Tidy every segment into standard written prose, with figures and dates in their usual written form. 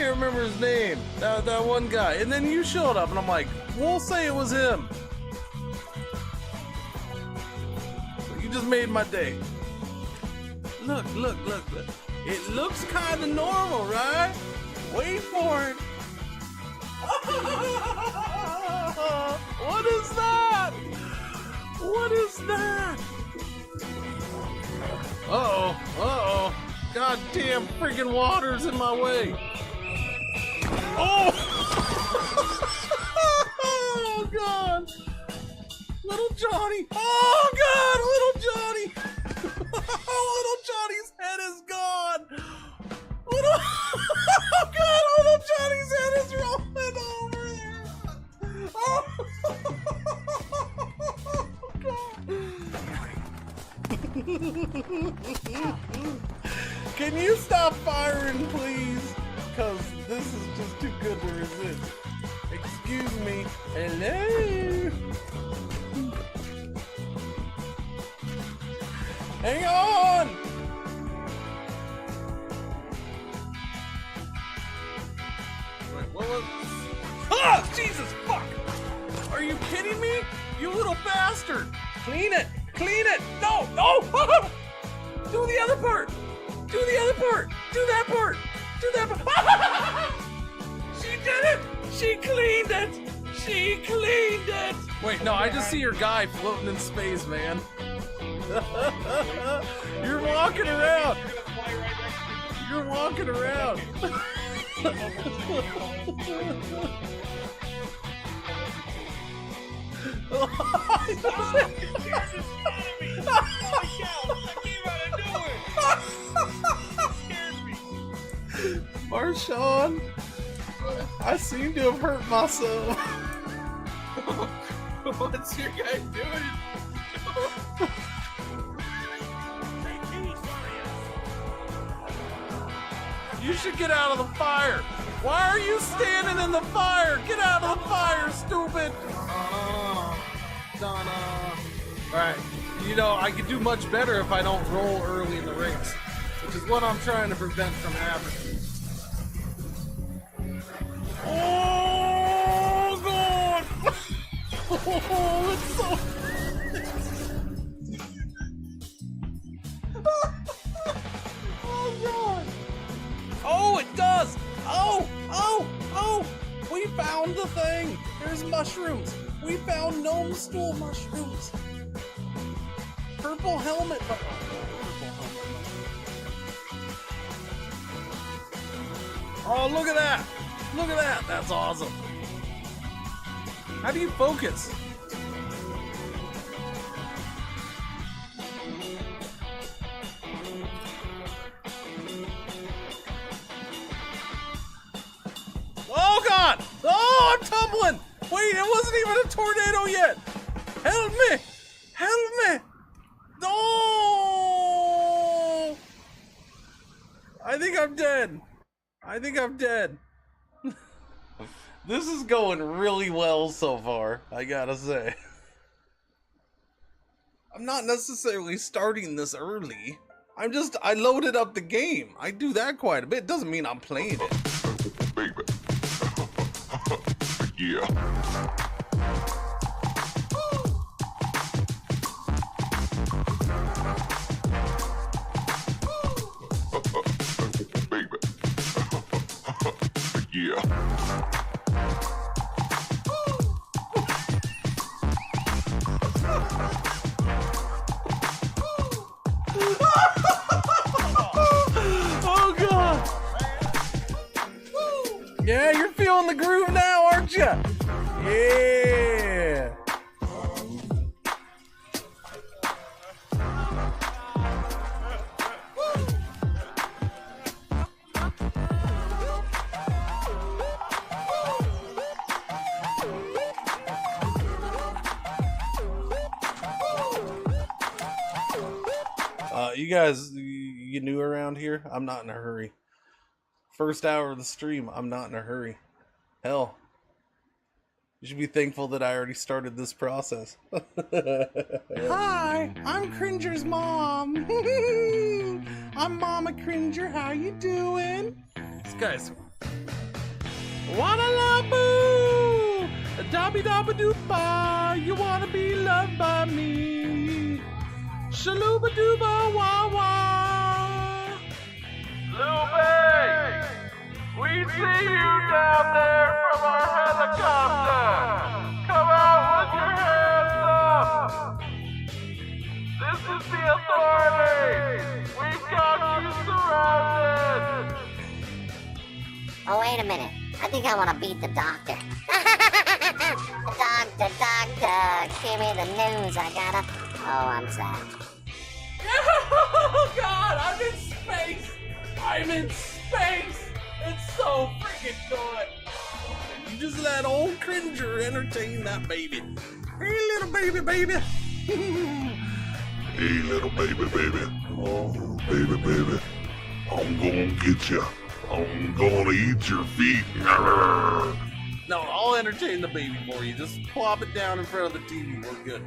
can't remember his name. That one guy. And then you showed up, and I'm like, we'll say it was him. You just made my day. Look. It looks kind of normal, right? Wait for it. What is that? What is that? Uh-oh. Goddamn freaking water's in my way. Oh! Oh, God. Little Johnny. Oh, God, little Johnny. Little Johnny's head is gone. Oh, God, little Johnny's head is rolling over there. Oh, God. Can you stop firing, please? Because this is just too good to resist. Excuse me. Hello? Hang on! Wait, what was... Ah! Jesus, fuck! Are you kidding me? You little bastard! Clean it! Clean it! No! No! Do the other part! Do the other part! Do that part! Do that part! She did it! She cleaned it! She cleaned it! Wait, no, I just see your guy floating in space, man. You're walking around! You're walking around! Marshawn, I seem to have hurt myself. What's your guy doing? You should get out of the fire. Why are you standing in the fire? Get out of the fire, stupid. Donna. Alright, you know, I could do much better if I don't roll early in the race, which is what I'm trying to prevent from happening. Oh, God! Oh, it's so... Oh, God! Oh, it does! Oh! We found the thing! There's mushrooms! We found gnome stool mushrooms! Purple helmet! Oh, look at that! Look at that! That's awesome! How do you focus? Oh, God! Oh, I'm tumbling! Wait, it wasn't even a tornado yet! Help me! Help me! No! I think I'm dead. I think I'm dead. This is going really well so far, I gotta say. I'm not necessarily starting this early. I loaded up the game. I do that quite a bit. Doesn't mean I'm playing it. Baby. Yeah. Baby. Yeah. Oh, God. Yeah, you're feeling the groove now, aren't you? Yeah. You guys, you new around here? I'm not in a hurry. First hour of the stream, I'm not in a hurry. Hell, you should be thankful that I already started this process. Hi, I'm Cringer's mom. I'm Mama Cringer. How you doing? This guy's Wanna love boo, dabby dabba doopa. You wanna be loved by me. Shaluba dooba wah wah. Lupe, we see you down there from our helicopter. Come out with your hands up. This is the authorities. We've got you surrounded. Oh, wait a minute. I think I want to beat the doctor. Doctor, give me the news. I gotta... Oh, I'm sad. Oh God, I'm in space. I'm in space. It's so freaking good. You just let old Cringer entertain that baby. Hey, little baby. Hey, little baby. Oh, baby. I'm gonna get you. I'm gonna eat your feet. No, I'll entertain the baby for you. Just plop it down in front of the TV. We're good.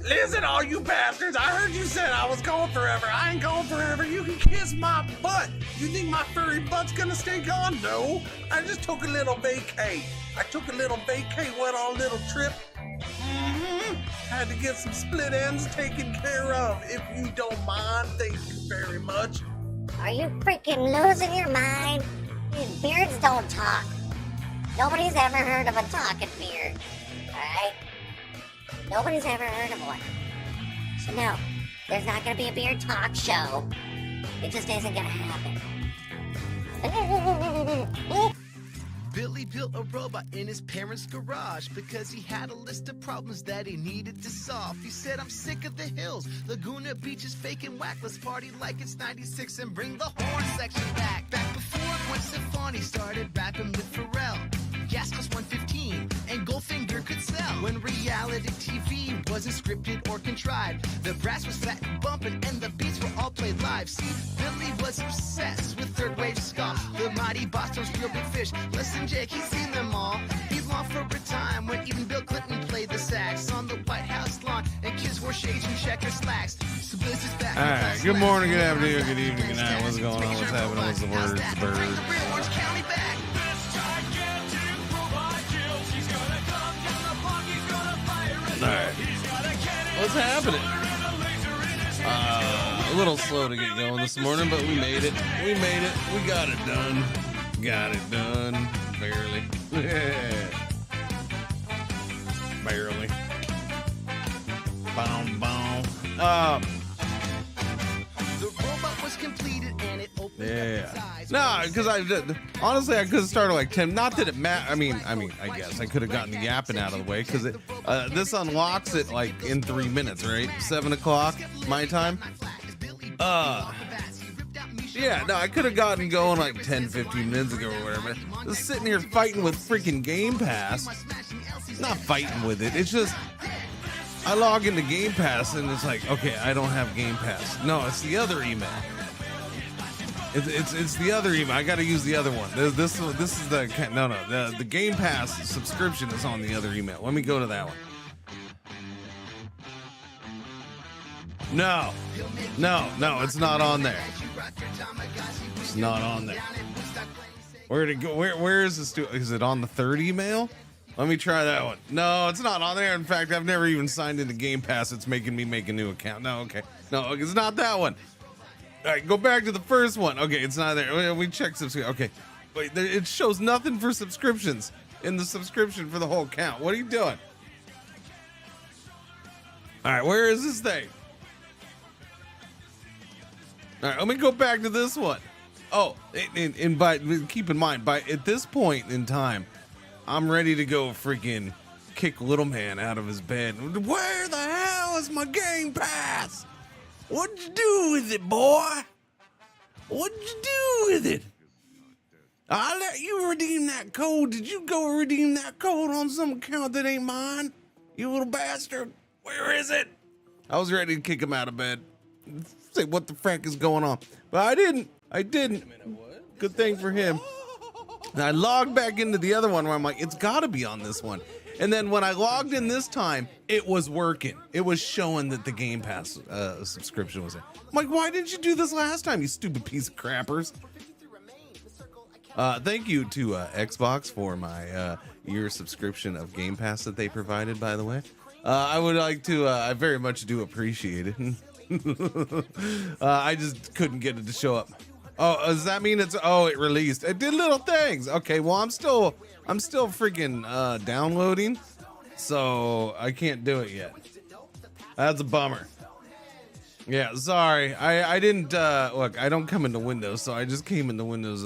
Listen, all you bastards. I heard you said I was going forever. I ain't going forever. You can kiss my butt. You think my furry butt's gonna stay gone? No. I just took a little vacay. Went on a little trip. Had to get some split ends taken care of. If you don't mind, thank you very much. Are you freaking losing your mind? These beards don't talk. Nobody's ever heard of a talking beard. Alright? Nobody's ever heard of one. So no, there's not gonna be a beard talk show. It just isn't gonna happen. Billy built a robot in his parents' garage because he had a list of problems that he needed to solve. He said, I'm sick of the hills, Laguna Beach is fake and whack. Let's party like it's 96 and bring the horn section back. Back before Gwen Stefani started rapping with Pharrell. Gas cost $1.15 and Goldfinger could sell. When reality TV wasn't scripted or contrived, the brass was fat and bumping and the beats were all played live. See, Billy was obsessed with third wave ska, the mighty Boston's Real Big Fish. Listen, Jake, he's seen them all. He longed for a time when even Bill Clinton played the sax on the White House lawn and kids wore shades and checker slacks. So Billy's just back. All right. Good morning, good afternoon, good evening, good night. What's going on? What's happening? What's the words? Birds. Orange County back. All right. What's happening? A little slow to get going this morning, but we made it. We got it done. Barely. Barely. Boom. The robot was completed and it opened up its eyes. No, because honestly, I could have started like 10. Not that it matters. I mean, I guess I could have gotten the yapping out of the way because this unlocks it like in 3 minutes, right? 7 o'clock my time. Yeah, no, I could have gotten going like 10, 15 minutes ago or whatever. Just sitting here fighting with freaking Game Pass. Not fighting with it. It's just I log into Game Pass and it's like, okay, I don't have Game Pass. No, it's the other email. It's the other email. I got to use the other one. This is the Game Pass subscription is on the other email. Let me go to that one. No, it's not on there. It's not on there. Where'd it go? Where is this? Is it on the third email? Let me try that one. No, it's not on there. In fact, I've never even signed into Game Pass. It's making me make a new account. No, okay. No, it's not that one. All right, go back to the first one. Okay, it's not there. We checked subscription. Okay, wait, it shows nothing for subscriptions in the subscription for the whole account. What are you doing? All right, where is this thing? All right, let me go back to this one. Oh, and keep in mind, at this point in time, I'm ready to go freaking kick little man out of his bed. Where the hell is my Game Pass? What'd you do with it, boy? What'd you do with it? I let you redeem that code. Did you go redeem that code on some account that ain't mine? You little bastard. Where is it? I was ready to kick him out of bed. Say, what the frack is going on? But I didn't. Good thing for him. And I logged back into the other one where I'm like, it's got to be on this one. And then when I logged in this time, it was working. It was showing that the Game Pass subscription was in. I'm like, why didn't you do this last time, you stupid piece of crappers? Thank you to Xbox for my year subscription of Game Pass that they provided, by the way. I would like to, I very much do appreciate it. I just couldn't get it to show up. Oh, does that mean it's, oh, it released. It did little things. Okay, well, I'm still freaking downloading, so I can't do it yet. That's a bummer. Yeah, sorry. I didn't, look, I don't come into Windows, so I just came into Windows,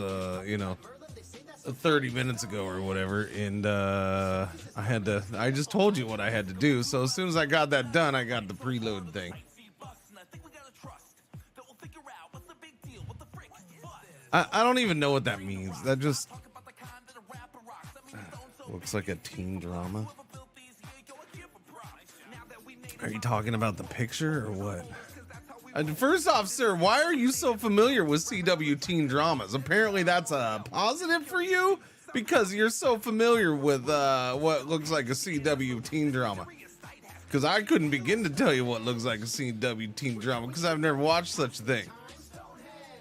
30 minutes ago or whatever, and I just told you what I had to do, so as soon as I got that done, I got the preload thing. I don't even know what that means. That just looks like a teen drama. Are you talking about the picture or what? First off, sir, why are you so familiar with CW teen dramas? Apparently that's a positive for you because you're so familiar with what looks like a CW teen drama. Because I couldn't begin to tell you what looks like a CW teen drama because I've never watched such a thing.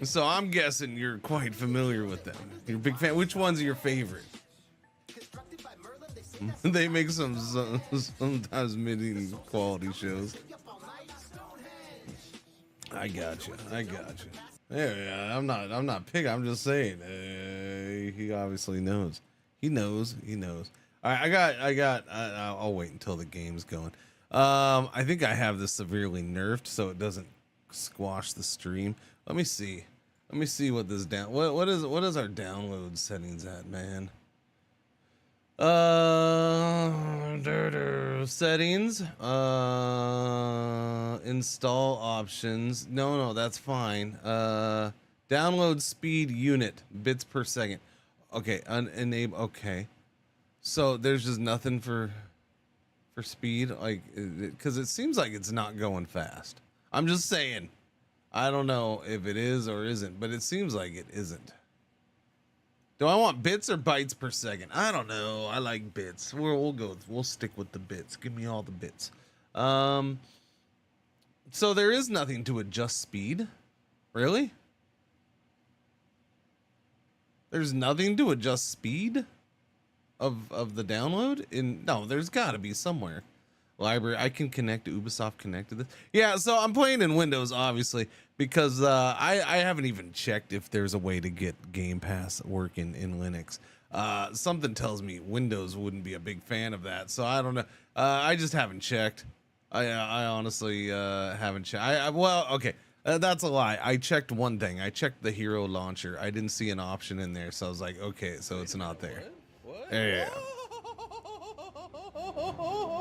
So I'm guessing you're quite familiar with them. You're a big fan. Which one's your favorite? They make sometimes mid quality shows. I got you. Yeah, I'm not picking. I'm just saying. He obviously knows. He knows. All right, I'll wait until the game's going. I think I have this severely nerfed so it doesn't squash the stream. Let me see what this what is our download settings at, man? Settings, install options. No, that's fine. Download speed unit, bits per second. Okay, unenable. Okay, so there's just nothing for speed, like, because it seems like it's not going fast. I'm just saying. I don't know if it is or isn't, but it seems like it isn't. Do I want bits or bytes per second? I don't know. I like bits. We'll stick with the bits. Give me all the bits. So there is nothing to adjust speed. Really? There's nothing to adjust speed of the download? No, there's got to be somewhere. Library. I can connect to Ubisoft Connect to this. Yeah, so I'm playing in Windows, obviously, because I haven't even checked if there's a way to get Game Pass working in Linux. Something tells me Windows wouldn't be a big fan of that, so I don't know. I just haven't checked. I honestly haven't checked. Okay, that's a lie. I checked one thing. I checked the Hero Launcher. I didn't see an option in there, so I was like, okay, so it's not there. What? Yeah.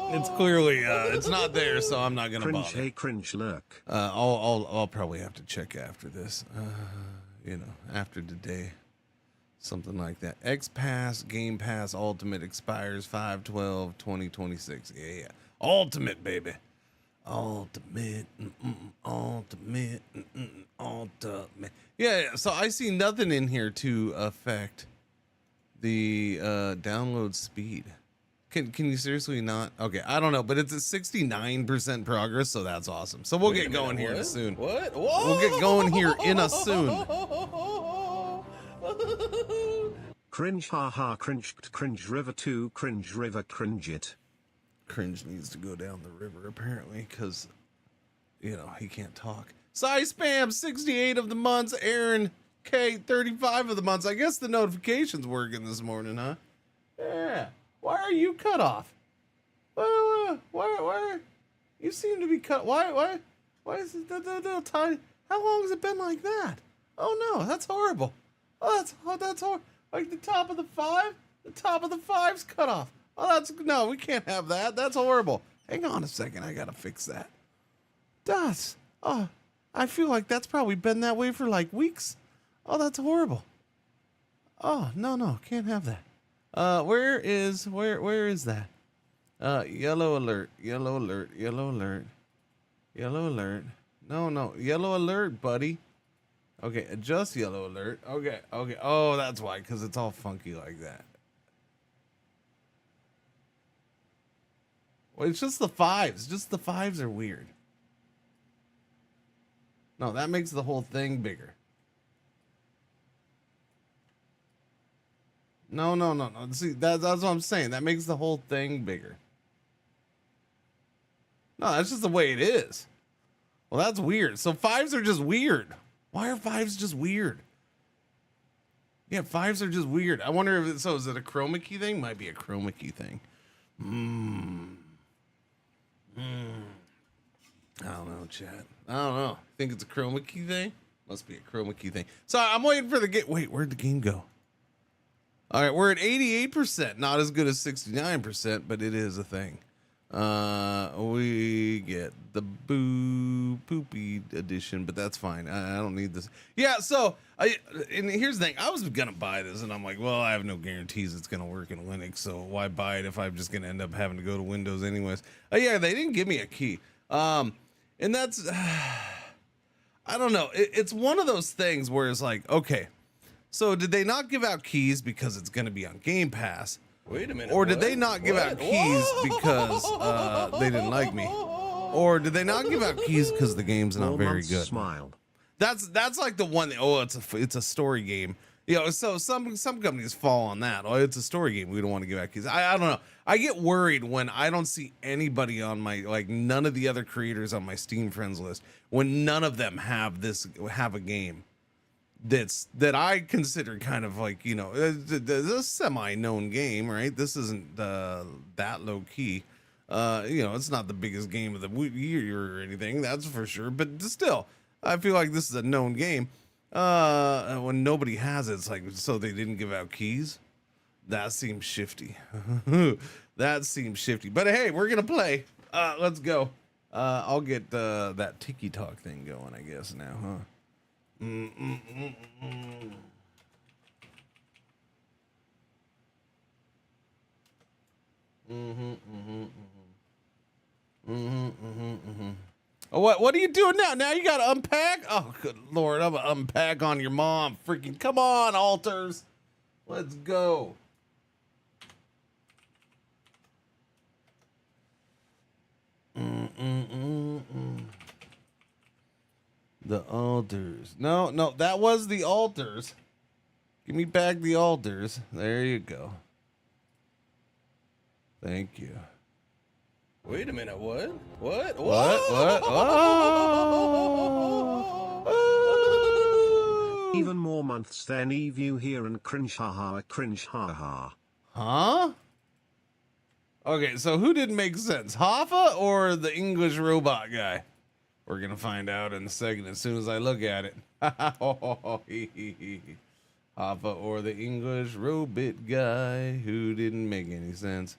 It's clearly it's not there, so I'm not gonna bother. Hey, cringe lurk. I'll probably have to check after this. After today, something like that. X Pass, Game Pass, Ultimate expires 5/12/2026. Yeah, Ultimate, baby. Ultimate, ultimate, ultimate. Yeah. So I see nothing in here to affect the download speed. Can you seriously not? Okay, I don't know, but it's at 69% progress, so that's awesome. So we'll get going here soon. What? We'll get going here in a soon. Cringe, haha, cringe river 2, cringe river, cringe it. Cringe needs to go down the river, apparently, because, he can't talk. Sci-Spam, 68 of the months. Aaron K, 35 of the months. I guess the notification's working this morning, huh? Yeah. Why are you cut off? Why? You seem to be cut. Why is it that tiny? How long has it been like that? Oh no, that's horrible. That's horrible. Like the top of the 5? The top of the 5's cut off. No, we can't have that. That's horrible. Hang on a second, I gotta fix that. I feel like that's probably been that way for like weeks. Oh, that's horrible. Oh, no, can't have that. Where is that? Yellow alert. No, yellow alert, buddy. Okay, adjust yellow alert. Okay. Oh, that's why, because it's all funky like that. Well, it's just the 5s. Just the 5s are weird. No, that makes the whole thing bigger. No. See, that's what I'm saying. That makes the whole thing bigger. No, that's just the way it is. Well, that's weird. So 5s are just weird. Why are 5s just weird? Yeah, 5s are just weird. I wonder if so is it a chroma key thing? Might be a chroma key thing. I don't know, chat. I don't know. Think it's a chroma key thing? Must be a chroma key thing. So I'm waiting for the game. Wait, where'd the game go? All right, we're at 88%. Not as good as 69%, but it is a thing. We get the poopy edition, but that's fine. I don't need this. Yeah, so and here's the thing. I was gonna buy this, and I'm like, well, I have no guarantees it's gonna work in Linux, so why buy it if I'm just gonna end up having to go to Windows anyways? Yeah, they didn't give me a key. And that's I don't know. It's one of those things where it's like, okay, so did they not give out keys because it's gonna be on Game Pass? Wait a minute. Or did they not give out keys because they didn't like me? Or did they not give out keys because the game's not very good? Smile. That's like the one that, oh, it's a story game. You know, so some companies fall on that. Oh, it's a story game. We don't want to give out keys. I don't know. I get worried when I don't see anybody on my, like, none of the other creators on my Steam friends list, when none of them have a game that I consider kind of like, you know, a semi-known game, right? This isn't that low key. You know, it's not the biggest game of the year or anything, that's for sure. But still, I feel like this is a known game. When nobody has it, it's like, so they didn't give out keys? That seems shifty. That seems shifty. But hey, we're gonna play. Let's go. I'll get that tiki talk thing going, I guess now, huh? Oh, what are you doing now? Now you gotta unpack? Oh, good lord, I'm gonna unpack on your mom. Freaking come on, alters. Let's go. The altars. No, that was the altars. Give me back the altars. There you go. Thank you. Wait a minute. What? What? Oh. Even more months than Eve you hear and cringe haha. Huh? Okay, so who didn't make sense? Hoffa or the English robot guy? We're gonna find out in a second as soon as I look at it. Hoffa or the English robot guy who didn't make any sense.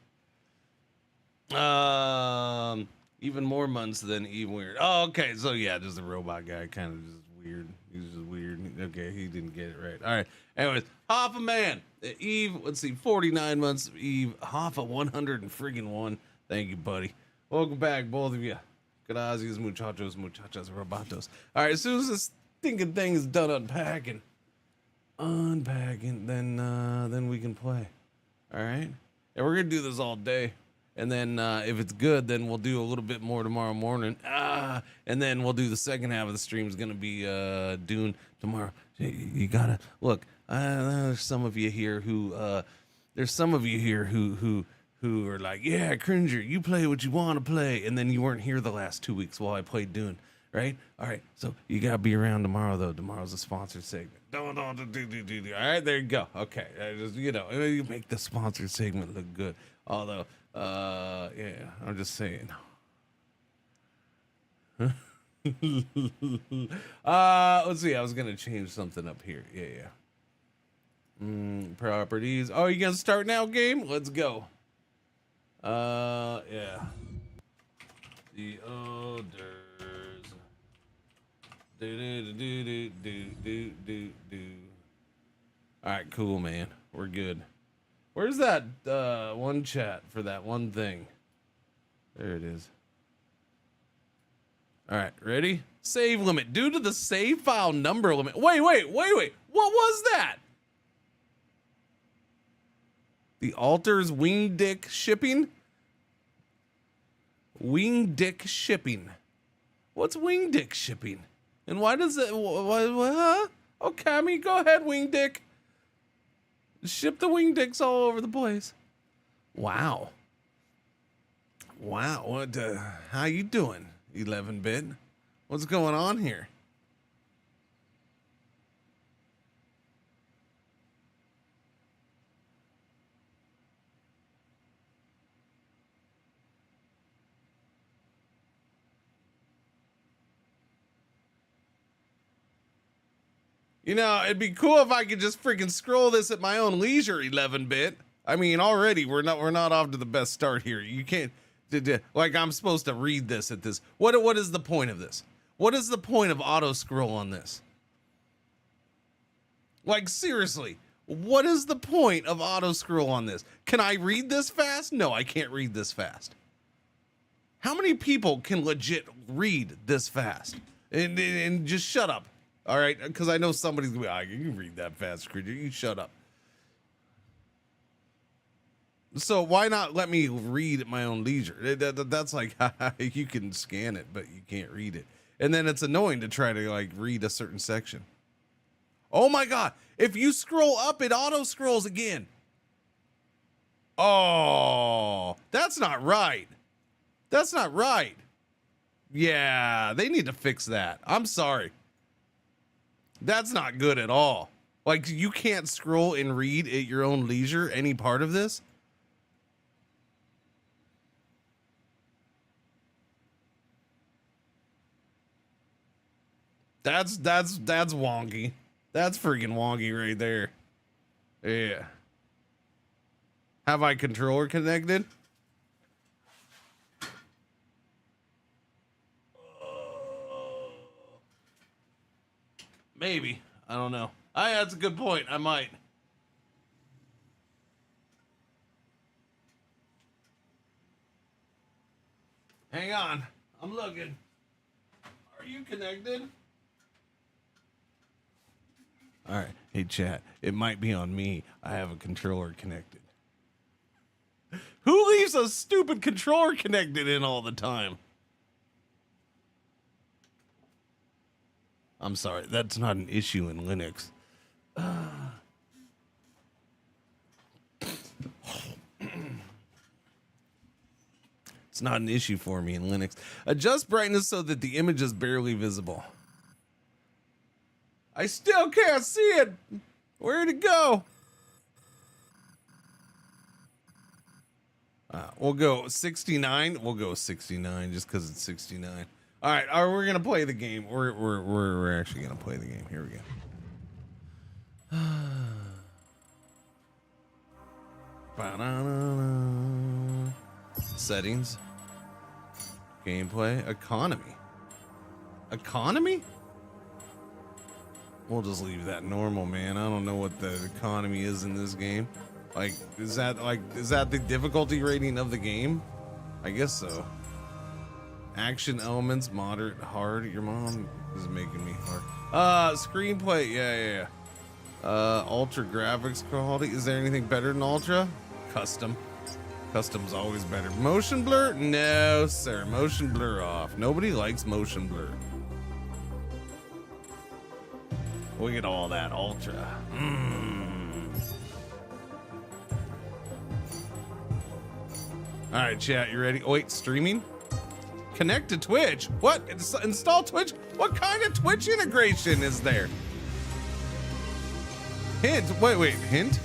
Even more months than Eve weird. Oh, okay, so yeah, just the robot guy, kind of just weird. He's just weird. Okay, he didn't get it right. All right. Anyways, Hoffa man, Eve. Let's see, 49 months of Eve. Hoffa 101. Thank you, buddy. Welcome back, both of you. Gracias, muchachos, robotos. All right, as soon as this stinking thing is done unpacking, then we can play. All right, and we're gonna do this all day, and then if it's good, then we'll do a little bit more tomorrow morning. And then we'll do the second half of the stream is gonna be Dune tomorrow. You gotta look. There's some of you here who who are like, yeah, Cringer, you play what you want to play, and then you weren't here the last 2 weeks while I played Dune, right? All right, so you gotta be around tomorrow, though. Tomorrow's a sponsored segment. All right, there you go. Okay, just, you know, you make the sponsored segment look good. Although, yeah, I'm just saying. Let's see. I was gonna change something up here. Yeah. Properties. Oh, you gonna start now, game? Let's go. Yeah. The odors. Do. All right, cool, man. We're good. Where's that one chat for that one thing? There it is. All right, ready? Save limit. Due to the save file number limit. Wait. What was that? The alters wing dick shipping? Wing dick shipping. What's wing dick shipping? And why does it... What? Okay, I mean, go ahead, wing dick. Ship the wing dicks all over the place. Wow. Wow. What? How you doing, 11-bit? What's going on here? You know, it'd be cool if I could just freaking scroll this at my own leisure, 11-bit. I mean, already we're not off to the best start here. You can't like I'm supposed to read this at this. What is the point of this? What is the point of auto scroll on this? Like seriously, what is the point of auto scroll on this? Can I read this fast? No, I can't read this fast. How many people can legit read this fast? And just shut up. All right, because I know somebody's gonna be like, you can read that fast, Cringer. You shut up. So why not let me read at my own leisure? That's like, you can scan it, but you can't read it. And then it's annoying to try to like read a certain section. Oh my God. If you scroll up, it auto scrolls again. Oh, that's not right. That's not right. Yeah, they need to fix that. I'm sorry. That's not good at all. Like, you can't scroll and read at your own leisure any part of this. That's wonky. That's freaking wonky right there. Yeah. Have I controller connected? Maybe. I don't know. That's a good point. I might. Hang on. I'm looking. Are you connected? All right. Hey, chat. It might be on me. I have a controller connected. Who leaves a stupid controller connected in all the time? I'm sorry. That's not an issue in Linux. It's not an issue for me in Linux. Adjust brightness so that the image is barely visible. I still can't see it. Where'd it go? We'll go 69. We'll go 69 just because it's 69. All right, we're gonna play the game. We're actually gonna play the game. Here we go. Settings, gameplay, economy. We'll just leave that normal, man. I don't know what the economy is in this game. Like, is that the difficulty rating of the game? I guess so. Action elements, moderate, hard. Your mom is making me hard. Screenplay, yeah. Ultra graphics quality. Is there anything better than ultra? Custom. Custom's always better. Motion blur? No, sir. Motion blur off. Nobody likes motion blur. Look at all that ultra. All right, chat, you ready? Oh, wait, streaming? Connect to Twitch. What? Install Twitch? What kind of Twitch integration is there? Hint. Wait. Hint?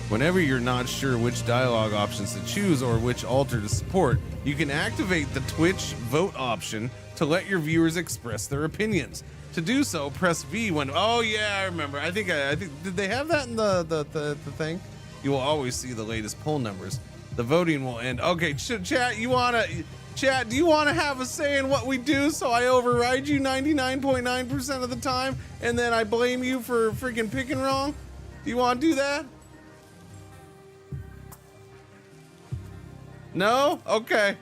Whenever you're not sure which dialogue options to choose or which alter to support, you can activate the Twitch vote option to let your viewers express their opinions. To do so, press V when. Oh yeah, I remember. I think did they have that in the thing? You will always see the latest poll numbers. The voting will end. Okay, chat, do you want to have a say in what we do so I override you 99.9% of the time and then I blame you for freaking picking wrong? Do you want to do that? No? Okay.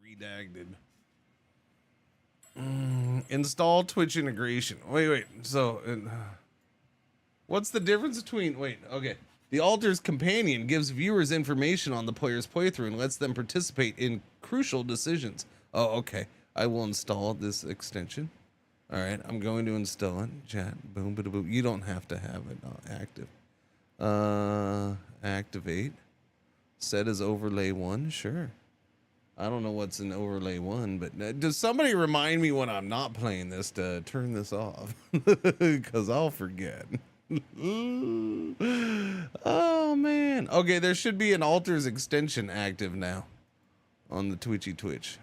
Redacted. Install Twitch integration. Wait. So, what's the difference between? Wait. Okay. The Altar's companion gives viewers information on the player's playthrough and lets them participate in crucial decisions. Oh, okay. I will install this extension. All right. I'm going to install it. Chat. Boom. Boom. You don't have to have it active. Activate. Set as overlay 1. Sure. I don't know what's in overlay 1, but does somebody remind me when I'm not playing this to turn this off? Because I'll forget. Oh, man. Okay, there should be an Altars extension active now on the Twitch.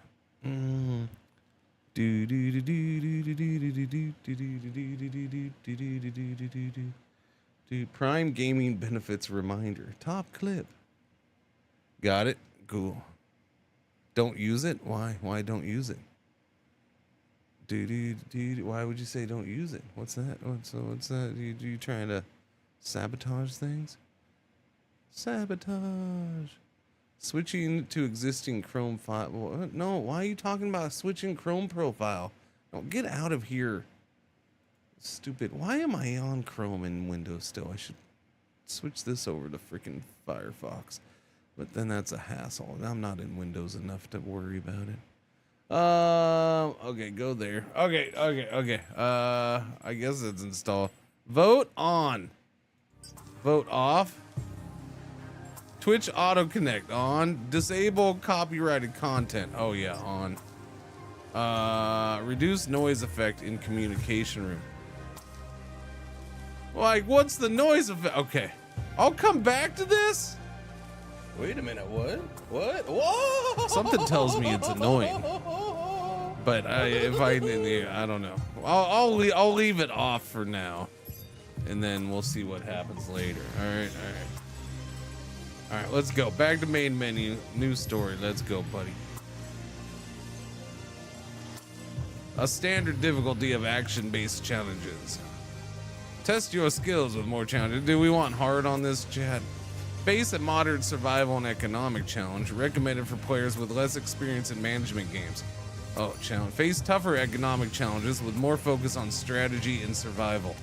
Prime Gaming benefits reminder. Top clip. Got it. Cool. Don't use it? Why? Why don't use it? Why would you say don't use it? What's that? What's that? You trying to sabotage things? Sabotage. Switching to existing Chrome file. No, why are you talking about switching Chrome profile? Don't get out of here. Stupid. Why am I on Chrome in Windows still? I should switch this over to freaking Firefox. But then that's a hassle. I'm not in Windows enough to worry about it. Okay, go there. Okay. I guess it's installed. Vote on. Vote off. Twitch Auto Connect on. Disable copyrighted content. Oh yeah, on. Reduce noise effect in communication room. Like, what's the noise effect? Okay. I'll come back to this. Wait a minute, what? Whoa! Something tells me it's annoying. But if I don't know. I'll leave it off for now. And then we'll see what happens later. All right, let's go. Back to main menu. New story. Let's go, buddy. A standard difficulty of action-based challenges. Test your skills with more challenges. Do we want hard on this, chat? Face a moderate survival and economic challenge recommended for players with less experience in management games. Oh, challenge. Face tougher economic challenges with more focus on strategy and survival.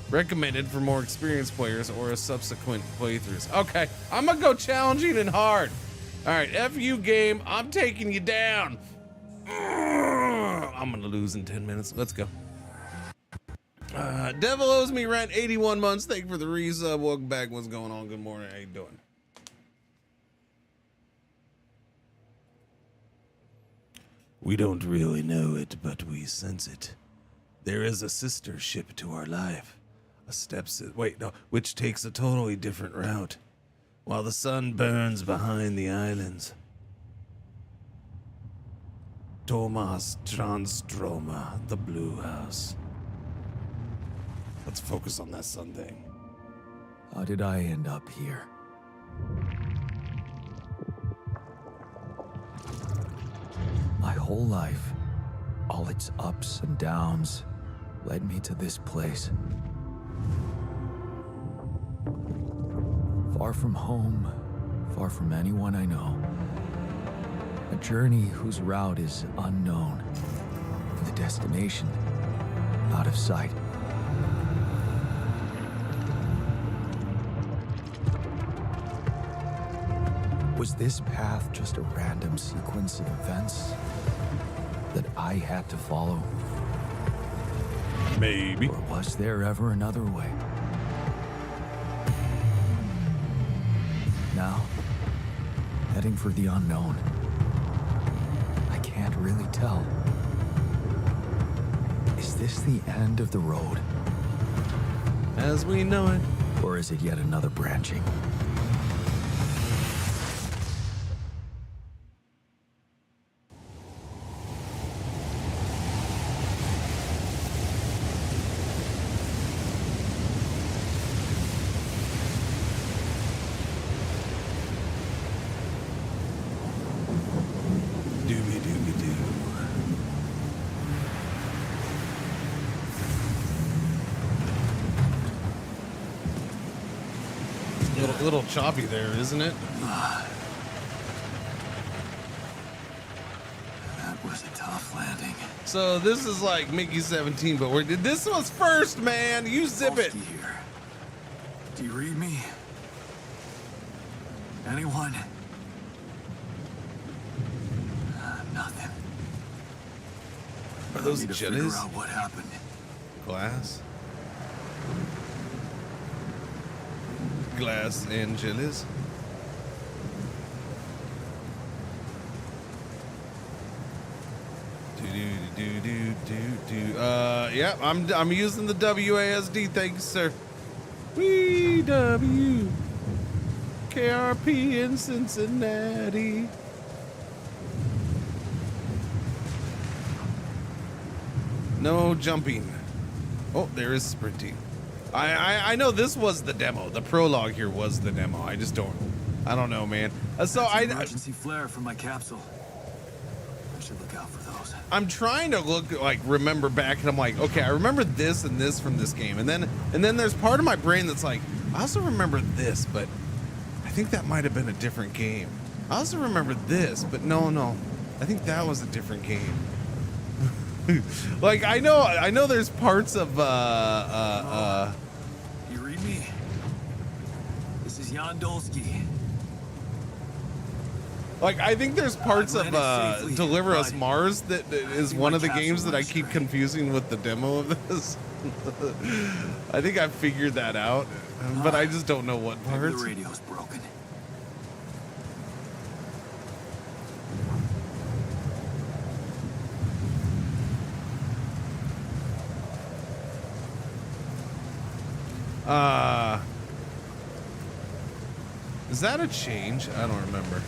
Recommended for more experienced players or a subsequent playthroughs. Okay, I'm gonna go challenging and hard. All right, F you game, I'm taking you down. I'm gonna lose in 10 minutes. Let's go. Devil owes me rent 81 months. Thank you for the resub. Welcome back. What's going on? Good morning. How you doing? We don't really know it, but we sense it. There is a sister ship to our life. A stepsister. Wait, no. Which takes a totally different route. While the sun burns behind the islands. Tomas Transtroma, the Blue House. Let's focus on that sun thing. How did I end up here? My whole life, all its ups and downs, led me to this place. Far from home, far from anyone I know. A journey whose route is unknown. The destination, out of sight. Was this path just a random sequence of events that I had to follow? Maybe. Or was there ever another way? Now, heading for the unknown. I can't really tell. Is this the end of the road? As we know it. Or is it yet another branching? Little choppy there, isn't it? That was a tough landing. So this is like Mickey 17, but this was first, man. You zip it. Here. Do you read me? Anyone? Nothing. Are those I need to figure jellies? out what happened. Glass. Glass and jellies. Yeah, I'm using the WASD. Thank you, sir. We W KRP in Cincinnati. No jumping. Oh, there is sprinting. I know this was the demo. The prologue here was the demo. I don't know, man. So That's an emergency flare from my capsule. I should look out for those. I'm trying to remember back, and I'm like, okay, I remember this and this from this game, and then there's part of my brain that's like, I also remember this, but I think that might have been a different game. I also remember this, but no, I think that was a different game. Like I know there's parts of You read me? This is Jan Dolsky. like I think there's parts of Deliver Us Mars that is one of the games that I keep confusing with the demo of this. I think I figured that out, but I just don't know what Maybe parts. the radio's broken. Is that a change? I don't remember.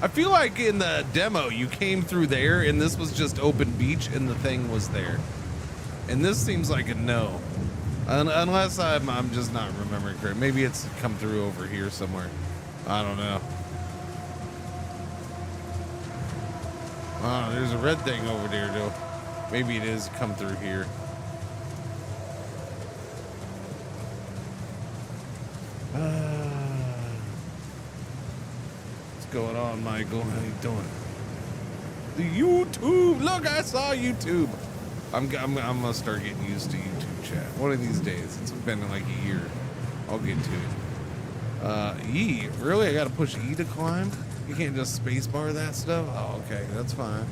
I feel like in the demo you came through there and this was just open beach and the thing was there. And this seems like a no. Unless I'm just not remembering correct. Maybe it's come through over here somewhere. I don't know. Oh, there's a red thing over there though. Maybe it is come through here. What's going on, Michael? How you doing? The YouTube. Look, I saw YouTube. I'm gonna start getting used to YouTube chat. One of these days. It's been like a year. I'll get to it. E. Really? I gotta push E to climb? You can't just spacebar that stuff? Oh, okay. That's fine.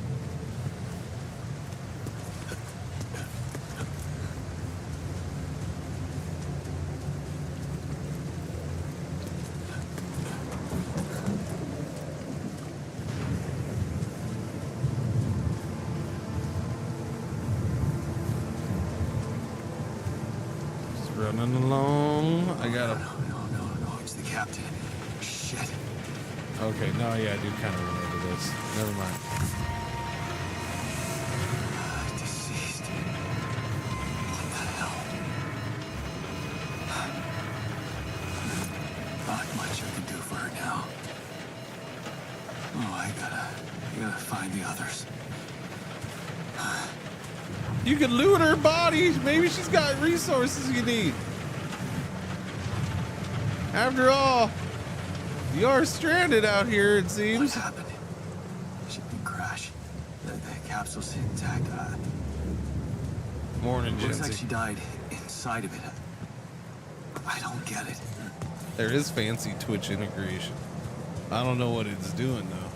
Running along. I gotta. No, it's the captain. Shit. Okay, no, yeah, I do kind of remember this. Never mind. Deceased. What the hell? Not much I can do for her now. Oh, I gotta find the others. You can loot her body. Maybe she's got resources you need. After all, you are stranded out here, it What seems. happened? Shipping crash. The capsule's intact. Morning, Looks like Jency. she died inside of it. I don't get it. There is fancy Twitch integration. I don't know what it's doing, though.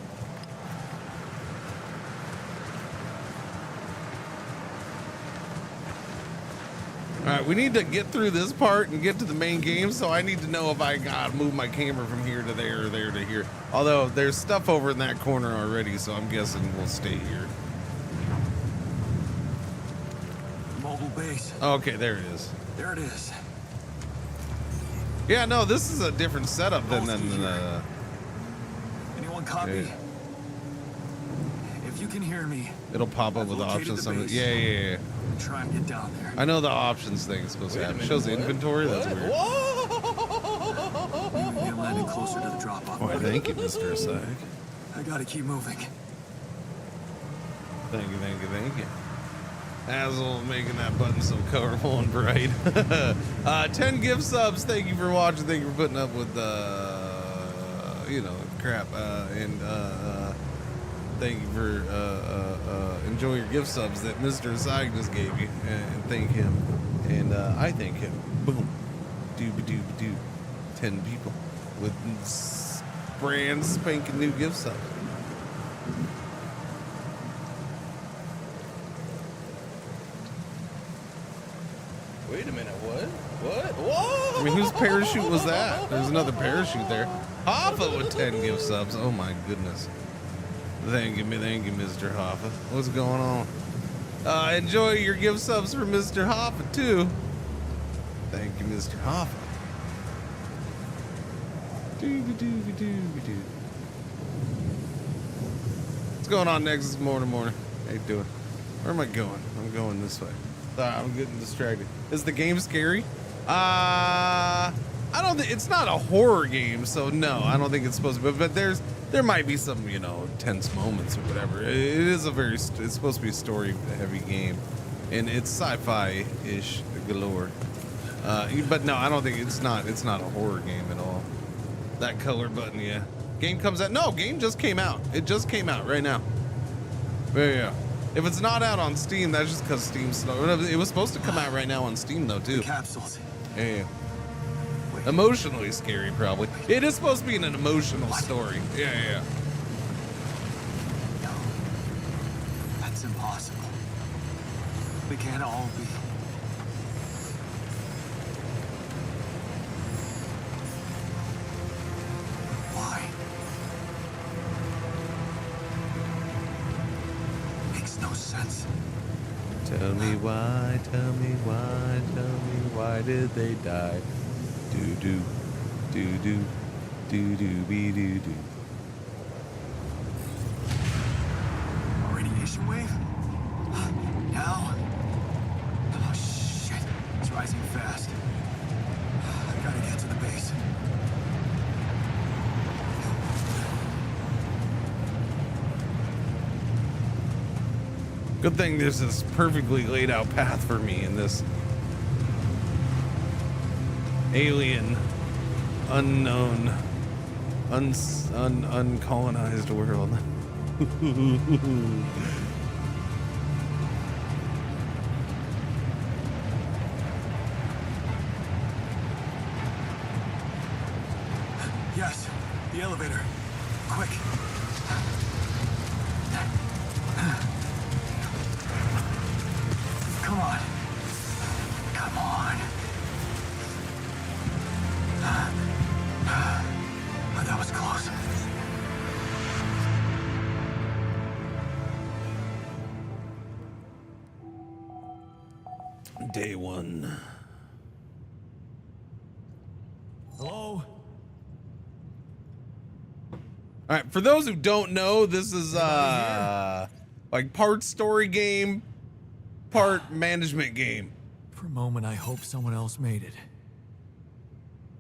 All right, we need to get through this part and get to the main game, so I need to know if I gotta move my camera from here to there or there to here. Although there's stuff over in that corner already, so I'm guessing we'll stay here. Mobile base. Okay, there it is. There it is. Yeah, no, this is a different setup than Anyone copy? Yeah. If you can hear me, it'll pop up I've with located options. the base. Yeah. try and get down there. I know the options thing is supposed to happen. It shows the inventory. That's weird. Maybe I'm landing closer to the drop-off. Why, thank you, Mr. Asag. I gotta keep moving. Thank you. Hazel making that button so colorful and bright. 10 gift subs. Thank you for watching. Thank you for putting up with crap. And thank you for enjoying your gift subs that Mr. Asai just gave you, and thank him. And I thank him. Boom. Dooby-dooby-doo. 10 people with brand spanking new gift subs. Wait a minute, what? Whoa! I mean, whose parachute was that? There's another parachute there. Hoffa with 10 gift subs. Oh my goodness. Thank you, Mr. Hoffa. What's going on? Enjoy your gift subs for Mr. Hoffa too. Thank you, Mr. Hoffa. Dooby-dooby-dooby-doo. What's going on next this morning? How you doing? Where am I going? I'm going this way. I'm getting distracted. Is the game scary? I don't think it's not a horror game, so no, I don't think it's supposed to be. But there might be some, you know, tense moments or whatever. It is it's supposed to be a story-heavy game, and it's sci-fi-ish galore. But no, I don't think it's not a horror game at all. That color button, yeah. Game comes out. No, game just came out. It just came out right now. Yeah. If it's not out on Steam, that's just because Steam's slow. It was supposed to come out right now on Steam though too. Capsules. Yeah. Emotionally scary, probably. It is supposed to be an emotional story. Yeah. No. That's impossible. They can't all be. Why? Makes no sense. Tell me why did they die? Do be do. Radiation wave? Now? Oh shit, it's rising fast. I gotta get to the base. Good thing there's this perfectly laid out path for me in this alien, unknown, uncolonized world. Yes, the elevator. Quick. Come on. Come on. Oh, that was close. Day one. Hello? All right, for those who don't know, this is like part story game, part management game. For a moment, I hope someone else made it.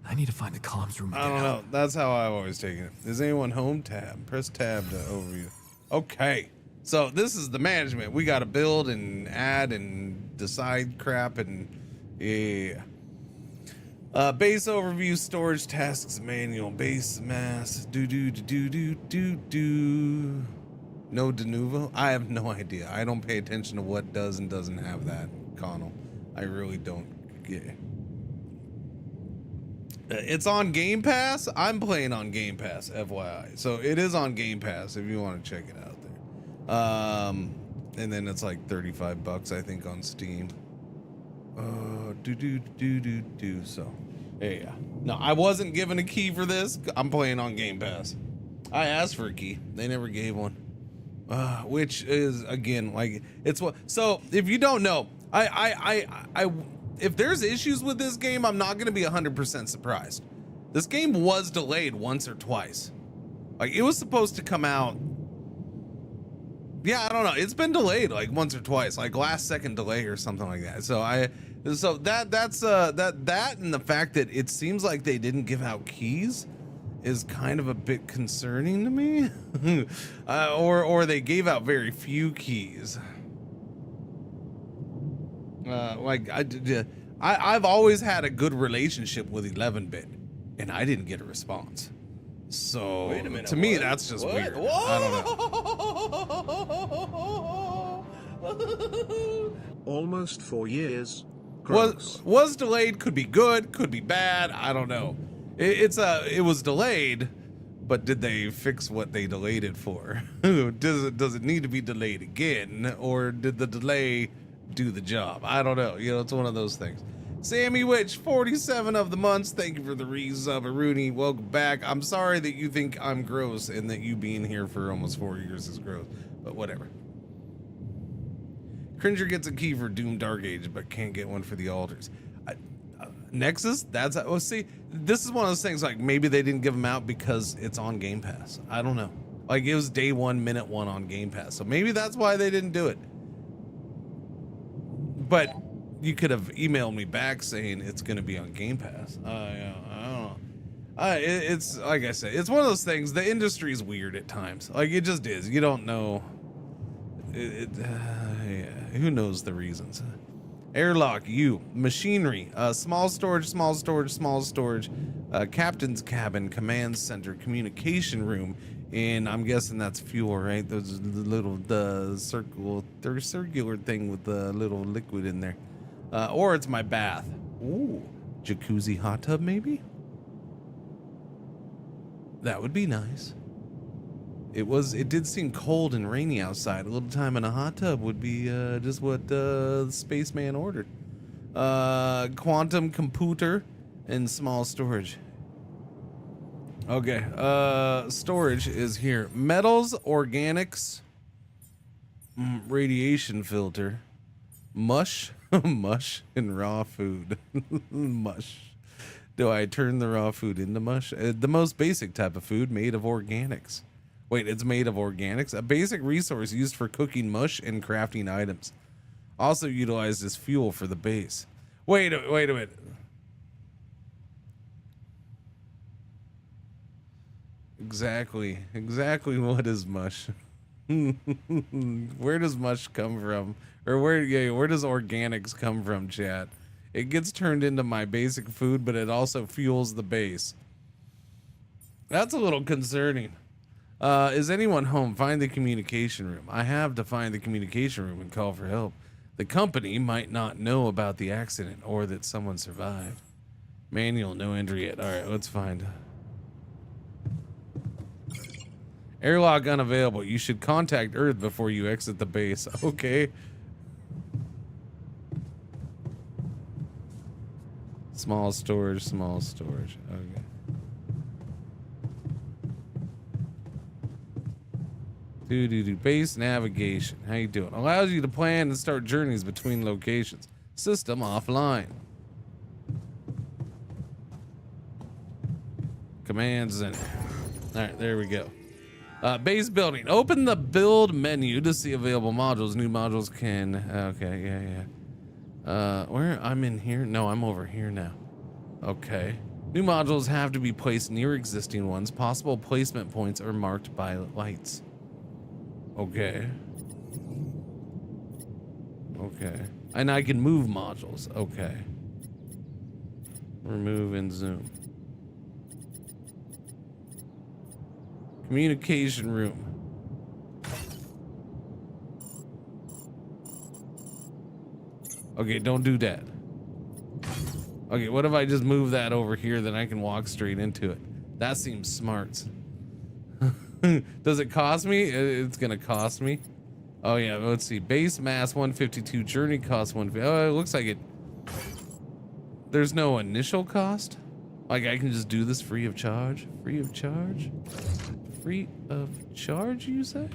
I need to find the comms room. I don't know. That's how I've always taken it. Is anyone home? Tab. Press tab to overview. Okay. So this is the management. We got to build and add and decide crap and yeah. Base overview, storage tasks, manual, base mass, do. No de novo? I have no idea. I don't pay attention to what does and doesn't have that, Connell. I really don't get it. It's on Game Pass. I'm playing on Game Pass, FYI. So it is on Game Pass if you want to check it out there. And then it's like $35, I think, on Steam. So, yeah. No, I wasn't given a key for this. I'm playing on Game Pass. I asked for a key. They never gave one. Which is, again, like, it's what. So if you don't know, if there's issues with this game, I'm not going to be 100% surprised. This game was delayed once or twice. Like, it was supposed to come out. Yeah, I don't know. It's been delayed like once or twice, like last second delay or something like that. So that's that and the fact that it seems like they didn't give out keys is kind of a bit concerning to me. Or they gave out very few keys. I've always had a good relationship with 11-bit, and I didn't get a response. So Wait a minute, to me, what? that's just What? weird. Whoa! I don't know. Almost 4 years. Gross. Was delayed, could be good, could be bad, I don't know. It was delayed, but did they fix what they delayed it for? Does it need to be delayed again, or did the delay do the job? I don't know. You know, it's one of those things. Sammy Witch, 47 of the months. Thank you for the resub, Rooney. Welcome back. I'm sorry that you think I'm gross and that you being here for almost 4 years is gross, but whatever. Cringer gets a key for Doom Dark Age, but can't get one for the altars. Nexus? That's, well, see, this is one of those things, like, maybe they didn't give them out because it's on Game Pass. I don't know. Like, it was day 1, minute 1 on Game Pass, so maybe that's why they didn't do it. But you could have emailed me back saying it's going to be on Game Pass. I don't know. It's, like I said, it's one of those things. The industry is weird at times. Like, it just is. You don't know. Yeah, who knows the reasons? Airlock, machinery, small storage, captain's cabin, command center, communication room, and I'm guessing that's fuel, right? Those the circular thing with the little liquid in there, or it's my bath. Ooh, jacuzzi, hot tub, maybe. That would be nice. It did seem cold and rainy outside. A little time in a hot tub would be just what the spaceman ordered. Quantum computer and small storage. Okay, storage is here. Metals, organics, radiation filter, mush, mush, and raw food. Mush. Do I turn the raw food into mush? The most basic type of food made of organics. Wait, it's made of organics? A basic resource used for cooking mush and crafting items. Also utilized as fuel for the base. Wait a minute. Exactly what is mush? Where does mush come from? Or where does organics come from, chat? It gets turned into my basic food, but it also fuels the base. That's a little concerning. Is anyone home? Find the communication room. I have to find the communication room and call for help. The company might not know about the accident or that someone survived. Manual, no entry yet. All right, let's find. Airlock unavailable. You should contact Earth before you exit the base. Okay. Small storage. Okay. Base navigation. How you doing? Allows you to plan and start journeys between locations. System offline. Commands in. All right, there we go. Base building. Open the build menu to see available modules. New modules can. Okay, yeah. Where? I'm in here? No, I'm over here now. Okay. New modules have to be placed near existing ones. Possible placement points are marked by lights. Okay. And I can move modules. Okay. Remove and zoom. Communication room. Okay, don't do that. Okay, what if I just move that over here, then I can walk straight into it? That seems smart. Does it cost me? It's gonna cost me. Oh yeah, let's see. Base mass 152, journey cost 150. Oh, it looks like it. There's no initial cost? Like I can just do this free of charge? Free of charge? Free of charge, you say?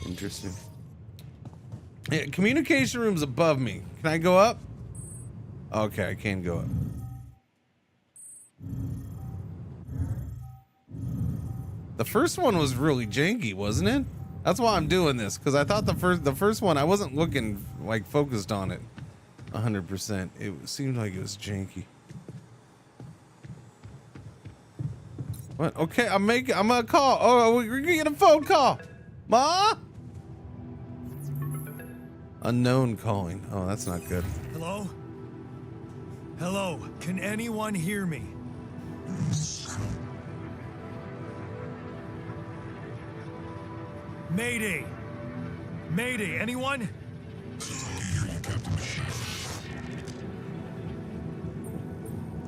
Interesting. Yeah, communication room's above me. Can I go up? Okay, I can go up. The first one was really janky, wasn't it? That's why I'm doing this, because I thought the first one, I wasn't looking like focused on it 100%. It seemed like it was janky. What? Okay, I'm gonna call. Oh, we're gonna get a phone call. Ma? Unknown calling. Oh, that's not good. Hello? Hello, can anyone hear me? Mayday! Mayday, anyone?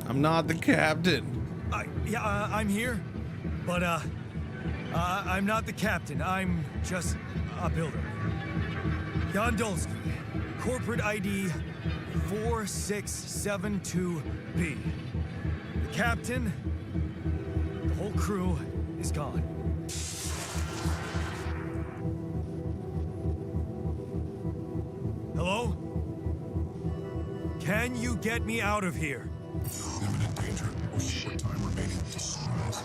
I'm not the captain. I'm here, but I'm not the captain. I'm just a builder. Gondolski, corporate ID 4672B. The captain, the whole crew is gone. Hello? Can you get me out of here? Imminent danger. Short time remaining to sunrise.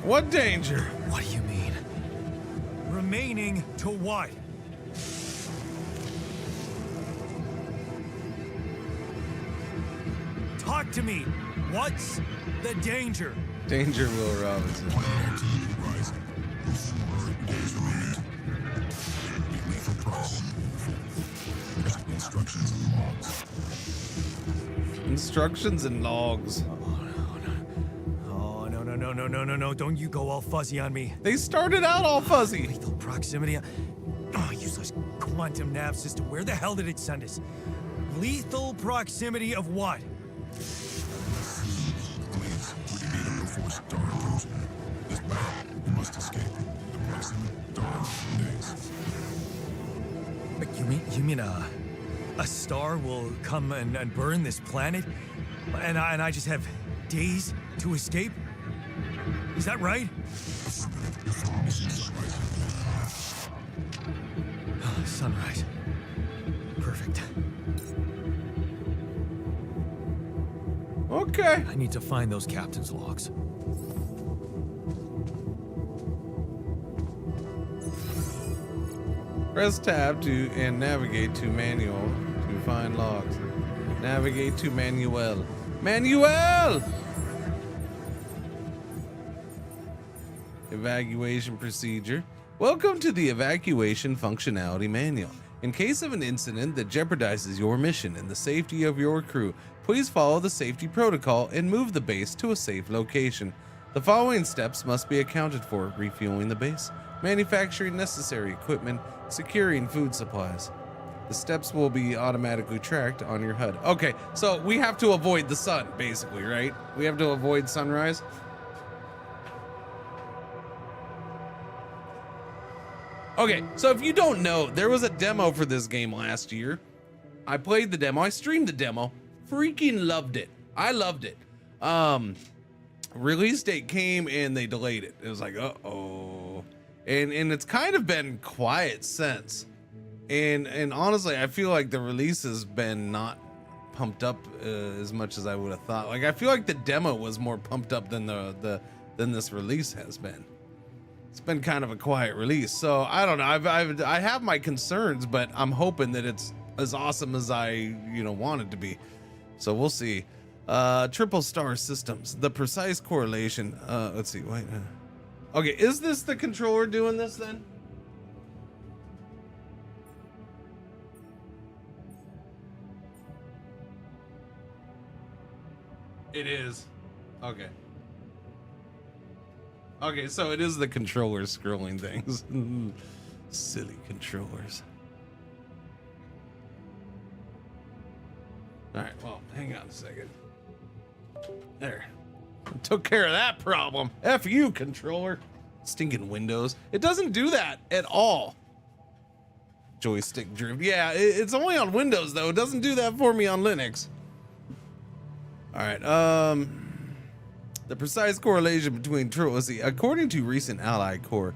What danger? What do you mean? Remaining to what? Talk to me. What's the danger? Danger, Will Robinson. Instructions and logs. Instructions and logs. Oh, no. Don't you go all fuzzy on me. They started out all fuzzy. Lethal proximity. Oh, useless quantum nav system. Where the hell did it send us? Lethal proximity of what? Please, we need him before star intrusion. This battle, we must escape. The proximate star days. You mean a star will come and burn this planet? And I just have days to escape? Is that right? Sunrise. Perfect. Okay. I need to find those captain's logs. Press tab to and navigate to manual to find logs. Navigate to manual. Manuel! Evacuation procedure. Welcome to the evacuation functionality manual. In case of an incident that jeopardizes your mission and the safety of your crew, please follow the safety protocol and move the base to a safe location. The following steps must be accounted for: refueling the base, manufacturing necessary equipment, securing food supplies. The steps will be automatically tracked on your HUD. Okay, so we have to avoid the sun, basically, right? We have to avoid sunrise. Okay, so if you don't know, there was a demo for this game last year. I played the demo, I streamed the demo, freaking loved it. I loved it. Release date came and they delayed it. It was like, uh-oh. And it's kind of been quiet since. And honestly, I feel like the release has been not pumped up as much as I would have thought. Like, I feel like the demo was more pumped up than than this release has been. It's been kind of a quiet release, so I don't know. I have my concerns, but I'm hoping that it's as awesome as I want it to be. So we'll see. Triple star systems, the precise correlation. Let's see. Wait. Okay, is this the controller doing this then? It is. Okay. Okay, so it is the controller scrolling things. Silly controllers. All right, well, hang on a second. There. Took care of that problem. F you, controller. Stinking Windows. It doesn't do that at all. Joystick drift. Yeah, it's only on Windows, though. It doesn't do that for me on Linux. All right, the precise correlation between let's see, according to recent Allied Corp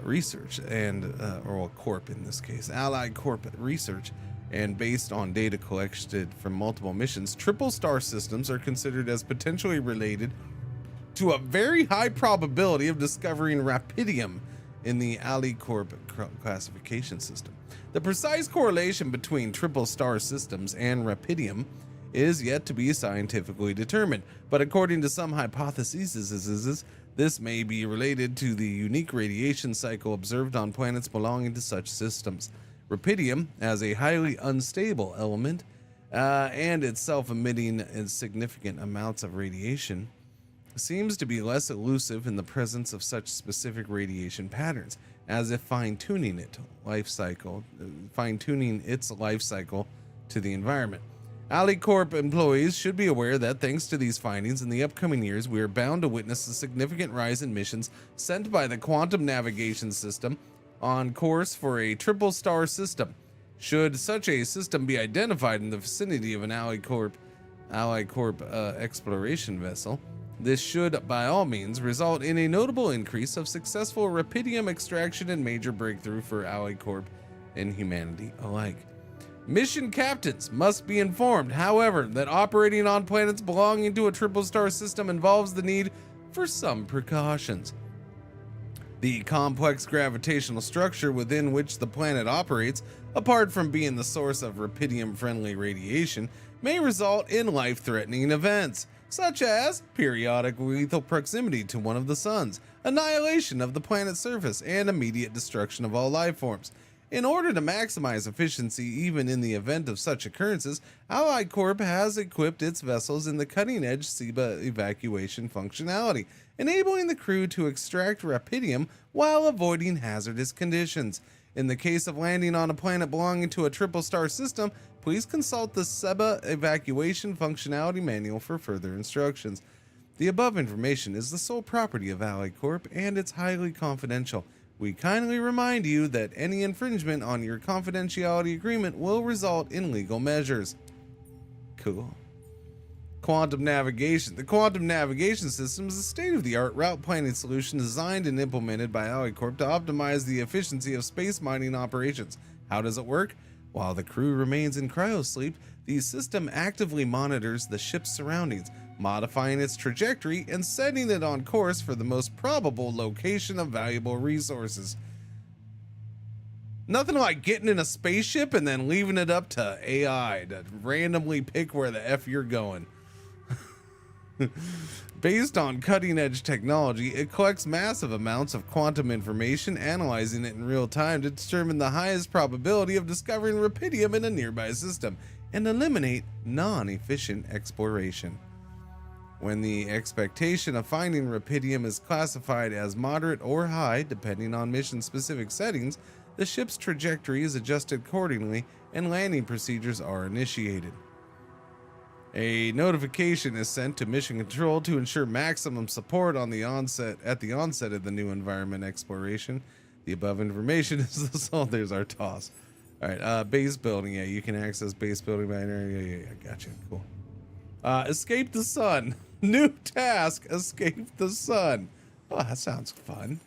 research and or Corp in this case, Allied Corp research, and based on data collected from multiple missions, triple star systems are considered as potentially related to a very high probability of discovering rapidium in the Allied Corp classification system. The precise correlation between triple star systems and rapidium is yet to be scientifically determined, but according to some hypotheses, this may be related to the unique radiation cycle observed on planets belonging to such systems. Rapidium, as a highly unstable element and itself emitting significant amounts of radiation, seems to be less elusive in the presence of such specific radiation patterns, as if fine-tuning its life cycle to the environment. AliCorp employees should be aware that thanks to these findings, in the upcoming years, we are bound to witness a significant rise in missions sent by the quantum navigation system on course for a triple star system. Should such a system be identified in the vicinity of an AliCorp exploration vessel, this should, by all means, result in a notable increase of successful rubidium extraction and major breakthrough for AliCorp and humanity alike. Mission captains must be informed, however, that operating on planets belonging to a triple star system involves the need for some precautions. The complex gravitational structure within which the planet operates, apart from being the source of rubidium-friendly radiation, may result in life-threatening events, such as periodic lethal proximity to one of the suns, annihilation of the planet's surface, and immediate destruction of all life forms. In order to maximize efficiency even in the event of such occurrences, AliCorp has equipped its vessels in the cutting-edge SIBA evacuation functionality, enabling the crew to extract rubidium while avoiding hazardous conditions. In the case of landing on a planet belonging to a triple star system, please consult the SIBA evacuation functionality manual for further instructions. The above information is the sole property of AliCorp and it's highly confidential. We kindly remind you that any infringement on your confidentiality agreement will result in legal measures. Cool. Quantum navigation. The quantum navigation system is a state-of-the-art route planning solution designed and implemented by AliCorp to optimize the efficiency of space mining operations. How does it work? While the crew remains in cryosleep, the system actively monitors the ship's surroundings, modifying its trajectory and setting it on course for the most probable location of valuable resources. Nothing like getting in a spaceship and then leaving it up to AI to randomly pick where the F you're going. Based on cutting-edge technology, it collects massive amounts of quantum information, analyzing it in real time to determine the highest probability of discovering rubidium in a nearby system and eliminate non-efficient exploration. When the expectation of finding rubidium is classified as moderate or high, depending on mission-specific settings, the ship's trajectory is adjusted accordingly and landing procedures are initiated. A notification is sent to Mission Control to ensure maximum support at the onset of the new environment exploration. The above information is the salt. There's our toss. All right, base building. Yeah, you can access base building by area. Yeah, gotcha. Cool. Escape the sun. New task: escape the sun. Oh, that sounds fun.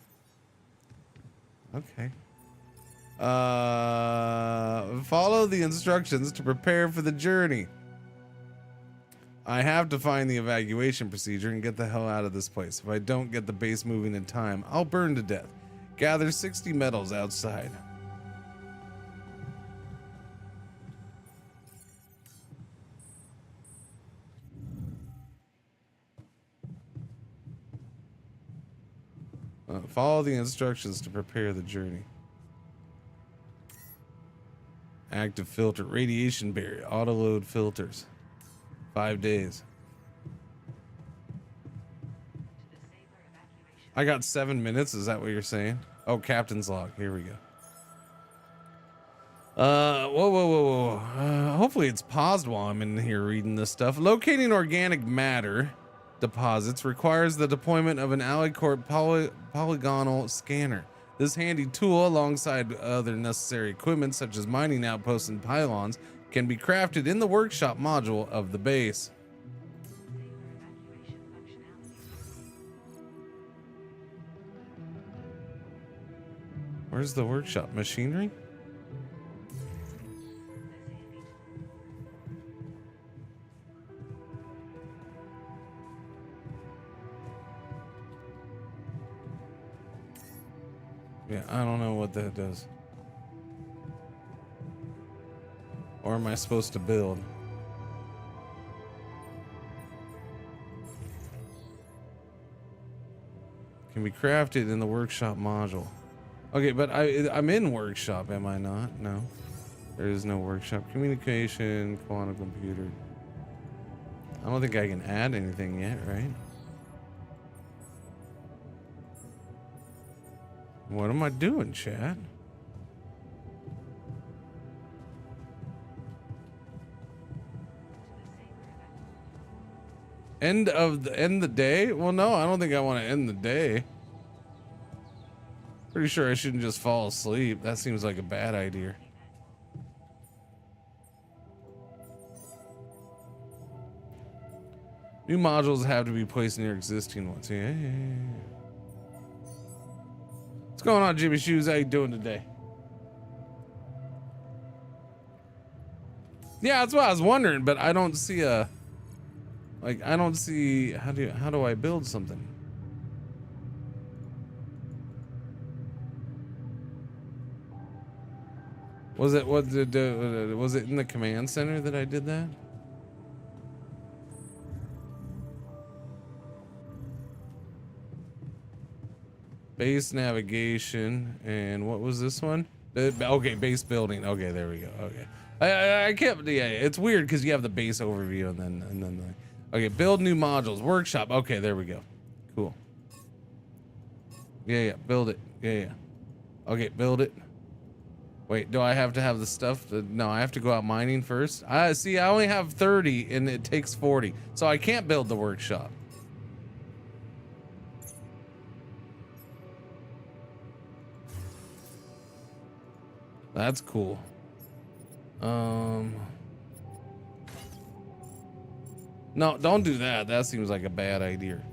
Okay. Follow the instructions to prepare for the journey. I have to find the evacuation procedure and get the hell out of this place. If I don't get the base moving in time, I'll burn to death. Gather 60 metals outside. Follow the instructions to prepare the journey. Active filter, radiation barrier, auto load filters. 5 days. I got 7 minutes. Is that what you're saying? Oh, captain's log. Here we go. Whoa. Hopefully it's paused while I'm in here reading this stuff. Locating organic matter deposits requires the deployment of an AliCorp polygonal scanner. This handy tool, alongside other necessary equipment such as mining outposts and pylons, can be crafted in the workshop module of the base. Where's the workshop? Machinery? Yeah, I don't know what that does. Or am I supposed to build? Can be crafted in the workshop module. Okay, but I'm in workshop, am I not? No. There is no workshop. Communication, quantum computer. I don't think I can add anything yet, right? What am I doing, chat? End the day? Well, no, I don't think I want to end the day. Pretty sure I shouldn't just fall asleep. That seems like a bad idea. New modules have to be placed near existing ones. Yeah. What's going on, Jimmy Shoes? How you doing today? Yeah, that's what I was wondering, but I don't see a... Like, I don't see... How do I build something? Was it in the command center that I did that? Base navigation, and what was this one? Okay, base building. Okay, there we go. Okay, I kept, yeah, it's weird because you have the base overview and then the, okay, build new modules, workshop. Okay, there we go. Cool. Yeah, build it. Yeah. Okay, build it. Wait, do I have to have the stuff? No, I have to go out mining first. I see. I only have 30, and it takes 40, so I can't build the workshop. That's cool. No, don't do that. That seems like a bad idea.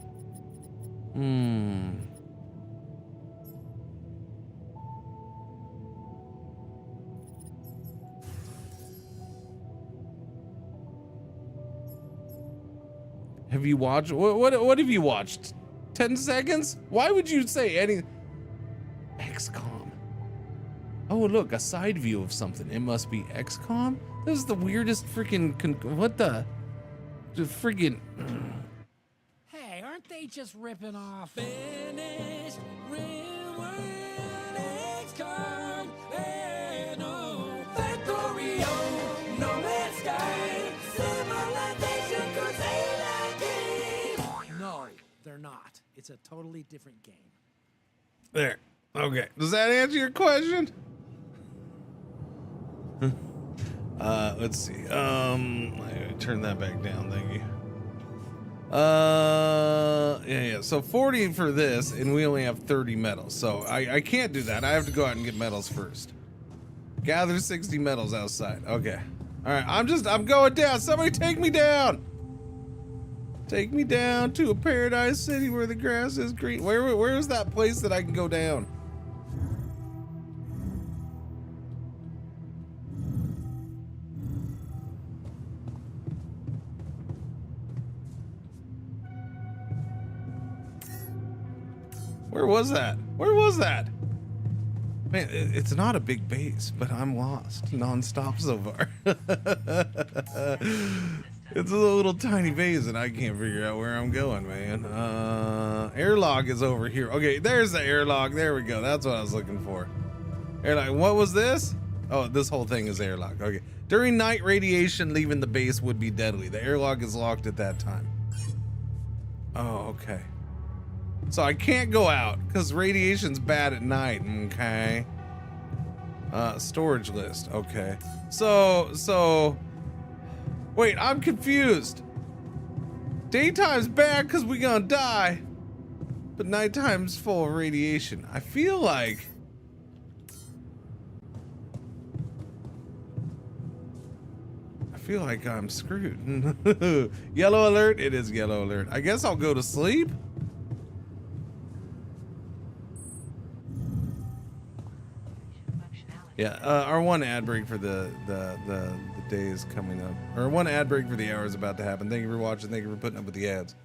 Have you watched? What have you watched? 10 seconds? Why would you say any? XCOM. Oh, look, a side view of something. It must be XCOM? This is the weirdest freaking... What the freaking... Hey, aren't they just ripping off? Finished, real world, XCOM, Factorio, No Man's Sky, Civilization Crusader game. No, they're not. It's a totally different game. There. Okay. Does that answer your question? Let's see. Turn that back down. Thank you. Yeah. So 40 for this, and we only have 30 metals. So I can't do that. I have to go out and get metals first. Gather 60 metals outside. Okay. All right. I'm going down. Somebody take me down. Take me down to a paradise city where the grass is green. Where is that place that I can go down? Where was that? Where was that? Man, it's not a big base, but I'm lost non-stop so far. It's a little tiny base and I can't figure out where I'm going, man. Airlock is over here. Okay, there's the airlock. There we go. That's what I was looking for. Airlock. What was this? Oh, this whole thing is airlock. Okay. During night, radiation leaving the base would be deadly. The airlock is locked at that time. Oh, okay. So I can't go out because radiation's bad at night. Okay. Storage list. Okay. So wait, I'm confused. Daytime's bad because we gonna die, but nighttime's full of radiation. I feel like I'm screwed. Yellow alert. It is yellow alert. I guess I'll go to sleep. Yeah, our one ad break for the day is coming up. Or one ad break for the hour is about to happen. Thank you for watching. Thank you for putting up with the ads.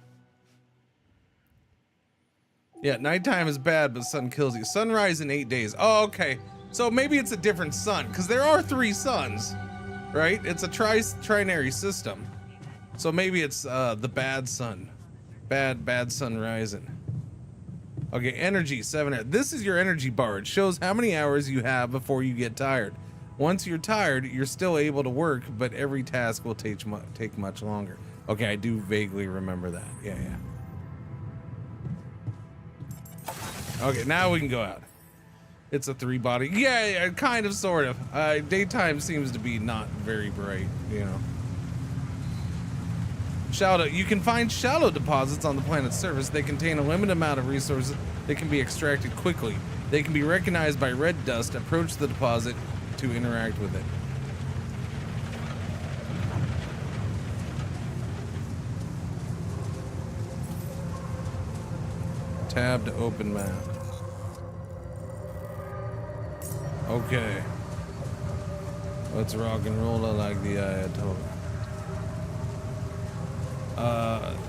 Yeah, nighttime is bad, but sun kills you. Sunrise in 8 days. Oh, okay. So maybe it's a different sun, because there are 3 suns, right? It's a trinary system. So maybe it's the bad sun. Bad sun rising. Okay, energy 7. This is your energy bar. It shows how many hours you have before you get tired. Once you're tired, you're still able to work, but every task will take much longer. Okay, I do vaguely remember that. Yeah. Okay, now we can go out. It's a 3-body. Yeah, kind of, sort of. Daytime seems to be not very bright, you know. Shallow. You can find shallow deposits on the planet's surface. They contain a limited amount of resources that can be extracted quickly. They can be recognized by red dust. Approach the deposit to interact with it. Tab to open map. Okay. Let's rock and roll. I like the Ayatollah.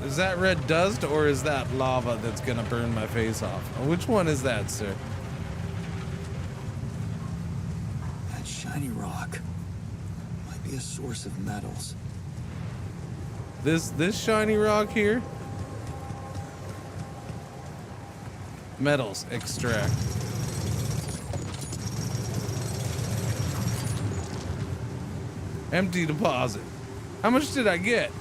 Is that red dust or is that lava that's gonna burn my face off? Which one is that, sir? That shiny rock might be a source of metals. This shiny rock here? Metals extract. Empty deposit. How much did I get?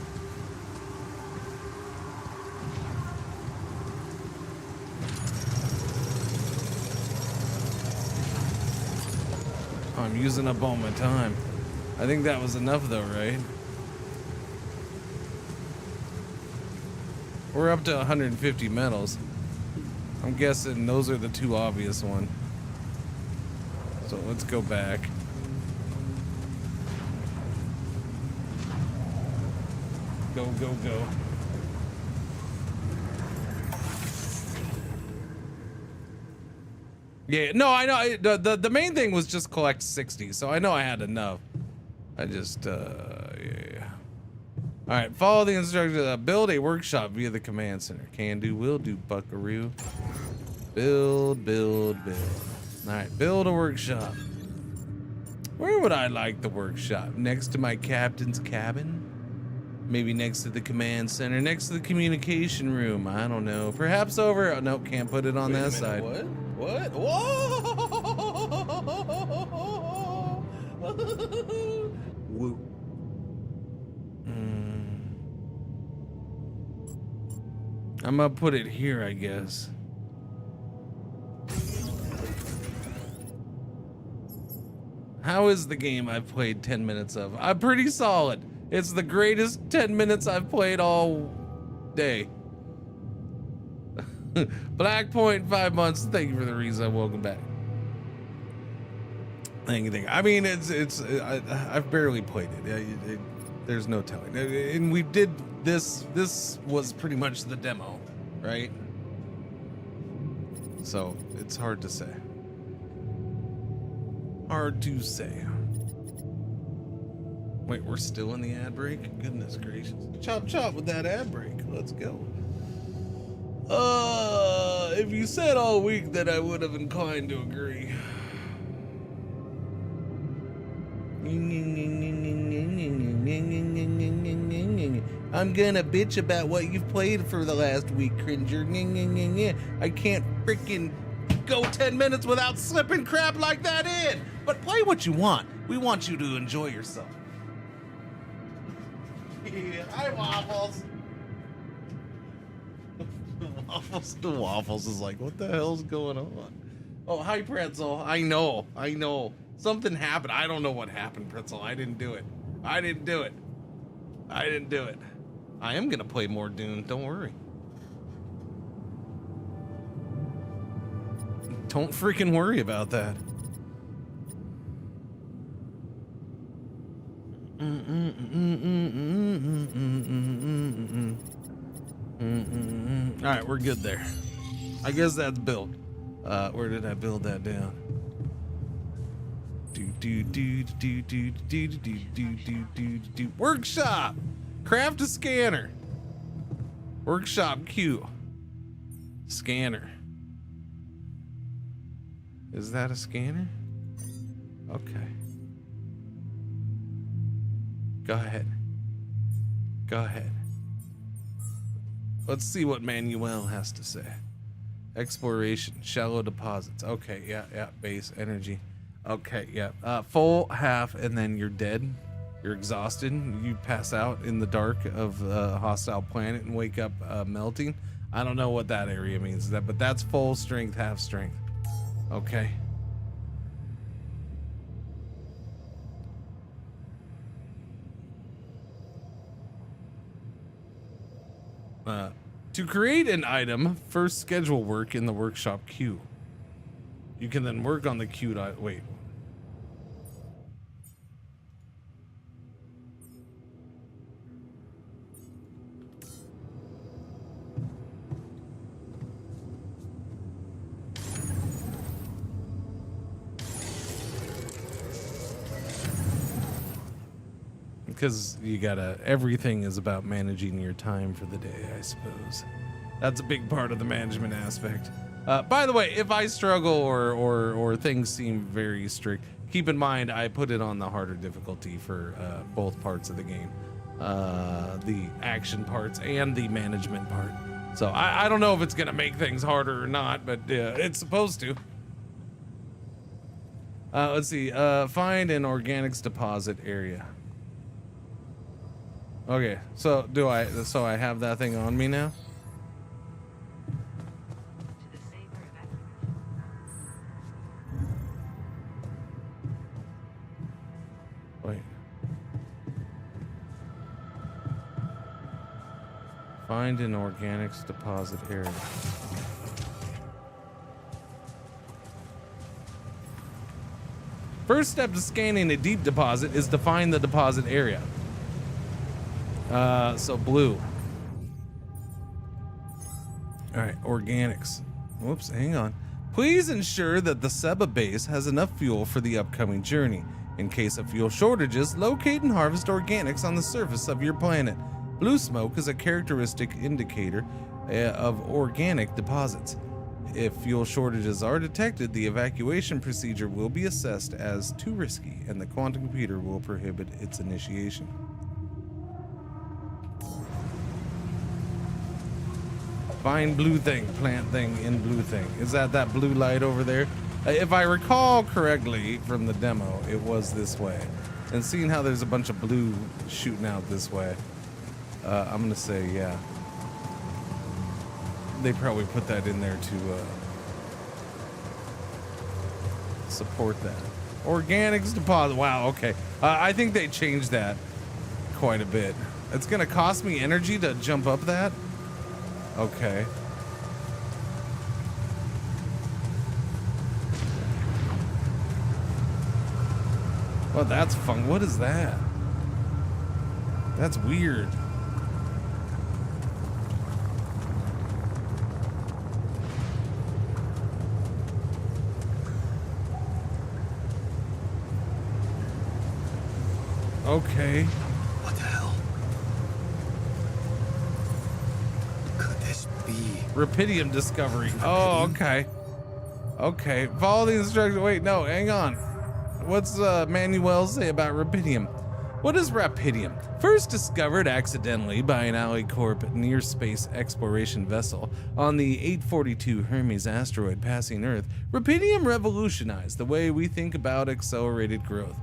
I'm using up all my time. I think that was enough though, right? We're up to 150 metals. I'm guessing those are the two obvious ones. So let's go back. Go, go, go. Yeah, no, I know. The main thing was just collect 60, so I know I had enough. I just, yeah. All right, follow the instructions. Build a workshop via the command center. Can do, will do, buckaroo. Build, build, build. All right, build a workshop. Where would I like the workshop? Next to my captain's cabin? Maybe next to the command center, next to the communication room. I don't know. Perhaps over. Oh, nope, can't put it on that side. What? What? Whoa! Woo. I'm gonna put it here, I guess. How is the game I've played 10 minutes of? I'm pretty solid. It's the greatest 10 minutes I've played all day. Black Point, 5 months. Thank you for the reason. Welcome back. Thank you. I mean, I've barely played it. There's no telling. And we did this. This was pretty much the demo, right? So it's hard to say. Hard to say. Wait, we're still in the ad break? Goodness gracious. Chop chop with that ad break. Let's go. If you said all week, then I would have inclined to agree. I'm gonna bitch about what you've played for the last week, Cringer. I can't freaking go 10 minutes without slipping crap like that in. But play what you want. We want you to enjoy yourself. Yeah, hi, Waffles. The Waffles is like, what the hell's going on? Oh, hi, Pretzel. I know. Something happened. I don't know what happened, Pretzel. I didn't do it. I am gonna play more Dune. Don't worry. Don't freaking worry about that. All right, we're good there. I guess that's built. Where did I build that down? Workshop. Craft a scanner. Workshop Q. Scanner. Is that a scanner? Okay. Go ahead. Let's see what Manuel has to say. Exploration, shallow deposits. Okay, yeah, base energy. Okay, yeah. Full, half, and then you're dead. You're exhausted. You pass out in the dark of a hostile planet and wake up melting. I don't know what that area means, but that's full strength, half strength. Okay. To create an item, first schedule work in the workshop queue. You can then work on the queued item. Wait. Because you gotta, everything is about managing your time for the day, I suppose. That's a big part of the management aspect. By the way, if I struggle or things seem very strict, keep in mind I put it on the harder difficulty for both parts of the game. The action parts and the management part. So I don't know if it's gonna make things harder or not, but it's supposed to. Let's see, find an organics deposit area. Okay, so I have that thing on me now? Wait. Find an organics deposit area. First step to scanning a deep deposit is to find the deposit area. So blue. All right, organics. Whoops, hang on. Please ensure that the Seba base has enough fuel for the upcoming journey. In case of fuel shortages, locate and harvest organics on the surface of your planet. Blue smoke is a characteristic indicator of organic deposits. If fuel shortages are detected, the evacuation procedure will be assessed as too risky, and the quantum computer will prohibit its initiation. Find blue thing, plant thing in blue thing. Is that blue light over there? If I recall correctly from the demo, it was this way. And seeing how there's a bunch of blue shooting out this way, I'm gonna say, yeah. They probably put that in there to support that. Organics deposit, wow, okay. I think they changed that quite a bit. It's gonna cost me energy to jump up that? Okay. Well, that's fun. What is that? That's weird. Okay. What the hell? Could this be? Rapidium discovery. Oh, okay. Okay. Follow the instructions. Wait, no, hang on. What's Manuel say about rapidium? What is rapidium? First discovered accidentally by an AliCorp near-space exploration vessel on the 842 Hermes asteroid passing Earth, rapidium revolutionized the way we think about accelerated growth.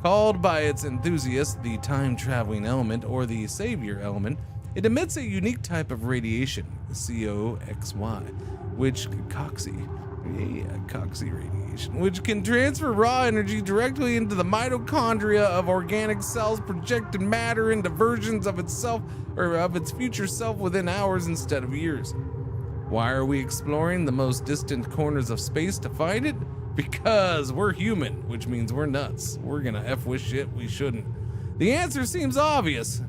Called by its enthusiasts the time-traveling element or the savior element, it emits a unique type of radiation, COXY, which radiation, which can transfer raw energy directly into the mitochondria of organic cells, projecting matter into versions of itself or of its future self within hours instead of years. Why are we exploring the most distant corners of space to find it? Because we're human, which means we're nuts. We're gonna F with shit we shouldn't. The answer seems obvious.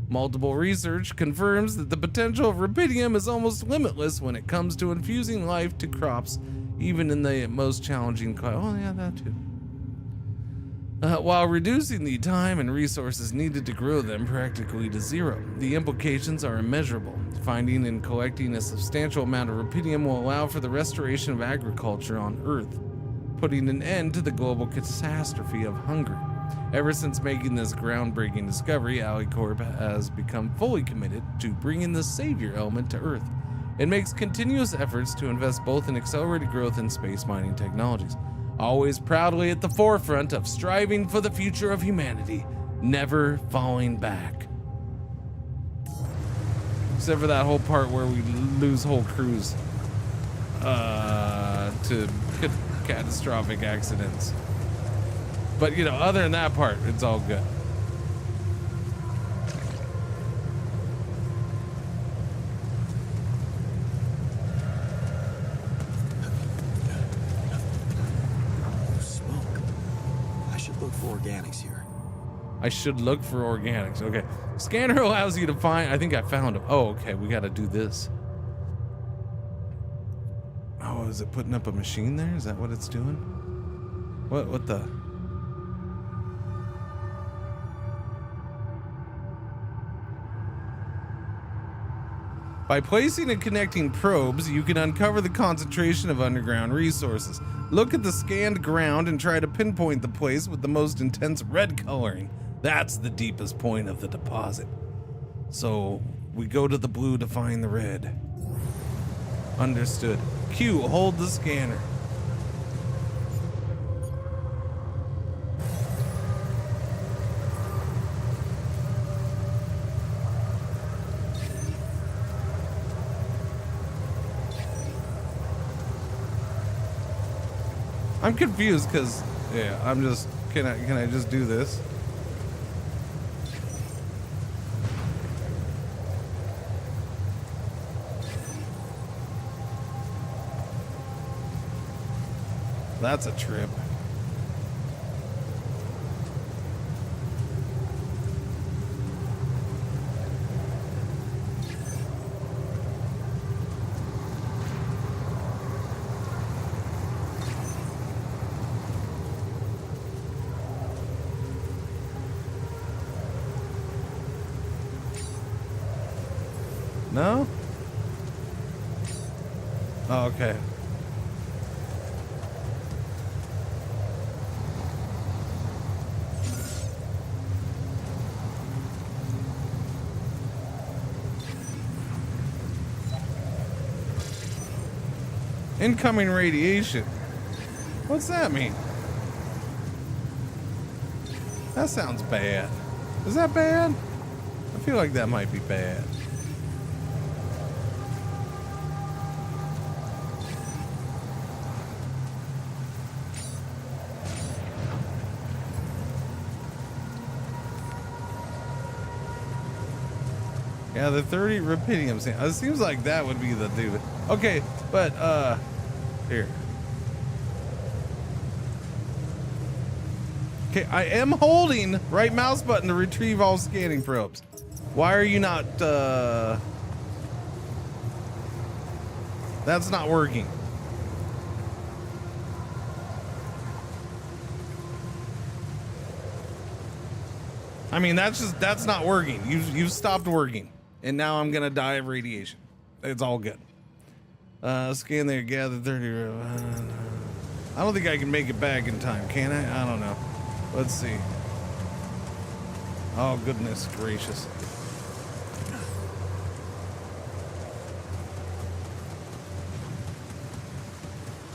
Multiple research confirms that the potential of rapidium is almost limitless when it comes to infusing life to crops, even in the most challenging oh yeah, that too. While reducing the time and resources needed to grow them practically to zero, the implications are immeasurable. Finding and collecting a substantial amount of rapidium will allow for the restoration of agriculture on Earth, putting an end to the global catastrophe of hunger. Ever since making this groundbreaking discovery, AliCorp has become fully committed to bringing the savior element to Earth. It makes continuous efforts to invest both in accelerated growth and space mining technologies, always proudly at the forefront of striving for the future of humanity, never falling back. Except for that whole part where we lose whole crews to catastrophic accidents. But, you know, other than that part, it's all good. should look for organics here. I should look for organics. Okay. Scanner allows you to find. I think I found them. Oh, okay. We got to do this. Oh, is it putting up a machine there? Is that what it's doing? What the? By placing and connecting probes, you can uncover the concentration of underground resources. Look at the scanned ground and try to pinpoint the place with the most intense red coloring. That's the deepest point of the deposit. So we go to the blue to find the red. Understood. Q, hold the scanner. I'm confused because, yeah, I'm just, can I just do this? That's a trip. No? Oh, okay. Incoming radiation. What's that mean? That sounds bad. Is that bad? I feel like that might be bad. Yeah, the 30 rubidium. It seems like that would be the dude. Okay, but here. Okay, I am holding right mouse button to retrieve all scanning probes. Why are you not that's not working. I mean, that's not working. You've stopped working. And now I'm gonna die of radiation. It's all good. Scan there, gather 30. I don't think I can make it back in time, can I? I don't know. Let's see. Oh, goodness gracious.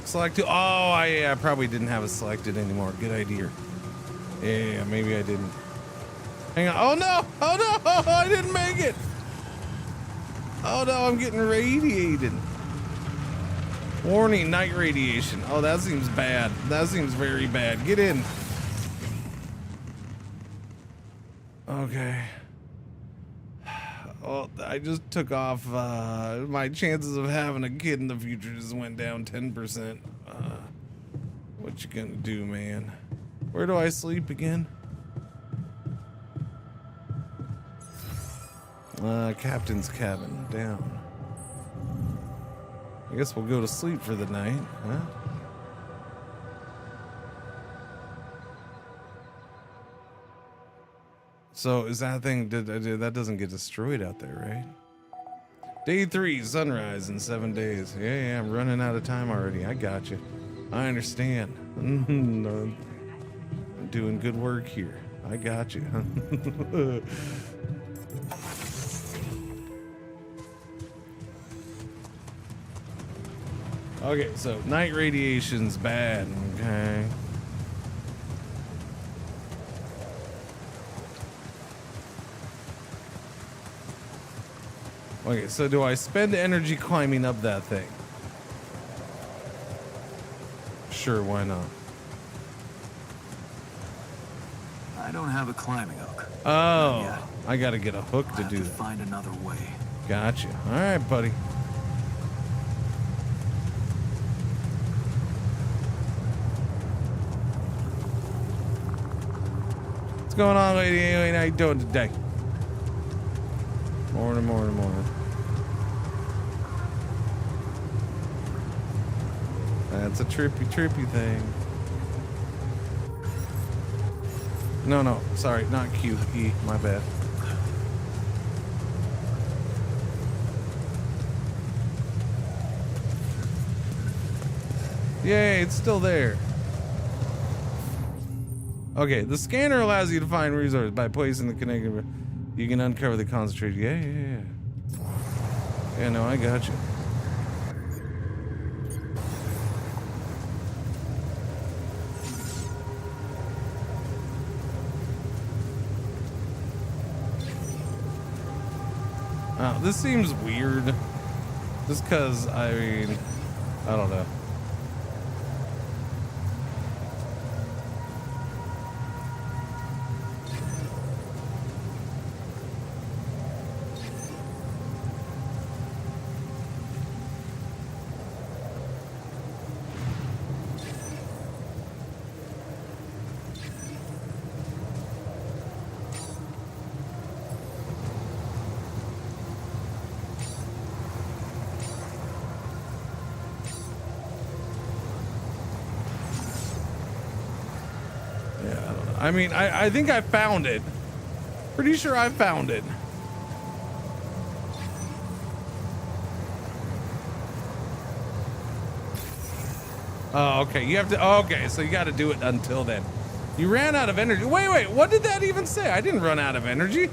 Select. Oh, I probably didn't have it selected anymore. Good idea. Yeah, maybe I didn't. Hang on. Oh no! Oh no! I didn't make it! Oh no, I'm getting radiated. Warning, night radiation. Oh, that seems bad. That seems very bad. Get in. Okay. Oh, I just took off. My chances of having a kid in the future just went down 10%. What you gonna do, man? Where do I sleep again? Captain's cabin, down. I guess we'll go to sleep for the night, huh? So is that thing, that doesn't get destroyed out there, right? Day 3, sunrise in 7 days. Yeah, I'm running out of time already. I got you. I understand. I'm doing good work here. I got you. Okay, so night radiation's bad, okay. Okay, so do I spend energy climbing up that thing? Sure, why not? I don't have a climbing hook. Oh, I gotta get a hook to do that. Find another way. Gotcha. All right, buddy. going on, lady alien? How you doing today? Morning. That's a trippy thing. No, sorry, not Q, E, my bad. Yay, it's still there. Okay, the scanner allows you to find resources by placing the connector. You can uncover the concentrated. Yeah. Yeah, no, I got you. Oh, this seems weird. Just because, I mean, I don't know. I mean, I think I found it. Pretty sure I found it. Oh, okay. You have to. Oh, okay, so you got to do it until then. You ran out of energy. Wait. What did that even say? I didn't run out of energy.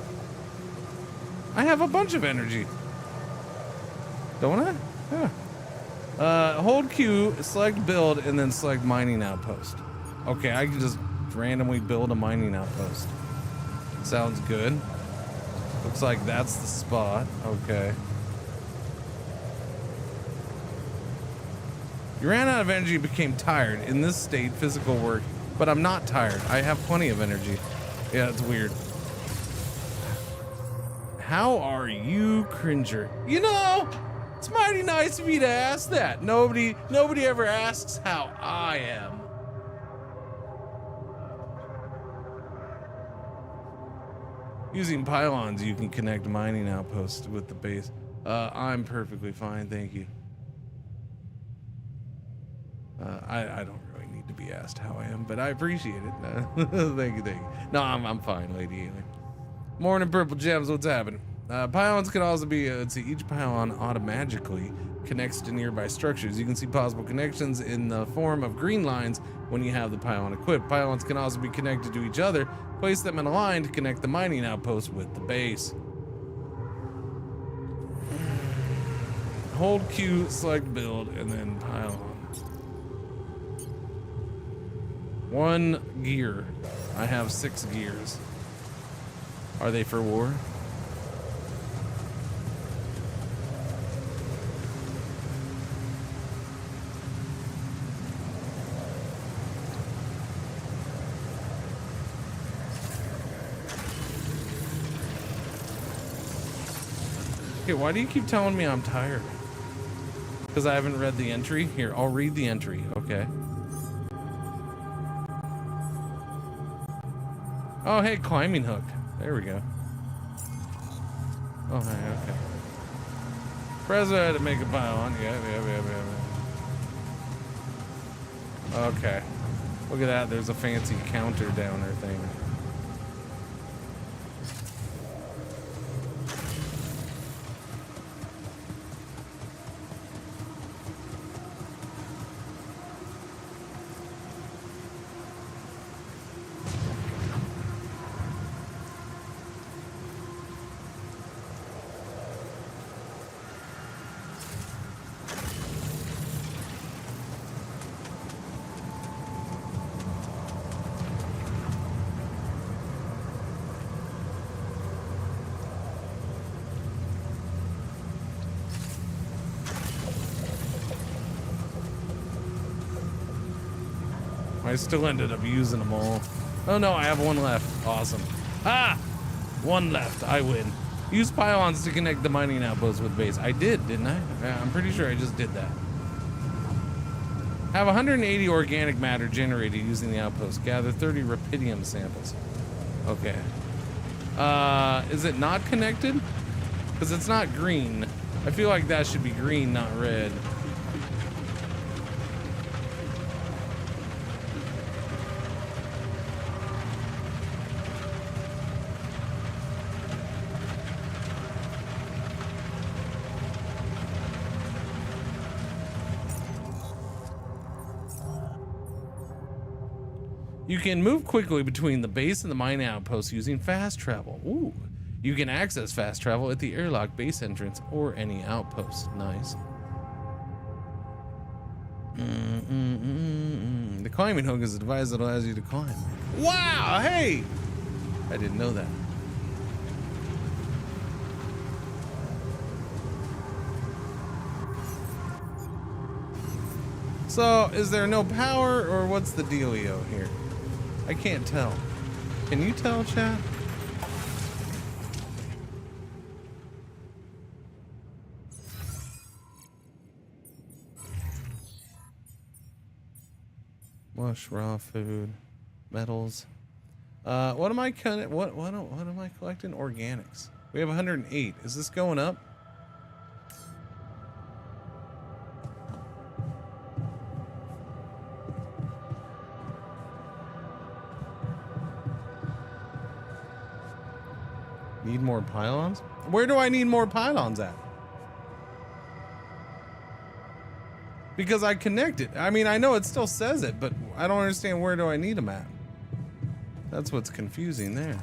I have a bunch of energy. Don't I? Yeah. Hold Q, select build, and then select mining outpost. Okay, I can just randomly build a mining outpost. Sounds good. Looks like that's the spot. Okay. You ran out of energy, became tired. In this state, physical work. But I'm not tired. I have plenty of energy. Yeah, it's weird. How are you, Cringer? You know, it's mighty nice of you to ask that. Nobody ever asks how I am. Using pylons, you can connect mining outposts with the base. I'm perfectly fine, thank you. I don't really need to be asked how I am, but I appreciate it. Thank you. No, I'm fine, lady alien. Morning, purple gems. What's happening? Pylons can also be. Let's see. Each pylon automatically connects to nearby structures. You can see possible connections in the form of green lines when you have the pylon equipped. Pylons can also be connected to each other. Place them in a line to connect the mining outpost with the base. Hold Q, select build, and then pylon. 1 gear. I have 6 gears. Are they for war? Okay, why do you keep telling me I'm tired? Because I haven't read the entry? Here, I'll read the entry, okay. Oh, hey, climbing hook. There we go. Oh, hey, okay. Press to make a pylon. Yeah. Okay. Look at that, there's a fancy counter downer thing. I still ended up using them all. Oh no, I have 1 left. Awesome. Ah! 1 left. I win. Use pylons to connect the mining outposts with base. I did, didn't I? Yeah, I'm pretty sure I just did that. Have 180 organic matter generated using the outpost. Gather 30 rapidium samples. Okay. Is it not connected? Because it's not green. I feel like that should be green, not red. You can move quickly between the base and the mine outpost using fast travel. Ooh. You can access fast travel at the airlock base entrance or any outpost. Nice. The climbing hook is a device that allows you to climb. Wow, hey! I didn't know that. So, is there no power or what's the dealio here? I can't tell. Can you tell, chat? Mush, raw food, metals. What am I what am I collecting? Organics. We have 108. Is this going up? Need more pylons? Where do I need more pylons at? Because I connected. I mean, I know it still says it, but I don't understand where do I need them at. That's what's confusing there.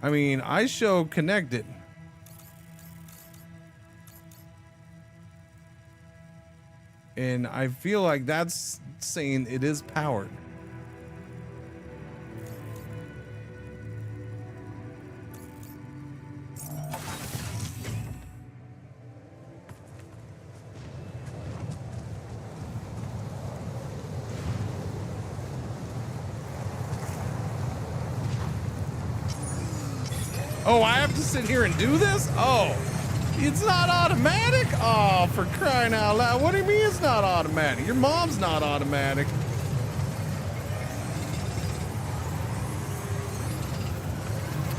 I mean, I show connected. And I feel like that's saying it is powered. Oh, I have to sit here and do this? Oh, it's not automatic? Oh, for crying out loud. What do you mean it's not automatic? Your mom's not automatic.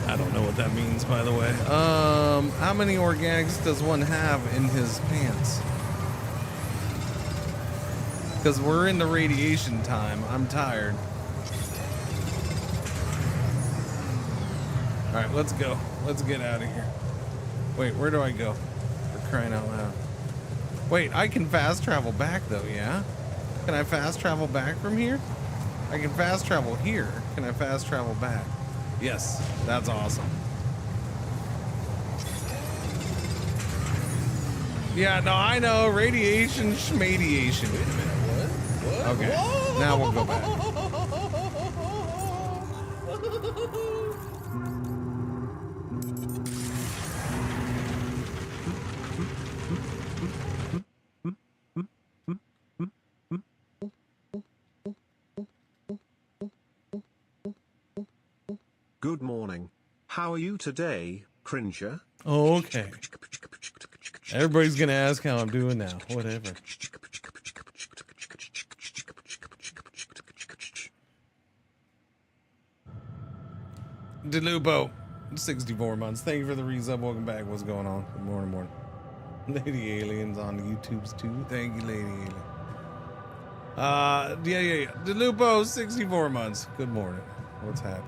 I don't know what that means, by the way. How many organics does one have in his pants? Because we're in the radiation time. I'm tired. All right, let's go. Let's get out of here. Wait, where do I go? For crying out loud. Wait, I can fast travel back though, yeah? Can I fast travel back from here? I can fast travel here. Can I fast travel back? Yes, that's awesome. Yeah, no, I know. Radiation schmadiation. Wait a minute, what? Okay, now we'll go back. Good morning. How are you today, Cringer? Oh, okay. Everybody's gonna ask how I'm doing now. Whatever. Delupo, 64 months. Thank you for the resub. Welcome back. What's going on? Good morning. Lady Aliens on the YouTubes too. Thank you, Lady Alien. Yeah. Delupo, 64 months. Good morning. What's happening?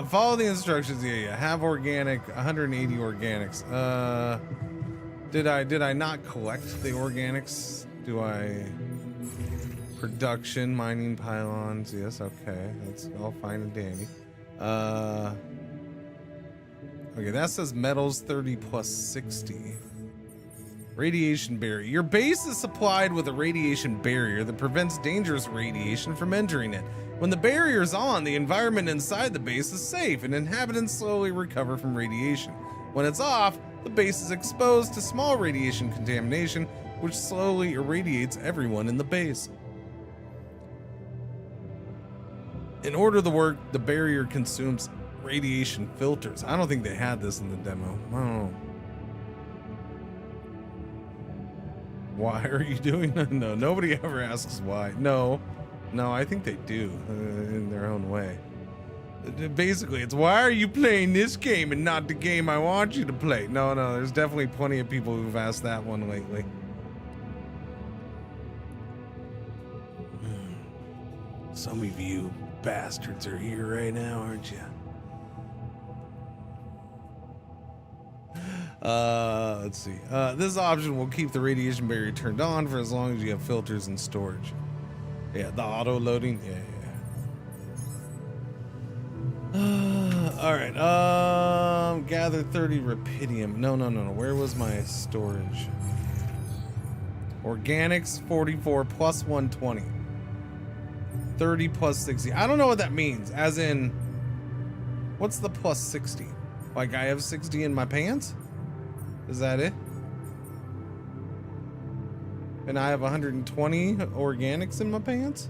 Follow the instructions. Yeah. Have organic, 180 organics. Did I not collect the organics? Do I? Production, mining pylons. Yes, okay. That's all fine and dandy. Okay, that says metals 30 plus 60. Radiation barrier. Your base is supplied with a radiation barrier that prevents dangerous radiation from entering it. When the barrier is on, the environment inside the base is safe and inhabitants slowly recover from radiation. When it's off, the base is exposed to small radiation contamination, which slowly irradiates everyone in the base. In order to work, the barrier consumes radiation filters. I don't think they had this in the demo. I don't know. Why are you doing that? No, nobody ever asks why. No, I think they do in their own way. Basically, it's why are you playing this game and not the game I want you to play? No, there's definitely plenty of people who've asked that one lately. Some of you bastards are here right now, aren't you? Let's see. This option will keep the radiation barrier turned on for as long as you have filters and storage. Yeah, the auto loading. Yeah. All right. Gather 30 rapidium. No. Where was my storage? Organics 44 plus 120. 30 plus 60. I don't know what that means. As in, what's the plus 60? Like I have 60 in my pants? Is that it? And I have 120 organics in my pants?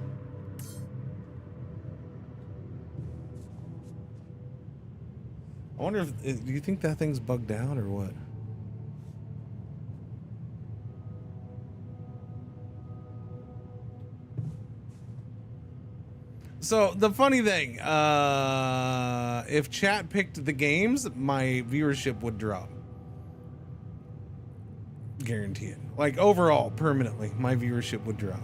I wonder if, do you think that thing's bugged out or what? So the funny thing, if chat picked the games, my viewership would drop. Guarantee it. Like overall, permanently, my viewership would drop.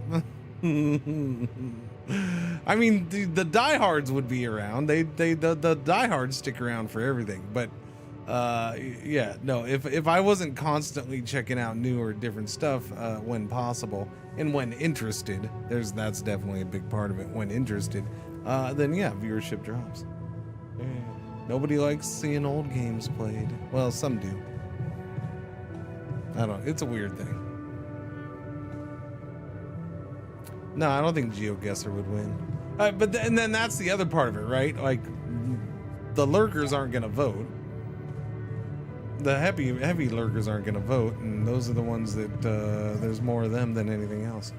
I mean, the diehards would be around. The diehards stick around for everything. But yeah, no. If I wasn't constantly checking out new or different stuff when possible and when interested, that's definitely a big part of it. When interested, then yeah, viewership drops. Yeah. Nobody likes seeing old games played. Well, some do. I don't. It's a weird thing. No, I don't think GeoGuessr would win. But then that's the other part of it, right? Like, the lurkers aren't going to vote. The heavy lurkers aren't going to vote, and those are the ones that there's more of them than anything else.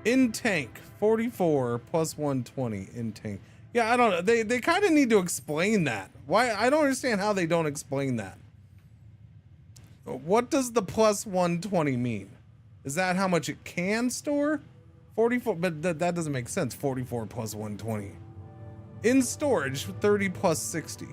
In tank 44 plus 120 in tank. Yeah, I don't know. They kind of need to explain that. Why? I don't understand how they don't explain that. What does the plus 120 mean? Is that how much it can store? 44, but that doesn't make sense. 44 plus 120. In storage, 30 plus 60.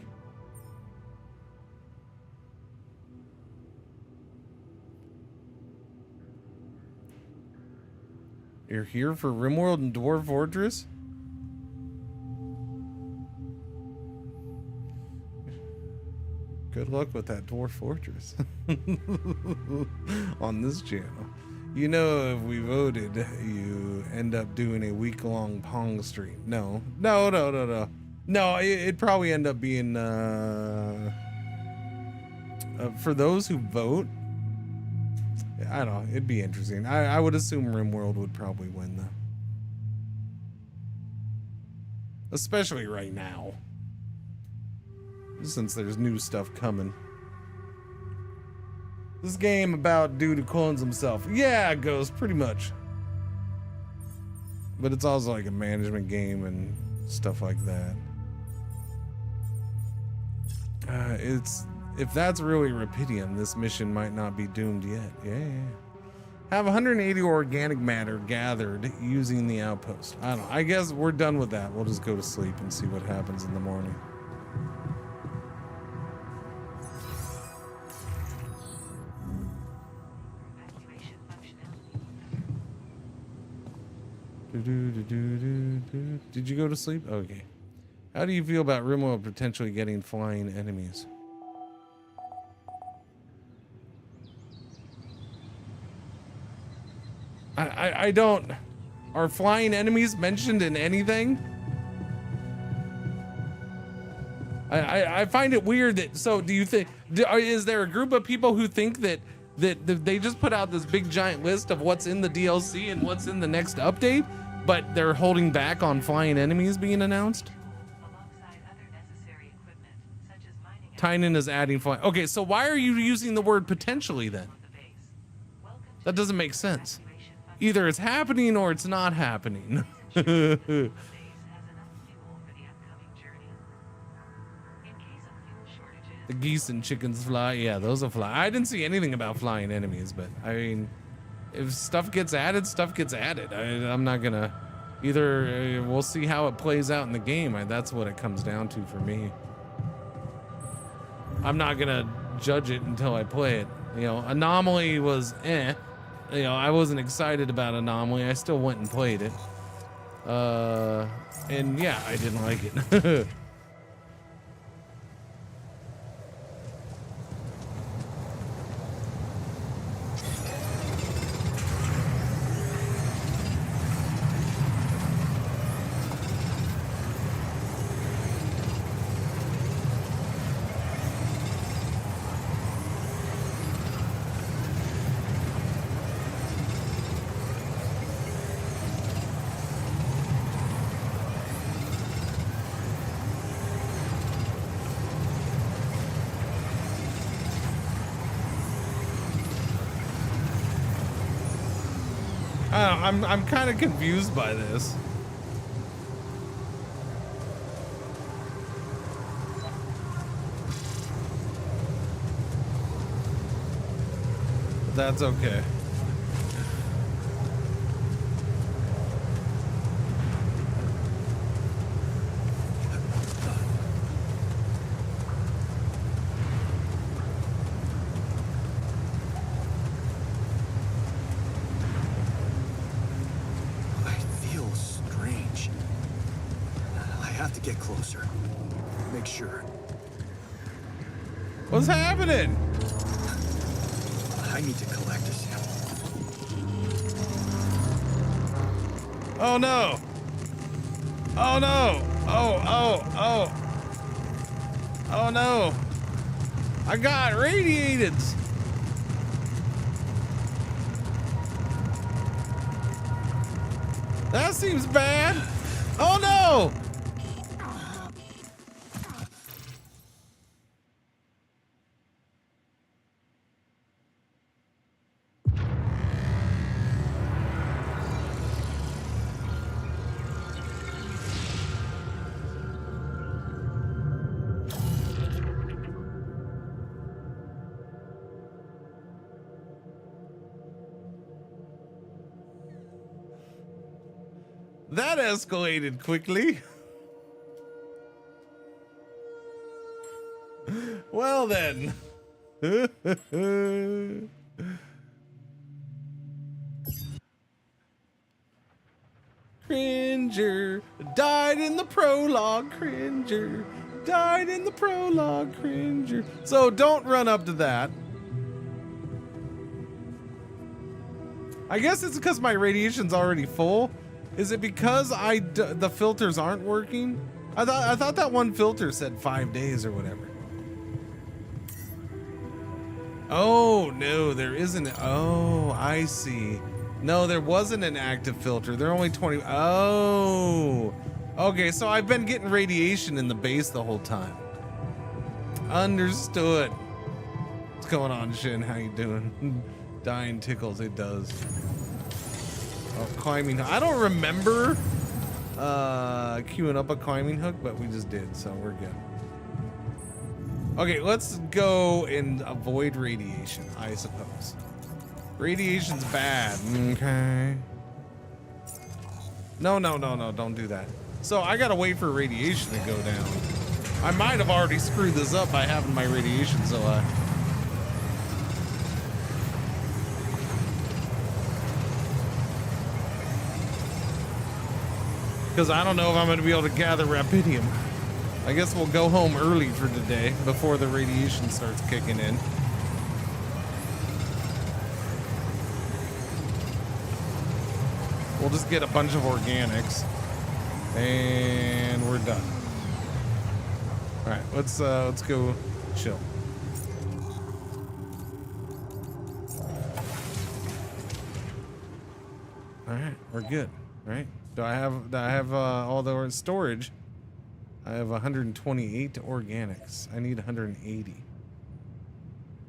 You're here for RimWorld and Dwarf Fortress? Good luck with that Dwarf Fortress on this channel. You know, if we voted, you end up doing a week-long Pong stream. No, it'd probably end up being for those who vote. I don't know. It'd be interesting. I would assume RimWorld would probably win though, especially right now, since there's new stuff coming. This game about dude who clones himself. Yeah, it goes pretty much. But it's also like a management game and stuff like that. If that's really Rapidium, this mission might not be doomed yet. Yeah. Have 180 organic matter gathered using the outpost. I don't know. I guess we're done with that. We'll just go to sleep and see what happens in the morning. Did you go to sleep? Okay. How do you feel about RimWorld potentially getting flying enemies? I don't. Are flying enemies mentioned in anything? I find it weird that. So do you think? Is there a group of people who think that they just put out this big giant list of what's in the DLC and what's in the next update, but they're holding back on flying enemies being announced? Tynan is adding flying. Okay, so why are you using the word potentially then? That doesn't make sense. Either it's happening or it's not happening. The geese and chickens fly. Yeah, those will fly. I didn't see anything about flying enemies, but I mean, if stuff gets added, stuff gets added. I'm not gonna either. We'll see how it plays out in the game. That's what it comes down to for me. I'm not gonna judge it until I play it. You know, Anomaly was eh. You know, I wasn't excited about Anomaly. I still went and played it. And yeah, I didn't like it. I'm kind of confused by this. But that's okay. Get closer. Make sure. What's happening? I need to collect a sample. Oh no. Oh no. Oh. Oh no. I got radiated. That seems bad. Oh no. That escalated quickly. Well then. Cringer died in the prologue. Cringer died in the prologue. Cringer. So don't run up to that. I guess it's because my radiation's already full. Is it because the filters aren't working? I thought that one filter said 5 days or whatever. Oh no, there isn't. Oh, I see. No, there wasn't an active filter. They're only 20. Oh, okay. So I've been getting radiation in the base the whole time. Understood. What's going on, Shin? How you doing? Dying tickles. It does. Oh, climbing. I don't remember queuing up a climbing hook, but we just did, so we're good. Okay, let's go and avoid radiation, I suppose. Radiation's bad. Okay. No, don't do that. So I gotta wait for radiation to go down. I might have already screwed this up by having my radiation so high. Because I don't know if I'm going to be able to gather rapidium. I guess we'll go home early for today before the radiation starts kicking in. We'll just get a bunch of organics and we're done. All right, let's go chill. All right, we're good, right? Do I have all the storage? I have 128 organics. I need 180.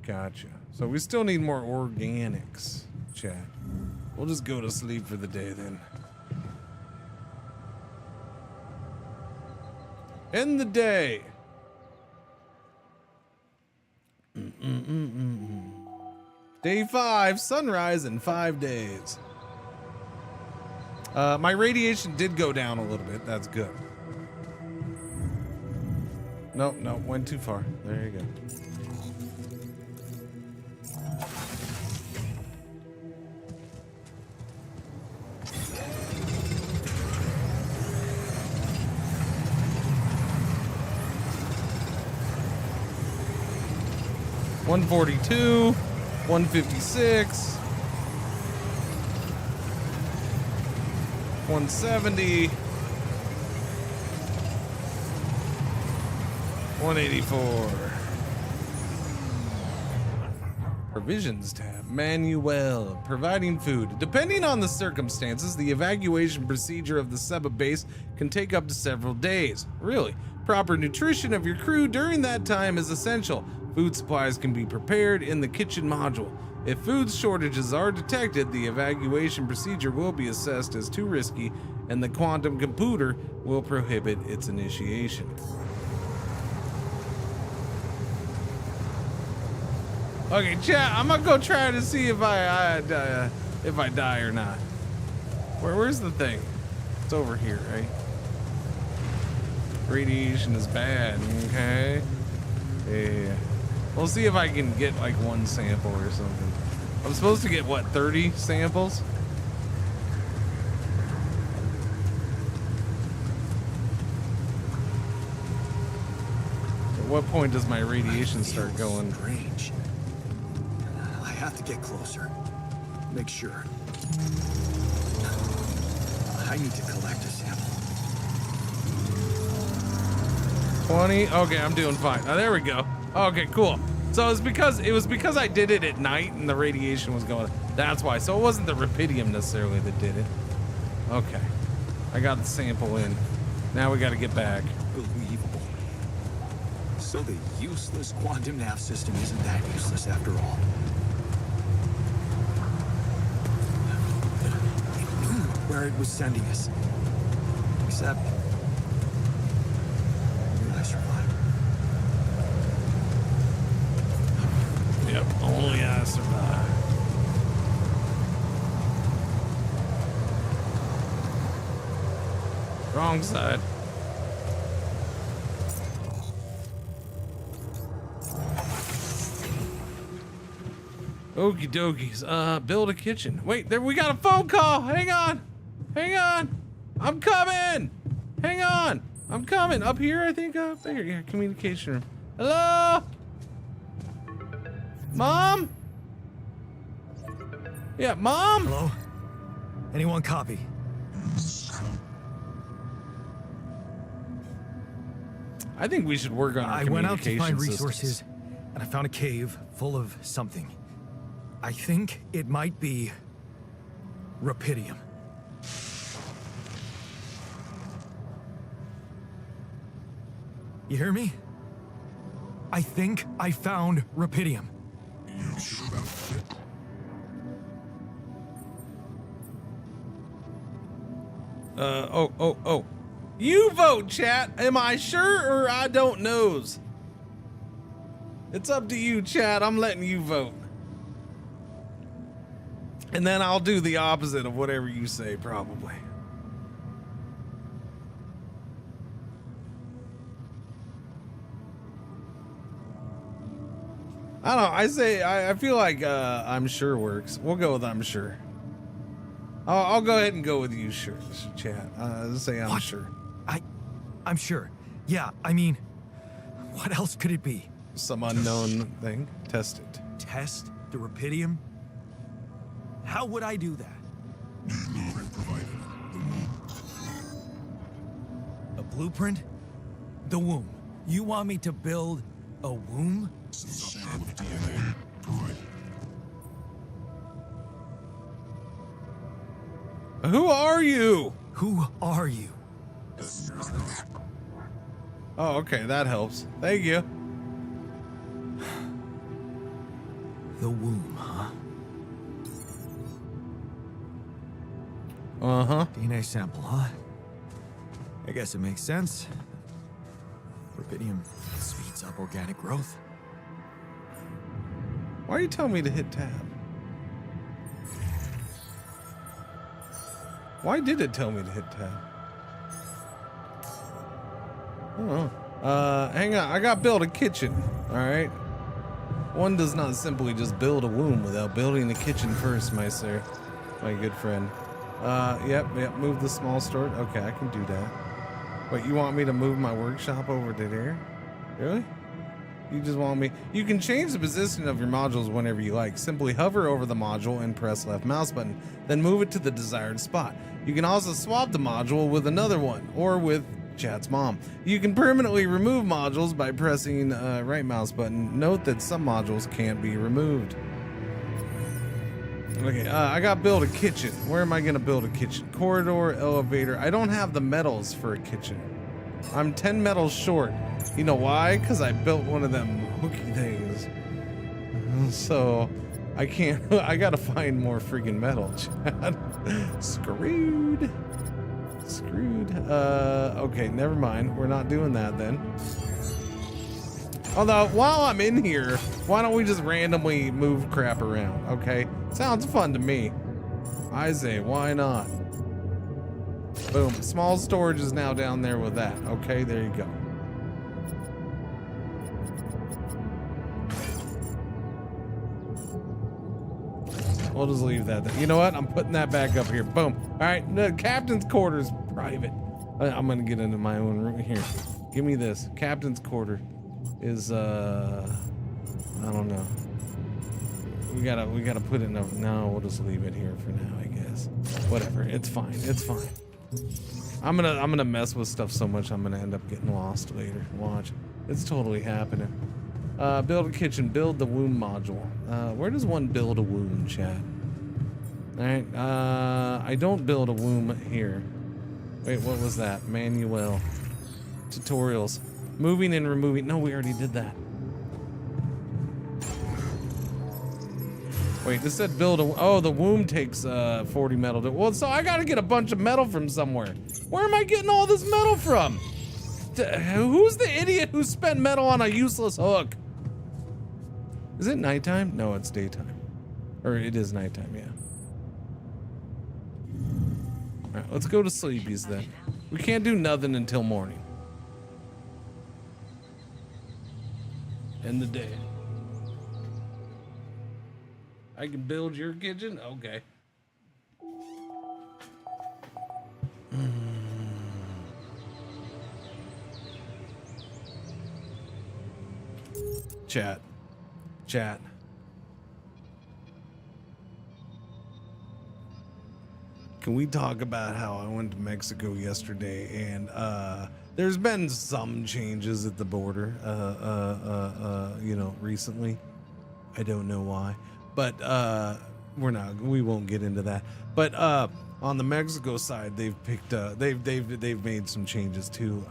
Gotcha. So we still need more organics, chat. We'll just go to sleep for the day then. End the day. Day 5, sunrise in 5 days. My radiation did go down a little bit. That's good. No, went too far. There you go. $142, $156, $170, $184. Provisions tab, Manuel, providing food. Depending on the circumstances, the evacuation procedure of the Seba base can take up to several days. Really, proper nutrition of your crew during that time is essential. Food supplies can be prepared in the kitchen module. If food shortages are detected, the evacuation procedure will be assessed as too risky, and the quantum computer will prohibit its initiation. Okay, chat, I'm gonna go try to see if I die or not. Where's the thing? It's over here, right? Radiation is bad, okay? Yeah. We'll see if I can get like one sample or something. I'm supposed to get what, 30 samples? At what point does my radiation start going? Strange. I have to get closer. Make sure. I need to collect a sample. 20. Okay, I'm doing fine. Oh, there we go. Okay, cool. So it was because I did it at night and the radiation was going. That's why. So it wasn't the rupidium necessarily that did it. Okay, I got the sample in. Now we got to get back. Unbelievable. So the useless quantum nav system isn't that useless after all. It knew where it was sending us. Except I survived. Yep, only I survived. Wrong side. Okie dokies. Build a kitchen. Wait, there we got a phone call. Hang on. I'm coming. Hang on. I'm coming. Up here, I think. Up there. Yeah, communication room. Hello? Mom? Yeah, Mom? Hello? Anyone copy? I think we should work on our I went out to find communication resources, systems. and I found a cave full of something. I think it might be rupidium. You hear me? I think I found rupidium. Oh. You vote, chat. Am I sure or I don't knows? It's up to you, chat. I'm letting you vote. And then I'll do the opposite of whatever you say, probably. I don't know. I feel like I'm sure works. We'll go with I'm sure. I'll go ahead and go with you, sure, chat. Say I'm What? sure. I'm sure. Yeah, I mean, what else could it be? Some unknown thing. Test it. Test the rupidium? How would I do that? A blueprint? The womb. You want me to build a womb? Who are you? Who are you? Oh, okay, that helps. Thank you. The womb, huh? Uh-huh. DNA sample, huh? I guess it makes sense. Rupidium speeds up organic growth. Why are you telling me to hit tab? Why did it tell me to hit tab? I don't know. Hang on. I got build a kitchen. All right. One does not simply just build a womb without building a kitchen first, my sir. My good friend. Yep. Move the small storage. Okay, I can do that. Wait, you want me to move my workshop over to there? Really? You just want me... You can change the position of your modules whenever you like. Simply hover over the module and press left mouse button, then move it to the desired spot. You can also swap the module with another one, or with Chat's mom. You can permanently remove modules by pressing right mouse button. Note that some modules can't be removed. Okay, I got build a kitchen. Where am I gonna build a kitchen? Corridor, elevator. I don't have the metals for a kitchen. I'm 10 metals short. You know why? Because I built one of them hooky things. So I can't. I gotta find more freaking metal, Chad. Screwed. Okay, never mind. We're not doing that then. Although, while I'm in here, why don't we just randomly move crap around? Okay, sounds fun to me. I say, why not? Boom. Small storage is now down there with that. Okay, there you go. We'll just leave that there. You know what? I'm putting that back up here. Boom. All right, the captain's quarters private. I'm gonna get into my own room here. Give me this. Captain's quarter is I don't know. We gotta put it in a, no, we'll just leave it here for now, I guess. Whatever. It's fine. It's fine. I'm gonna mess with stuff so much I'm gonna end up getting lost later. Watch. It's totally happening. Build a kitchen, build the womb module. Where does one build a womb, chat? Alright, I don't build a womb here. Wait, what was that? Manual. Tutorials. Moving and removing. No, we already did that. Wait, this said build a... Oh, the womb takes 40 metal. Well, so I gotta get a bunch of metal from somewhere. Where am I getting all this metal from? Who's the idiot who spent metal on a useless hook? Is it nighttime? No, it's daytime. Or it is nighttime, yeah. Alright, let's go to sleepies then. We can't do nothing until morning. End the day. I can build your kitchen? Okay. Chat. Can we talk about how I went to Mexico yesterday and there's been some changes at the border you know, recently. I don't know why, but we won't get into that. But on the Mexico side, they've picked they've made some changes too.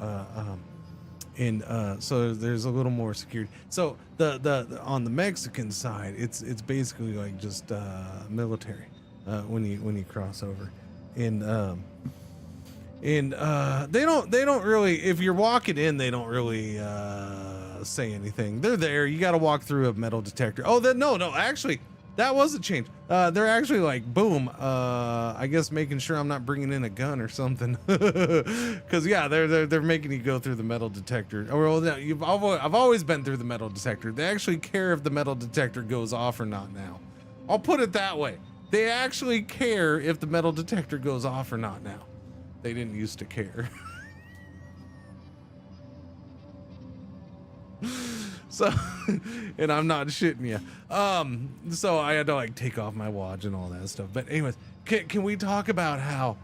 So there's a little more security. So the on the Mexican side, it's basically like just military when you cross over, and they don't really, if you're walking in, they don't really say anything. They're there. You got to walk through a metal detector. Oh, no, actually. That was a change. They're actually like, boom. I guess making sure I'm not bringing in a gun or something. Because yeah, they're making you go through the metal detector. Well, I've always been through the metal detector. They actually care if the metal detector goes off or not now. I'll put it that way. They actually care if the metal detector goes off or not now. They didn't used to care. So, and I'm not shitting you. So I had to like take off my watch and all that stuff. But anyways, can we talk about how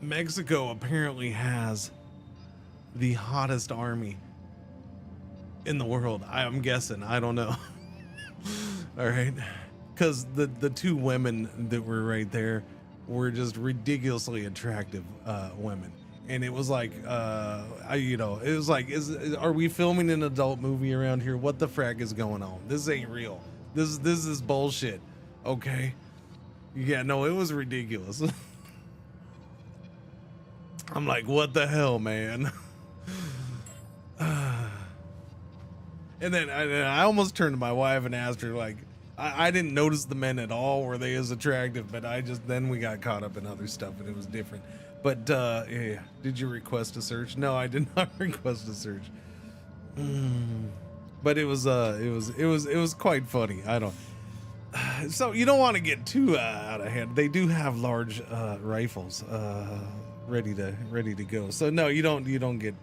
Mexico apparently has the hottest army in the world. I'm guessing. I don't know. All right. Because the two women that were right there were just ridiculously attractive women, and it was like, it was like, are we filming an adult movie around here? What the frack is going on? This ain't real. This is bullshit. Okay, yeah, no, it was ridiculous. I'm like, what the hell, man? And then I almost turned to my wife and asked her, like, I didn't notice the men at all. Were they as attractive? But then we got caught up in other stuff and it was different. But yeah, did you request a search? No, I did not request a search. But it was quite funny. I don't. So you don't want to get too out of hand. They do have large rifles ready to go. So no, you don't get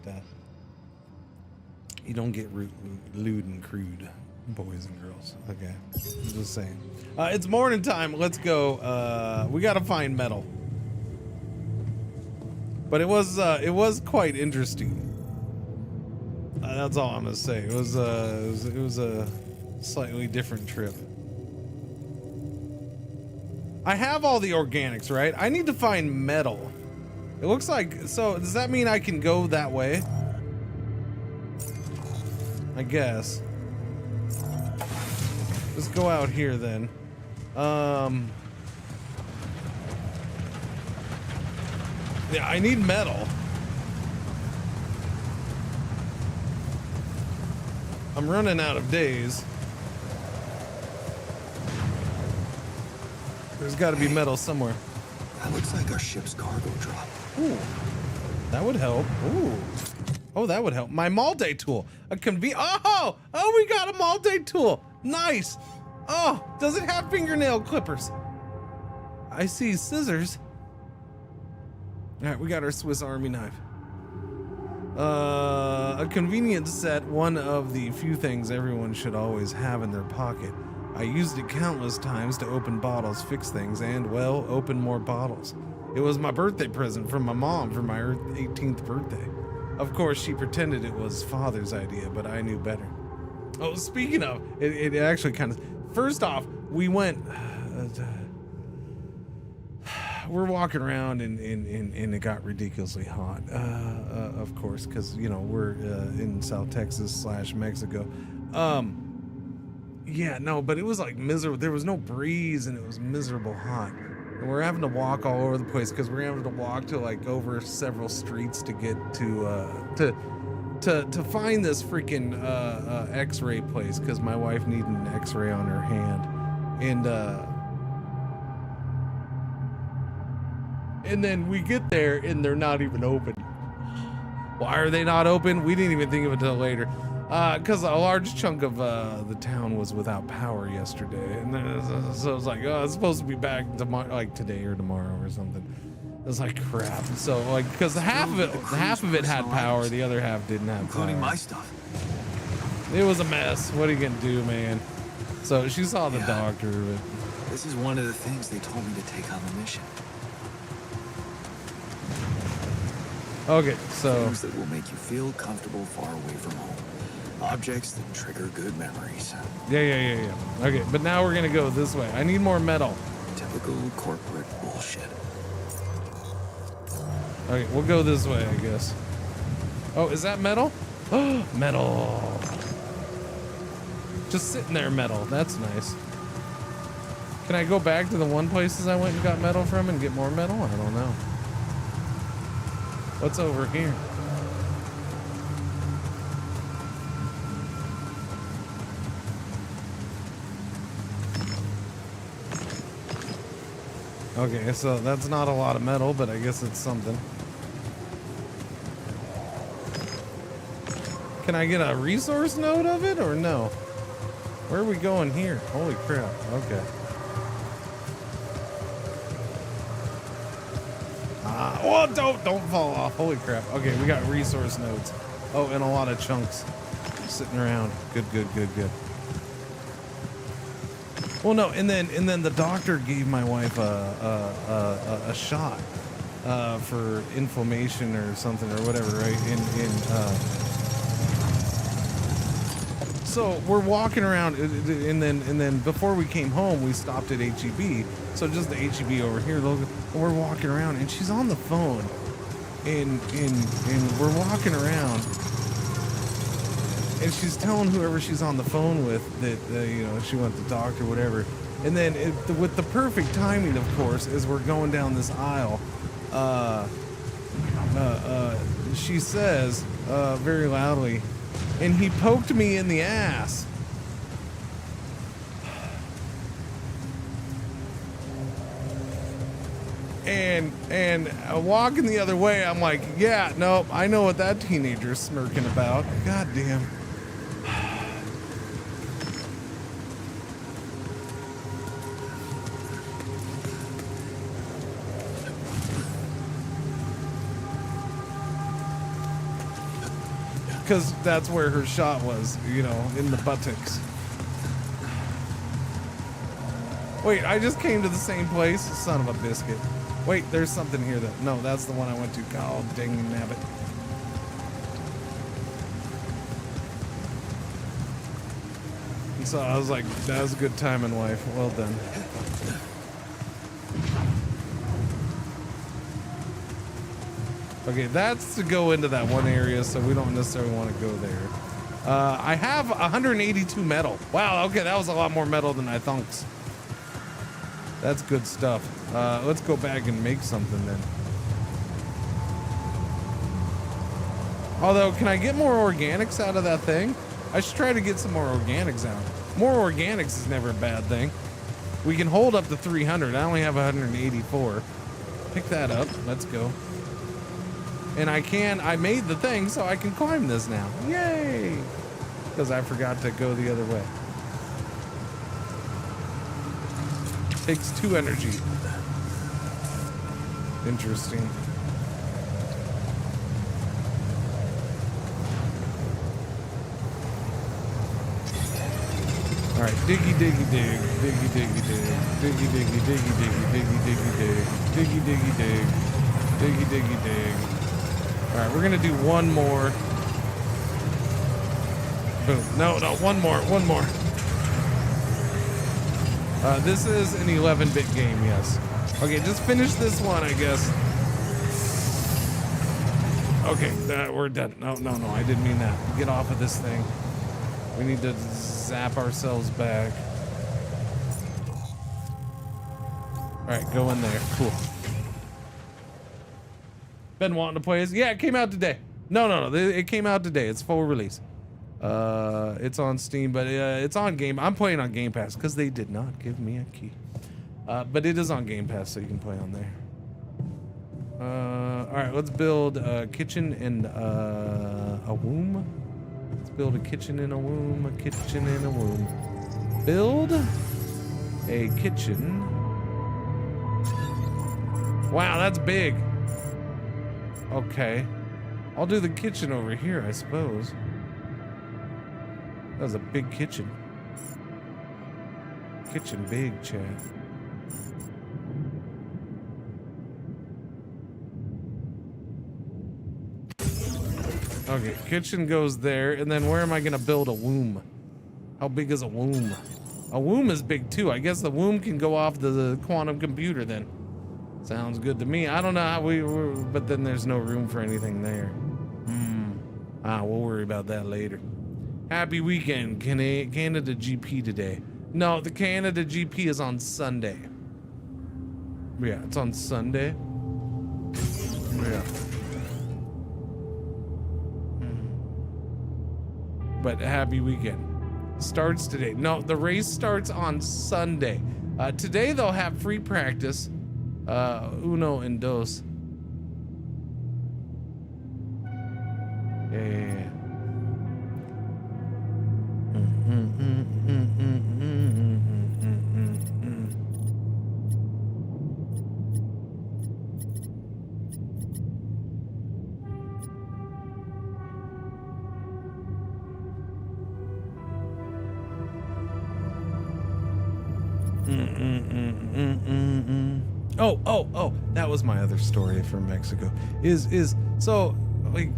lewd and crude, boys and girls. Okay, I'm just saying. It's morning time. Let's go. We gotta find metal. But it was quite interesting. That's all I'm gonna say. It was a slightly different trip. I have all the organics, right? I need to find metal. It looks like, so does that mean I can go that way? I guess. Let's go out here then. Yeah, I need metal. I'm running out of days. There's got to be metal somewhere. That looks like our ship's cargo drop. Ooh, that would help. Ooh, oh, that would help. My multi-tool, Oh, we got a multi-tool. Nice. Oh, does it have fingernail clippers? I see scissors. All right, we got our Swiss Army knife. A convenient set, one of the few things everyone should always have in their pocket. I used it countless times to open bottles, fix things, and, well, open more bottles. It was my birthday present from my mom for my 18th birthday. Of course, she pretended it was father's idea, but I knew better. Oh, speaking of, it actually kind of... First off, we went... we're walking around and it got ridiculously hot, of course, because, you know, we're in South Texas / Mexico. Yeah, no, but it was like miserable. There was no breeze and it was miserable hot. And we're having to walk all over the place because we're having to walk to like over several streets to get to find this freaking x-ray place because my wife needed an x-ray on her hand. And then we get there and they're not even open. Why are they not open? We didn't even think of it until later. Because a large chunk of the town was without power yesterday, and then, so it was like, oh, it's supposed to be back tomorrow, like today or tomorrow or something. It was like crap. So like, because half of it had power, the other half didn't have power. Including my stuff. It was a mess. What are you gonna do, man? So she saw the doctor. But... This is one of the things they told me to take on the mission. Okay, so things that will make you feel comfortable far away from home. Objects that trigger good memories. Yeah. Okay, but now we're gonna go this way. I need more metal. Typical corporate bullshit. Okay, we'll go this way, I guess. Oh, is that metal? Oh, metal. Just sitting there, metal. That's nice. Can I go back to the one places I went and got metal from and get more metal? I don't know. What's over here? Okay, so that's not a lot of metal, but I guess it's something. Can I get a resource node of it or no? Where are we going here? Holy crap. Okay. Oh, don't fall off. Holy crap. Okay, we got resource nodes. Oh, and a lot of chunks sitting around. Good. Well, no, and then the doctor gave my wife a shot for inflammation or something or whatever, right? So we're walking around, and then before we came home, we stopped at HEB. So just the HEB over here. We're walking around, and she's on the phone, and we're walking around. And she's telling whoever she's on the phone with that, you know, she went to doctor, whatever. And then with the perfect timing, of course, as we're going down this aisle, she says very loudly, and he poked me in the ass. And walking the other way, I'm like, yeah, nope, I know what that teenager's smirking about. God damn. Because that's where her shot was, you know, in the buttocks. Wait, I just came to the same place? Son of a biscuit. Wait, there's something here that... No, that's the one I went to. God dang nabbit. And so I was like, that was a good time in life. Well done. Okay, that's to go into that one area, so we don't necessarily want to go there. I have 182 metal. Wow, okay, that was a lot more metal than I thought. That's good stuff. Let's go back and make something then. Although, can I get more organics out of that thing? I should try to get some more organics out. More organics is never a bad thing. We can hold up to 300. I only have 184. Pick that up. Let's go. And I made the thing so I can climb this now. Yay! Because I forgot to go the other way. Takes 2 energy. Interesting. All right, diggy diggy dig, diggy diggy dig, diggy diggy diggy diggy diggy diggy dig, diggy diggy dig, diggy diggy dig. All right, we're gonna do one more. Boom. No, one more. This is an 11-bit game, yes. Okay, just finish this one, I guess. Okay, we're done. No, I didn't mean that. Get off of this thing. We need to zap ourselves back. All right, go in there. Cool. Been wanting to play this? Yeah, it came out today. No. It came out today. It's full release. It's on Steam, but it's on Game. I'm playing on Game Pass because they did not give me a key. But it is on Game Pass, so you can play on there. All right, let's build a kitchen and a womb. Let's build a kitchen and a womb. A kitchen and a womb. Build a kitchen. Wow, that's big. Okay, I'll do the kitchen over here, I suppose. That was a big kitchen. Kitchen big, chat. Okay, kitchen goes there, and then where am I gonna build a womb? How big is a womb? A womb is big too. I guess the womb can go off the quantum computer then. Sounds good to me. I don't know how but then there's no room for anything there. We'll worry about that later. Happy weekend, Canada GP today. No, the Canada GP is on Sunday. Yeah, it's on Sunday. Yeah. But happy weekend. Starts today. No, the race starts on Sunday. Today they'll have free practice. Uno and dos. Yeah. Oh, that was my other story from Mexico. So like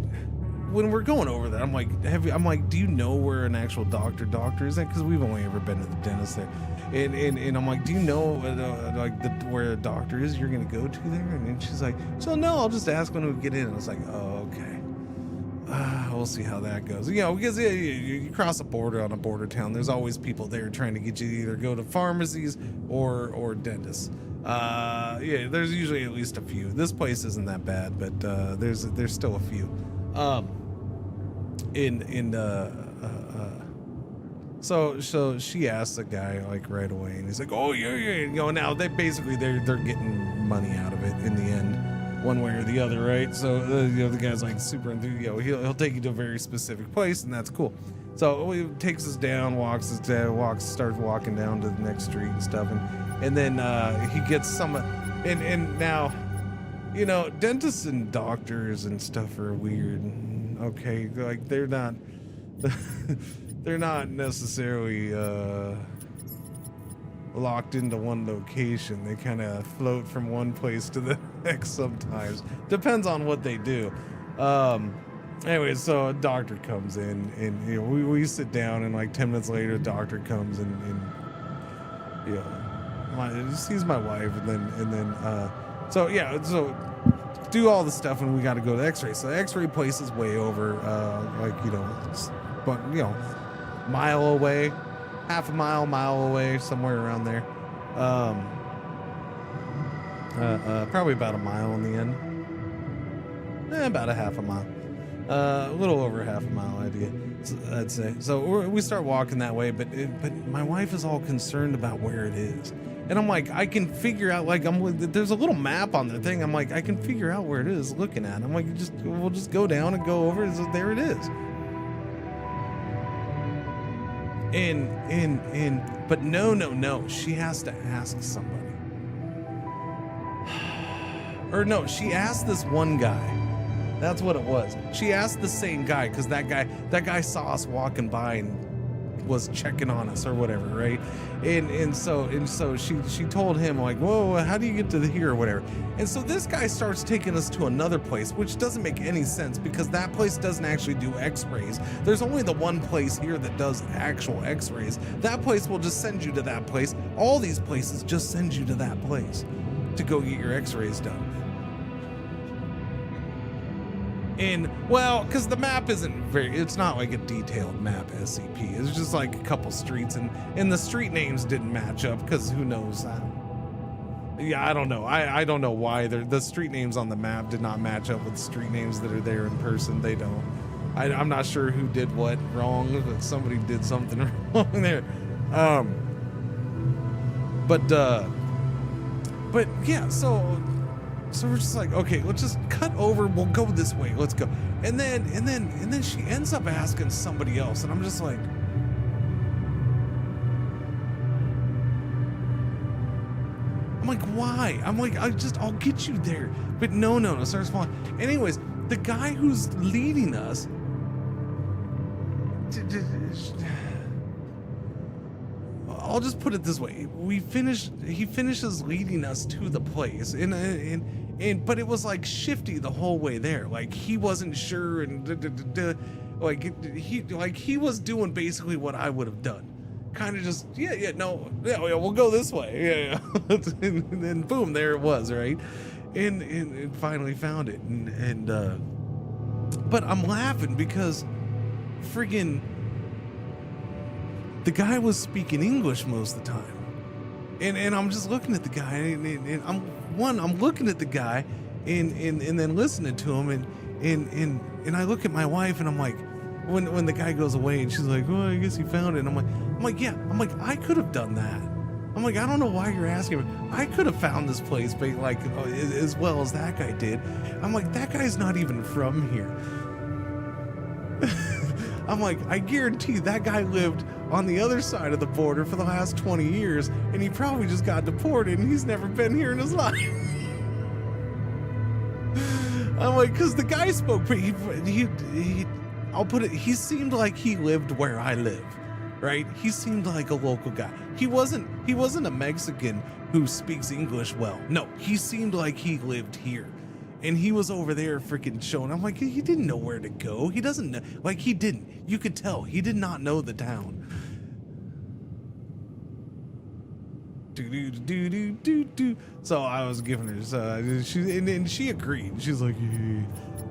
when we're going over that, I'm like, do you know where an actual doctor is at? Because we've only ever been to the dentist there, and I'm like, do you know where a doctor is you're gonna go to there? And she's like, so no, I'll just ask when we get in. And I was like, oh, okay. We'll see how that goes. You know, because you cross a border on a border town, there's always people there trying to get you to either go to pharmacies or dentists. Yeah, there's usually at least a few. This place isn't that bad, but there's still a few. So she asked the guy like right away, and he's like, "Oh yeah, yeah." You know, now they're getting money out of it in the end, one way or the other, right? So you know, the guy's like super enthusiastic. You know, he'll take you to a very specific place, and that's cool. So he takes us down, starts walking down to the next street and stuff, and then he gets some, and now, you know, dentists and doctors and stuff are weird. Okay, like they're not necessarily locked into one location. They kind of float from one place to the next sometimes. Depends on what they do. Anyway, so a doctor comes in, and you know, we sit down, and like 10 minutes later, a doctor comes and you know, sees my wife, and then so do all the stuff, and we got to go to X-ray. So the X-ray place is way over, like, you know, but you know, mile away, half a mile away, somewhere around there. Probably about a mile in the end. About a half a mile. A little over half a mile, I'd say. So we start walking that way, but my wife is all concerned about where it is, and I'm like, I can figure out, like, there's a little map on the thing. I'm like, I can figure out where it is looking at. I'm like, we'll just go down and go over. So there it is. But no, she has to ask somebody. Or no, she asked this one guy. That's what it was. She asked the same guy, because that guy saw us walking by and was checking on us or whatever, right? And so she told him, like, whoa, how do you get to here or whatever? And so this guy starts taking us to another place, which doesn't make any sense, because that place doesn't actually do X-rays. There's only the one place here that does actual X-rays. That place will just send you to that place. All these places just send you to that place to go get your X-rays done. Well, because the map isn't it's not like a detailed map SCP. It's just like a couple streets, and the street names didn't match up, because who knows? Yeah, I don't know. I don't know why the street names on the map did not match up with the street names that are there in person. They don't. I'm not sure who did what wrong, but somebody did something wrong there. But yeah, so we're just like, okay, let's just cut over. We'll go this way. Let's go. And then she ends up asking somebody else, and I'm just like, why? I'm like, I'll get you there. But no, starts falling. Anyways, the guy who's leading us, I'll just put it this way: he finishes leading us to the place, but it was like shifty the whole way there. Like he wasn't sure, and he was doing basically what I would have done. Kind of just we'll go this way, and then boom, there it was, right? And finally found it, but I'm laughing because friggin' the guy was speaking English most of the time, and I'm just looking at the guy, and I'm looking at the guy, and then listening to him, and I look at my wife, and I'm like, when the guy goes away, and she's like, well, I guess he found it. And I'm like, yeah. I'm like, I could have done that. I'm like, I don't know why you're asking me. I could have found this place, but like as well as that guy did. I'm like, that guy's not even from here. I'm like, I guarantee that guy lived on the other side of the border for the last 20 years, and he probably just got deported, and he's never been here in his life. I'm like, because the guy spoke, but I'll put it, he seemed like he lived where I live, right? He seemed like a local guy. He wasn't a Mexican who speaks English well. No, he seemed like he lived here. And he was over there freaking showing. I'm like, he didn't know where to go. He doesn't know. Like, he didn't. You could tell. He did not know the town. So I was giving her, she agreed. She's like, yeah.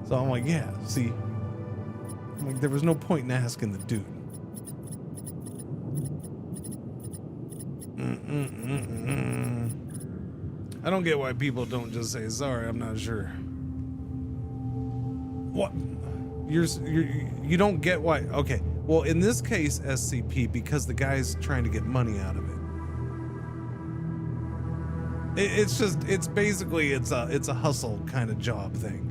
So I'm like, yeah, see. I'm like, there was no point in asking the dude. I don't get why people don't just say sorry. I'm not sure. What? You don't get why? Okay. Well, in this case, SCP, because the guy's trying to get money out of it. It's basically it's a hustle kind of job thing.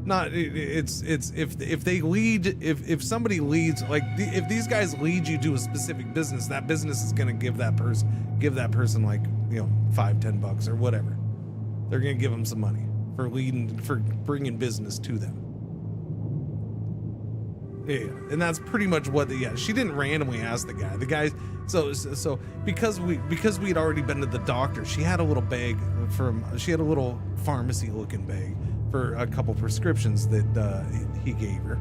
Not it's if they lead, if somebody leads, like if these guys lead you to a specific business, that business is gonna give that person like, you know, $5-10 or whatever. They're gonna give them some money for bringing business to them. Yeah, and that's pretty much what she didn't randomly ask the guy. So because we'd already been to the doctor, she had a little pharmacy looking bag for a couple prescriptions that he gave her,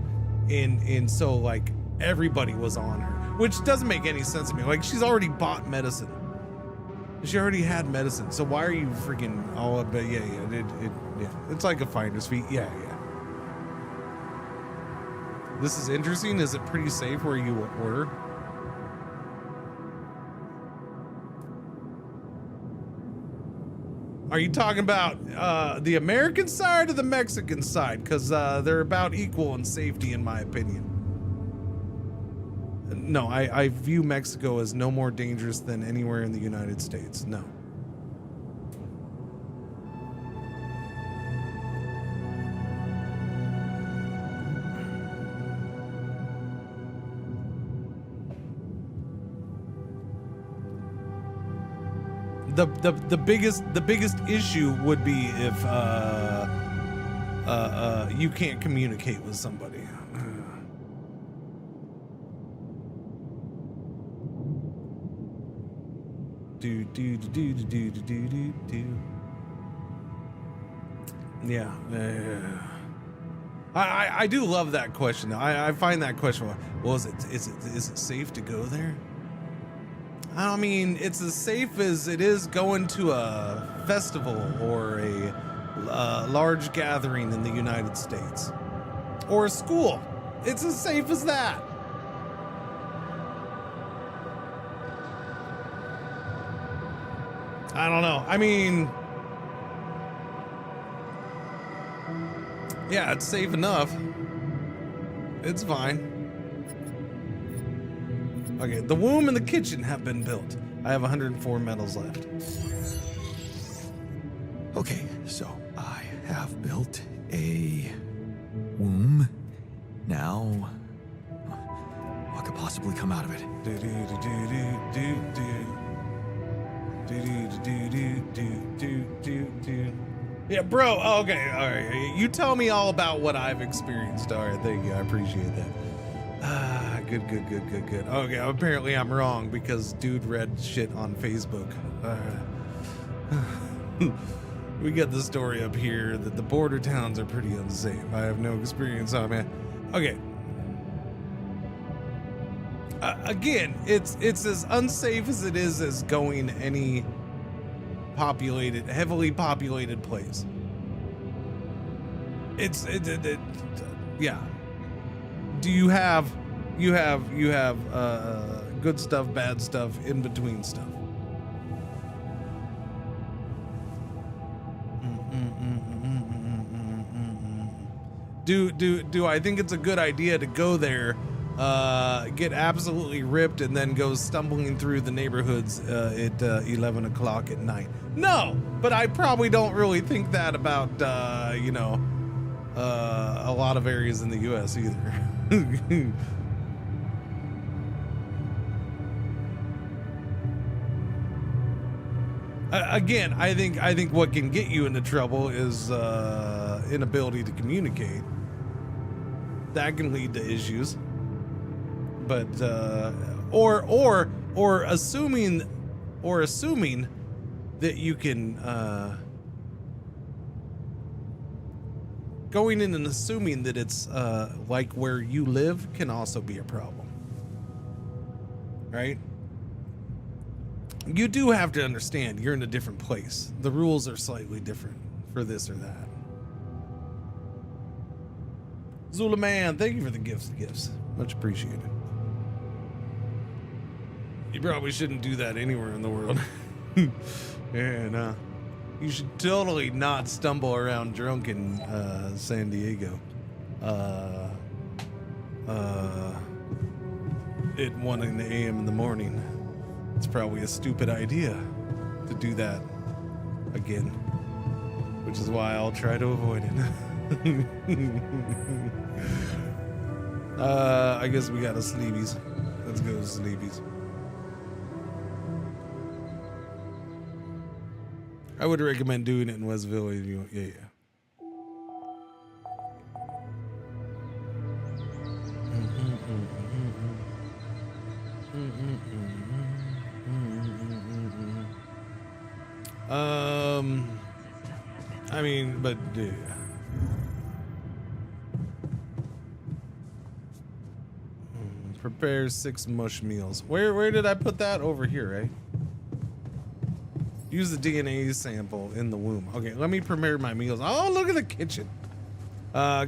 and so like everybody was on her, which doesn't make any sense to me. Like, she's already bought medicine, she already had medicine, so why are you freaking all up? Yeah, it's like a finder's fee. Yeah. This is interesting. Is it pretty safe where you were? Are you talking about the American side or the Mexican side? Because they're about equal in safety, in my opinion. No, I view Mexico as no more dangerous than anywhere in the United States. No. The biggest issue would be if you can't communicate with somebody. Yeah. I do love that question. I find that question. Well, is it safe to go there? I mean, it's as safe as it is going to a festival or a large gathering in the United States, or a school. It's as safe as that. I don't know. I mean, yeah, it's safe enough. It's fine. Okay, the womb and the kitchen have been built. I have 104 medals left. Okay, so I have built a womb. Now, what could possibly come out of it? Yeah, bro. Okay, all right. You tell me all about what I've experienced. All right, thank you. I appreciate that. Good. Okay, apparently I'm wrong because dude read shit on Facebook. We got the story up here that the border towns are pretty unsafe. I have no experience on it. Okay. Again, it's as unsafe as it is as going any heavily populated place. Yeah. Do you have good stuff, bad stuff, in between stuff? Do I think it's a good idea to go there, get absolutely ripped, and then go stumbling through the neighborhoods at 11 o'clock at night? No, but I probably don't really think that about a lot of areas in the U.S. either. Again, I think what can get you into trouble is inability to communicate. That can lead to issues. But or assuming that you can going in and assuming that it's like where you live can also be a problem, right? You do have to understand you're in a different place. The rules are slightly different for this or that. Zula Man, thank you for the gifts. Much appreciated. You probably shouldn't do that anywhere in the world. Yeah, no. You should totally not stumble around drunk in San Diego. At 1 a.m. in the morning. It's probably a stupid idea to do that again, which is why I'll try to avoid it. I guess we got a Sleepies. Let's go to Sleepies. I would recommend doing it in Westville. Yeah. I mean, but dude. Prepare 6 mush meals. Where did I put that? Over here, right? Use the DNA sample in the womb. Okay, let me prepare my meals. Oh, look at the kitchen.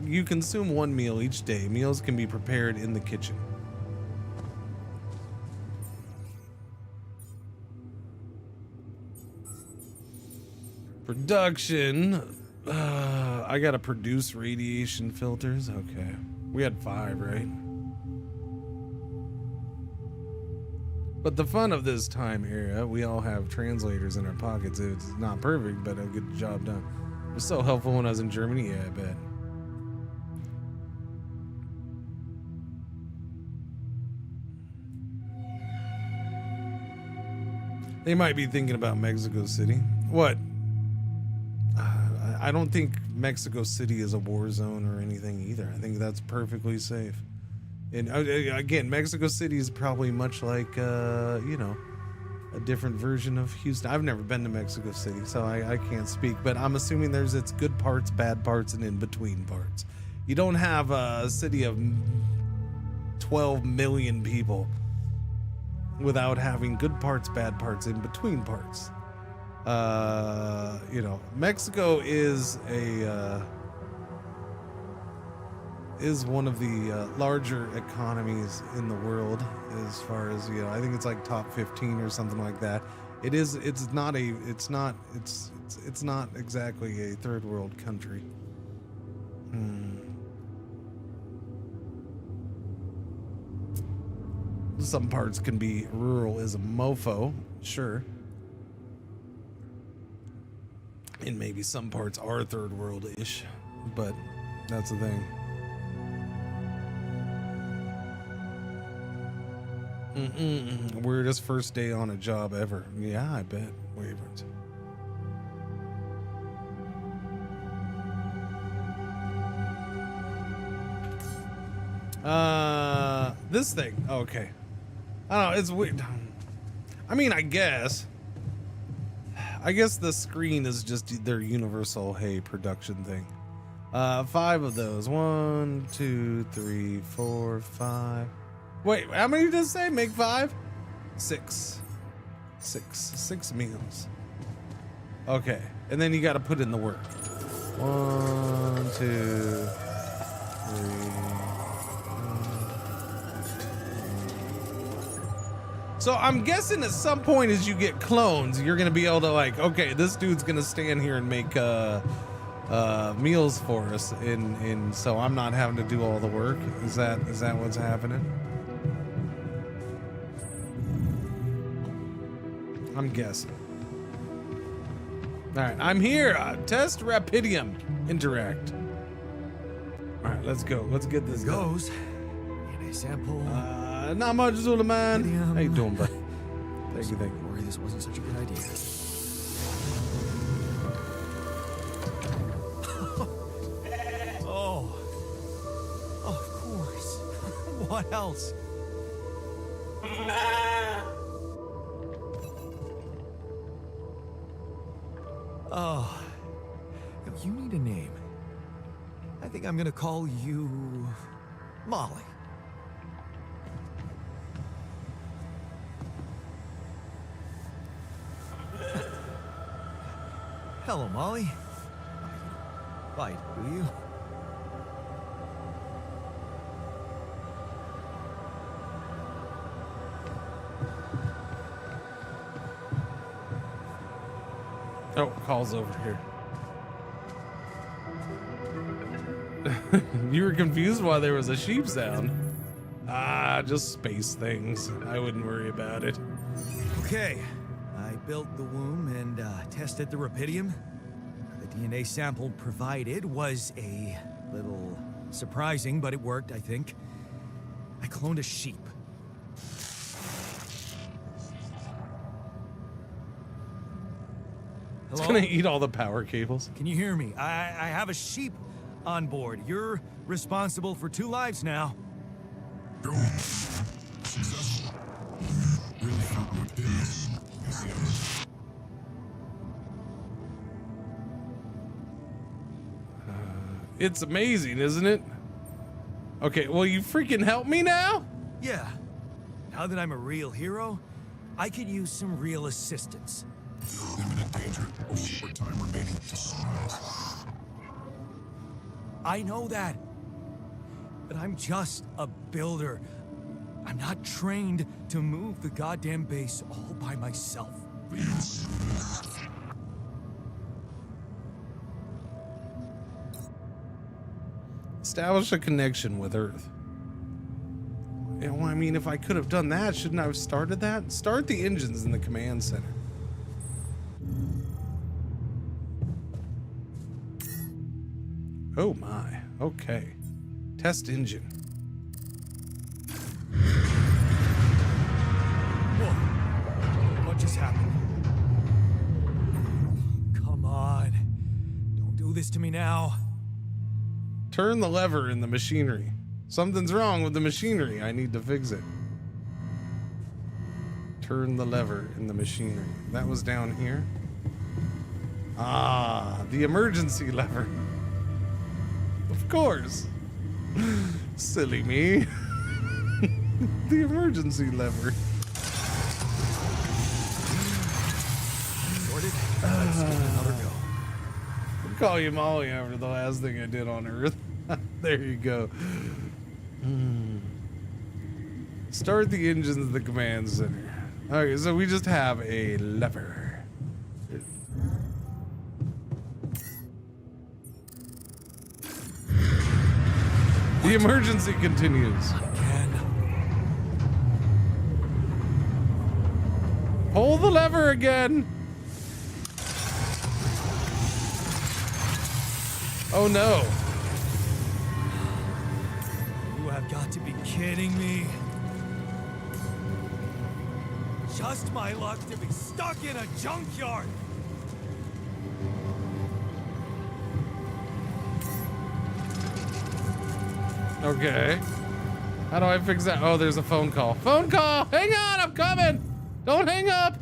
You consume 1 meal each day. Meals can be prepared in the kitchen. Production. I gotta produce radiation filters. Okay. We had 5, right? But the fun of this time era, we all have translators in our pockets. It's not perfect, but it'll get the job done. It was so helpful when I was in Germany. Yeah, I bet. They might be thinking about Mexico City. What? I don't think Mexico City is a war zone or anything either. I think that's perfectly safe. And again, Mexico City is probably much like, you know, a different version of Houston. I've never been to Mexico City, so I can't speak. But I'm assuming there's its good parts, bad parts, and in-between parts. You don't have a city of 12 million people without having good parts, bad parts, in-between parts. You know, Mexico is one of the larger economies in the world as far as, you know, I think it's like top 15 or something like that. It's not exactly a third world country. Some parts can be rural as a mofo, sure. And maybe some parts are third world-ish, but that's the thing. Weirdest first day on a job ever. Yeah, I bet. Wyverns. This thing. Okay. I don't know, it's weird. I mean, I guess the screen is just their universal, hey, production thing. 5 of those. 1, 2, 3, 4, 5. Wait, how many did it say? Make 5? 6 meals. Okay, and then you got to put in the work. 1, 2, 3. So I'm guessing at some point as you get clones, you're gonna be able to, like, okay, this dude's gonna stand here and make meals for us, and so I'm not having to do all the work. Is that what's happening? I'm guessing. All right, I'm here. Test Rapidium. Interact. All right, let's go. Let's get this goes. In a sample. Not much, Zula man. How you doing, bud? Thank you. Worry this wasn't such a good idea. Oh, of course. What else? Oh, you need a name. I think I'm gonna call you Molly. Hello, Molly. Bite, do you? Oh, call's over here. You were confused why there was a sheep sound. Ah, just space things. I wouldn't worry about it. Okay, I built the womb and tested the rapidium. The DNA sample provided was a little surprising, but it worked, I think. I cloned a sheep. It's Hello? gonna eat all the power cables. Can you hear me? I have a sheep on board. You're responsible for 2 lives now. It's amazing, isn't it? Okay, will you freaking help me now? Yeah. Now that I'm a real hero, I could use some real assistance. Limited danger. Short time remaining to survive. I know that. But I'm just a builder. I'm not trained to move the goddamn base all by myself. Establish a connection with Earth. Yeah, well, I mean, if I could have done that, shouldn't I have started that? Start the engines in the command center. Oh my, okay. Test engine. Whoa. What just happened? Come on. Don't do this to me now. Turn the lever in the machinery. Something's wrong with the machinery. I need to fix it. Turn the lever in the machinery. That was down here. Ah, the emergency lever. Of course. Silly me. The emergency lever. Sorted. Let's give it another go. I'll call you Molly after the last thing I did on Earth. There you go. Start the engines of the command center. Okay, so we just have a lever. The emergency continues. Again. Pull the lever again. Oh no. You have got to be kidding me. Just my luck to be stuck in a junkyard. Okay. How do I fix that? Oh, there's a phone call. Phone call! Hang on, I'm coming! Don't hang up!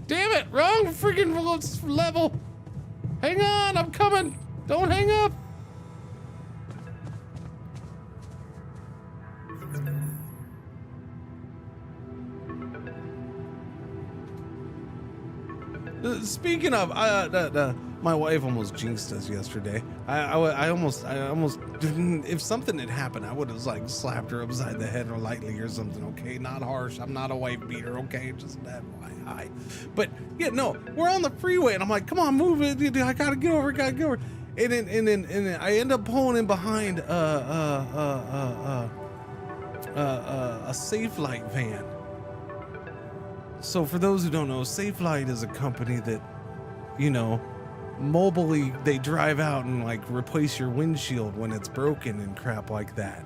Damn it! Wrong freaking level! Hang on, I'm coming! Don't hang up! Speaking of, my wife almost jinxed us yesterday. I almost didn't. If something had happened, I would have like slapped her upside the head or lightly or something. Okay, not harsh. I'm not a wife beater. Okay, just that. Hi. But yeah, no, we're on the freeway, and I'm like, come on, move it. I gotta get over. And then I end up pulling in behind a Safe Light van. So for those who don't know, Safe Light is a company that, you know, mobily they drive out and like replace your windshield when it's broken and crap like that.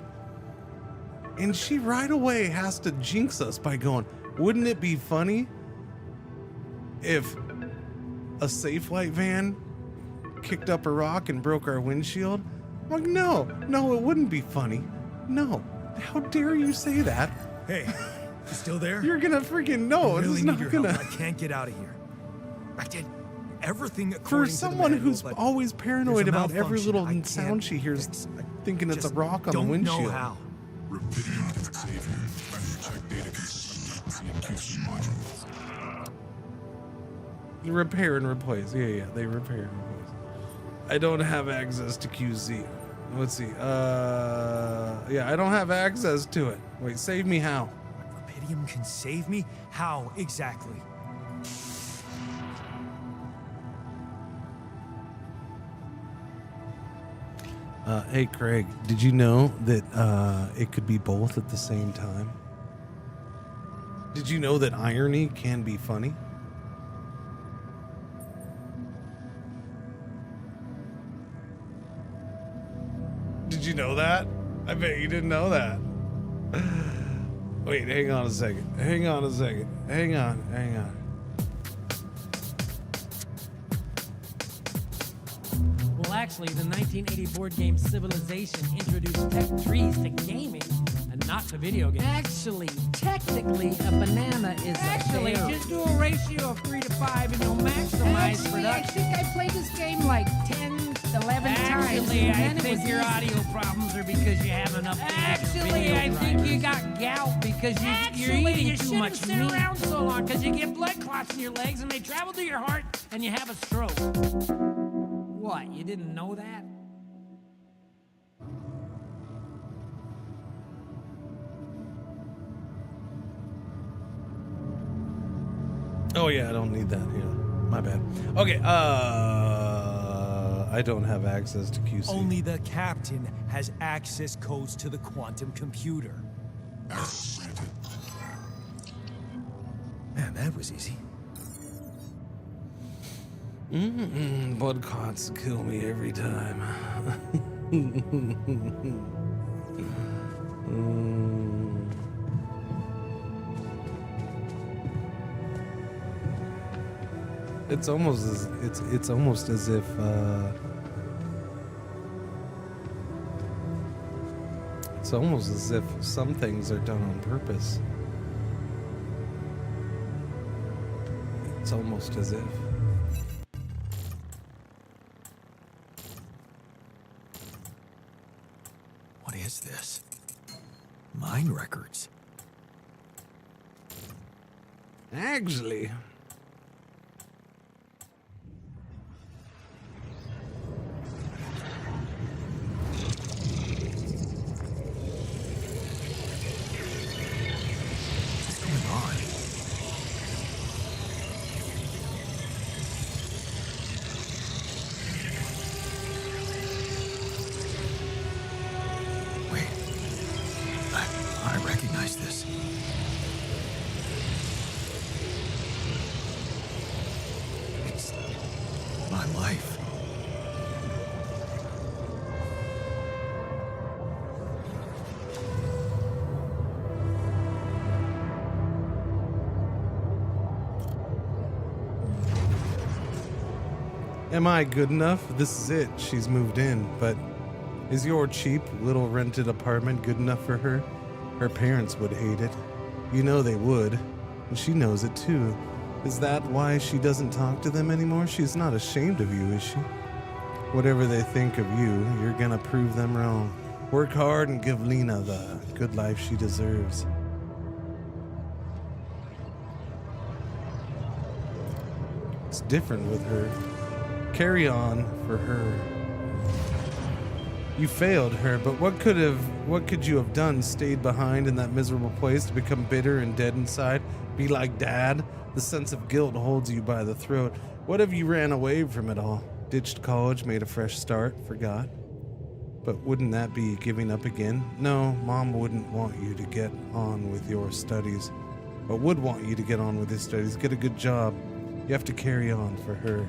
And she right away has to jinx us by going, wouldn't it be funny if a Safe Light van kicked up a rock and broke our windshield? I'm like, no, it wouldn't be funny. No, how dare you say that? Hey. You still there? You're gonna freaking no. I really This is need not your gonna. help. I can't get out of here. I did everything For according someone to the manual, who's but always paranoid there's a about every malfunction little I can't sound she hears, fix. thinking it's a Just rock on the don't windshield. know how. Rapidium Savior. Check data consistency and QC modules. Repair and replace. Yeah, they repair and replace. I don't have access to QZ. Let's see. Yeah, I don't have access to it. Wait, save me how? Rapidium can save me? How exactly? Hey, Craig, did you know that it could be both at the same time? Did you know that irony can be funny? Did you know that? I bet you didn't know that. Wait, hang on a second. Hang on a second. Hang on. Well, actually, the 1980 board game Civilization introduced tech trees to gaming and not to video games. Actually, technically, a banana is a berry. Just do a ratio of 3 to 5 and you'll maximize production. I think I played this game like 10, 11 times. Actually, I think your audio problems are because you have enough. Actually, I think you got gout because you're eating too much meat. Sit around so long because you get blood clots in your legs and they travel to your heart and you have a stroke. What? You didn't know that? Oh yeah, I don't need that. Yeah, my bad. Okay, I don't have access to QC. Only the captain has access codes to the quantum computer. Man, that was easy. Blood clots kill me every time. It's almost as it's almost as if it's almost as if some things are done on purpose. It's almost as if. What is this? Mine records. Actually. I recognize this. It's my life. Am I good enough? This is it. She's moved in, but is your cheap little rented apartment good enough for her? Her parents would hate it. You know they would. And she knows it too. Is that why she doesn't talk to them anymore? She's not ashamed of you, is she? Whatever they think of you, you're gonna prove them wrong. Work hard and give Lena the good life she deserves. It's different with her. Carry on for her. You failed her, but what could you have done? Stayed behind in that miserable place to become bitter and dead inside? Be like Dad? The sense of guilt holds you by the throat. What if you ran away from it all? Ditched college, made a fresh start, forgot? But wouldn't that be giving up again? No, Mom wouldn't want you to get on with your studies. But would want you to get on with your studies. Get a good job. You have to carry on for her.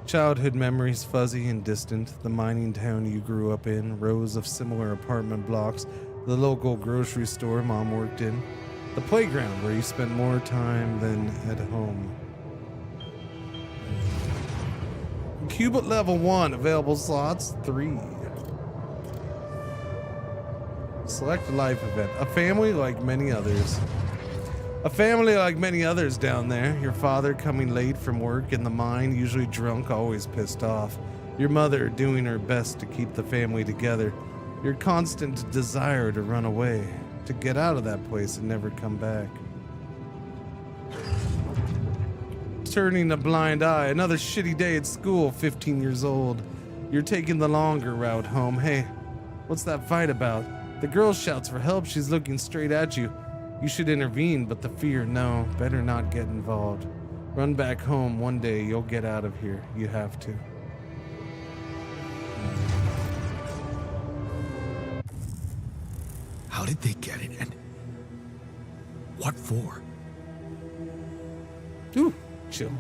Childhood memories fuzzy and distant, the mining town you grew up in, rows of similar apartment blocks, the local grocery store Mom worked in, the playground where you spent more time than at home. Cubit level 1, available slots 3. Select a life event. A family like many others. A family like many others down there. Your father coming late from work in the mine, usually drunk, always pissed off. Your mother doing her best to keep the family together. Your constant desire to run away, to get out of that place and never come back. Turning a blind eye, another shitty day at school, 15 years old. You're taking the longer route home. Hey, what's that fight about? The girl shouts for help. She's looking straight at you. You should intervene, but the fear, no, better not get involved. Run back home. One day you'll get out of here. You have to. How did they get it, and what for? Ooh, chill.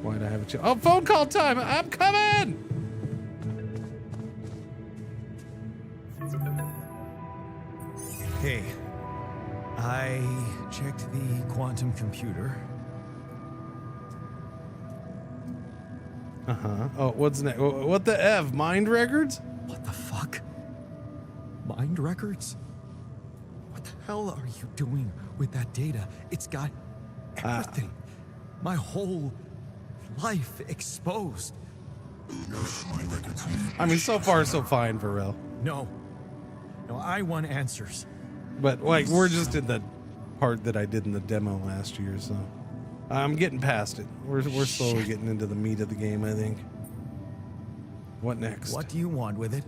Why'd I have a chill? Oh, phone call time. I'm coming. Hey, I checked the quantum computer. Uh-huh. Oh, what's next? What the F? Mind records? What the fuck? Mind records? What the hell are you doing with that data? It's got everything. My whole life exposed. I mean, so far, so fine, Varel. No, I want answers. But, like, we're just in the part that I did in the demo last year, so... I'm getting past it. We're slowly getting into the meat of the game, I think. What next? What do you want with it?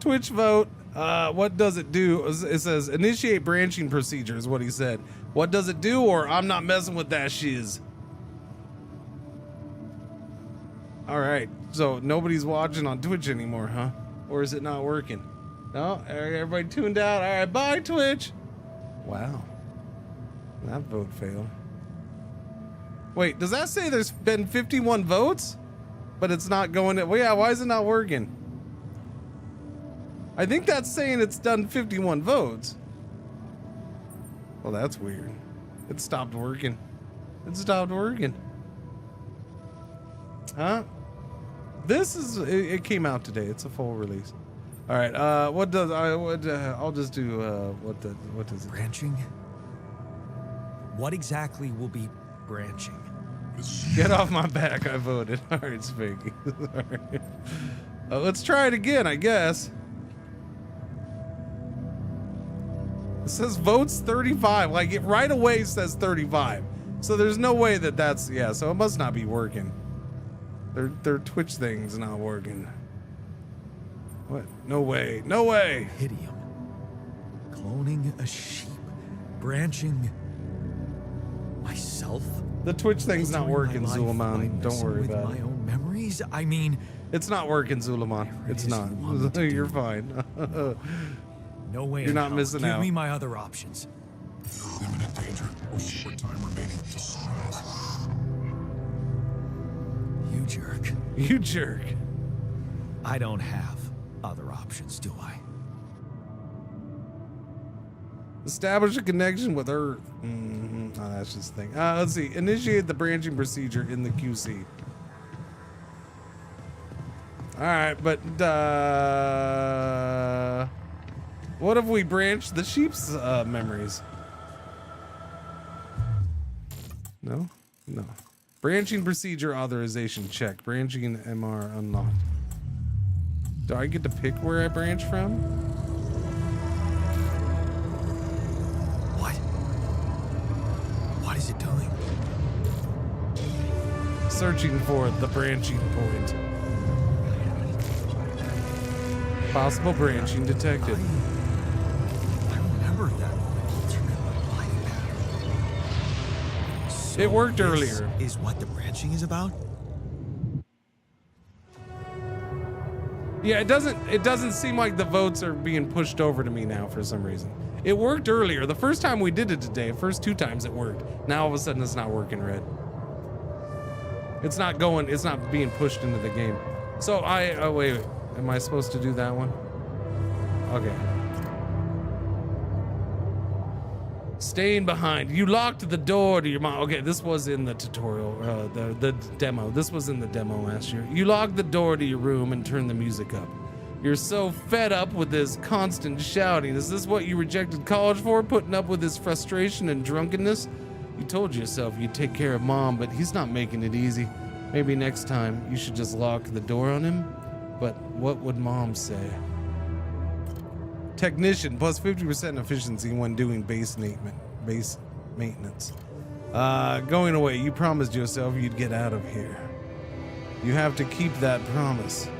Twitch vote. What does it do? It says initiate branching procedure is what he said. What does it do? Or I'm not messing with that shiz. All right. So nobody's watching on Twitch anymore, huh? Or is it not working? No, everybody tuned out. All right, bye, Twitch. Wow. That vote failed. Wait, does that say there's been 51 votes? But it's not going to... Well, yeah, why is it not working? I think that's saying it's done 51 votes. Well, that's weird. It stopped working. It stopped working. Huh? This is... It came out today. It's a full release. All right. What does... I'll just do... What does it... Branching? What exactly will be branching? Get off my back. I voted. All right, Spanky. All right. Let's try it again, I guess. It says votes 35. Like, it right away says 35. So there's no way that that's... Yeah, so it must not be working. Their Twitch thing's not working. What? No way. No way. Hidium. Cloning a sheep. Branching myself. The Twitch thing's not working, Zulaman. Don't worry about it. My own memories? I mean... It's not working, Zulaman. It's not. You're fine. No way. You're not missing out. Give me my other options. Imminent danger. Short time remaining to strike. You jerk. You jerk. I don't have other options, do I? Establish a connection with Earth. Oh, that's just the thing. Let's see. Initiate the branching procedure in the QC. All right, but what if we branch the sheep's memories? No? No. Branching procedure authorization checked. Branching MR unlocked. Do I get to pick where I branch from? What? What is it doing? Searching for the branching point. Possible branching detected. I remember that alternate life pattern. So It worked this earlier. Is what the branching is about? Yeah, it doesn't seem like the votes are being pushed over to me now for some reason. It worked earlier. The first time we did it today, first 2 times it worked. Now all of a sudden it's not working, Red. It's not being pushed into the game. So wait. Am I supposed to do that one? Okay. Staying behind. You locked the door to your mom. Okay, this was in the tutorial, the demo. This was in the demo last year. You locked the door to your room and turned the music up. You're so fed up with this constant shouting. Is this what you rejected college for? Putting up with his frustration and drunkenness? You told yourself you'd take care of mom, but he's not making it easy. Maybe next time you should just lock the door on him? But what would mom say? Technician plus 50% efficiency when doing base maintenance. Going away, you promised yourself you'd get out of here. You have to keep that promise.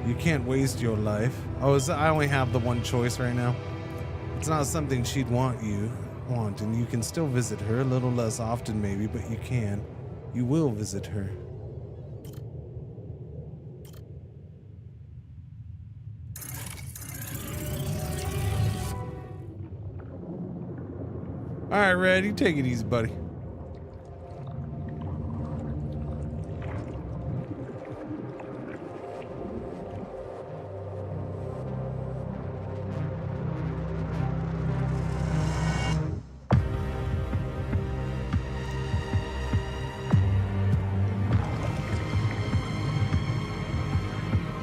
You can't waste your life. Oh, I only have the one choice right now. It's not something she'd want, and you can still visit her, a little less often maybe, but you can. You will visit her. All right, Red, you take it easy, buddy.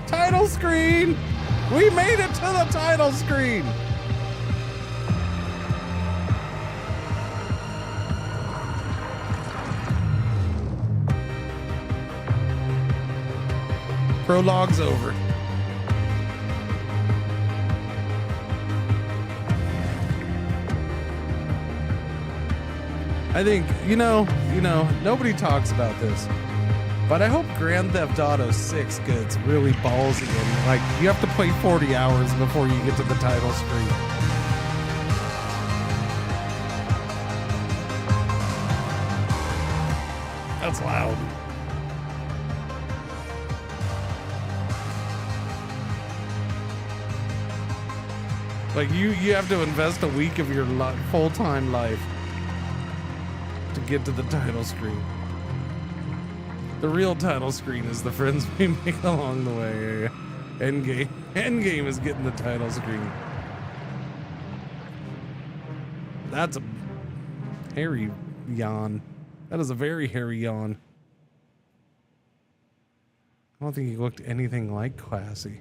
Title screen! We made it to the title screen! Prologue's over. I think, you know, nobody talks about this, but I hope Grand Theft Auto 6 gets really ballsy and, like, you have to play 40 hours before you get to the title screen. That's loud. Like, you have to invest a week of your full-time life to get to the title screen. The real title screen is the friends we make along the way. Endgame is getting the title screen. That's a hairy yawn. That is a very hairy yawn. I don't think he looked anything like Classy.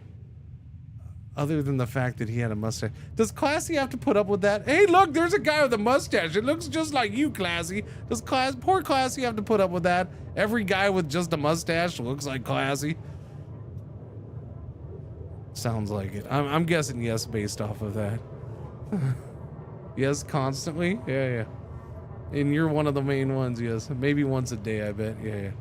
Other than the fact that he had a mustache. Does Classy have to put up with that? Hey, look, there's a guy with a mustache. It looks just like you, Classy. Does poor Classy have to put up with that? Every guy with just a mustache looks like Classy. Sounds like it. I'm guessing yes based off of that. Yes, constantly? Yeah. And you're one of the main ones, yes. Maybe once a day, I bet. Yeah.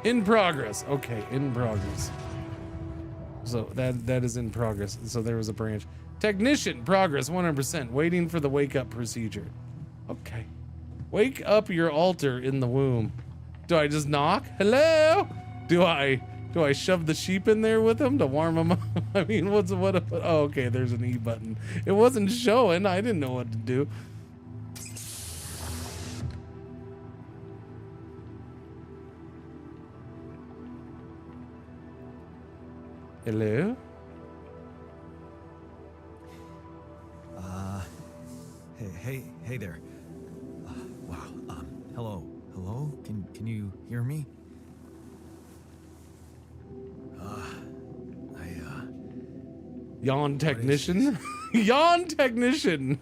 In progress. Okay, in progress. So that is in progress. So there was a branch. Technician, progress 100%. Waiting for the wake up procedure. Okay. Wake up your altar in the womb. Do I just knock? Hello? Do I shove the sheep in there with him to warm him up? I mean, what? Oh, okay, there's an E button. It wasn't showing. I didn't know what to do. Hello? Hey there. Wow. Hello? Can you hear me? Yawn technician? Yawn technician!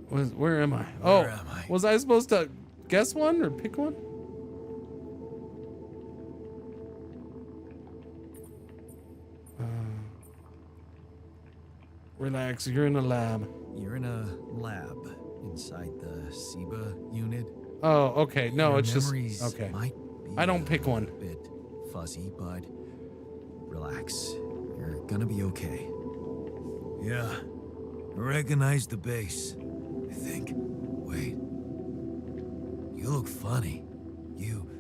Where am I? Where am I? Was I supposed to guess one or pick one? Relax, you're in a lab. You're in a lab inside the SIBA unit. Oh, okay. No, Your it's just memories okay. Might be I don't pick one. A bit fuzzy, but relax. You're gonna be okay. Yeah, I recognize the base. I think. Wait. You look funny. You.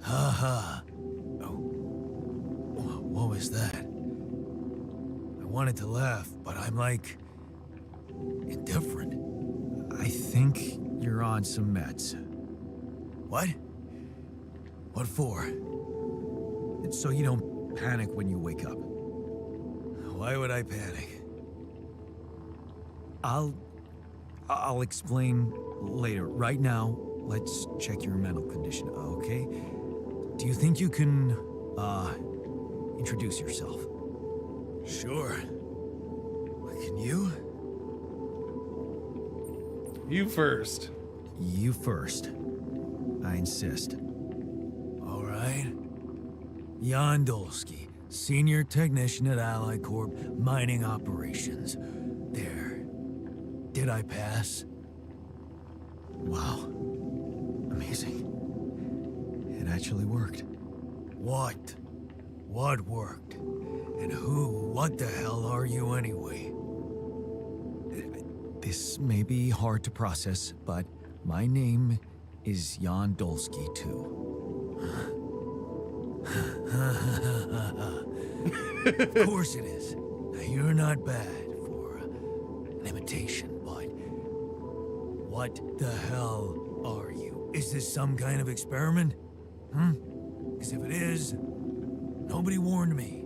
Ha. Oh. What was that? I wanted to laugh, but I'm like indifferent. I think you're on some meds. What? What for? It's so you don't panic when you wake up. Why would I panic? I'll explain later. Right now, let's check your mental condition, okay? Do you think you can, introduce yourself? Sure. Can you? You first. You first. I insist. All right. Yondolski, Senior technician at Ally Corp Mining Operations. There. Did I pass? Wow. Amazing. It actually worked. What? What worked? And what the hell are you anyway? This may be hard to process, but my name is Jan Dolsky, too. Of course it is. Now, you're not bad for an imitation, but what the hell are you? Is this some kind of experiment? Because if it is, nobody warned me.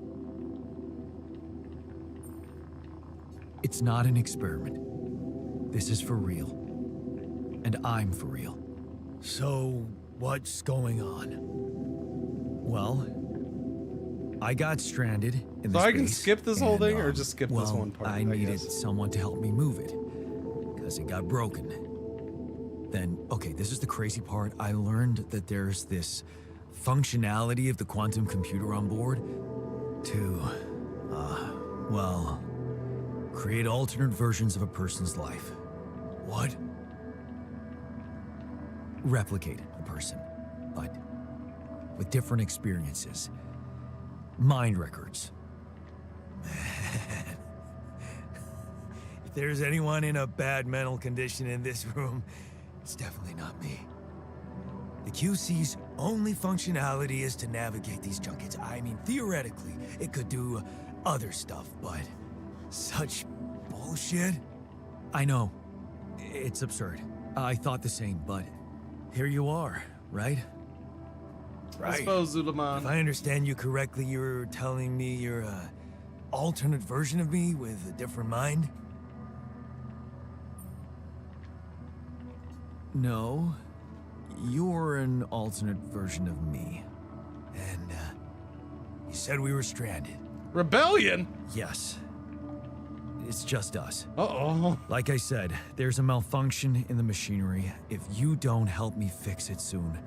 It's not an experiment. This is for real. And I'm for real. So, what's going on? Well, I got stranded in this So I can space, skip this whole and, thing, or just skip this one part? I needed guess. someone to help me move it, because it got broken. Then, okay, this is the crazy part. I learned that there's this functionality of the quantum computer on board to, well, create alternate versions of a person's life. What? Replicate a person, but with different experiences. Mind records. Man. If there's anyone in a bad mental condition in this room, it's definitely not me. The QC's only functionality is to navigate these junkets. I mean, theoretically, it could do other stuff, but such bullshit? I know. It's absurd. I thought the same, but here you are, right? I suppose, If Zulaman. I understand you correctly, you're telling me you're a alternate version of me with a different mind? No. You're an alternate version of me. And, you said we were stranded. Rebellion? Yes. It's just us. Uh-oh. Like I said, there's a malfunction in the machinery. If you don't help me fix it soon,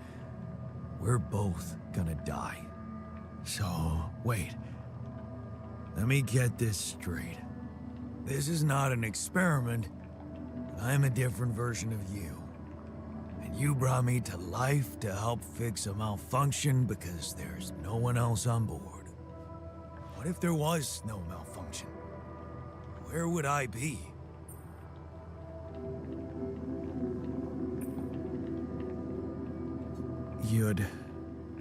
we're both gonna die. So, wait. Let me get this straight. This is not an experiment. I'm a different version of you. And you brought me to life to help fix a malfunction because there's no one else on board. What if there was no malfunction? Where would I be? You'd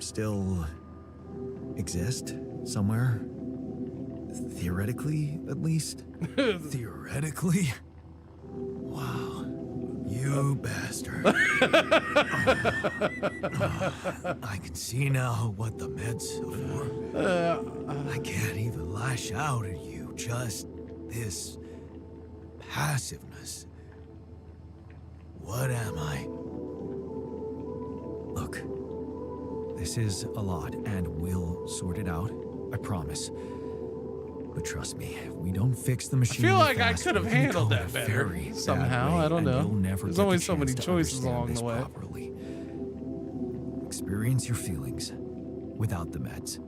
still exist somewhere? Theoretically, at least? Theoretically? Wow. You bastard. I can see now what the meds are for. I can't even lash out at you, just this passiveness. What am I? Look, this is a lot, and we'll sort it out. I promise. But trust me, if we don't fix the machine, I feel like I could have handled that better somehow. I don't know. There's always so many choices along the way. Properly. Experience your feelings without the meds.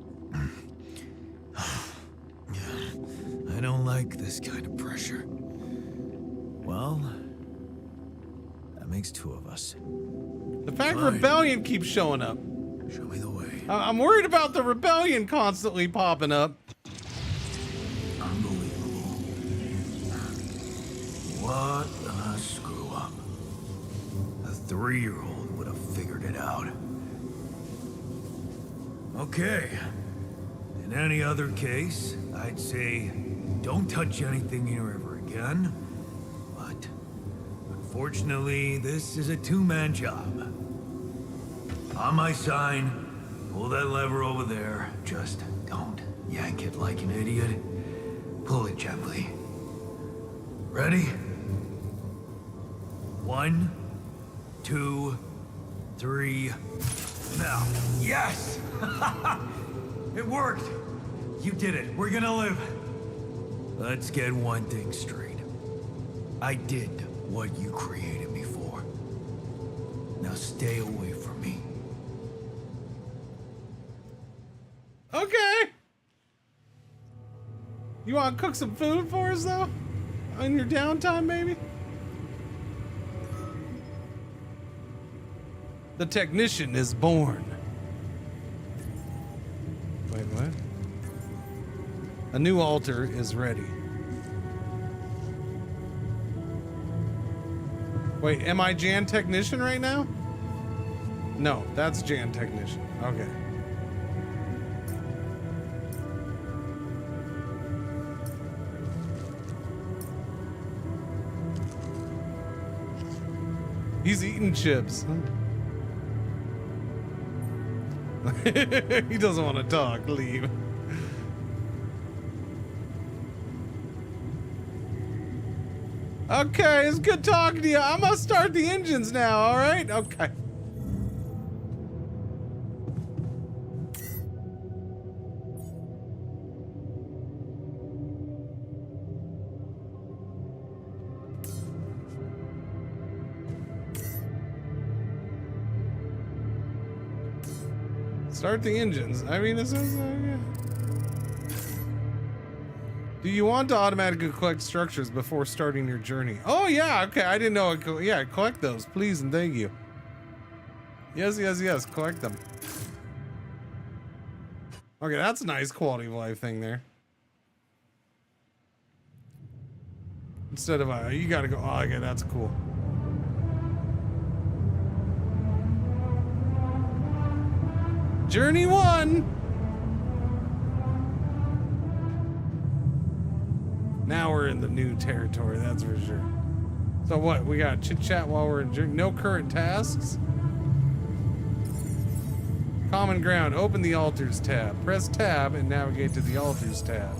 I don't like this kind of pressure. Well, that makes two of us. The fact Fine. Rebellion keeps showing up. Show me the way. I'm worried about the Rebellion constantly popping up. Unbelievable. What a screw up. A 3-year-old would have figured it out. Okay. In any other case, I'd say don't touch anything here ever again. But unfortunately, this is a two-man job. On my sign, pull that lever over there. Just don't yank it like an idiot. Pull it gently. Ready? 1, 2, 3. Now. Yes! It worked! You did it. We're gonna live. Let's get one thing straight. I did what you created me for. Now stay away from me. Okay. You want to cook some food for us, though? On your downtime, maybe? The technician is born. Wait, what? A new altar is ready. Wait, am I Jan Technician right now? No, that's Jan Technician. Okay. He's eating chips. He doesn't want to talk. Leave. Okay, it's good talking to you. I'm gonna start the engines now, all right? Okay. Start the engines. I mean, it says, yeah. Do you want to automatically collect structures before starting your journey? Oh, yeah. Okay. I didn't know. Yeah, collect those, please, and thank you. Yes, yes, yes. Collect them. Okay, that's a nice quality of life thing there. Instead of, you gotta go. Oh, okay, that's cool. Journey 1. Now we're in the new territory, that's for sure. So what? We got chit chat while we're in journey. No current tasks. Common ground. Open the altars tab. Press tab and navigate to the altars tab.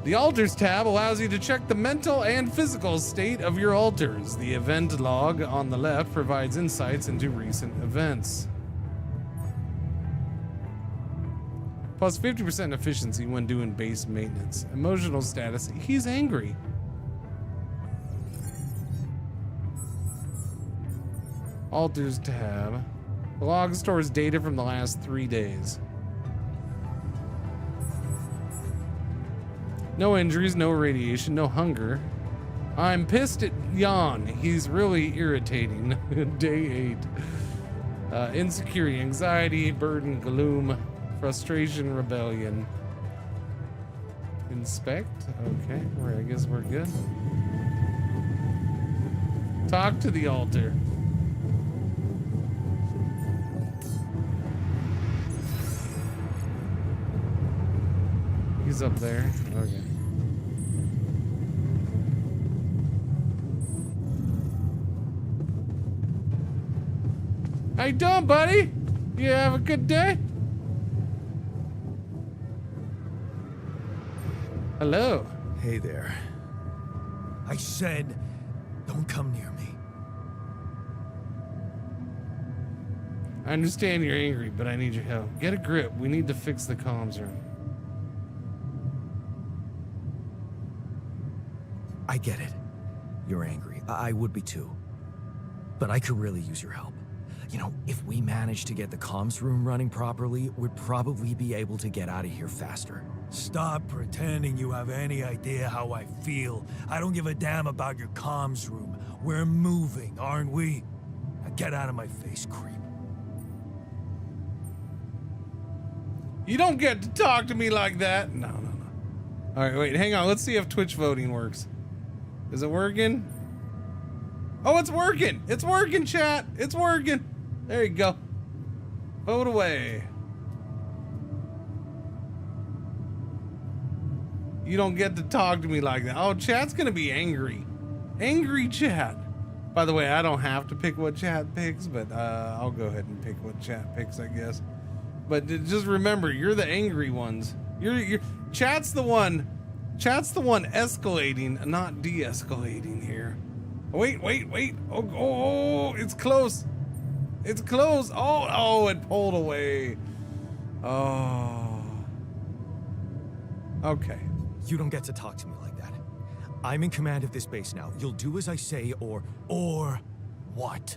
The altars tab allows you to check the mental and physical state of your altars. The event log on the left provides insights into recent events. Plus 50% efficiency when doing base maintenance. Emotional status, he's angry. Altars tab. The log stores data from the last 3 days. No injuries, no radiation, no hunger. I'm pissed at Jan. He's really irritating. Day 8. Insecurity, anxiety, burden, gloom, frustration, rebellion. Inspect. Okay, I guess we're good. Talk to the altar. He's up there. Okay. How you doing, buddy? You have a good day? Hello. Hey there. I said, don't come near me. I understand you're angry, but I need your help. Get a grip. We need to fix the comms room. I get it. You're angry. I would be too. But I could really use your help. You know, if we manage to get the comms room running properly, we'd probably be able to get out of here faster. Stop pretending you have any idea how I feel. I don't give a damn about your comms room. We're moving, aren't we? Now get out of my face, creep. You don't get to talk to me like that. No. All right, wait, hang on. Let's see if Twitch voting works. Is it working? Oh, it's working. It's working, chat. It's working. There you go. Vote away. You don't get to talk to me like that. Oh, chat's gonna be angry. Angry chat. By the way, I don't have to pick what chat picks, but I'll go ahead and pick what chat picks, I guess. But just remember, you're the angry ones. You're chat's the one escalating, not de-escalating here. Wait. Oh, it's close. It's close. Oh, it pulled away. Oh. Okay. You don't get to talk to me like that. I'm in command of this base now. You'll do as I say, or what?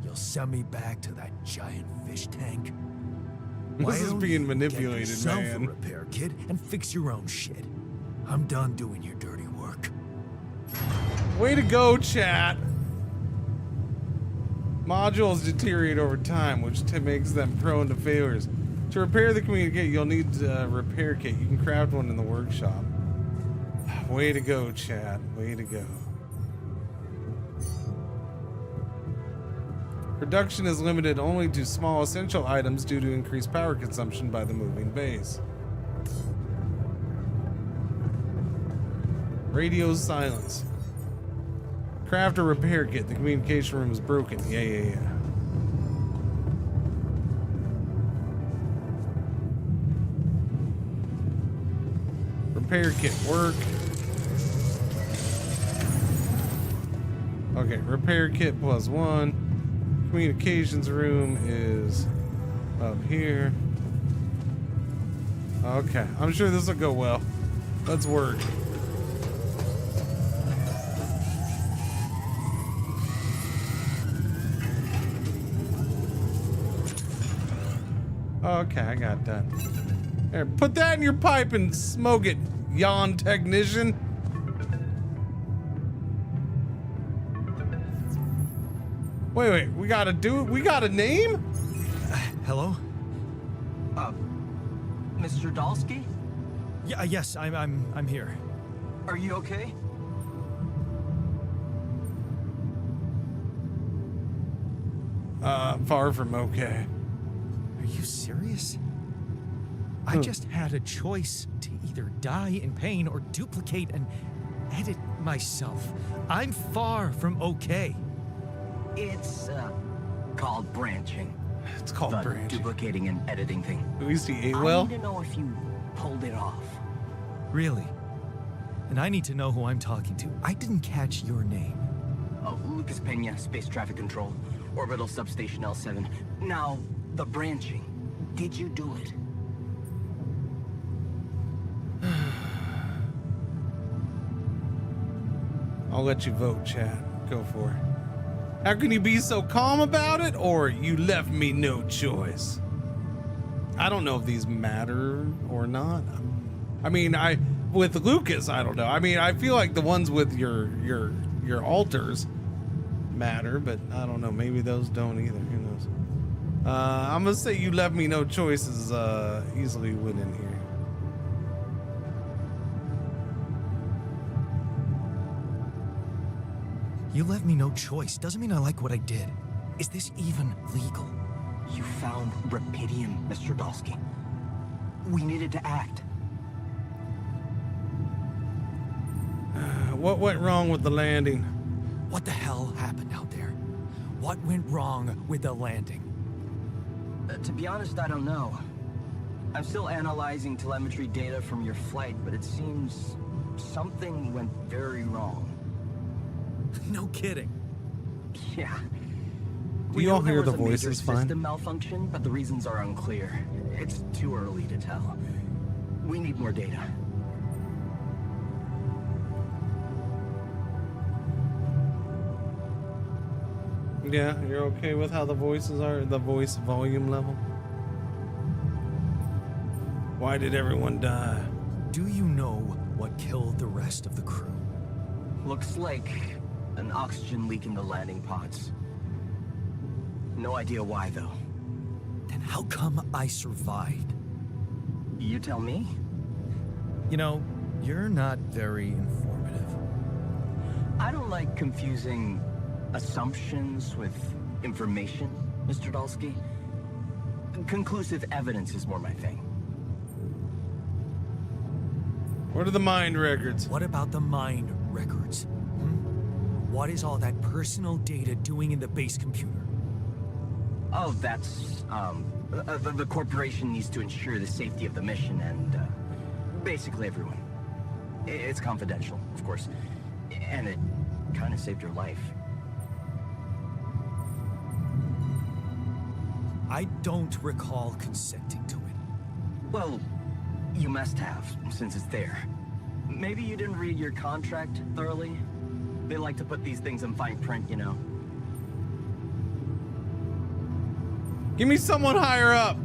You'll send me back to that giant fish tank? Why This is don't being you manipulated, get yourself man. a repair kit and fix your own shit. I'm done doing your dirty work. Way to go, chat. Modules deteriorate over time, which makes them prone to failures. To repair the communicator, you'll need a repair kit. You can craft one in the workshop. Way to go, chat. Way to go. Production is limited only to small essential items due to increased power consumption by the moving base. Radio silence. Craft a repair kit. The communication room is broken. Yeah. Repair kit work. Okay, repair kit +1. Communications room is up here. Okay, I'm sure this will go well. Let's work. Okay, I got that. Here, put that in your pipe and smoke it, yawn technician. Wait, we gotta do it? We got a name? Hello? Mr. Dalsky? Yeah, yes, I'm here. Are you okay? Far from okay. Are you serious? I just had a choice to either die in pain or duplicate and edit myself. I'm far from okay. It's called branching. It's called The branching. duplicating and editing thing. At least he ate I well. need to know if you pulled it off. Really? And I need to know who I'm talking to. I didn't catch your name. Oh, Lucas Pena, Space Traffic Control, Orbital Substation L7. Now, the branching. Did you do it? I'll let you vote, chat. Go for it. How can you be so calm about it? Or you left me no choice? I don't know if these matter or not. I mean, with Lucas, I don't know. I mean, I feel like the ones with your alters matter, but I don't know. Maybe those don't either. Who knows? I'm gonna say you left me no choices. Easily winning here. You left me no choice. Doesn't mean I like what I did. Is this even legal? You found Rapidium, Mr. Dalsky. We needed to act. What went wrong with the landing? What the hell happened out there? What went wrong with the landing? To be honest, I don't know. I'm still analyzing telemetry data from your flight, but it seems something went very wrong. No kidding. Yeah. Do you all hear the There was a major voices fine? system malfunction, but the reasons are unclear. It's too early to tell. We need more data. Yeah, you're okay with how the voices are, the voice volume level? Why did everyone die? Do you know what killed the rest of the crew? Looks like an oxygen leak in the landing pods. No idea why, though. Then how come I survived? You tell me? You know, you're not very informative. I don't like confusing assumptions with information, Mr. Dalsky. Conclusive evidence is more my thing. What are the mind records? What about the mind records? What is all that personal data doing in the base computer? Oh, that's, the corporation needs to ensure the safety of the mission and, basically everyone. It's confidential, of course. And it kind of saved your life. I don't recall consenting to it. Well, you must have, since it's there. Maybe you didn't read your contract thoroughly? They like to put these things in fine print, you know. Give me someone higher up.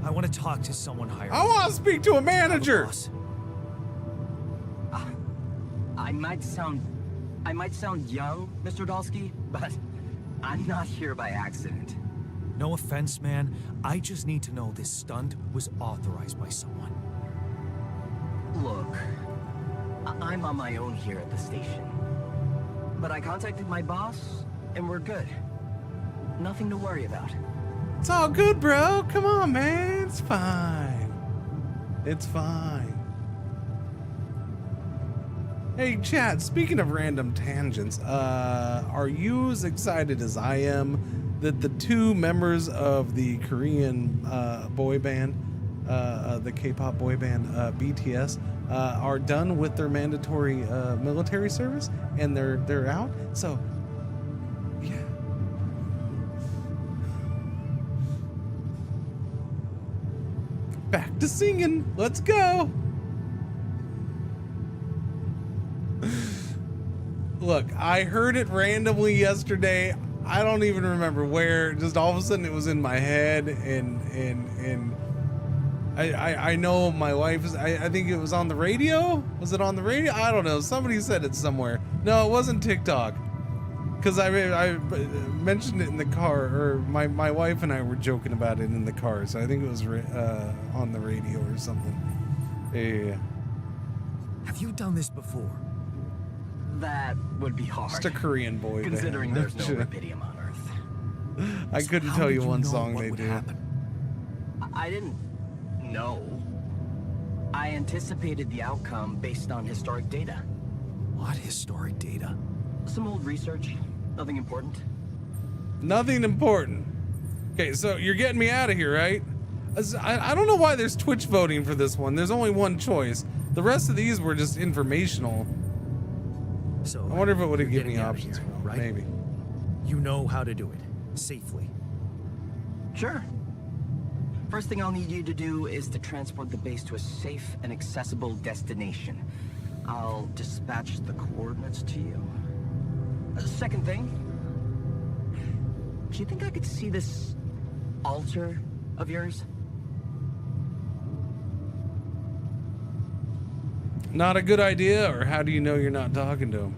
I want to talk to someone higher. I want to speak to a manager. Boss. I might sound young, Mr. Dolsky, but I'm not here by accident. No offense, man. I just need to know this stunt was authorized by someone. Look, I'm on my own here at the station. But I contacted my boss, and we're good. Nothing to worry about. It's all good, bro. Come on, man. It's fine. It's fine. Hey, Chad, speaking of random tangents, are you as excited as I am that the two members of the Korean boy band, the K-pop boy band BTS, are done with their mandatory military service and they're out? So, yeah. Back to singing. Let's go. Look, I heard it randomly yesterday. I don't even remember where. Just all of a sudden it was in my head, and I know my wife is. I think it was on the radio. Was it on the radio? I don't know. Somebody said it somewhere. No, it wasn't TikTok. Because I mentioned it in the car, or my wife and I were joking about it in the car. So I think it was on the radio or something. Yeah. Have you done this before? That would be hard. Just a Korean boy considering band. there's no Rapidium on Earth. I couldn't tell you one song they do. I didn't know. I anticipated the outcome based on historic data. What historic data? Some old research. Nothing important. Nothing important. Okay, so you're getting me out of here, right? I don't know why there's Twitch voting for this one. There's only one choice. The rest of these were just informational. So I wonder if it would have given me options. Here, right? Maybe. You know how to do it safely. Sure. First thing I'll need you to do is to transport the base to a safe and accessible destination. I'll dispatch the coordinates to you. Second thing, do you think I could see this altar of yours? Not a good idea, or how do you know you're not talking to him?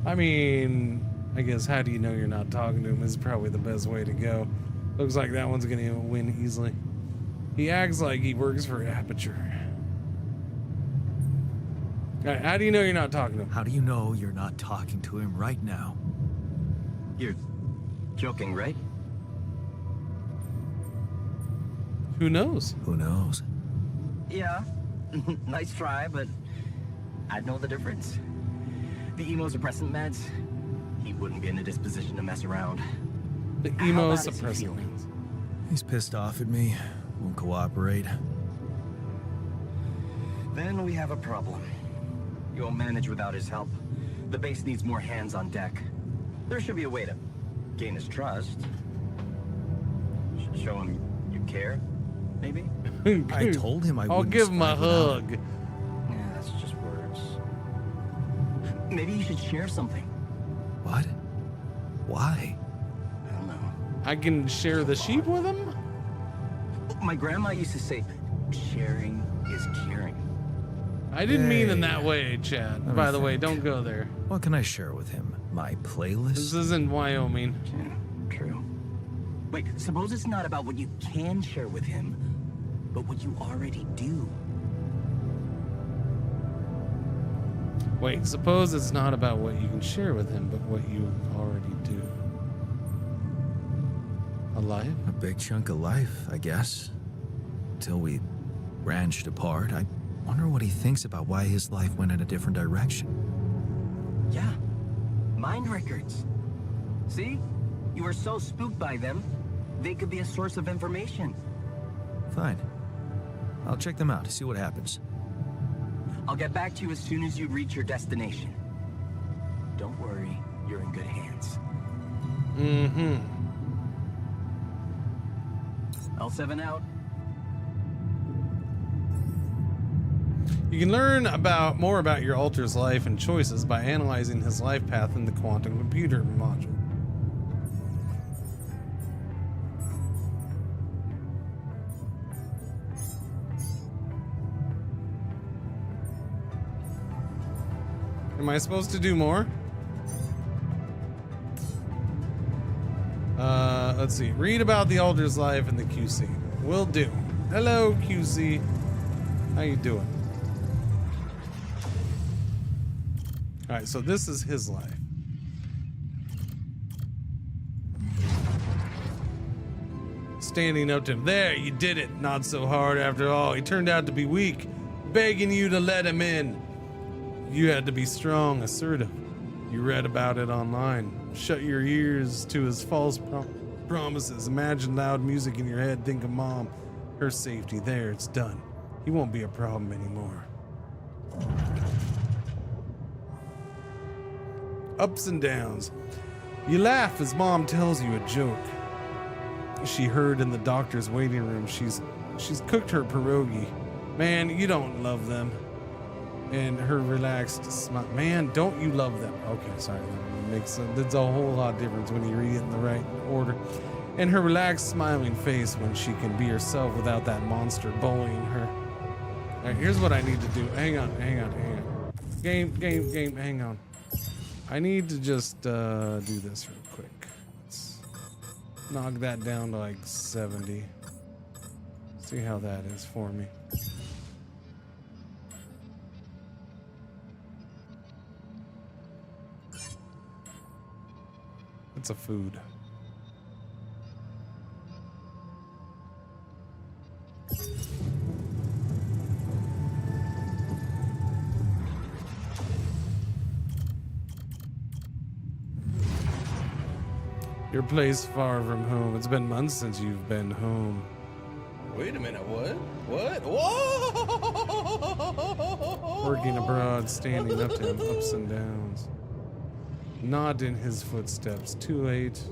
I mean, I guess how do you know you're not talking to him is probably the best way to go. Looks like that one's gonna win easily. He acts like he works for Aperture. Alright, how do you know you're not talking to him? How do you know you're not talking to him right now? You're joking, right? Who knows? Who knows? Yeah. Nice try, but I'd know the difference. The immunosuppressant meds, he wouldn't be in a disposition to mess around. The How bad is he immunosuppressant. feeling? He's pissed off at me. Won't cooperate. Then we have a problem. You won't manage without his help. The base needs more hands on deck. There should be a way to gain his trust. Show him you care, maybe? I told him I'll give him a hug. Yeah, that's just words. Maybe you should share something. What? Why? I don't know. I can share the sheep with him? My grandma used to say, sharing is caring. I didn't mean in that way, Chad. By the way, don't go there. What can I share with him? My playlist? This isn't Wyoming. Yeah, true. Wait, suppose it's not about what you can share with him, but what you already do. Wait, suppose it's not about what you can share with him, but what you already do. A life? A big chunk of life, I guess. Till we branched apart. I wonder what he thinks about why his life went in a different direction. Yeah, mind records. See? You were so spooked by them, they could be a source of information. Fine. I'll check them out, see what happens. I'll get back to you as soon as you reach your destination. Don't worry, you're in good hands. Mm-hmm. L7 out. You can learn more about your alter's life and choices by analyzing his life path in the quantum computer module. Am I supposed to do more? Let's see. Read about the Alder's life in the QC. Will do. Hello, QC. How you doing? All right, so this is his life. Standing up to him. There, you did it. Not so hard after all. He turned out to be weak, begging you to let him in. You had to be strong, assertive. You read about it online. Shut your ears to his false promises. Imagine loud music in your head. Think of Mom. Her safety. There, it's done. He won't be a problem anymore. Ups and downs. You laugh as Mom tells you a joke. She heard in the doctor's waiting room. She's cooked her pierogi. Man, you don't love them. And her relaxed smile. Man, don't you love them? Okay, sorry. That's a whole lot of difference when you read it in the right order. And her relaxed, smiling face when she can be herself without that monster bullying her. All right, here's what I need to do. Hang on. Game, hang on. I need to just do this real quick. Let's knock that down to like 70. See how that is for me. It's a food. Your place far from home. It's been months since you've been home. Wait a minute, what? What? Whoa! Working abroad, standing up to him, ups and downs. Not in his footsteps. Too late.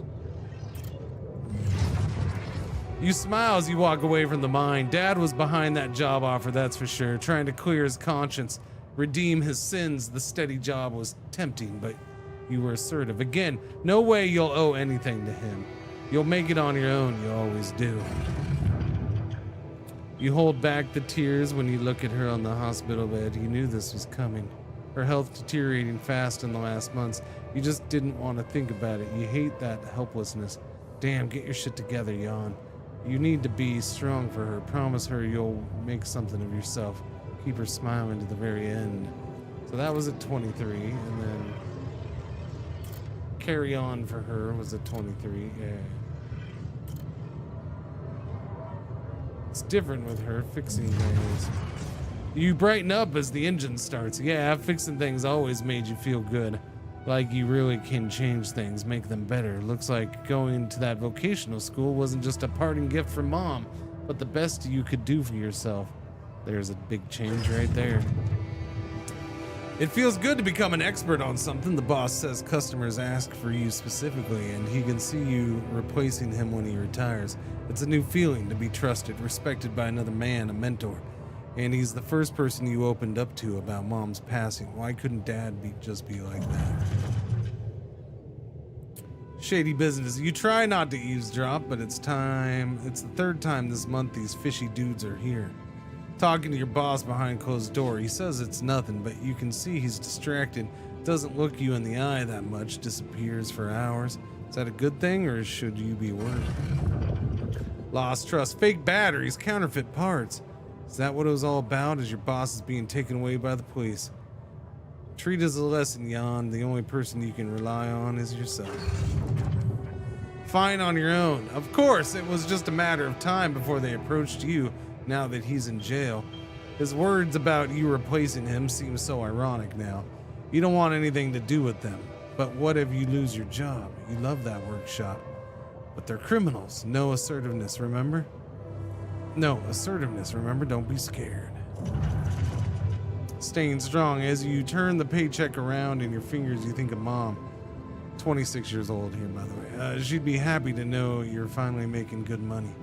You smile as you walk away from the mine. Dad was behind that job offer, that's for sure. Trying to clear his conscience, redeem his sins. The steady job was tempting, but you were assertive. Again, no way you'll owe anything to him. You'll make it on your own, you always do. You hold back the tears when you look at her on the hospital bed. You knew this was coming. Her health deteriorating fast in the last months. You just didn't want to think about it. You hate that helplessness. Damn, get your shit together, Jan. You need to be strong for her. Promise her you'll make something of yourself. Keep her smiling to the very end. So that was at 23, and then carry on for her was at 23. Yeah. It's different with her, fixing things. You brighten up as the engine starts. Yeah, fixing things always made you feel good. Like you really can change things, make them better. Looks like going to that vocational school wasn't just a parting gift from Mom, but the best you could do for yourself. There's a big change right there. It feels good to become an expert on something. The boss says customers ask for you specifically, and he can see you replacing him when he retires. It's a new feeling to be trusted, respected by another man, a mentor. And he's the first person you opened up to about Mom's passing. Why couldn't Dad just be like that? Shady business. You try not to eavesdrop, but it's time. It's the third time this month these fishy dudes are here. Talking to your boss behind closed door. He says it's nothing, but you can see he's distracted. Doesn't look you in the eye that much. Disappears for hours. Is that a good thing, or should you be worried? Lost trust. Fake batteries. Counterfeit parts. Is that what it was all about? As your boss is being taken away by the police? Treat as a lesson, Jan. The only person you can rely on is yourself. Fine on your own. Of course, it was just a matter of time before they approached you now that he's in jail. His words about you replacing him seem so ironic now. You don't want anything to do with them. But what if you lose your job? You love that workshop. But they're criminals. No assertiveness, remember? No, assertiveness, remember? Don't be scared. Staying strong. As you turn the paycheck around in your fingers, you think of Mom. 26 years old here, by the way. She'd be happy to know you're finally making good money.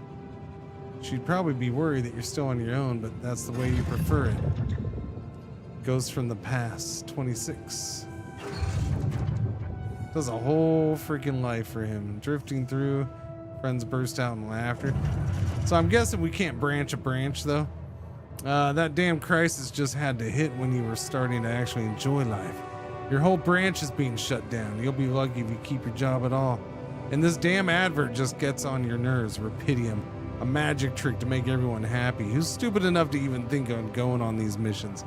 She'd probably be worried that you're still on your own, but that's the way you prefer it. Ghost from the past, 26. Does a whole freaking life for him. Drifting through, friends burst out in laughter. So I'm guessing we can't branch a branch though. That damn crisis just had to hit when you were starting to actually enjoy life. Your whole branch is being shut down. You'll be lucky if you keep your job at all. And this damn advert just gets on your nerves. Rapidium, a magic trick to make everyone happy. Who's stupid enough to even think of going on these missions?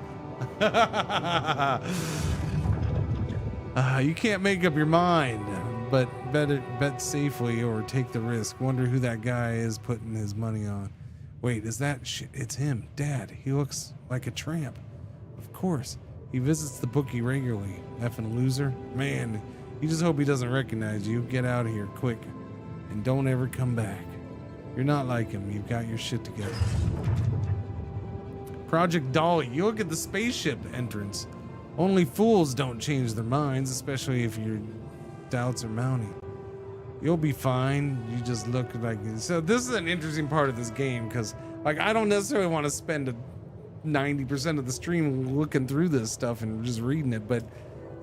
You can't make up your mind, but bet safely or take the risk. Wonder who that guy is putting his money on. Wait, is that shit? It's him, Dad. He looks like a tramp. Of course. He visits the bookie regularly. Effing loser. Man, you just hope he doesn't recognize you. Get out of here quick. And don't ever come back. You're not like him. You've got your shit together. Project Dolly. You look at the spaceship entrance. Only fools don't change their minds, especially if your doubts are mounting. You'll be fine. You just look like... So this is an interesting part of this game, because like I don't necessarily want to spend 90% of the stream looking through this stuff and just reading it, but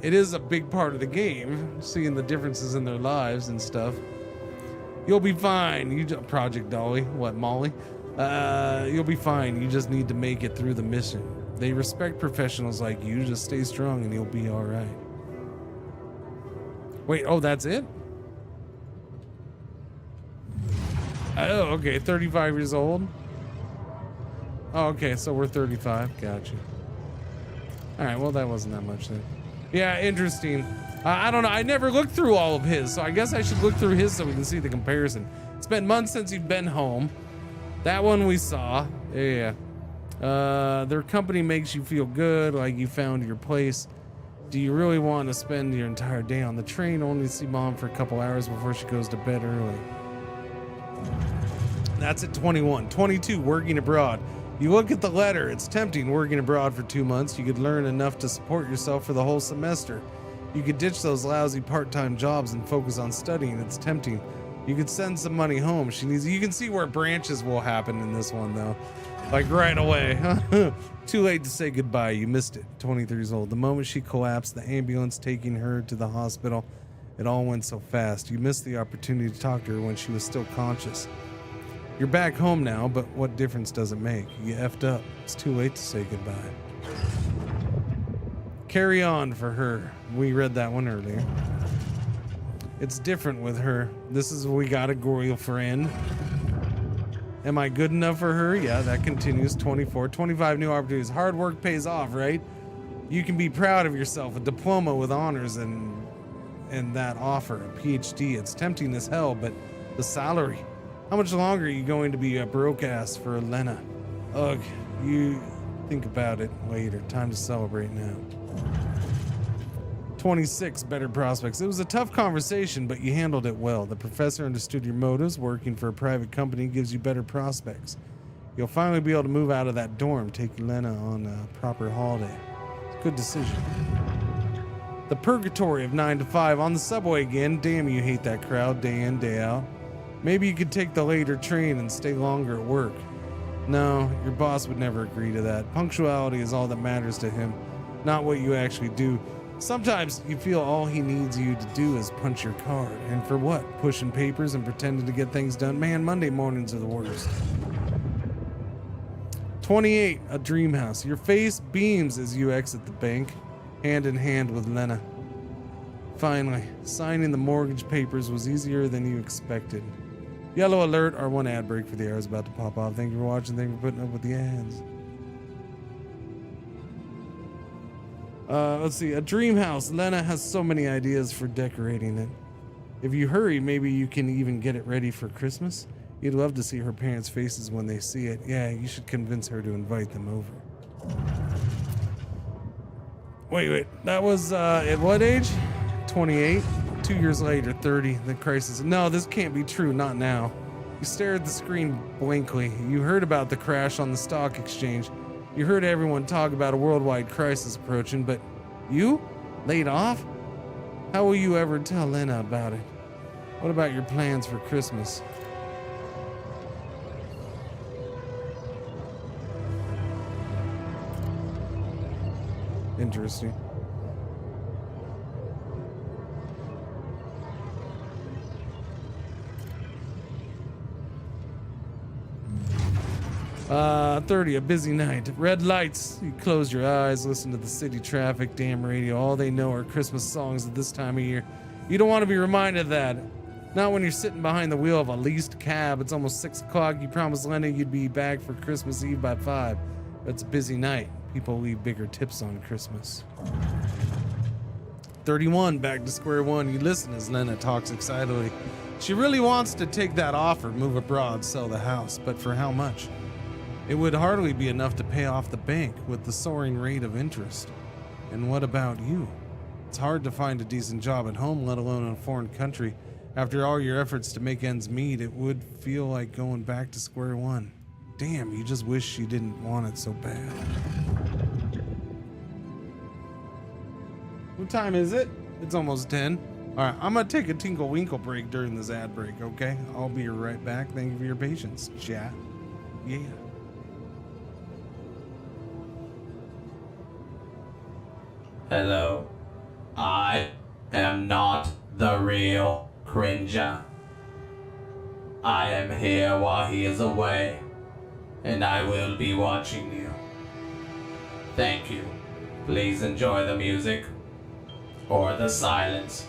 it is a big part of the game, seeing the differences in their lives and stuff. You'll be fine. You Project Dolly. What, Molly? You'll be fine. You just need to make it through the mission. They respect professionals like you. Just stay strong and you'll be all right. Wait, oh, that's it? Oh, okay, 35 years old. Oh, okay, so we're 35. Gotcha. All right, well, that wasn't that much then. Yeah, interesting. I don't know. I never looked through all of his, so I guess I should look through his so we can see the comparison. It's been months since you've been home. That one we saw. Yeah. Their company makes you feel good, like you found your place. Do you really want to spend your entire day on the train only to see Mom for a couple hours before she goes to bed early? That's at 21. 22, working abroad. You look at the letter. It's tempting. Working abroad for 2 months. You could learn enough to support yourself for the whole semester. You could ditch those lousy part-time jobs and focus on studying. It's tempting. You could send some money home. She needs. You can see where branches will happen in this one, though. Like right away. Too late to say goodbye. You missed it. 23 years old. The moment she collapsed, the ambulance taking her to the hospital, it all went so fast. You missed the opportunity to talk to her when she was still conscious. You're back home now, but what difference does it make? You effed up. It's too late to say goodbye. Carry on for her. We read that one earlier. It's different with her. This is we got a girlfriend. Am I good enough for her? Yeah, that continues. 24. 25 new opportunities. Hard work pays off, right? You can be proud of yourself. A diploma with honors and that offer. A PhD. It's tempting as hell, but the salary. How much longer are you going to be a broke ass for Elena? Ugh, you think about it later. Time to celebrate now. 26, better prospects. It was a tough conversation, but you handled it well. The professor understood your motives. Working for a private company gives you better prospects. You'll finally be able to move out of that dorm, take Elena on a proper holiday. It's a good decision. The purgatory of 9 to 5 on the subway again. Damn, you hate that crowd day in, day out. Maybe you could take the later train and stay longer at work. No, your boss would never agree to that. Punctuality is all that matters to him, not what you actually do. Sometimes you feel all he needs you to do is punch your card. And for what? Pushing papers and pretending to get things done? Man, Monday mornings are the worst. 28, a dream house. Your face beams as you exit the bank, hand in hand with Lena. Finally, signing the mortgage papers was easier than you expected. Yellow alert, our one ad break for the hour is about to pop off. Thank you for watching. Thank you for putting up with the ads. Let's see. A dream house. Lena has so many ideas for decorating it. If you hurry, maybe you can even get it ready for Christmas. You'd love to see her parents' faces when they see it. Yeah, you should convince her to invite them over. Wait. That was at what age? 28? 2 years later, 30, the crisis. No, this can't be true, not now. You stare at the screen blankly. You heard about the crash on the stock exchange. You heard everyone talk about a worldwide crisis approaching, but you? Laid off? How will you ever tell Lena about it? What about your plans for Christmas? Interesting. Uh, 30, a busy night. Red lights. You close your eyes, listen to the city traffic, damn radio. All they know are Christmas songs at this time of year. You don't want to be reminded of that. Not when you're sitting behind the wheel of a leased cab. It's almost 6 o'clock. You promised Lenny you'd be back for Christmas Eve by 5. It's a busy night. People leave bigger tips on Christmas. 31, back to square one. You listen as Lena talks excitedly. She really wants to take that offer, move abroad, sell the house, but for how much? It would hardly be enough to pay off the bank with the soaring rate of interest. And what about you? It's hard to find a decent job at home, let alone in a foreign country. After all your efforts to make ends meet, it would feel like going back to square one. Damn, you just wish she didn't want it so bad. What time is it? It's almost 10. All right, I'm gonna take a Tinkle Winkle break during this ad break, okay? I'll be right back. Thank you for your patience, chat. Yeah. Hello. I am not the real Cringer. I am here while he is away, and I will be watching you. Thank you. Please enjoy the music or the silence.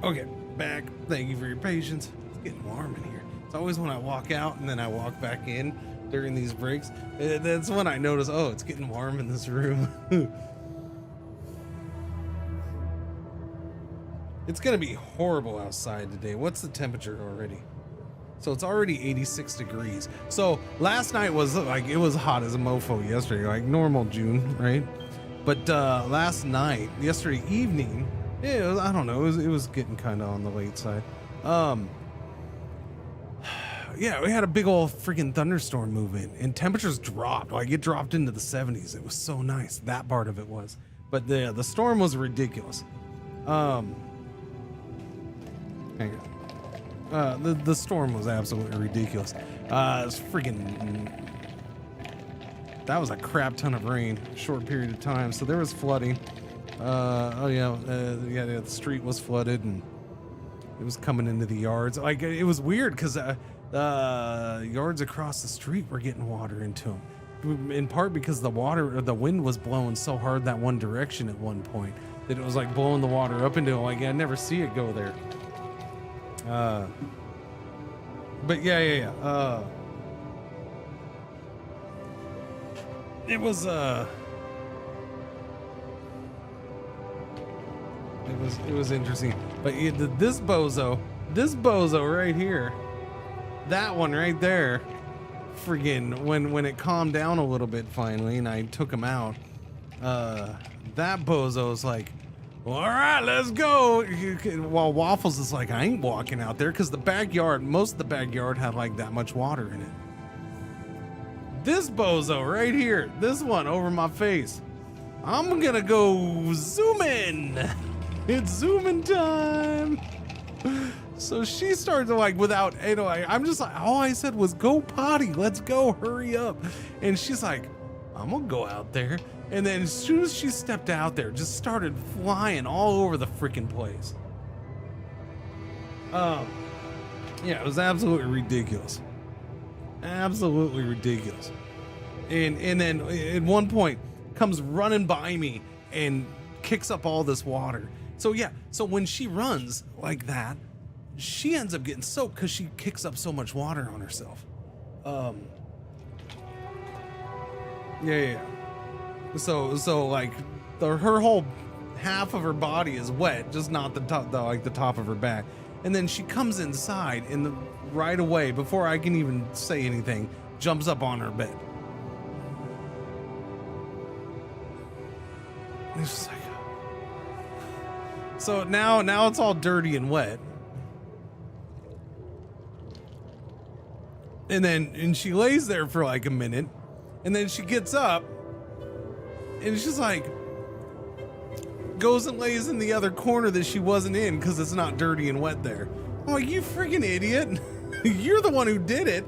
Okay, back. Thank you for your patience. It's getting warm in here. It's always when I walk out and then I walk back in during these breaks. That's when I notice, oh, it's getting warm in this room. It's gonna be horrible outside today. What's the temperature already? So it's already 86 degrees. So last night was like, it was hot as a mofo yesterday, like normal June, right? But yesterday evening, yeah, it was, I don't know, it was getting kind of on the late side. Yeah, we had a big old freaking thunderstorm move in, and temperatures dropped. Like it dropped into the 70s. It was so nice. That part of it was, but the storm was ridiculous. Hang on. The storm was absolutely ridiculous. It's freaking. That was a crap ton of rain, short period of time. So there was flooding. The street was flooded and it was coming into the yards. Like it was weird because yards across the street were getting water into them. In part because the wind was blowing so hard that one direction at one point. that it was like blowing the water up into it. Like I never see it go there. But yeah. It was it was interesting. But this bozo right here, that one right there, friggin' when it calmed down a little bit finally and I took him out, that bozo's like, well, all right, let's go. While Waffles is like, I ain't walking out there, because the backyard, most of the backyard had like that much water in it. This bozo right here, this one over my face, I'm gonna go zoom in. It's zooming time. So she started to like, without, you know, I'm just like, all I said was go potty, let's go, hurry up. And she's like, I'm gonna go out there. And then as soon as she stepped out there, just started flying all over the freaking place. Yeah, it was absolutely ridiculous. Absolutely ridiculous. And then at one point comes running by me and kicks up all this water. So yeah, so when she runs like that, she ends up getting soaked because she kicks up so much water on herself. Yeah. So like her whole half of her body is wet, just not the top, the top of her back. And then she comes inside and right away, before I can even say anything, jumps up on her bed. And it's just like, so now it's all dirty and wet. And she lays there for like a minute, and then she gets up and she's like, goes and lays in the other corner that she wasn't in because it's not dirty and wet there. I'm like, you freaking idiot. You're the one who did it.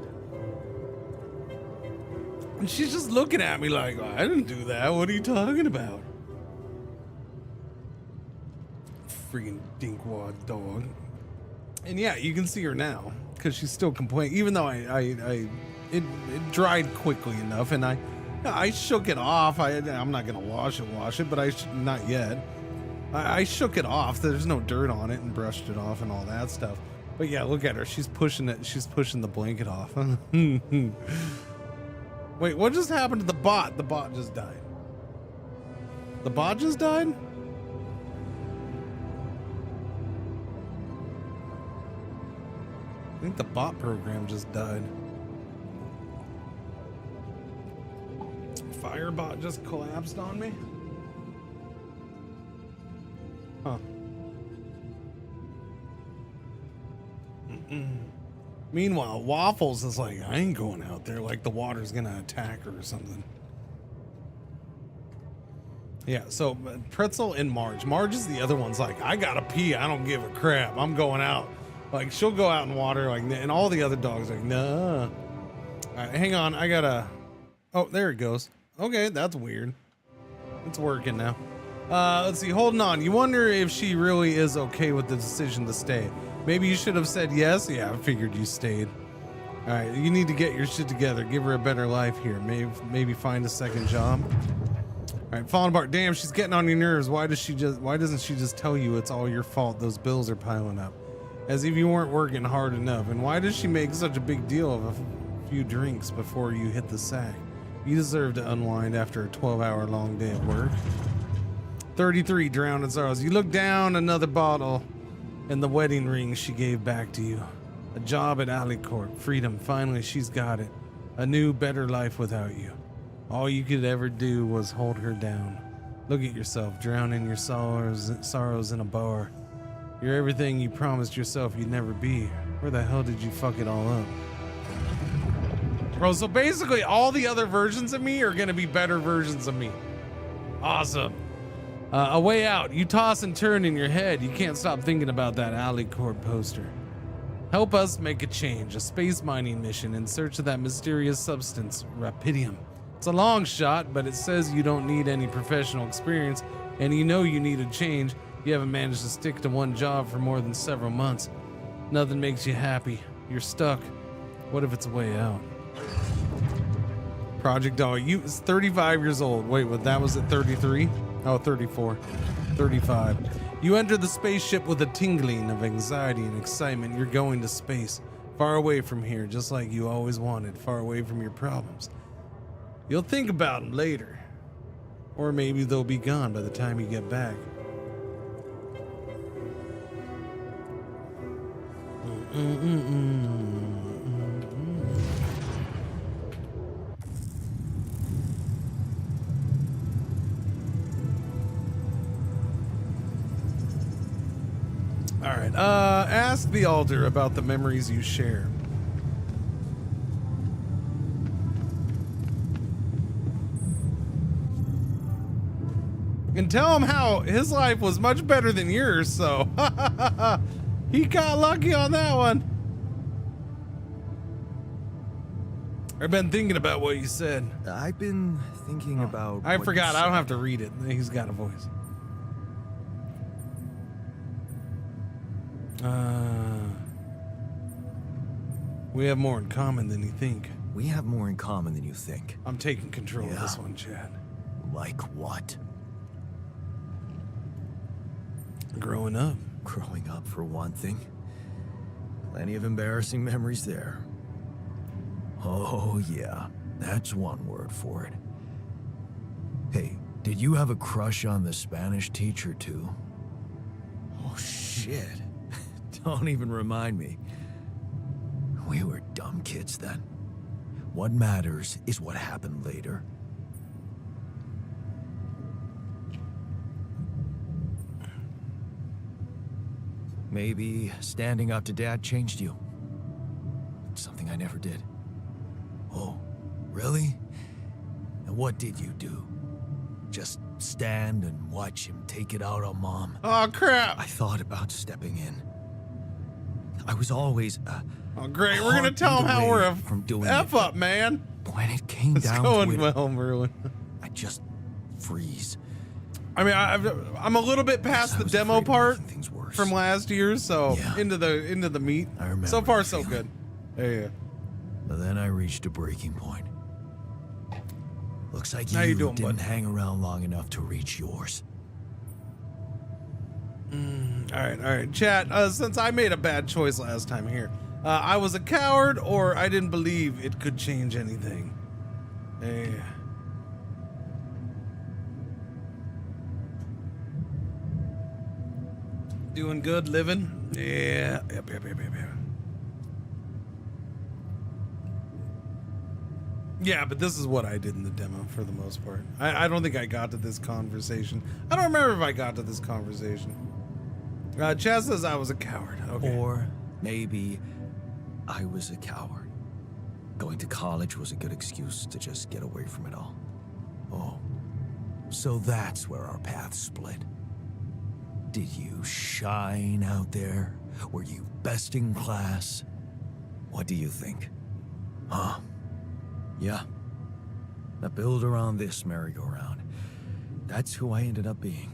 And she's just looking at me like, I didn't do that. What are you talking about? Freaking dinkwad dog. And yeah, you can see her now because she's still complaining, even though it dried quickly enough, and I shook it off. I'm not gonna wash it, but not yet. I shook it off. There's no dirt on it, and brushed it off and all that stuff. But yeah, look at her. She's pushing it. She's pushing the blanket off. Wait, what just happened to the bot? The bot just died. The bot just died? I think the bot program just died. Firebot just collapsed on me? Huh. Meanwhile, Waffles is like, I ain't going out there, like the water's gonna attack her or something. Yeah, so Pretzel and Marge is the other one's like, I gotta pee, I don't give a crap, I'm going out. Like, she'll go out in water, like, and all the other dogs are like, nah. All right, hang on, I gotta, oh, there it goes. Okay, that's weird. It's working now. Let's see, holding on. You wonder if she really is okay with the decision to stay. Maybe you should have said yes. Yeah, I figured you stayed. All right, you need to get your shit together. Give her a better life here. Maybe find a second job. All right, falling apart. Damn, she's getting on your nerves. Why doesn't she just tell you it's all your fault? Those bills are piling up. As if you weren't working hard enough. And why does she make such a big deal of a few drinks before you hit the sack? You deserve to unwind after a 12-hour long day at work. 33, drowned in sorrows. You look down, another bottle, and the wedding ring she gave back to you. A job at Alicorp, freedom, finally she's got it. A new, better life without you. All you could ever do was hold her down. Look at yourself, drowning your sorrows in a bar. You're everything you promised yourself you'd never be. Where the hell did you fuck it all up? Bro, so basically all the other versions of me are gonna be better versions of me. Awesome. A way out. You toss and turn in your head. You can't stop thinking about that Alicorp poster. Help us make a change. A space mining mission in search of that mysterious substance, Rapidium. It's a long shot, but it says you don't need any professional experience, and you know you need a change. You haven't managed to stick to one job for more than several months. Nothing makes you happy. You're stuck. What if it's a way out? Project Dog, you is 35 years old. Wait, what? That was at 33? Oh, 34. 35. You enter the spaceship with a tingling of anxiety and excitement. You're going to space, far away from here, just like you always wanted, far away from your problems. You'll think about them later. Or maybe they'll be gone by the time you get back. All right. Ask the altar about the memories you share. And tell him how his life was much better than yours, so he got lucky on that one. I've been thinking about what you said. I've been thinking about. I what forgot. you I don't said. have to read it. He's got a voice. We have more in common than you think. We have more in common than you think. I'm taking control of this one, Chad. Like what? Growing up. Growing up, for one thing. Plenty of embarrassing memories there. Oh, yeah. That's one word for it. Hey, did you have a crush on the Spanish teacher, too? Oh, shit. Don't even remind me. We were dumb kids then. What matters is what happened later. Maybe standing up to Dad changed you. Something I never did. Oh, really? And what did you do? Just stand and watch him take it out on Mom? Oh, crap. I thought about stepping in. I was always oh, great. We're going to tell him how we're a from doing F up, man. When it came It's down going to it, well, Merlin. I just freeze. I mean, I'm a little bit past the demo part from last year, so into the meat. I remember So far, the so feeling. good. Yeah. But then I reached a breaking point. Looks like How you doing, didn't bud? hang around long enough to reach yours. All right, chat. Since I made a bad choice last time here, I was a coward, or I didn't believe it could change anything. Yeah. Doing good, living. Yeah. Yep. Yeah, but this is what I did in the demo for the most part. I don't think I got to this conversation. I don't remember if I got to this conversation. Chaz says I was a coward. Okay. Or maybe I was a coward. Going to college was a good excuse to just get away from it all. Oh, so that's where our paths split. Did you shine out there? Were you best in class? What do you think? Huh? Yeah. I build around this merry-go-round. That's who I ended up being.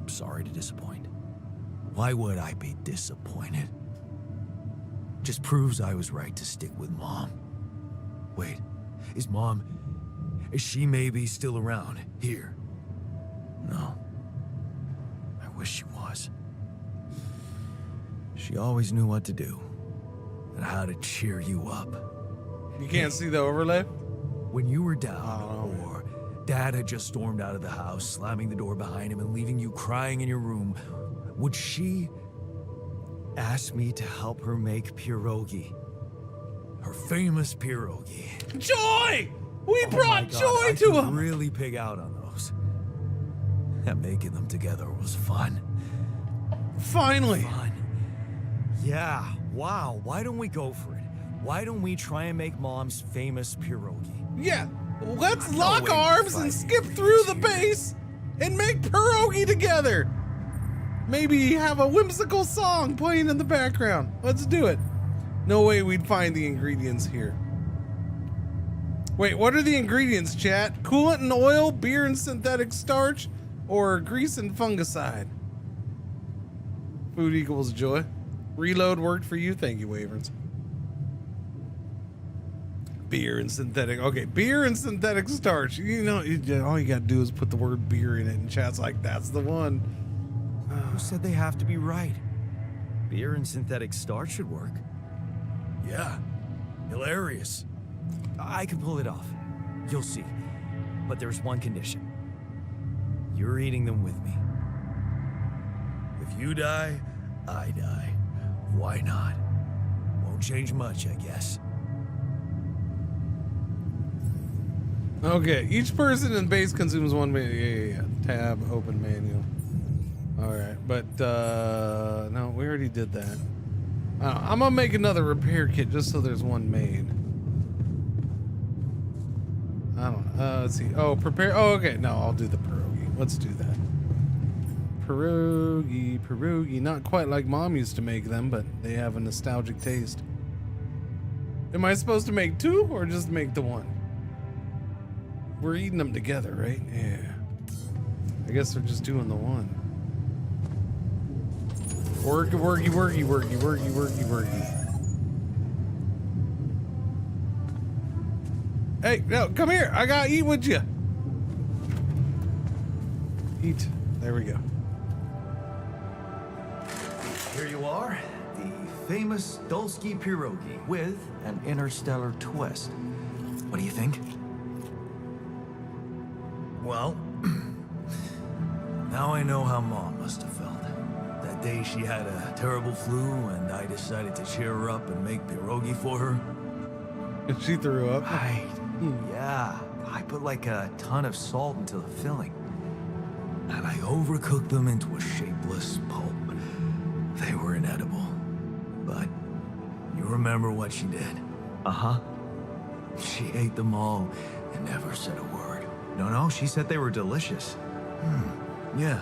Sorry to disappoint. Why would I be disappointed? Just proves I was right to stick with Mom. Wait, is she maybe still around here? No. I wish she was. She always knew what to do and how to cheer you up. You can't see the overlay? When you were down, or Dad had just stormed out of the house, slamming the door behind him and leaving you crying in your room, would she ask me to help her make pierogi? Her famous pierogi. Joy! We brought joy I to could him! really pig out on those. And making them together was fun. Finally! Fun. Yeah, wow, why don't we go for it? Why don't we try and make Mom's famous pierogi? Yeah, let's I'm lock not waiting arms for and 5 skip years through the here. base and make pierogi together. Maybe have a whimsical song playing in the background. Let's do it. No way we'd find the ingredients here. Wait, what are the ingredients, chat? Coolant and oil, beer and synthetic starch, or grease and fungicide? Food equals joy. Reload worked for you. Thank you, Waverns. beer and synthetic. Okay, beer and synthetic starch. You know, all you gotta do is put the word beer in it, and chat's like, that's the one. Who said they have to be right? Beer and synthetic starch should work. Yeah, hilarious. I can pull it off. You'll see. But there's one condition. You're eating them with me. If you die, I die. Why not? Won't change much, I guess. Okay, each person in base consumes one yeah. Tab, open manual. Alright, but, no, we already did that. I'm gonna make another repair kit just so there's one made. I don't know. Let's see. Oh, prepare. Oh, okay. No, I'll do the pierogi. Let's do that. Pierogi. Not quite like Mom used to make them, but they have a nostalgic taste. Am I supposed to make two or just make the one? We're eating them together, right? Yeah. I guess we're just doing the one. Worky. Hey, no, come here. I gotta eat with you. Eat. There we go. Here you are, the famous Dulski pierogi with an interstellar twist. What do you think? Well, now I know how Mom must have felt. That day she had a terrible flu and I decided to cheer her up and make pierogi for her. And she threw up. Right. Yeah. I put like a ton of salt into the filling. And I overcooked them into a shapeless pulp. They were inedible. But you remember what she did? Uh-huh. She ate them all and never said a word. No, she said they were delicious. Yeah.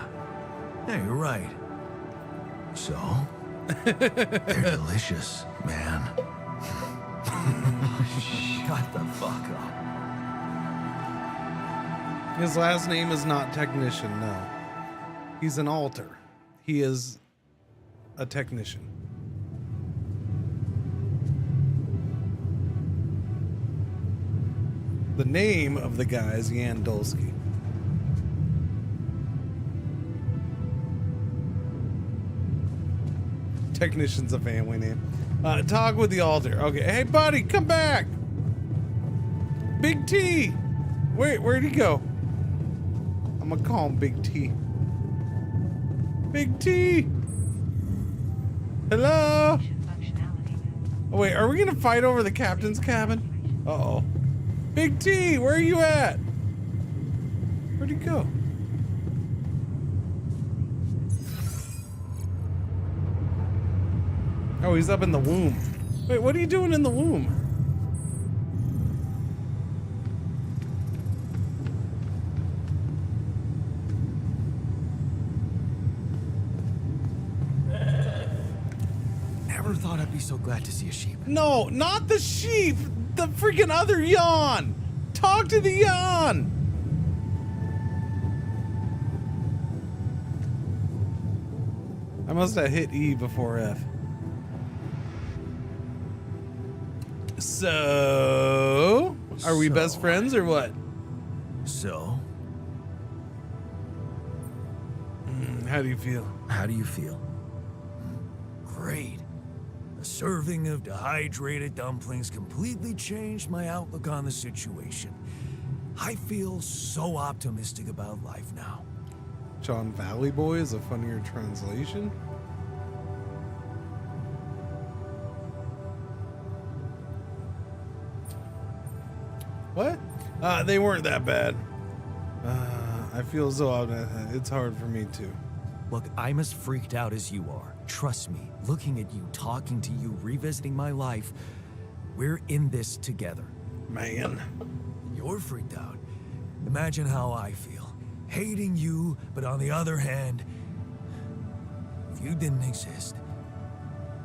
Yeah, you're right. So? They're delicious, man. Shut the fuck up. His last name is not technician, no. He's an alter. He is a technician. The name of the guy is Jan Dulski. Technician's a family name. Talk with the altar. Okay, hey buddy, come back. Big T. Where'd he go? I'm gonna call him Big T. Big T. Hello. Oh wait, are we gonna fight over the captain's cabin? Uh-oh. Big T, where are you at? Where'd he go? Oh, he's up in the womb. Wait, what are you doing in the womb? Never thought I'd be so glad to see a sheep. No, not the sheep! The freaking other yawn! Talk to the yawn! I must have hit E before F. So, are we best friends or what? So? How do you feel? How do you feel? Great. A serving of dehydrated dumplings completely changed my outlook on the situation. I feel so optimistic about life now. John Valley Boy is a funnier translation. What? They weren't that bad. I feel as though it's hard for me too. Look, I'm as freaked out as you are. Trust me, looking at you, talking to you, revisiting my life, we're in this together. Man. You're freaked out. Imagine how I feel. Hating you, but on the other hand, if you didn't exist,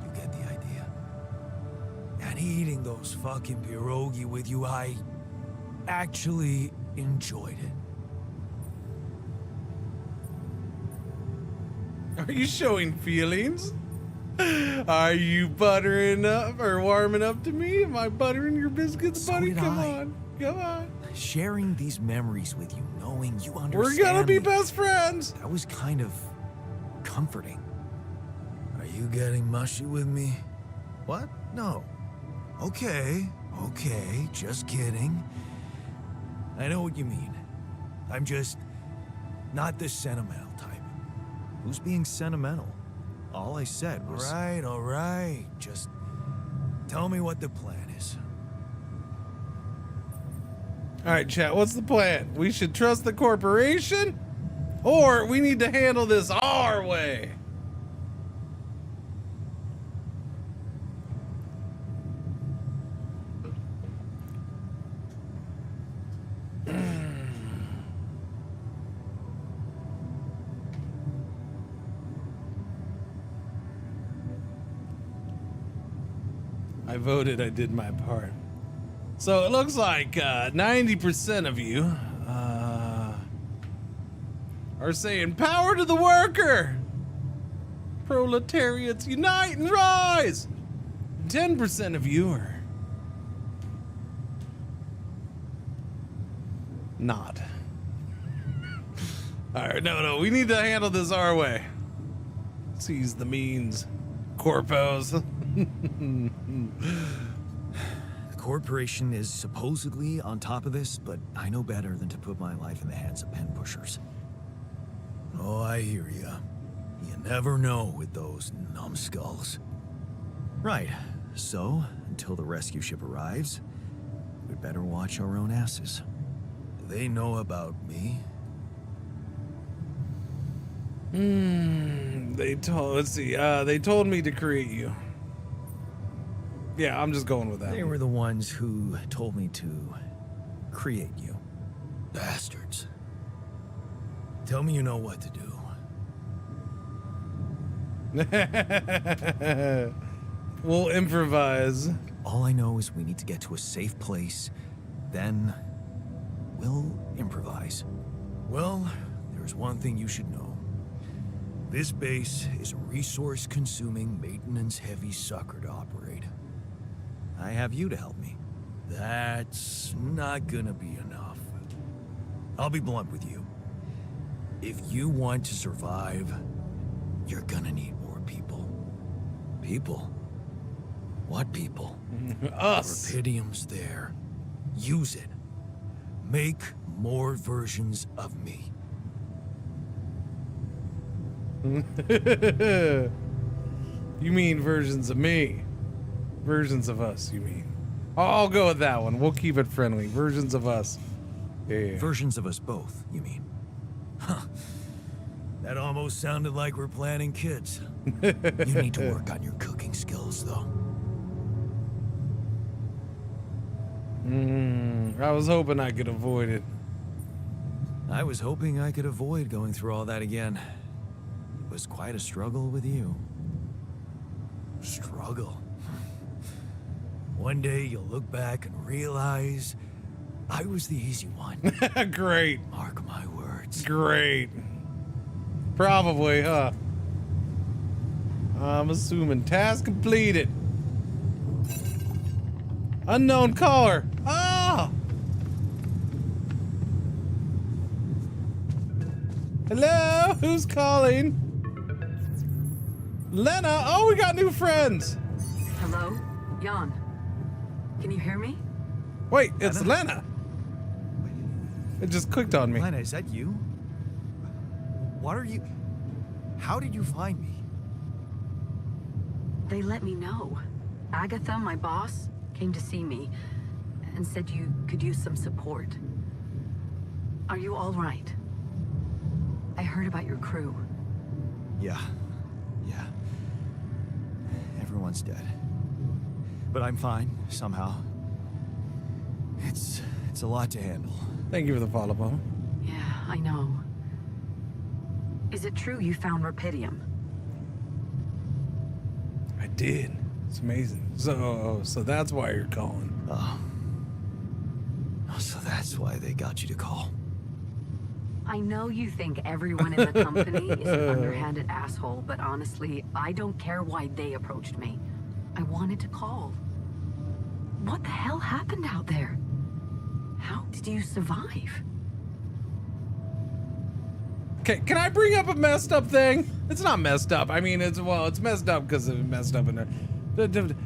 you get the idea. And eating those fucking pierogi with you, I actually enjoyed it. Are you showing feelings? Are you buttering up or warming up to me? Am I buttering your biscuits, So buddy? did Come I. on. Come on. Sharing these memories with you, knowing you understand We're gonna be me, best friends. that was kind of comforting. Are you getting mushy with me? What? No. Okay, just kidding. I know what you mean. I'm just not the sentimental type. Who's being sentimental? All I said was... All right. Just tell me what the plan is. All right, chat. What's the plan? We should trust the corporation, or we need to handle this our way. I voted. I did my part. So it looks like 90% of you are saying power to the worker. Proletariats unite and rise. 10% of you are not. All right, no, we need to handle this our way. Seize the means, corpos. The corporation is supposedly on top of this, but I know better than to put my life in the hands of pen pushers. Oh, I hear ya. You never know with those numbskulls. Right, so until the rescue ship arrives, we'd better watch our own asses. Do they know about me? They told me to create you. Yeah, I'm just going with that. They were the ones who told me to create you. Bastards. Tell me you know what to do. We'll improvise. All I know is we need to get to a safe place, then we'll improvise. Well, there's one thing you should know. This base is a resource-consuming, maintenance-heavy sucker to operate. I have you to help me. That's not gonna be enough. I'll be blunt with you. If you want to survive, you're gonna need more people. People? What people? Us. Rapidium's there. Use it. Make more versions of me. You mean versions of me? Versions of us, you mean? I'll go with that one. We'll keep it friendly. Versions of us. Yeah. Versions of us both, you mean? Huh. That almost sounded like we're planning kids. You need to work on your cooking skills, though. I was hoping I could avoid it. I was hoping I could avoid going through all that again. It was quite a struggle with you. Struggle? One day you'll look back and realize I was the easy one. Great. Mark my words. Great. Probably, huh? I'm assuming task completed. Unknown caller. Ah! Hello? Who's calling? Lena. Oh, we got new friends. Hello? Jan. Can you hear me? Wait, it's Lena. It just clicked on me. Lena, is that you? What are you... How did you find me? They let me know. Agatha, my boss, came to see me and said you could use some support. Are you all right? I heard about your crew. Yeah. Everyone's dead. But I'm fine, somehow. It's a lot to handle. Thank you for the follow, Mama. Yeah, I know. Is it true you found Rapidium? I did. It's amazing. So that's why you're calling. Oh, so that's why they got you to call. I know you think everyone in the company is an underhanded asshole, but honestly, I don't care why they approached me. I wanted to call. What the hell happened out there? How did you survive? Okay, can I bring up a messed up thing? It's not messed up. I mean, it's messed up because it messed up in there.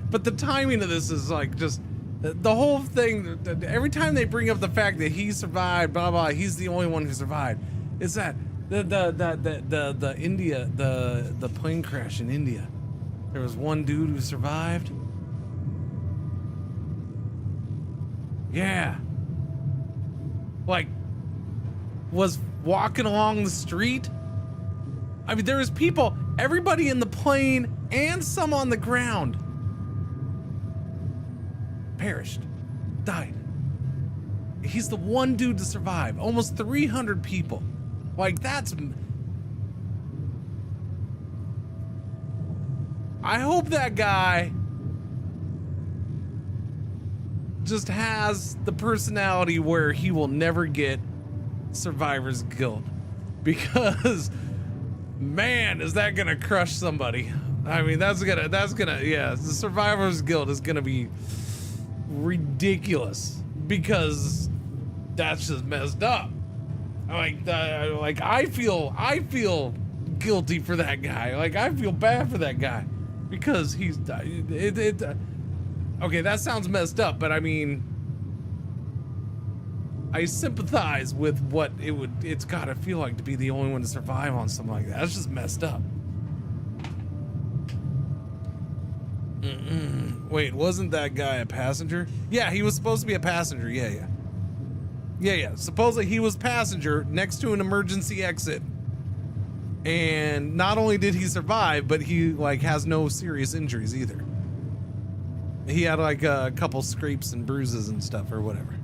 But the timing of this is like just the whole thing. Every time they bring up the fact that he survived, blah blah, he's the only one who survived. Is that the India, the plane crash in India? There was one dude who survived. Yeah. Like, was walking along the street. I mean, there was people, everybody in the plane and some on the ground perished, died. He's the one dude to survive. Almost 300 people. Like, that's... I hope that guy just has the personality where he will never get survivor's guilt, because man, is that gonna crush somebody. I mean, that's gonna yeah, the survivor's guilt is gonna be ridiculous, because that's just messed up. Like I feel guilty for that guy. Like, I feel bad for that guy because he's okay, that sounds messed up, but I mean, I sympathize with what it's gotta feel like to be the only one to survive on something like that. That's just messed up. Wait, wasn't that guy a passenger? Yeah, he was supposed to be a passenger. Yeah. Supposedly he was passenger next to an emergency exit. And not only did he survive, but he like has no serious injuries either. He had like a couple scrapes and bruises and stuff or whatever.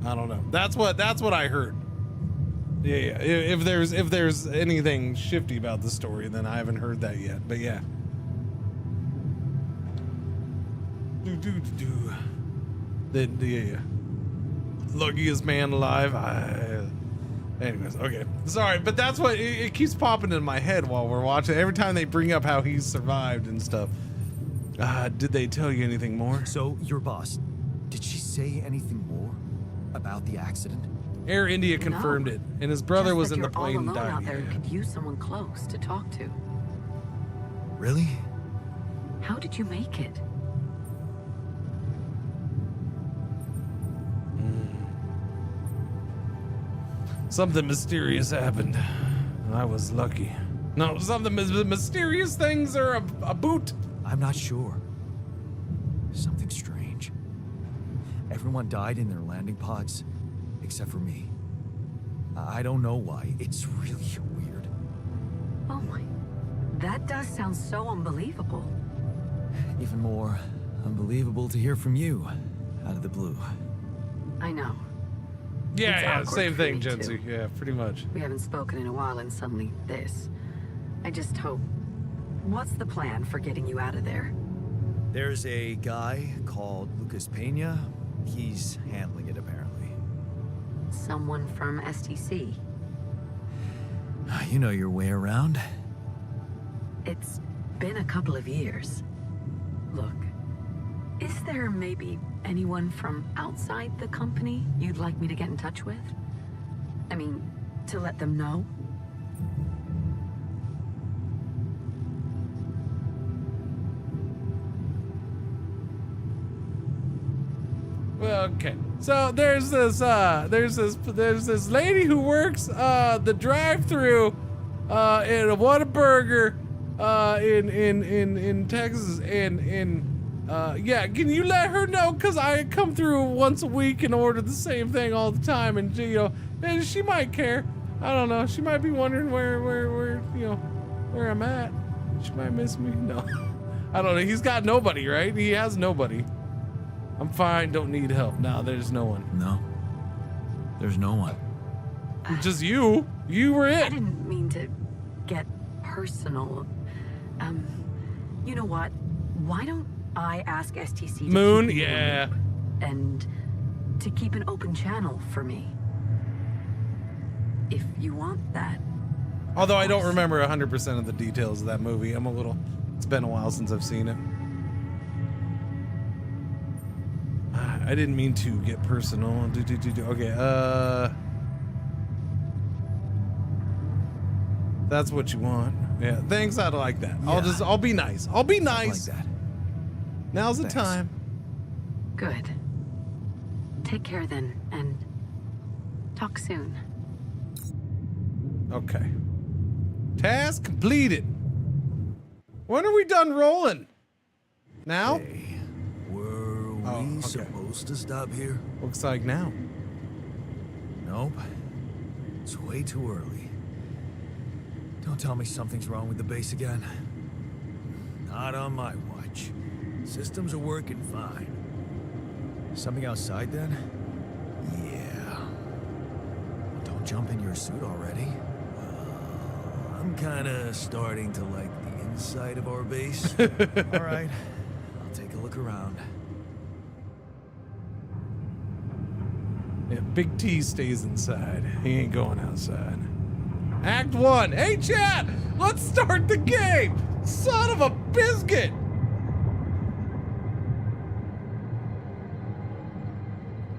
I don't know. That's what I heard. Yeah. If there's anything shifty about the story, then I haven't heard that yet. But yeah. Yeah. Luckiest man alive. Anyways, okay. Sorry, but that's what it keeps popping in my head while we're watching. Every time they bring up how he's survived and stuff. Did they tell you anything more? So your boss, did she say anything more about the accident? Air India confirmed it, and his brother was in the plane and died. Out there could use someone close to talk to. Really? How did you make it? Something mysterious happened. I was lucky. No, something mysterious things are a boot. I'm not sure. Something strange. Everyone died in their landing pods, except for me. I don't know why. It's really weird. Oh my. That does sound so unbelievable. Even more unbelievable to hear from you, out of the blue. I know. Yeah, same thing, Jency. Yeah, pretty much. We haven't spoken in a while, and suddenly this. I just hope... What's the plan for getting you out of there? There's a guy called Lucas Pena. He's handling it, apparently. Someone from STC? You know your way around. It's been a couple of years. Look, is there maybe anyone from outside the company you'd like me to get in touch with? I mean, to let them know? Well, okay. So there's this lady who works the drive-through in a Whataburger in Texas, and yeah, can you let her know? Cause I come through once a week and order the same thing all the time, and you know, and she might care. I don't know. She might be wondering where you know, where I'm at. She might miss me. No, I don't know. He's got nobody, right? He has nobody. I'm fine. Don't need help. No, there's no one. No, there's no one. Just you. You were it. I didn't mean to get personal. You know what? Why don't I ask STC to Moon, keep me in the yeah. loop and to keep an open channel for me. If you want that. Although I don't remember 100% of the details of that movie. It's been a while since I've seen it. I didn't mean to get personal. Okay, that's what you want. Yeah, thanks, I like that. Yeah. I'll be nice. I'll be nice. Like that. Now's the Thanks. time. Good. Take care then, and talk soon. Okay. Task completed. When are we done rolling? Now? Hey, were we supposed to stop here? Looks like now. Nope. It's way too early. Don't tell me something's wrong with the base again. Not on my watch. Systems are working fine. Something outside then? Yeah. Don't jump in your suit already. I'm kinda starting to like the inside of our base. All right, I'll take a look around. Yeah, Big T stays inside. He ain't going outside. Act 1. Hey, chat! Let's start the game! Son of a biscuit!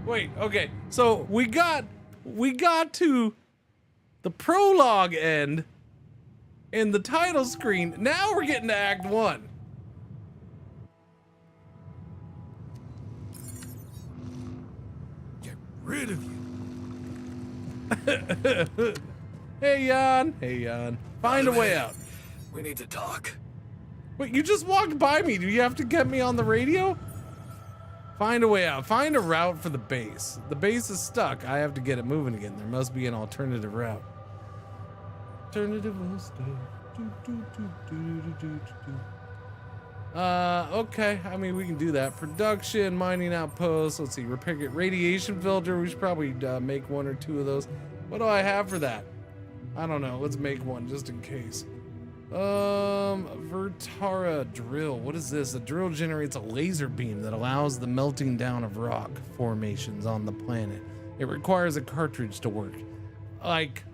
Wait, okay. So we got to the prologue end in the title screen. Now we're getting to Act 1. Get rid of you. Hey, Jan. Hey, Jan. Find a way out. We need to talk. Wait, you just walked by me. Do you have to get me on the radio? Find a way out. Find a route for the base. The base is stuck. I have to get it moving again. There must be an alternative route. Alternative okay. I mean, we can do that. Production, mining outpost. Let's see. Repair radiation filter. We should probably make 1 or 2 of those. What do I have for that? I don't know. Let's make one just in case. Vertara drill. What is this? A drill generates a laser beam that allows the melting down of rock formations on the planet. It requires a cartridge to work. Like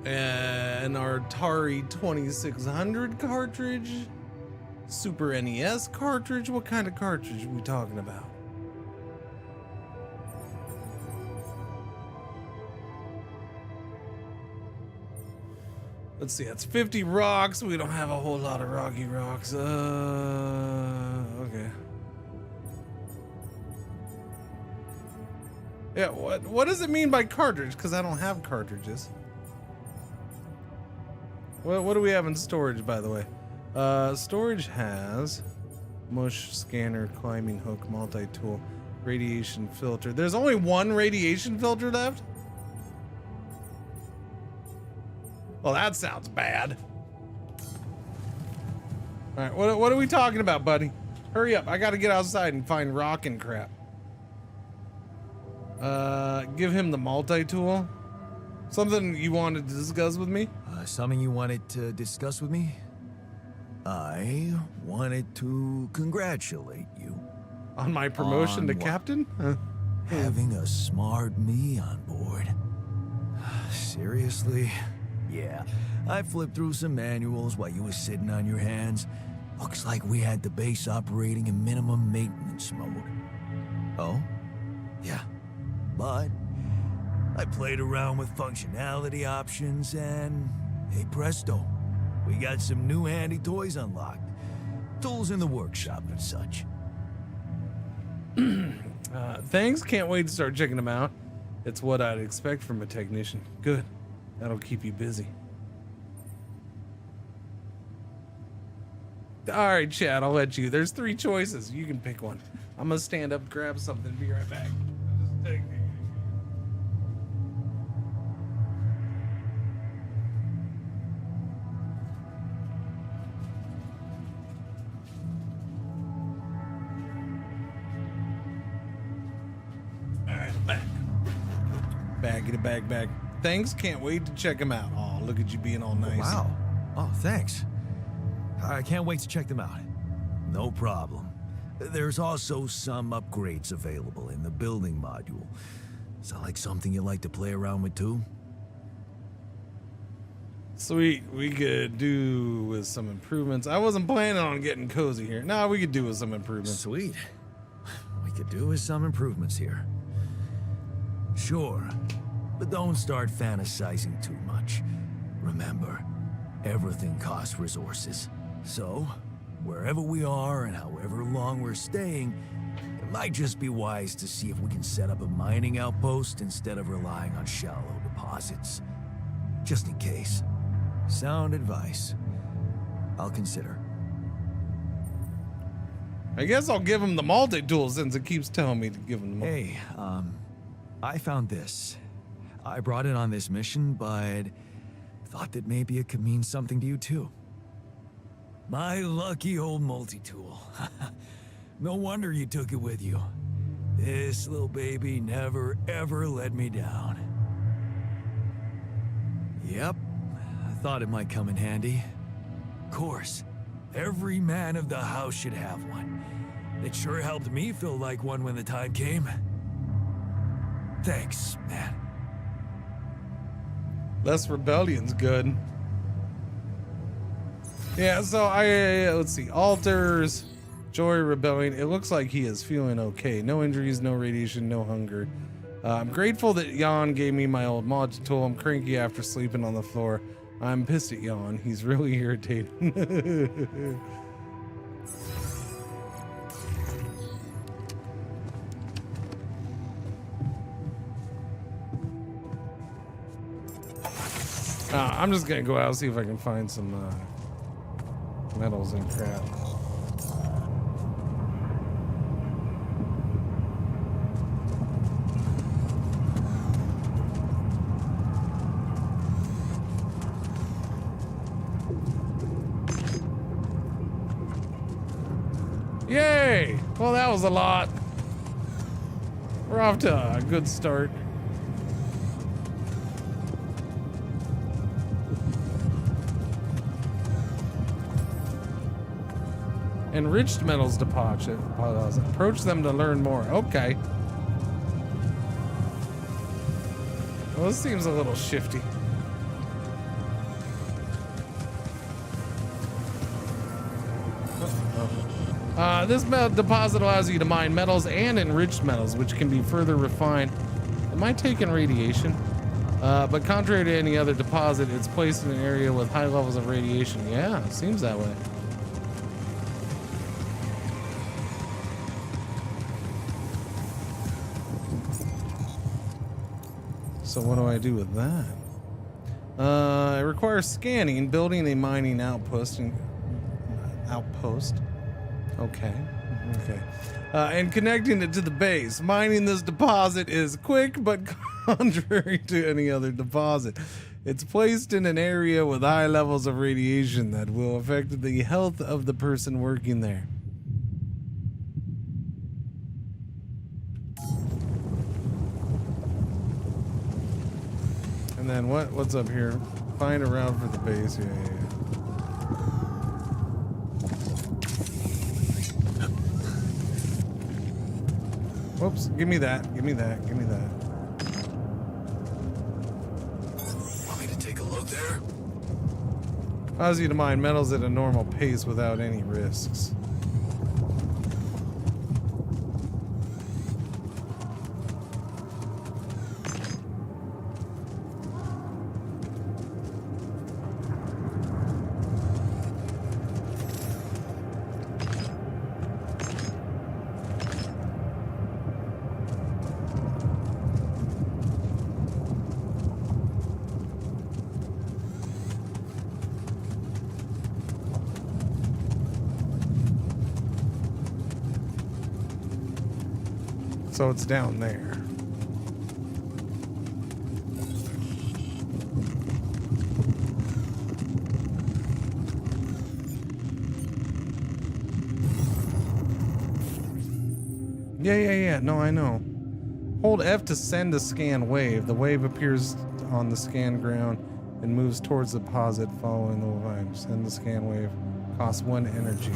an Atari 2600 cartridge? Super NES cartridge? What kind of cartridge are we talking about? Let's see, that's 50 rocks. We don't have a whole lot of rocky rocks. Okay. Yeah, what does it mean by cartridge? Because I don't have cartridges. What do we have in storage, by the way? Storage has mush scanner, climbing hook, multi-tool, radiation filter. There's only 1 radiation filter left? Well, that sounds bad. All right, what are we talking about, buddy? Hurry up, I gotta get outside and find rock and crap. Give him the multi-tool. Something you wanted to discuss with me? Something you wanted to discuss with me? I wanted to congratulate you. On my promotion to what? captain? Having a smart me on board. Seriously? Yeah, I flipped through some manuals while you were sitting on your hands. Looks like we had the base operating in minimum maintenance mode. Oh? Yeah. But I played around with functionality options and, hey presto, we got some new handy toys unlocked. Tools in the workshop and such. Thanks, can't wait to start checking them out. It's what I'd expect from a technician. Good. That'll keep you busy. All right, Chad, I'll let you. There's 3 choices. You can pick one. I'm gonna stand up, grab something, be right back. All right, I'm back. Bag. Thanks, can't wait to check them out. Oh, look at you being all nice. Wow. Oh, thanks. I can't wait to check them out. No problem. There's also some upgrades available in the building module. Sound like something you like to play around with too? Sweet, we could do with some improvements. I wasn't planning on getting cozy here. No, we could do with some improvements. Sweet. We could do with some improvements here. Sure, but don't start fantasizing too much. Remember, everything costs resources. So, wherever we are and however long we're staying, it might just be wise to see if we can set up a mining outpost instead of relying on shallow deposits. Just in case. Sound advice. I'll consider. I guess I'll give him the multi-tool since it keeps telling me to give him the Hey, I found this. I brought it on this mission, but thought that maybe it could mean something to you too. My lucky old multi-tool. No wonder you took it with you. This little baby never ever let me down. Yep, I thought it might come in handy. Of course, every man of the house should have one. It sure helped me feel like one when the time came. Thanks, man. Less rebellion's good. Yeah, so let's see. Alters, Joy, rebellion. It looks like he is feeling okay. No injuries, no radiation, no hunger. I'm grateful that Jan gave me my old mod tool. I'm cranky after sleeping on the floor. I'm pissed at Jan. He's really irritating. I'm just gonna go out and see if I can find some metals and crap. Yay! Well, that was a lot. We're off to a good start. Enriched metals deposit. Approach them to learn more. Okay. Well, this seems a little shifty. This metal deposit allows you to mine metals and enriched metals, which can be further refined. Am I taking radiation? But contrary to any other deposit, it's placed in an area with high levels of radiation. Yeah, it seems that way. So what do I do with that? It requires scanning, building a mining outpost. Okay. And connecting it to the base. Mining this deposit is quick, but contrary to any other deposit. It's placed in an area with high levels of radiation that will affect the health of the person working there. And then what's up here? Find a route for the base. Yeah. Whoops, give me that. Want me to take a look there? Allows you to mine metals at a normal pace without any risks. So it's down there. Yeah. No, I know. Hold F to send a scan wave. The wave appears on the scan ground and moves towards the deposit following the line. Send the scan wave. Costs 1 energy.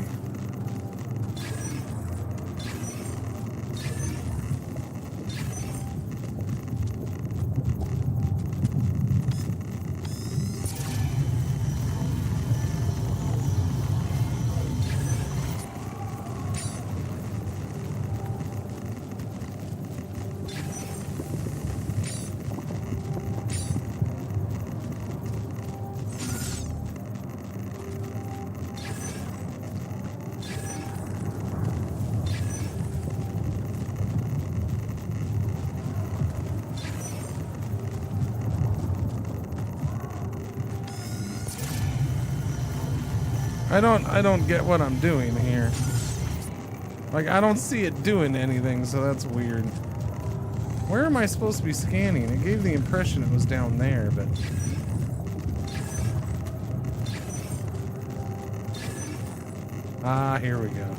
I don't get what I'm doing here. Like, I don't see it doing anything, so that's weird. Where am I supposed to be scanning? It gave the impression it was down there, but... Ah, here we go.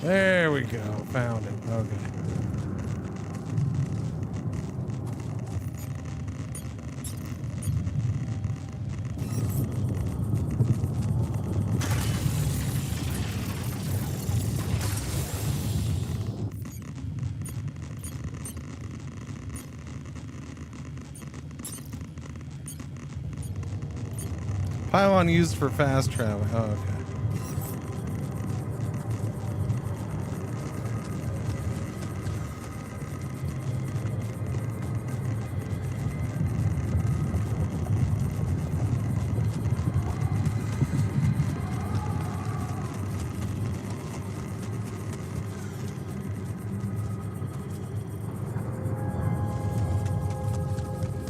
There we go. Found it. Okay. Pylon used for fast travel. Oh, okay.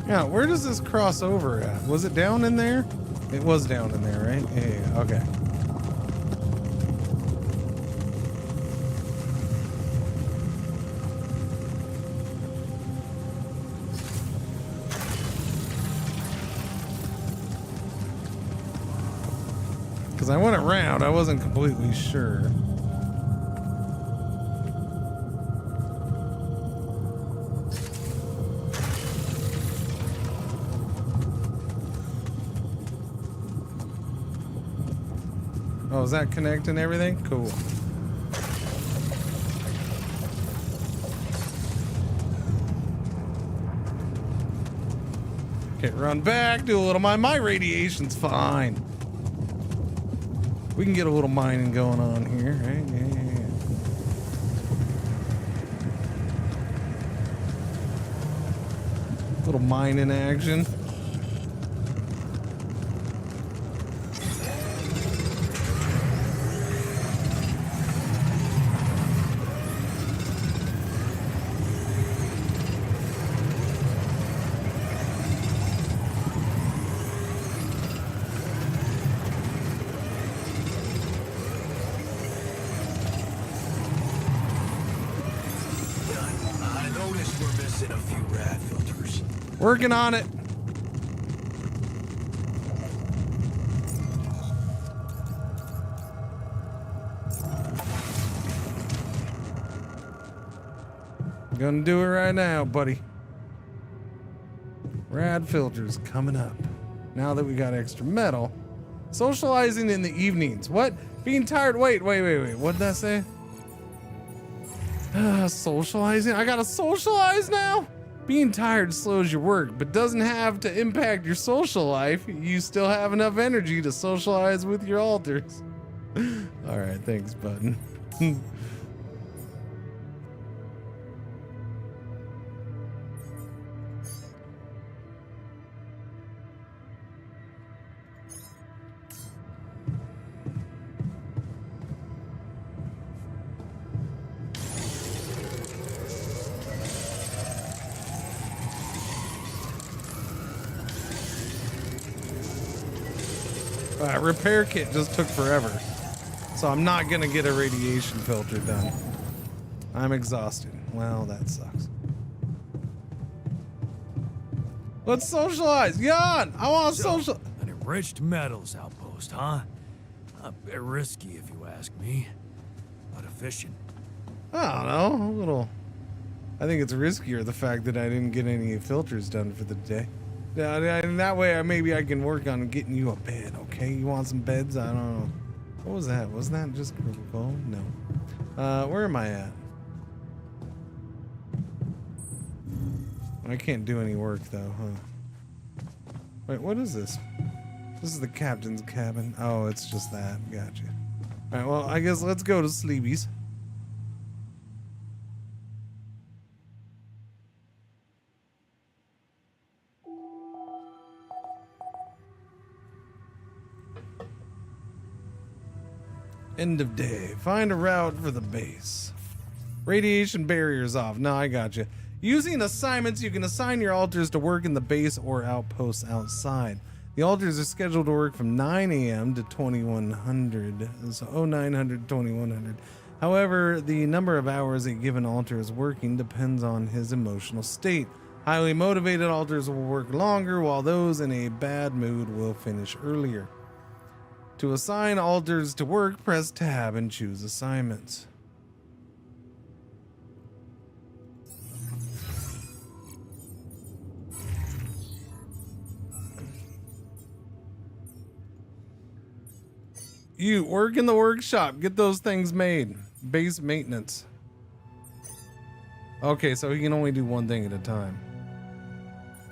Yeah, where does this cross over at? Was it down in there? It was down in there, right? Yeah, okay. Because I went around, I wasn't completely sure. Oh, is that connecting everything? Cool. Okay, run back, do a little mine. My radiation's fine. We can get a little mining going on here, right? Yeah. Little mining action. Working on it. Gonna do it right now, buddy. Rad filters coming up. Now that we got extra metal. Socializing in the evenings. What? Being tired. Wait. What did that say? Socializing? I gotta socialize now? Being tired slows your work, but doesn't have to impact your social life. You still have enough energy to socialize with your alters. All right, thanks, button. Repair kit just took forever, so I'm not gonna get a radiation filter done. I'm exhausted. Well, that sucks. Let's socialize. Yawn! I want to social. An enriched metals outpost, huh? A bit risky if you ask me, but efficient. I don't know, a little. I think it's riskier the fact that I didn't get any filters done for the day. Yeah, and that way maybe I can work on getting you a bed, okay? You want some beds? I don't know. What was that? Wasn't that just critical? No. Where am I at? I can't do any work though, huh? Wait, what is this? This is the captain's cabin. Oh, it's just that. Gotcha. Alright, well, I guess let's go to Sleepies. End of day. Find a route for the base. Radiation barriers off. No, I got you. Using assignments, you can assign your alters to work in the base or outposts outside. The altars are scheduled to work from 9 a.m. to 2100. So 0900, 2100. However, the number of hours a given altar is working depends on his emotional state. Highly motivated altars will work longer, while those in a bad mood will finish earlier. To assign altars to work, press tab and choose assignments. You work in the workshop. Get those things made. Base maintenance. Okay, so he can only do one thing at a time.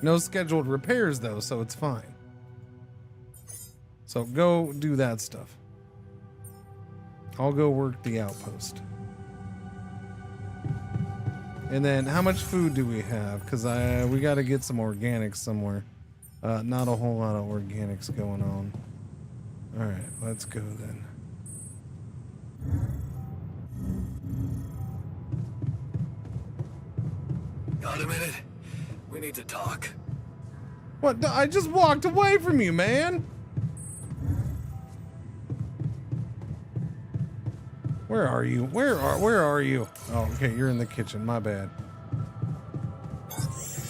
No scheduled repairs though, so it's fine. So go do that stuff. I'll go work the outpost. And then how much food do we have? Because we got to get some organics somewhere. Not a whole lot of organics going on. All right, let's go then. Got a minute? We need to talk. What? I just walked away from you, man. Where are you? Where are you? Oh, okay, you're in the kitchen. My bad.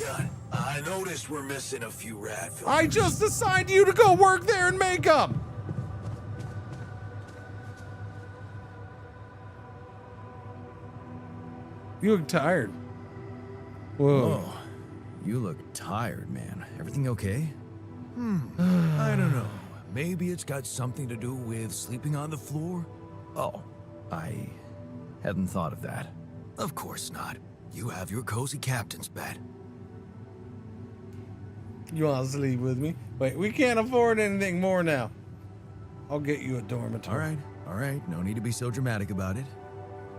Yeah, I noticed we're missing a few rat filters. I just assigned you to go work there and make them. You look tired. Whoa. Oh, you look tired, man. Everything okay? I don't know. Maybe it's got something to do with sleeping on the floor? Oh, I hadn't thought of that. Of course not. You have your cozy captain's bed. You want to sleep with me? Wait, we can't afford anything more now. I'll get you a dormitory. All right. No need to be so dramatic about it.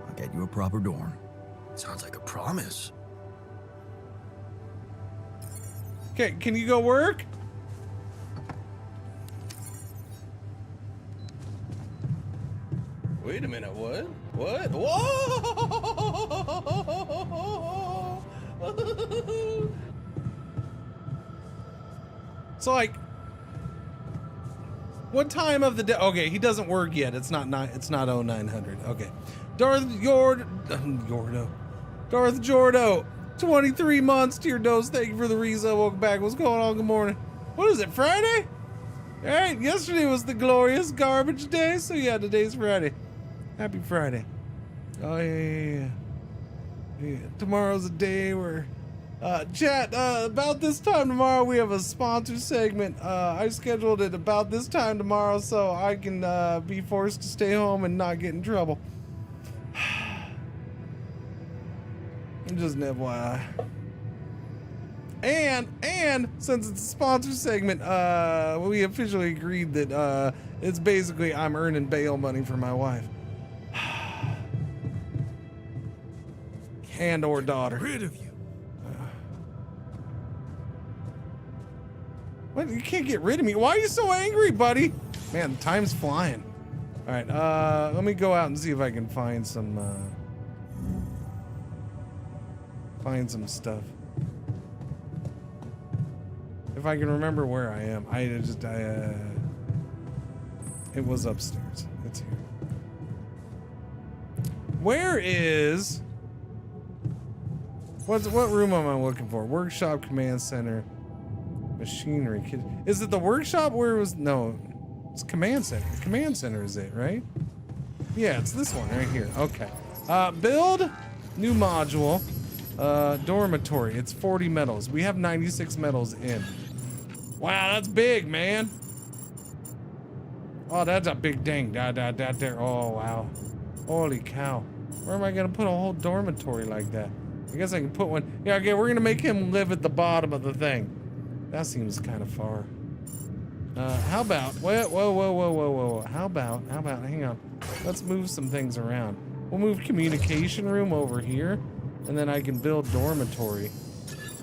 I'll get you a proper dorm. Sounds like a promise. Okay, can you go work? Wait a minute, what? What? Whoa! So like, what time of the day? Okay, he doesn't work yet. It's not 0900. Okay, Darth Jordo, 23 months to your dose. Thank you for the resub. Welcome back. What's going on? Good morning. What is it? Friday? All right. Yesterday was the glorious garbage day, so yeah, today's Friday. Happy Friday. Oh yeah. Tomorrow's a day where, chat. About this time tomorrow we have a sponsor segment. I scheduled it about this time tomorrow so I can be forced to stay home and not get in trouble. Just an FYI. And since it's a sponsor segment, we officially agreed that it's basically I'm earning bail money for my wife. And or daughter. Rid of you. What? You can't get rid of me. Why are you so angry, buddy? Man, time's flying. All right, let me go out and see if I can find some stuff. If I can remember where I am. It was upstairs. It's here. Where is... What room am I looking for? Workshop, command center, machinery. Is it the workshop where it was? No, it's command center. Command center is it, right? Yeah, it's this one right here. Okay. Build, new module, dormitory. It's 40 metals. We have 96 metals in. Wow, that's big, man. Oh, that's a big dang. There. Oh, wow. Holy cow. Where am I going to put a whole dormitory like that? I guess I can put one. Yeah, okay, we're gonna make him live at the bottom of the thing. That seems kind of far. How about, whoa. How about, hang on. Let's move some things around. We'll move communication room over here, and then I can build dormitory.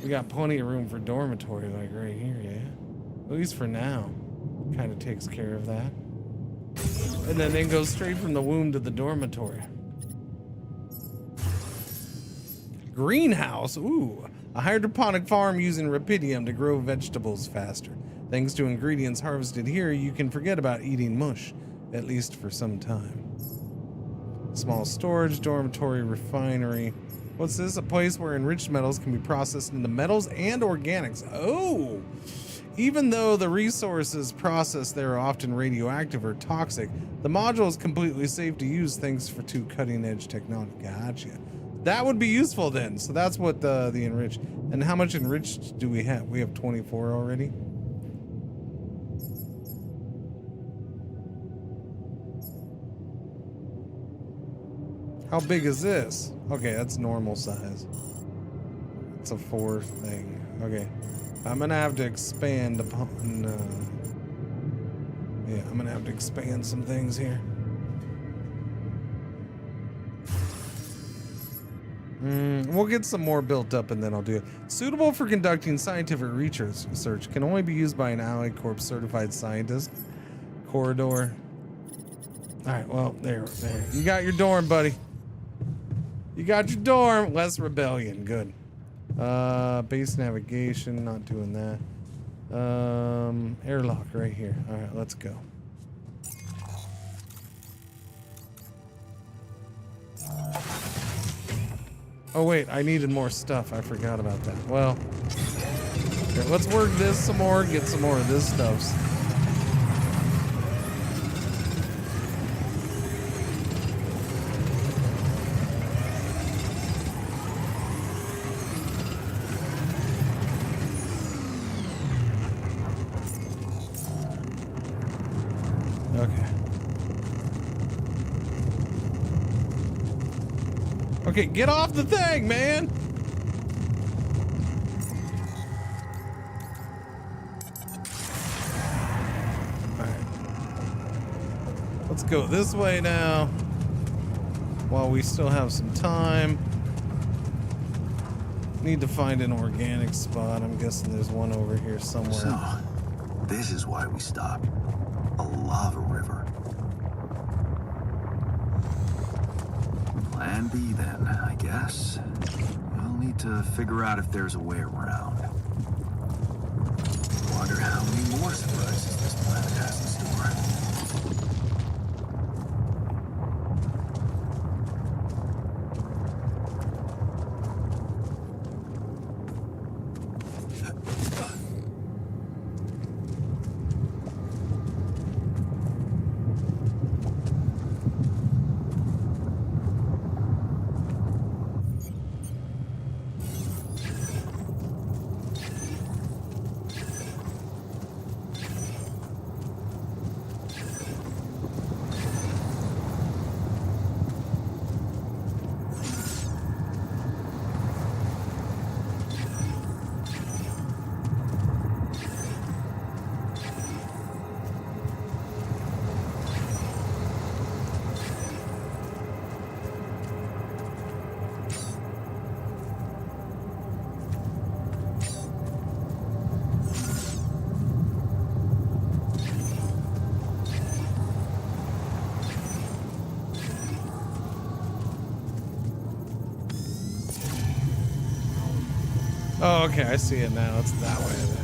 We got plenty of room for dormitory, like right here, yeah? At least for now. Kind of takes care of that. And then go straight from the womb to the dormitory. Greenhouse, ooh. A hydroponic farm using rapidium to grow vegetables faster. Thanks to ingredients harvested here, you can forget about eating mush, at least for some time. Small storage, dormitory, refinery. What's this? A place where enriched metals can be processed into metals and organics. Oh! Even though the resources processed there are often radioactive or toxic, the module is completely safe to use thanks to cutting-edge technology. Gotcha. That would be useful then. So that's what the enriched. And how much enriched do we have? We have 24 already. How big is this? Okay, that's normal size. It's a 4 thing. Okay. I'm gonna have to expand upon, yeah, I'm gonna have to expand some things here. We'll get some more built up and then I'll do it. Suitable for conducting scientific research, can only be used by an Allied Corps certified scientist. Corridor. Alright, well, there. You got your dorm, buddy. You got your dorm. Less rebellion, good. Base navigation, not doing that. Airlock right here. All right, let's go. Oh wait, I needed more stuff. I forgot about that. Well, here, let's work this some more, get some more of this stuff. Okay, get off the thing, man! Alright. Let's go this way now. While we still have some time. Need to find an organic spot. I'm guessing there's one over here somewhere. So, this is why we stopped. A lava river. Plan B then, I guess. We'll need to figure out if there's a way around. Wonder how many more surprises this planet has in store. Oh, okay, I see it now. It's that way then.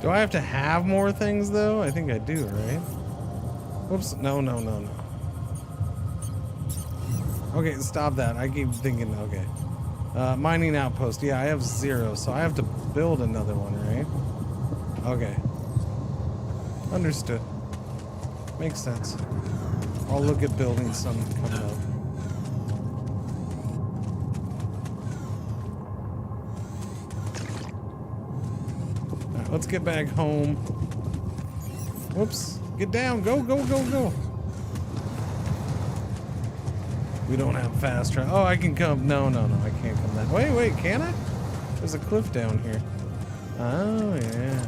Do I have to have more things though? I think I do, right? Whoops, no. Okay, stop that. I keep thinking, okay. Mining outpost, yeah, I have 0, so I have to build another one, right? Okay. Understood. Makes sense. I'll look at building some coming up. Let's get back home. Whoops. Get down. Go. We don't have fast travel. Oh, I can come. No. I can't come that way. Wait, can I? There's a cliff down here. Oh, yeah.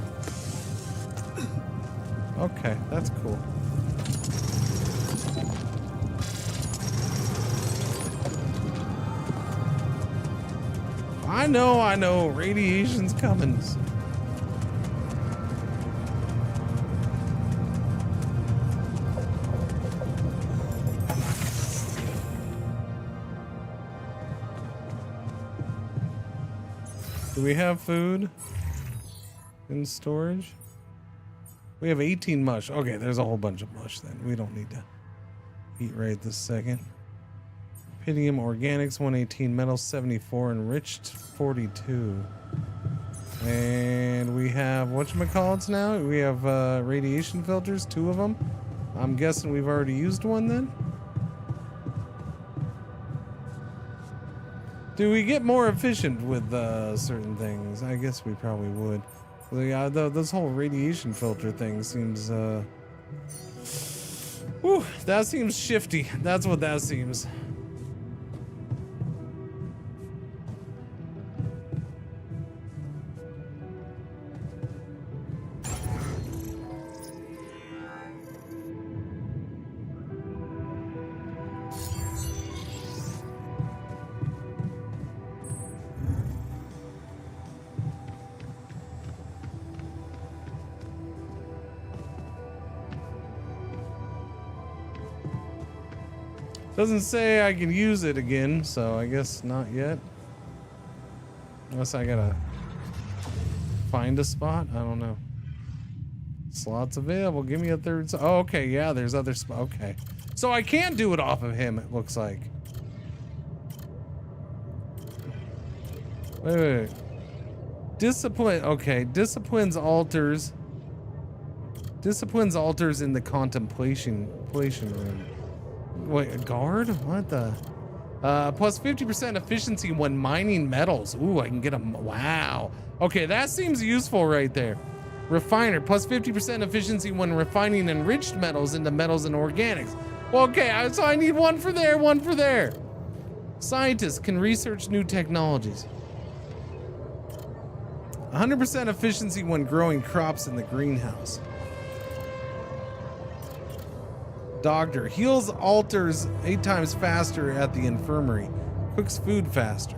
Okay, that's cool. I know. Radiation's coming. Do we have food in storage? We have 18 mush. Okay, there's a whole bunch of mush then. We don't need to eat right this second. Pydium organics 118, metal 74, enriched 42. And we have whatchamacallits now? We have radiation filters, 2 of them. I'm guessing we've already used one then. Do we get more efficient with certain things? I guess we probably would. This whole radiation filter thing seems whew, that seems shifty. That's what that seems. Doesn't say I can use it again, so I guess not yet. Unless I gotta find a spot. I don't know. Slots available. Give me a third. Oh, okay. Yeah, there's other spots. Okay. So I can't do it off of him, it looks like. Wait. Discipline. Okay. Disciplines alters in the contemplation room. Wait, a guard? What the? Plus 50% efficiency when mining metals. Ooh, I can get them. Wow. Okay, that seems useful right there. Refiner, plus 50% efficiency when refining enriched metals into metals and organics. Well, okay, so I need one for there, one for there. Scientists can research new technologies. 100% efficiency when growing crops in the greenhouse. Doctor, heals alters 8 times faster at the infirmary. Cooks food faster.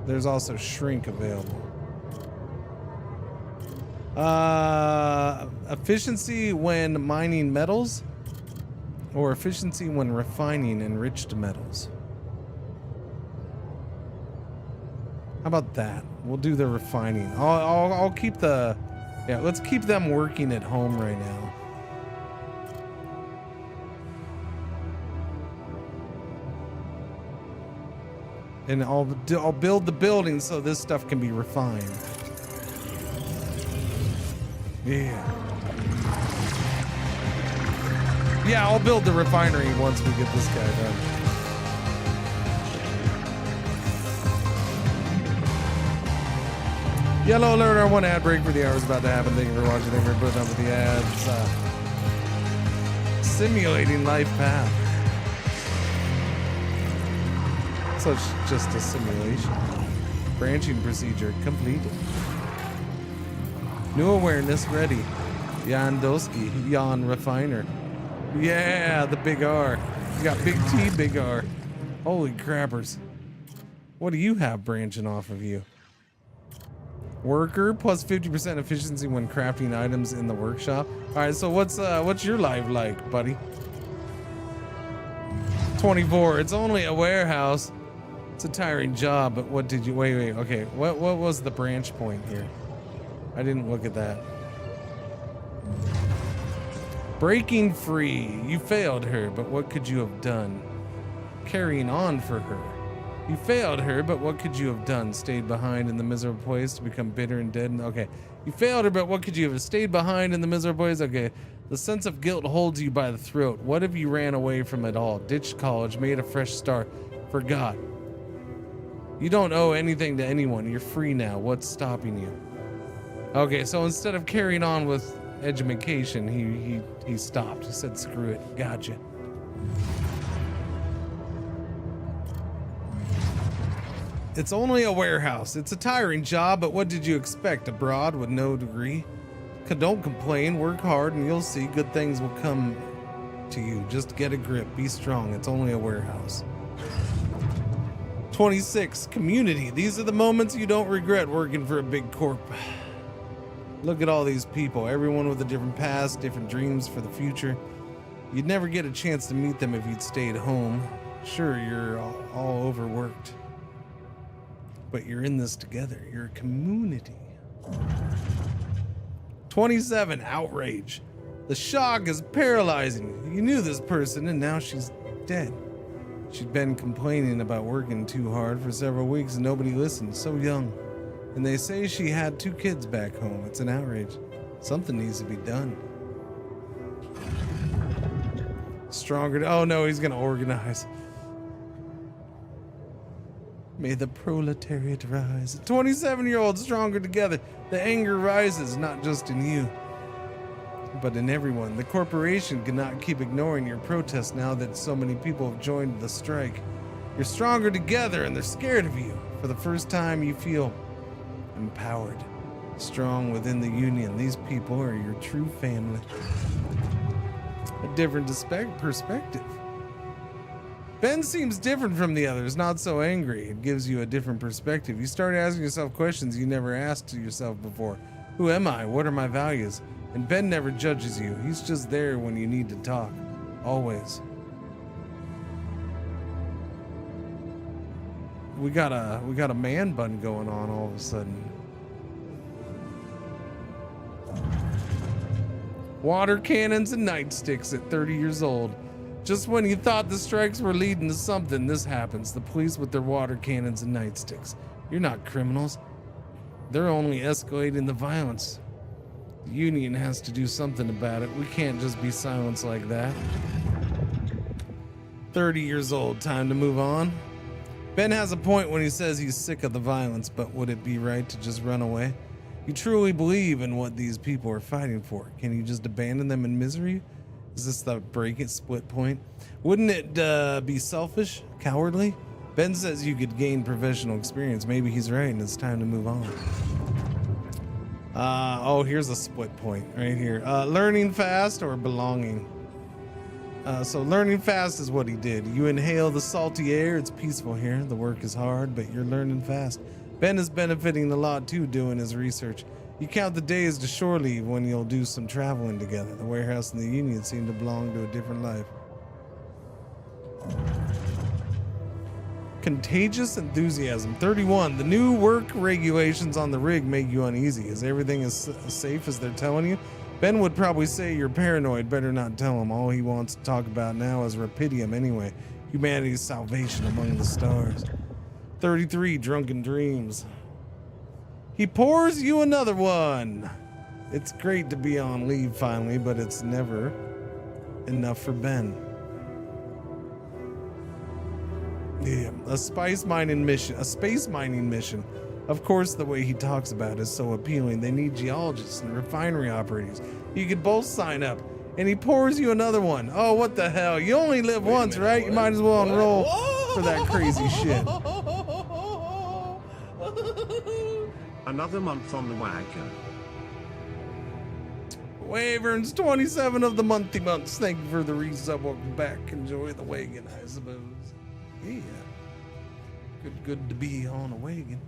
There's also shrink available. Efficiency when mining metals, or efficiency when refining enriched metals. How about that? We'll do the refining. I'll keep the, yeah, let's keep them working at home right now. And I'll build the building so this stuff can be refined. Yeah. Yeah, I'll build the refinery once we get this guy done. Yellow alert, our one ad break for the hours about to happen. Thank you for watching. Thank you for putting up with the ads. Simulating life path. So it's just a simulation. Branching procedure completed. New awareness ready. Yandoski, Yan Refiner. Yeah, the big R. You got big T, big R. Holy crappers. What do you have branching off of you? Worker, plus 50% efficiency when crafting items in the workshop. All right, so what's your life like, buddy? 24. It's only a warehouse. It's a tiring job, but what did you... Wait, okay. What was the branch point here? I didn't look at that. Breaking free. You failed her, but what could you have done? Carrying on for her. You failed her, but what could you have done? Stayed behind in the miserable place to become bitter and dead? Okay. You failed her, but what could you have? Stayed behind in the miserable place? Okay. The sense of guilt holds you by the throat. What if you ran away from it all? Ditched college, made a fresh start, forgot. You don't owe anything to anyone. You're free now. What's stopping you? Okay, so instead of carrying on with education, he stopped. He said, screw it. Gotcha. It's only a warehouse. It's a tiring job, but what did you expect? Abroad with no degree? Don't complain, work hard, and you'll see good things will come to you. Just get a grip, be strong. It's only a warehouse. 26, community. These are the moments you don't regret working for a big corp. Look at all these people, everyone with a different past, different dreams for the future. You'd never get a chance to meet them if you'd stayed home. Sure, you're all overworked, but you're in this together. You're a community. 27, outrage. The shock is paralyzing. You knew this person and now she's dead. She'd been complaining about working too hard for several weeks and nobody listened. So young. And they say she had 2 kids back home. It's an outrage. Something needs to be done. Stronger. Oh no, he's gonna organize. May the proletariat rise. A 27-year-old stronger together. The anger rises, not just in you, but in everyone. The corporation cannot keep ignoring your protest now that so many people have joined the strike. You're stronger together and they're scared of you. For the first time, you feel empowered, strong within the union. These people are your true family. A different perspective. Ben seems different from the others, not so angry. It gives you a different perspective. You start asking yourself questions you never asked to yourself before. Who am I? What are my values? And Ben never judges you. He's just there when you need to talk. Always. We got a man bun going on all of a sudden. Water cannons and nightsticks at 30 years old. Just when you thought the strikes were leading to something, this happens. The police with their water cannons and nightsticks. You're not criminals. They're only escalating the violence. The union has to do something about it. We can't just be silenced like that. 30 years old, time to move on. Ben has a point when he says he's sick of the violence, but would it be right to just run away? You truly believe in what these people are fighting for. Can you just abandon them in misery? Is this the split point? Wouldn't it be selfish, cowardly? Ben says you could gain professional experience. Maybe he's right and it's time to move on. Oh, here's a split point right here. Learning fast or belonging? So learning fast is what he did. You inhale the salty air. It's peaceful here. The work is hard, but you're learning fast. Ben is benefiting a lot too doing his research. You count the days to shore leave when you'll do some traveling together. The warehouse and the union seem to belong to a different life. Contagious enthusiasm. 31. The new work regulations on the rig make you uneasy. Is everything as safe as they're telling you? Ben would probably say you're paranoid. Better not tell him. All he wants to talk about now is Rapidium anyway. Humanity's salvation among the stars. 33. Drunken dreams. He pours you another one. It's great to be on leave finally, but it's never enough for Ben. Yeah, a space mining mission. Of course, the way he talks about it is so appealing. They need geologists and refinery operators. You could both sign up. And he pours you another one. Oh, what the hell? You only live once, right? You might as well enroll for that crazy shit. Another month on the wagon. Wyverns, 27 of the monthly months. Thank you for the resub. Welcome back. Enjoy the wagon, I suppose. Yeah. Good to be on a wagon.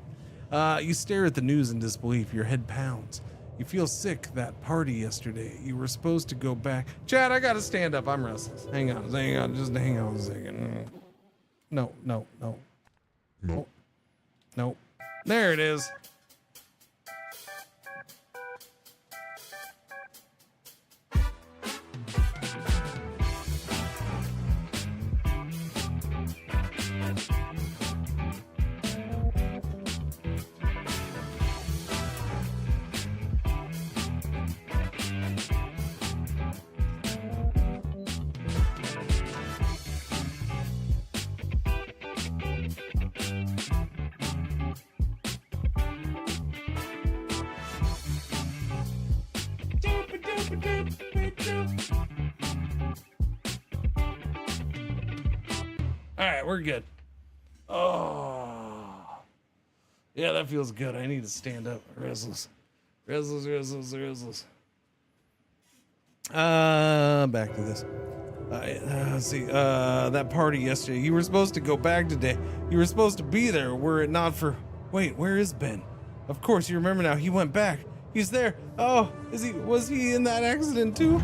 You stare at the news in disbelief. Your head pounds. You feel sick. That party yesterday. You were supposed to go back. Chad, I gotta stand up. I'm restless. Hang on. Just hang on a second. No. There it is. All right, we're good. Oh, Yeah, that feels good. I need to stand up. Restless. Restless. Back to this. Let's see. That party yesterday. You were supposed to go back today. You were supposed to be there were it not for... Wait, where is Ben? Of course, you remember now. He went back. He's there. Oh, was he in that accident too?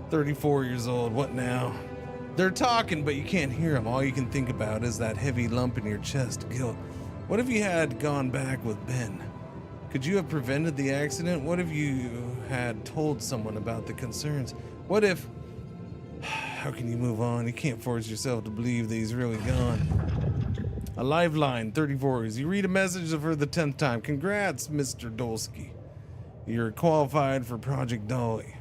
34 years old. What now? They're talking, but you can't hear them. All you can think about is that heavy lump in your chest, guilt. What if you had gone back with Ben? Could you have prevented the accident? What if you had told someone about the concerns? What if... How can you move on? You can't force yourself to believe that he's really gone. A lifeline, 34 years. You read a message for the 10th time. Congrats, Mr. Dolsky. You're qualified for Project Dolly.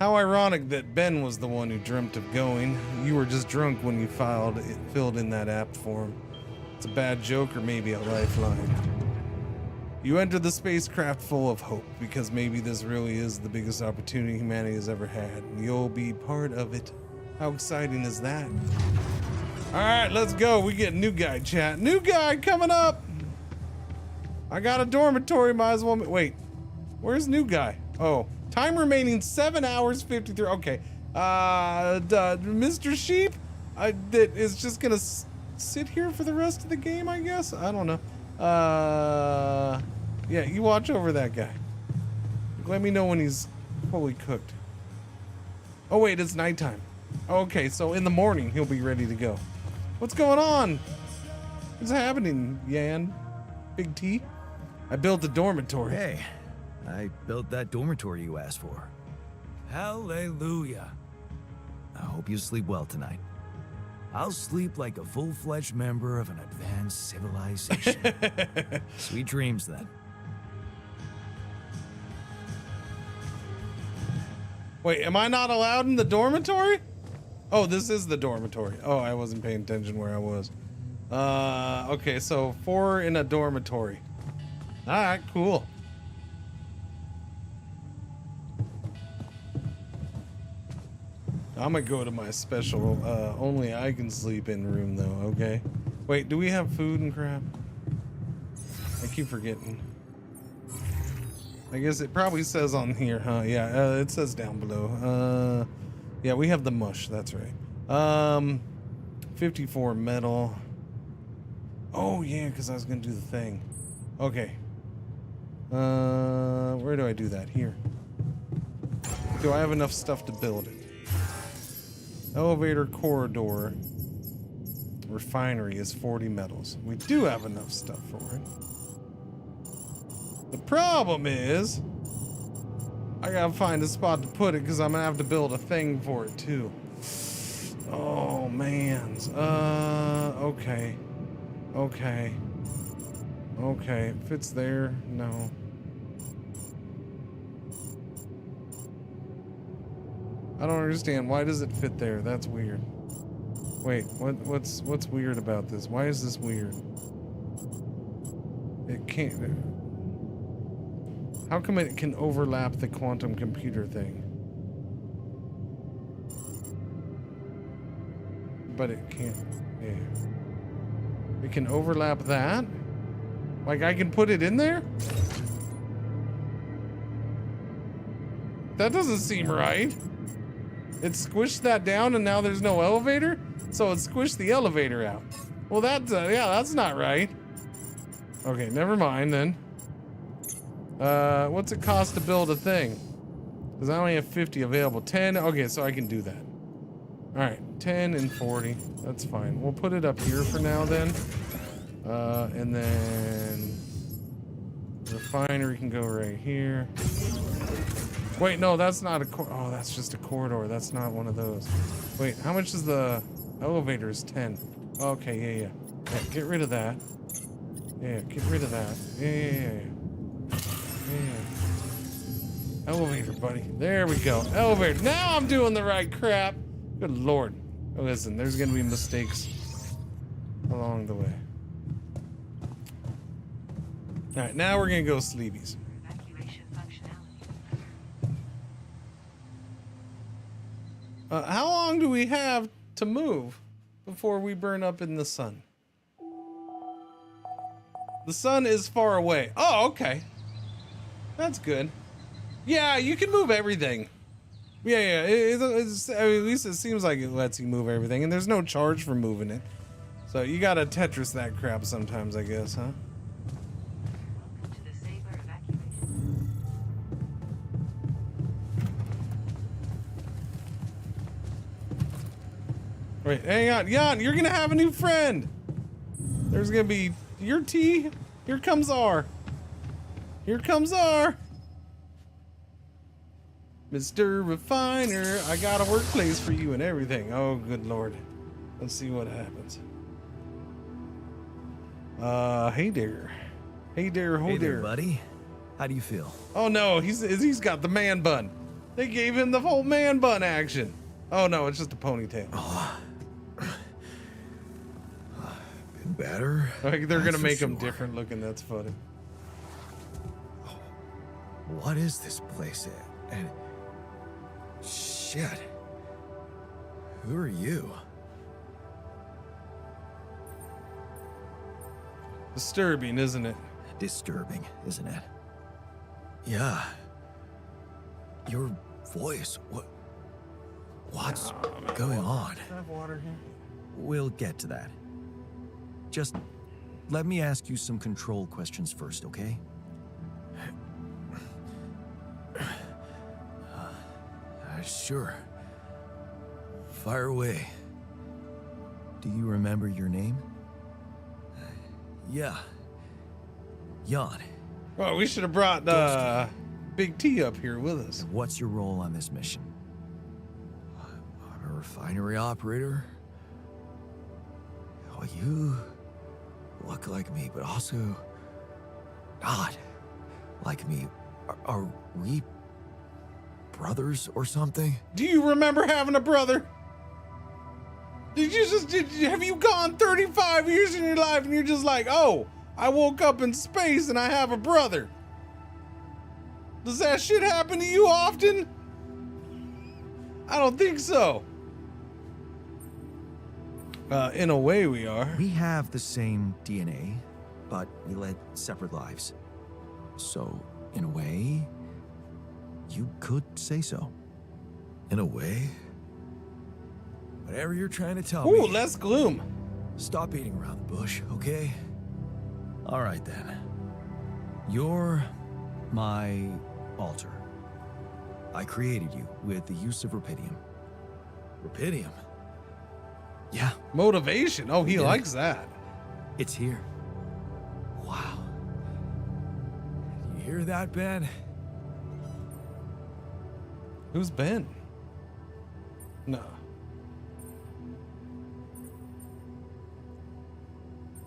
How ironic that Ben was the one who dreamt of going. You were just drunk when you filled in that app form. It's a bad joke or maybe a lifeline. You enter the spacecraft full of hope because maybe this really is the biggest opportunity humanity has ever had. You'll be part of it. How exciting is that? All right, let's go. We get new guy chat. New guy coming up. I got a dormitory. Might as well. Wait, where's new guy? Oh, time remaining 7 hours 53. Okay. Mr. Sheep, that is just gonna sit here for the rest of the game, I guess. I don't know. Yeah, you watch over that guy. Let me know when he's fully cooked. Oh wait, it's nighttime. Okay, so in the morning he'll be ready to go. What's going on? What's happening, Yan? Big T? I built a dormitory. Hey, I built that dormitory you asked for. Hallelujah. I hope you sleep well tonight. I'll sleep like a full-fledged member of an advanced civilization. Sweet dreams, then. Wait, am I not allowed in the dormitory? Oh, this is the dormitory. Oh, I wasn't paying attention where I was. Okay, so 4 in a dormitory. All right, cool. I'm gonna go to my special, only I can sleep in room though, okay? Wait, do we have food and crap? I keep forgetting. I guess it probably says on here, huh? Yeah, it says down below. Yeah, we have the mush, that's right. 54 metal. Oh yeah, because I was gonna do the thing. Okay. Where do I do that? Here. Do I have enough stuff to build it? Elevator corridor. Refinery is 40 metals. We do have enough stuff for it. The problem is, I gotta find a spot to put it because I'm gonna have to build a thing for it too. Oh man. Okay. Okay. If it's there, no. I don't understand. Why does it fit there? That's weird. Wait, what's weird about this? Why is this weird? It can't. How come it can overlap the quantum computer thing? But it can't. Yeah. It can overlap that? Like I can put it in there? That doesn't seem right. It squished that down and now there's no elevator? So it squished the elevator out. Well, that's, yeah, that's not right. Okay, never mind then. What's it cost to build a thing? Because I only have 50 available. 10, okay, so I can do that. Alright, 10 and 40. That's fine. We'll put it up here for now then. And then... refinery can go right here. Wait, no, that's not a oh, that's just a corridor. That's not one of those. Wait, how much is the elevator? Is 10. Okay, yeah. Get rid of that. Yeah, get rid of that. Yeah. Elevator, buddy. There we go. Elevator. Now I'm doing the right crap. Good lord. Oh, listen, there's gonna be mistakes along the way. Alright, now we're gonna go sleepies. How long do we have to move before we burn up in the sun? The sun is far away. Oh, okay. That's good. Yeah, you can move everything. Yeah. I mean, at least it seems like it lets you move everything, and there's no charge for moving it. So you gotta Tetris that crap sometimes, I guess, huh? Wait, hang on. Jan, you're gonna have a new friend. There's gonna be your T. Here comes R. Here comes R. Mr. Refiner, I got a workplace for you and everything. Oh, good lord. Let's see what happens. Hey there. Hey there, ho Hey there. there, buddy. How do you feel? Oh no, he's got the man bun. They gave him the whole man bun action. Oh no, it's just a ponytail. Been better. Like they're That's gonna for make him sure. different looking. That's funny. What is this place? And shit. Who are you? Disturbing, isn't it? Disturbing, isn't it? Yeah. Your voice. What's going on? I have water here. We'll get to that. Just let me ask you some control questions first, okay? Sure. Fire away. Do you remember your name? Yeah. Jan. Oh, we should have brought Big T up here with us. And what's your role on this mission? I'm a refinery operator. Oh, you look like me, but also not like me. Are we brothers or something? Do you remember having a brother? Have you gone 35 years in your life and you're just like, oh, I woke up in space and I have a brother? Does that shit happen to you often? I don't think so. In a way we are. We have the same DNA, but we led separate lives. So, in a way, you could say so. In a way? Whatever you're trying to tell me. Ooh, less gloom. Stop beating around the bush, okay? All right then. You're my alter. I created you with the use of Rapidium. Rapidium? Yeah. Motivation. Oh, he likes that. It's here. Wow. You hear that, Ben? Who's Ben? No.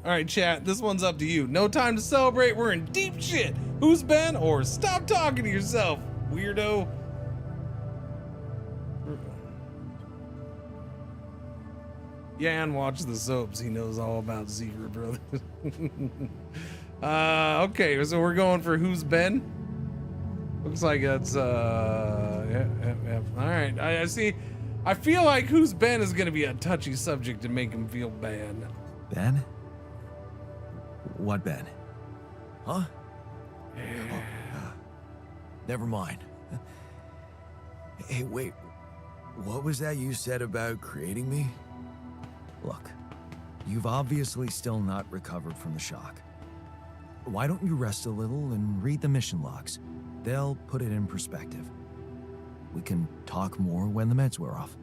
All right, chat, this one's up to you. No time to celebrate. We're in deep shit. Who's Ben? Or stop talking to yourself, weirdo. Jan watched the soaps. He knows all about Zebra Brothers. Okay, so we're going for who's Ben? Looks like that's yeah. All right, I see. I feel like who's Ben is gonna be a touchy subject to make him feel bad. Ben? What Ben? Huh? Never mind. Hey, wait. What was that you said about creating me? Look, you've obviously still not recovered from the shock. Why don't you rest a little and read the mission logs? They'll put it in perspective. We can talk more when the meds wear off.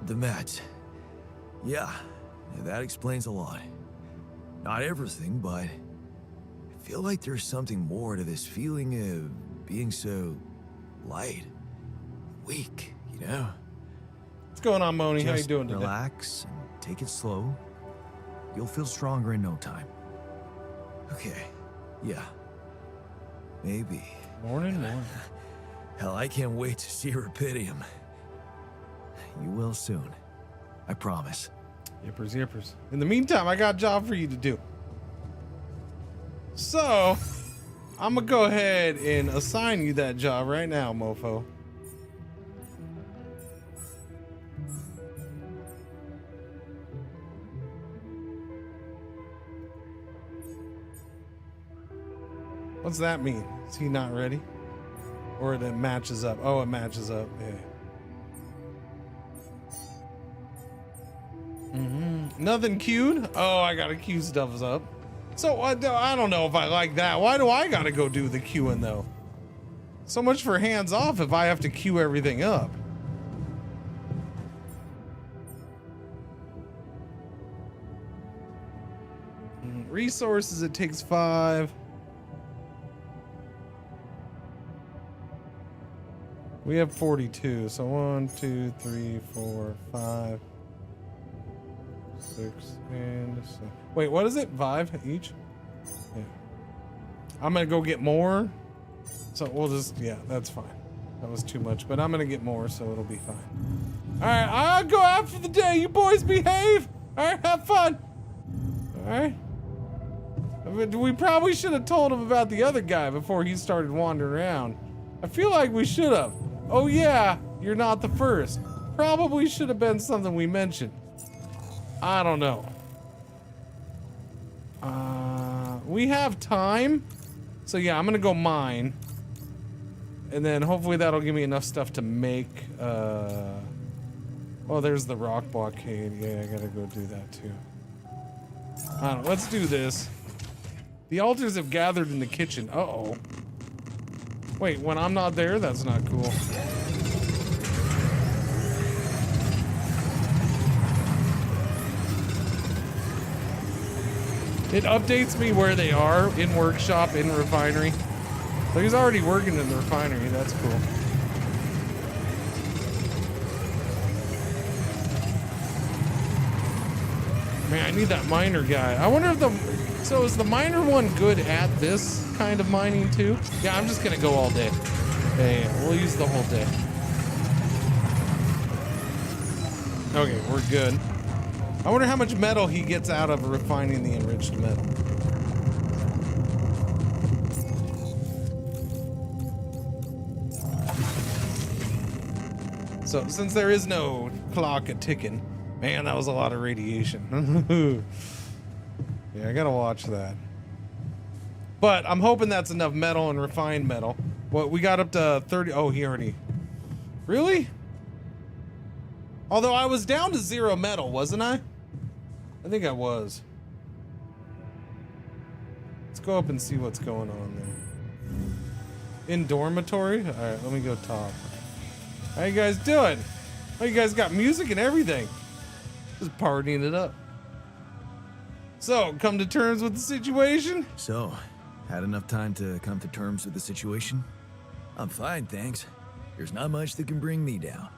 The meds. Yeah, that explains a lot. Not everything, but I feel like there's something more to this feeling of being so light, weak, you know? What's going on, Moni? How you Just doing today? relax and take it slow. You'll feel stronger in no time. Okay, yeah. Maybe. Morning. Hell, I can't wait to see Rapidium. You will soon. I promise. Yippers. In the meantime, I got a job for you to do. So, I'm gonna go ahead and assign you that job right now, mofo. What's that mean? Is he not ready? Or it matches up? Oh, it matches up. Yeah. Nothing queued? Oh, I gotta queue stuff up. So I don't know if I like that. Why do I gotta go do the queuing though? So much for hands off if I have to queue everything up. Resources, it takes 5. We have 42, so 1, 2, 3, 4, 5, 6, and 7. Wait, what is it? 5 each? Yeah. I'm gonna go get more. So we'll just, yeah, that's fine. That was too much, but I'm gonna get more, so it'll be fine. All right, I'll go out for the day. You boys behave. All right, have fun. All right. We probably should have told him about the other guy before he started wandering around. I feel like we should have. Oh yeah, you're not the first. Probably should have been something we mentioned. I don't know. We have time. So yeah, I'm gonna go mine. And then hopefully that'll give me enough stuff to make, oh, there's the rock blockade. Yeah, I gotta go do that too. I don't know, let's do this. The altars have gathered in the kitchen. Uh-oh. Wait, when I'm not there? That's not cool. It updates me where they are, in workshop, in refinery. So he's already working in the refinery, that's cool. Man, I need that miner guy. I wonder if so is the miner one good at this kind of mining too? Yeah, I'm just gonna go all day. Yeah, we'll use the whole day. Okay, we're good. I wonder how much metal he gets out of refining the enriched metal. So since there is no clock a-ticking, man, that was a lot of radiation. Yeah, I gotta watch that. But I'm hoping that's enough metal and refined metal. What, we got up to 30. Oh, he already. Really? Although I was down to 0 metal, wasn't I? I think I was. Let's go up and see what's going on there. In dormitory? All right, let me go top. How you guys doing? Oh, you guys got music and everything. Just partying it up. So, come to terms with the situation? So, had enough time to come to terms with the situation? I'm fine, thanks. There's not much that can bring me down.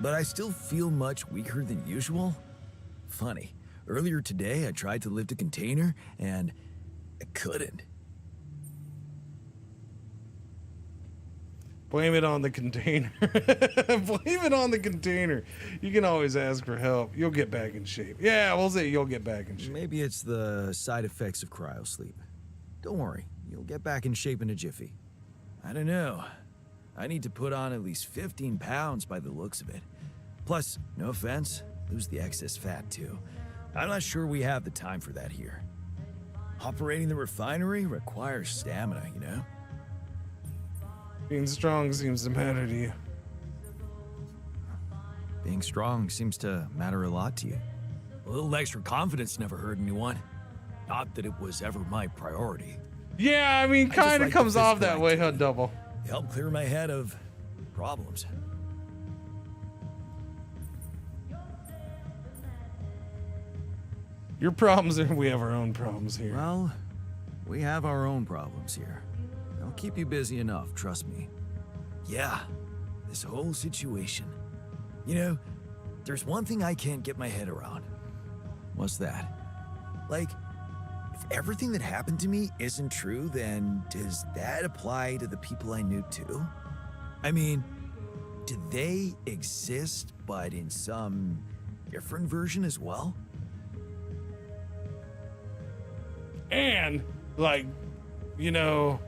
But I still feel much weaker than usual. Funny, earlier today I tried to lift a container and I couldn't. Blame it on the container. Blame it on the container. You can always ask for help. You'll get back in shape. Yeah, we'll say you'll get back in shape. Maybe it's the side effects of cryosleep. Don't worry, you'll get back in shape in a jiffy. I don't know. I need to put on at least 15 pounds by the looks of it. Plus, no offense, lose the excess fat too. I'm not sure we have the time for that here. Operating the refinery requires stamina, you know? Being strong seems to matter to you. Being strong seems to matter a lot to you. A little extra confidence never hurt anyone. Not that it was ever my priority. Yeah, I mean, kind of comes off that way, huh, Double? Help clear my head of problems. Your problems are, we have our own problems here. Well, we have our own problems here. I'll keep you busy enough, trust me. Yeah, this whole situation. You know, there's one thing I can't get my head around. What's that? Like, if everything that happened to me isn't true, then does that apply to the people I knew too? I mean, do they exist, but in some different version as well? And, like, you know,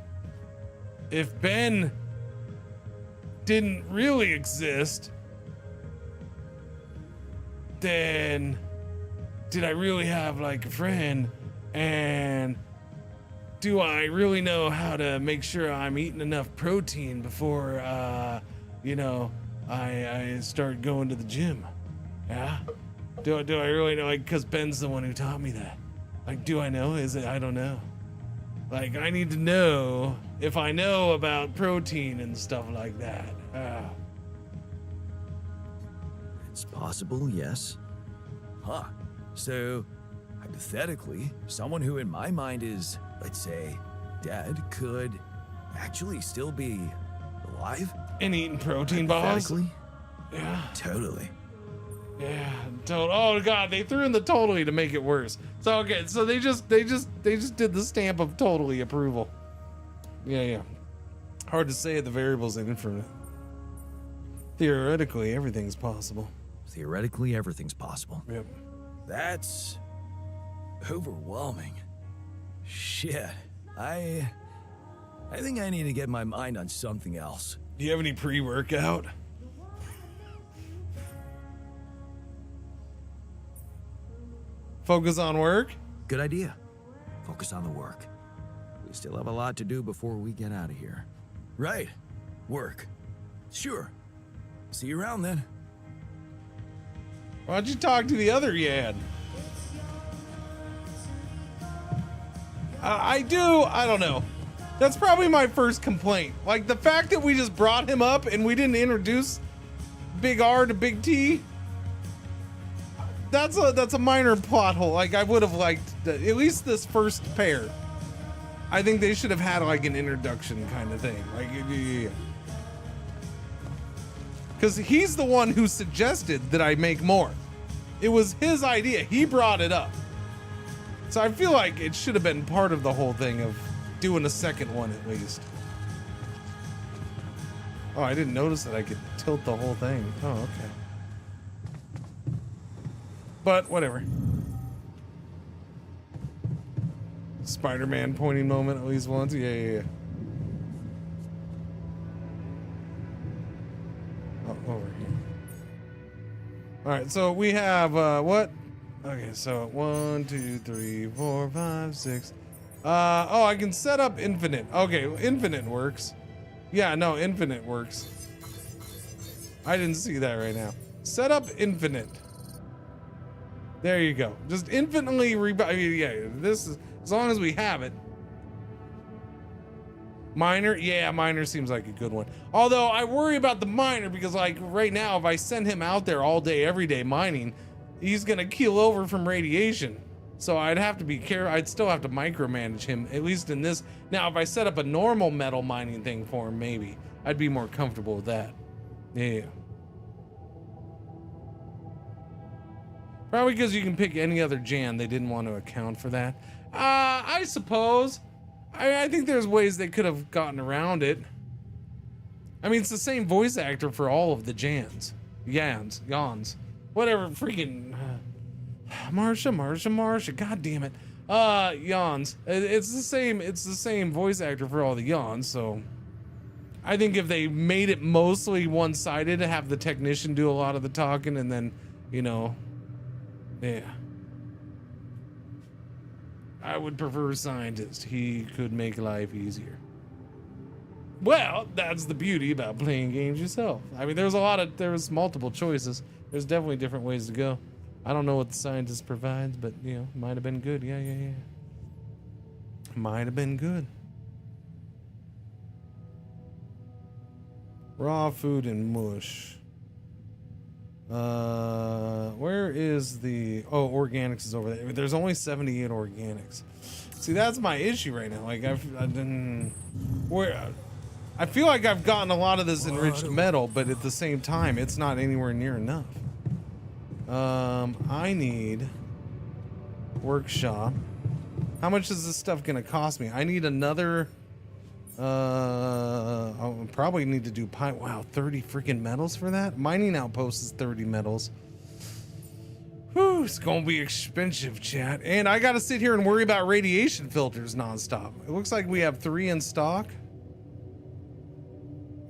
if Ben didn't really exist, then did I really have, like, a friend? And do I really know how to make sure I'm eating enough protein before, you know, I start going to the gym? Yeah? Do I really know? Like, because Ben's the one who taught me that. Like, do I know? Is it? I don't know. Like, I need to know if I know about protein and stuff like that. It's possible, yes. Huh. So, hypothetically, someone who in my mind is, let's say, dead could actually still be alive? And eating protein balls? Hypothetically? Yeah. Totally. Yeah, oh god, they threw in the totally to make it worse. So okay, so they just did the stamp of totally approval. Yeah. Hard to say the variables in it for theoretically everything's possible. Theoretically everything's possible. Yep. That's overwhelming. Shit. I think I need to get my mind on something else. Do you have any pre-workout? Focus on work? Good idea. Focus on the work. We still have a lot to do before we get out of here. Right. Work. Sure. See you around then. Why don't you talk to the other Yad? I don't know. That's probably my first complaint. Like the fact that we just brought him up and we didn't introduce Big R to Big T. That's a minor plot hole. Like I would have liked at least this first pair. I think they should have had like an introduction kind of thing. Like yeah. Because he's the one who suggested that I make more. It was his idea. He brought it up. So I feel like it should have been part of the whole thing of doing a second one at least. Oh, I didn't notice that I could tilt the whole thing. Oh, okay. But whatever. Spider-Man pointing moment at least once. Yeah. Oh, over here. All right, so we have what? Okay, so 1, 2, 3, 4, 5, 6. Oh, I can set up infinite. Okay, infinite works. Yeah, no, infinite works. I didn't see that right now. Set up infinite. There you go. Just infinitely yeah, this is as long as we have it. Miner, yeah, miner seems like a good one. Although I worry about the miner because like right now, if I send him out there all day, every day mining, he's gonna keel over from radiation. So I'd have to be careful. I'd still have to micromanage him, at least in this. Now, if I set up a normal metal mining thing for him, maybe I'd be more comfortable with that. Yeah. Probably because you can pick any other Jan. They didn't want to account for that. I suppose. I think there's ways they could have gotten around it. I mean, it's the same voice actor for all of the Jans. Yans. Whatever, freaking... Marsha. God damn it. Yans. It's the same voice actor for all the Yans, so... I think if they made it mostly one-sided to have the technician do a lot of the talking and then, you know... Yeah. I would prefer a scientist. He could make life easier. Well, that's the beauty about playing games yourself. I mean, there's multiple choices. There's definitely different ways to go. I don't know what the scientist provides, but, you know, might have been good. Yeah. Might have been good. Raw food and mush. Where is the... Oh, organics is over there. There's only 78 organics. See, that's my issue right now. Like, I feel like I've gotten a lot of this enriched metal, but at the same time, it's not anywhere near enough. I need workshop. How much is this stuff gonna cost me? I need another... I'll probably need to do wow, 30 freaking metals for that? Mining outpost is 30 metals. Whew, it's gonna be expensive, chat. And I gotta sit here and worry about radiation filters nonstop. It looks like we have 3 in stock.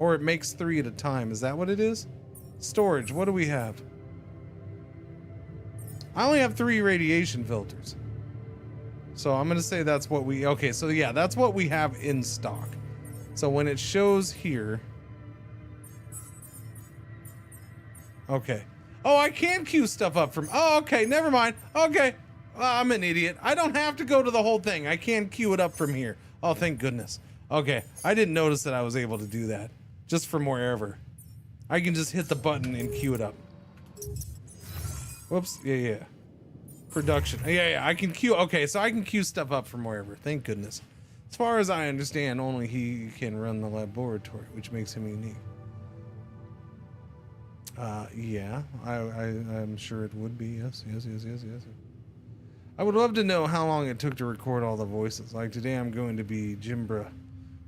Or it makes 3 at a time. Is that what it is? Storage, what do we have? I only have 3 radiation filters. So I'm gonna say that's what we, okay, so yeah, that's what we have in stock. So when it shows here, okay. Oh, I can queue stuff up from, oh, okay, never mind. Okay, I'm an idiot. I don't have to go to the whole thing. I can queue it up from here. Oh, thank goodness. Okay, I didn't notice that I was able to do that. Just from wherever. I can just hit the button and queue it up. Whoops, yeah. Production, yeah, I can queue, okay, so I can queue stuff up from wherever, thank goodness. As far as I understand, only he can run the laboratory, which makes him unique. Yeah, I'm sure it would be, yes. I would love to know how long it took to record all the voices. Like today I'm going to be Jimbra.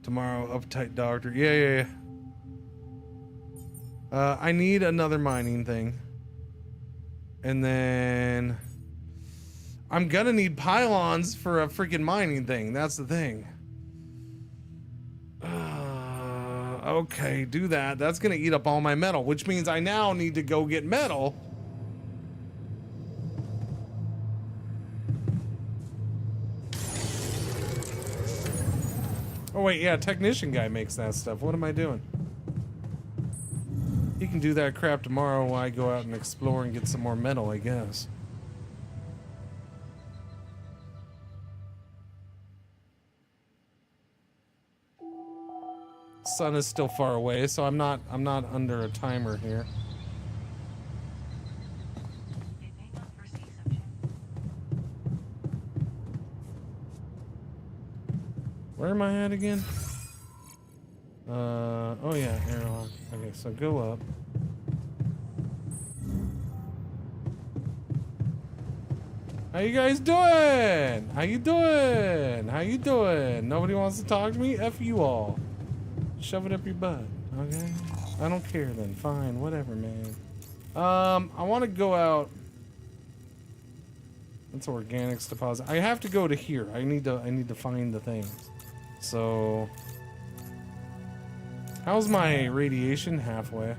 Tomorrow, Uptight Doctor. Yeah. I need another mining thing. And then I'm gonna need pylons for a freaking mining thing. That's the thing. Okay, do that. That's gonna eat up all my metal, which means I now need to go get metal. Oh wait, yeah, technician guy makes that stuff. What am I doing? He can do that crap tomorrow while I go out and explore and get some more metal, I guess. Sun is still far away, so I'm not under a timer here. Where am I at again? Oh yeah, airlock. Okay, so go up. How you guys doing? How you doing? How you doing? Nobody wants to talk to me? F you all. Shove it up your butt, okay? I don't care then. Fine, whatever, man. I want to go out. That's organics deposit. I have to go to here. I need to find the things. So, how's my radiation? Halfway.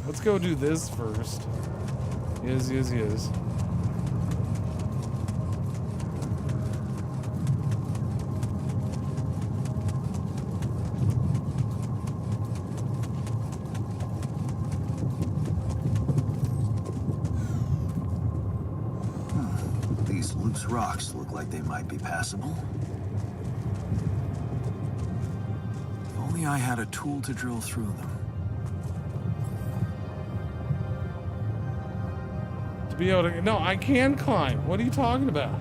Let's go do this first. Yes. These loose rocks look like they might be passable. If only I had a tool to drill through them. To be able to, no, I can climb. What are you talking about?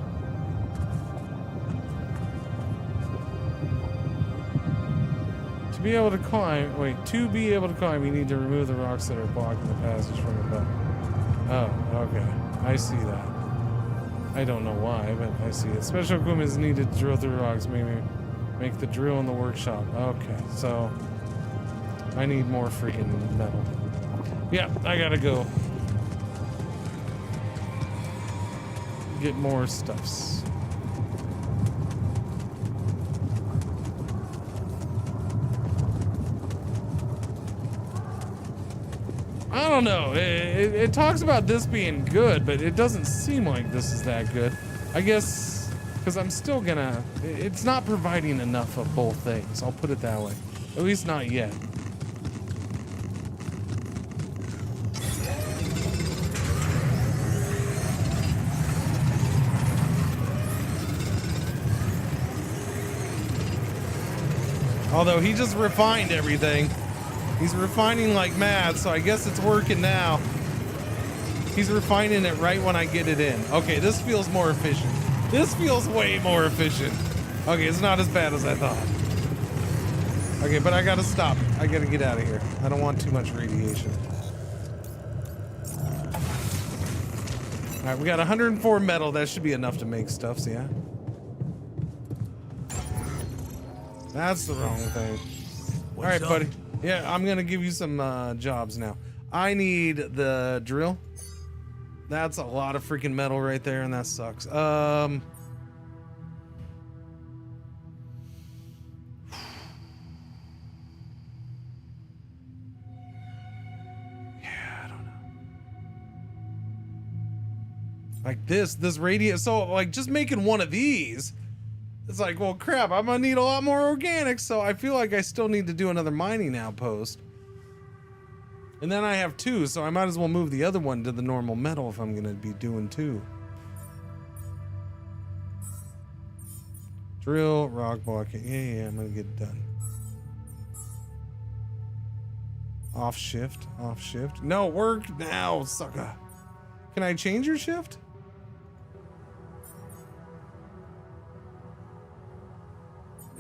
To be able to climb, wait, to be able to climb, you need to remove the rocks that are blocking the passage from above. Oh, okay. I see that. I don't know why, but I see it. Special equipment is needed to drill through rocks. Maybe make the drill in the workshop. Okay, so I need more freaking metal. Yeah, I gotta go get more stuffs. I don't know. It talks about this being good, but it doesn't seem like this is that good. I guess because I'm still gonna. It's not providing enough of both things. I'll put it that way. At least not yet. Although he just refined everything. He's refining like mad, so I guess it's working now. He's refining it right when I get it in. Okay, this feels more efficient. This feels way more efficient. Okay, it's not as bad as I thought. Okay, but I gotta stop. I gotta get out of here. I don't want too much radiation. All right, we got 104 metal. That should be enough to make stuffs, yeah? That's the wrong thing. All right, buddy. Yeah, I'm gonna give you some jobs now. I need the drill. That's a lot of freaking metal right there, and that sucks. Yeah, I don't know. Like this radiation. So like just making one of these, it's like, well, crap, I'm gonna need a lot more organics. So I feel like I still need to do another mining outpost. And then I have 2, so I might as well move the other one to the normal metal if I'm gonna be doing 2. Drill, rock blocking. Yeah, I'm gonna get it done. Off shift. No, work now, sucker. Can I change your shift?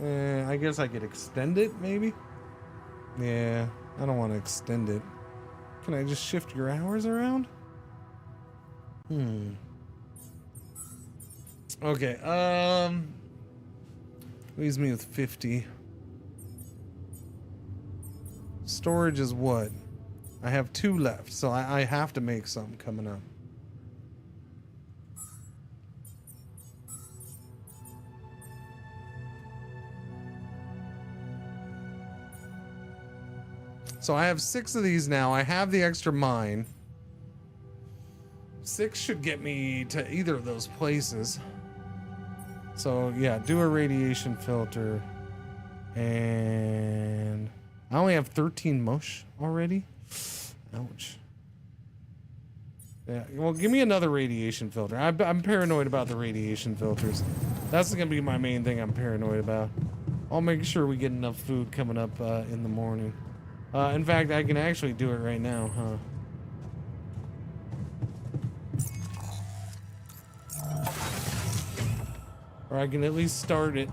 I guess I could extend it, maybe? Yeah, I don't want to extend it. Can I just shift your hours around? Okay, leaves me with 50. Storage is what? I have 2 left, so I have to make some coming up. So I have 6 of these now. I have the extra mine. 6 should get me to either of those places. So yeah, do a radiation filter. And I only have 13 mush already. Ouch. Yeah, well, give me another radiation filter. I'm paranoid about the radiation filters. That's gonna be my main thing I'm paranoid about. I'll make sure we get enough food coming up in the morning. In fact, I can actually do it right now, huh? Or I can at least start it,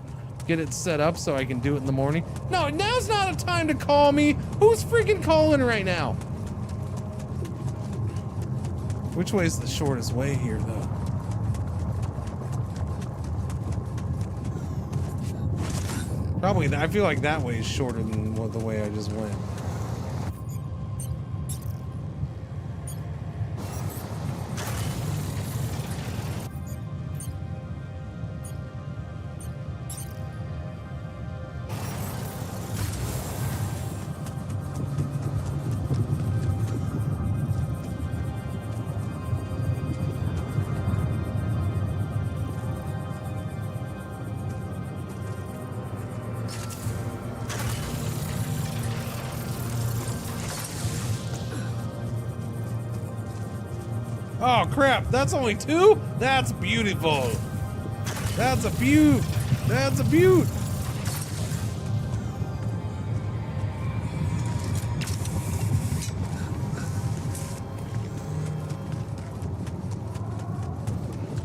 get it set up so I can do it in the morning. No, now's not a time to call me. Who's freaking calling right now? Which way is the shortest way here, though? Probably, I feel like that way is shorter than the way I just went. Oh crap, that's only 2? That's beautiful. That's a beaut. That's a beaut.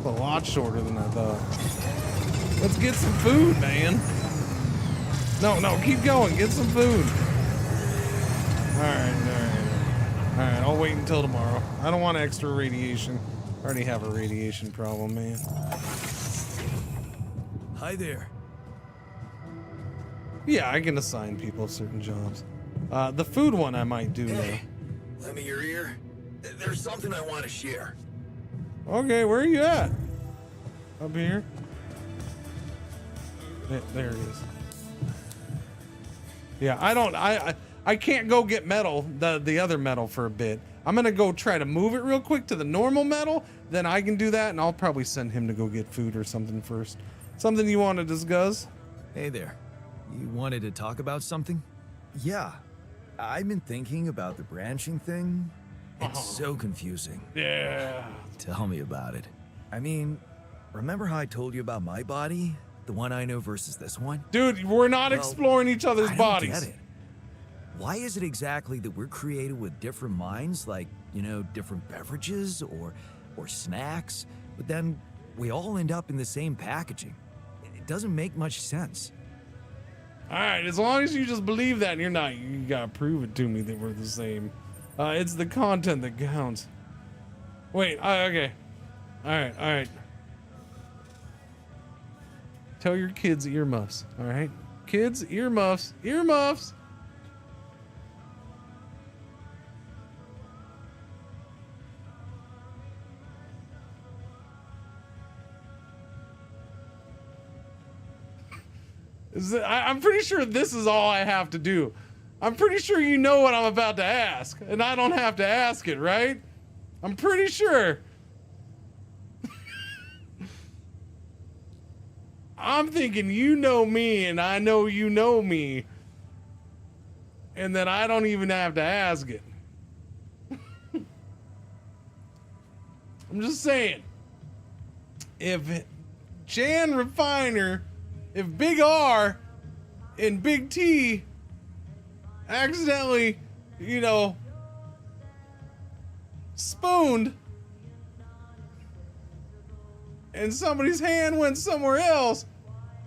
A lot shorter than I thought. Let's get some food, man. No, keep going. Get some food. Alright, I'll wait until tomorrow. I don't want extra radiation. I already have a radiation problem, man. Hi there. Yeah, I can assign people certain jobs. The food one I might do, Hey, lend me your ear. There's something I want to share. though. Okay, where are you at? Up here? There it is. Yeah, I can't go get metal, the other metal for a bit. I'm gonna go try to move it real quick to the normal metal, then I can do that, and I'll probably send him to go get food or something first. Something you want to discuss? Hey there. You wanted to talk about something? Yeah. I've been thinking about the branching thing. It's so confusing. Yeah. Tell me about it. I mean, remember how I told you about my body? The one I know versus this one? Dude, we're not exploring each other's I don't bodies. get it. Why is it exactly that we're created with different minds, like, you know, different beverages or snacks, but then we all end up in the same packaging? It doesn't make much sense. All right, as long as you just believe that, and you're not, you gotta prove it to me that we're the same. It's the content that counts. Wait, okay. All right. Tell your kids earmuffs, all right? Kids, earmuffs. I'm pretty sure this is all I have to do. I'm pretty sure you know what I'm about to ask, and I don't have to ask it, right? I'm pretty sure. I'm thinking you know me and I know you know me. And that I don't even have to ask it. I'm just saying. If Jan Refiner, if Big R and Big T accidentally, you know, spooned and somebody's hand went somewhere else,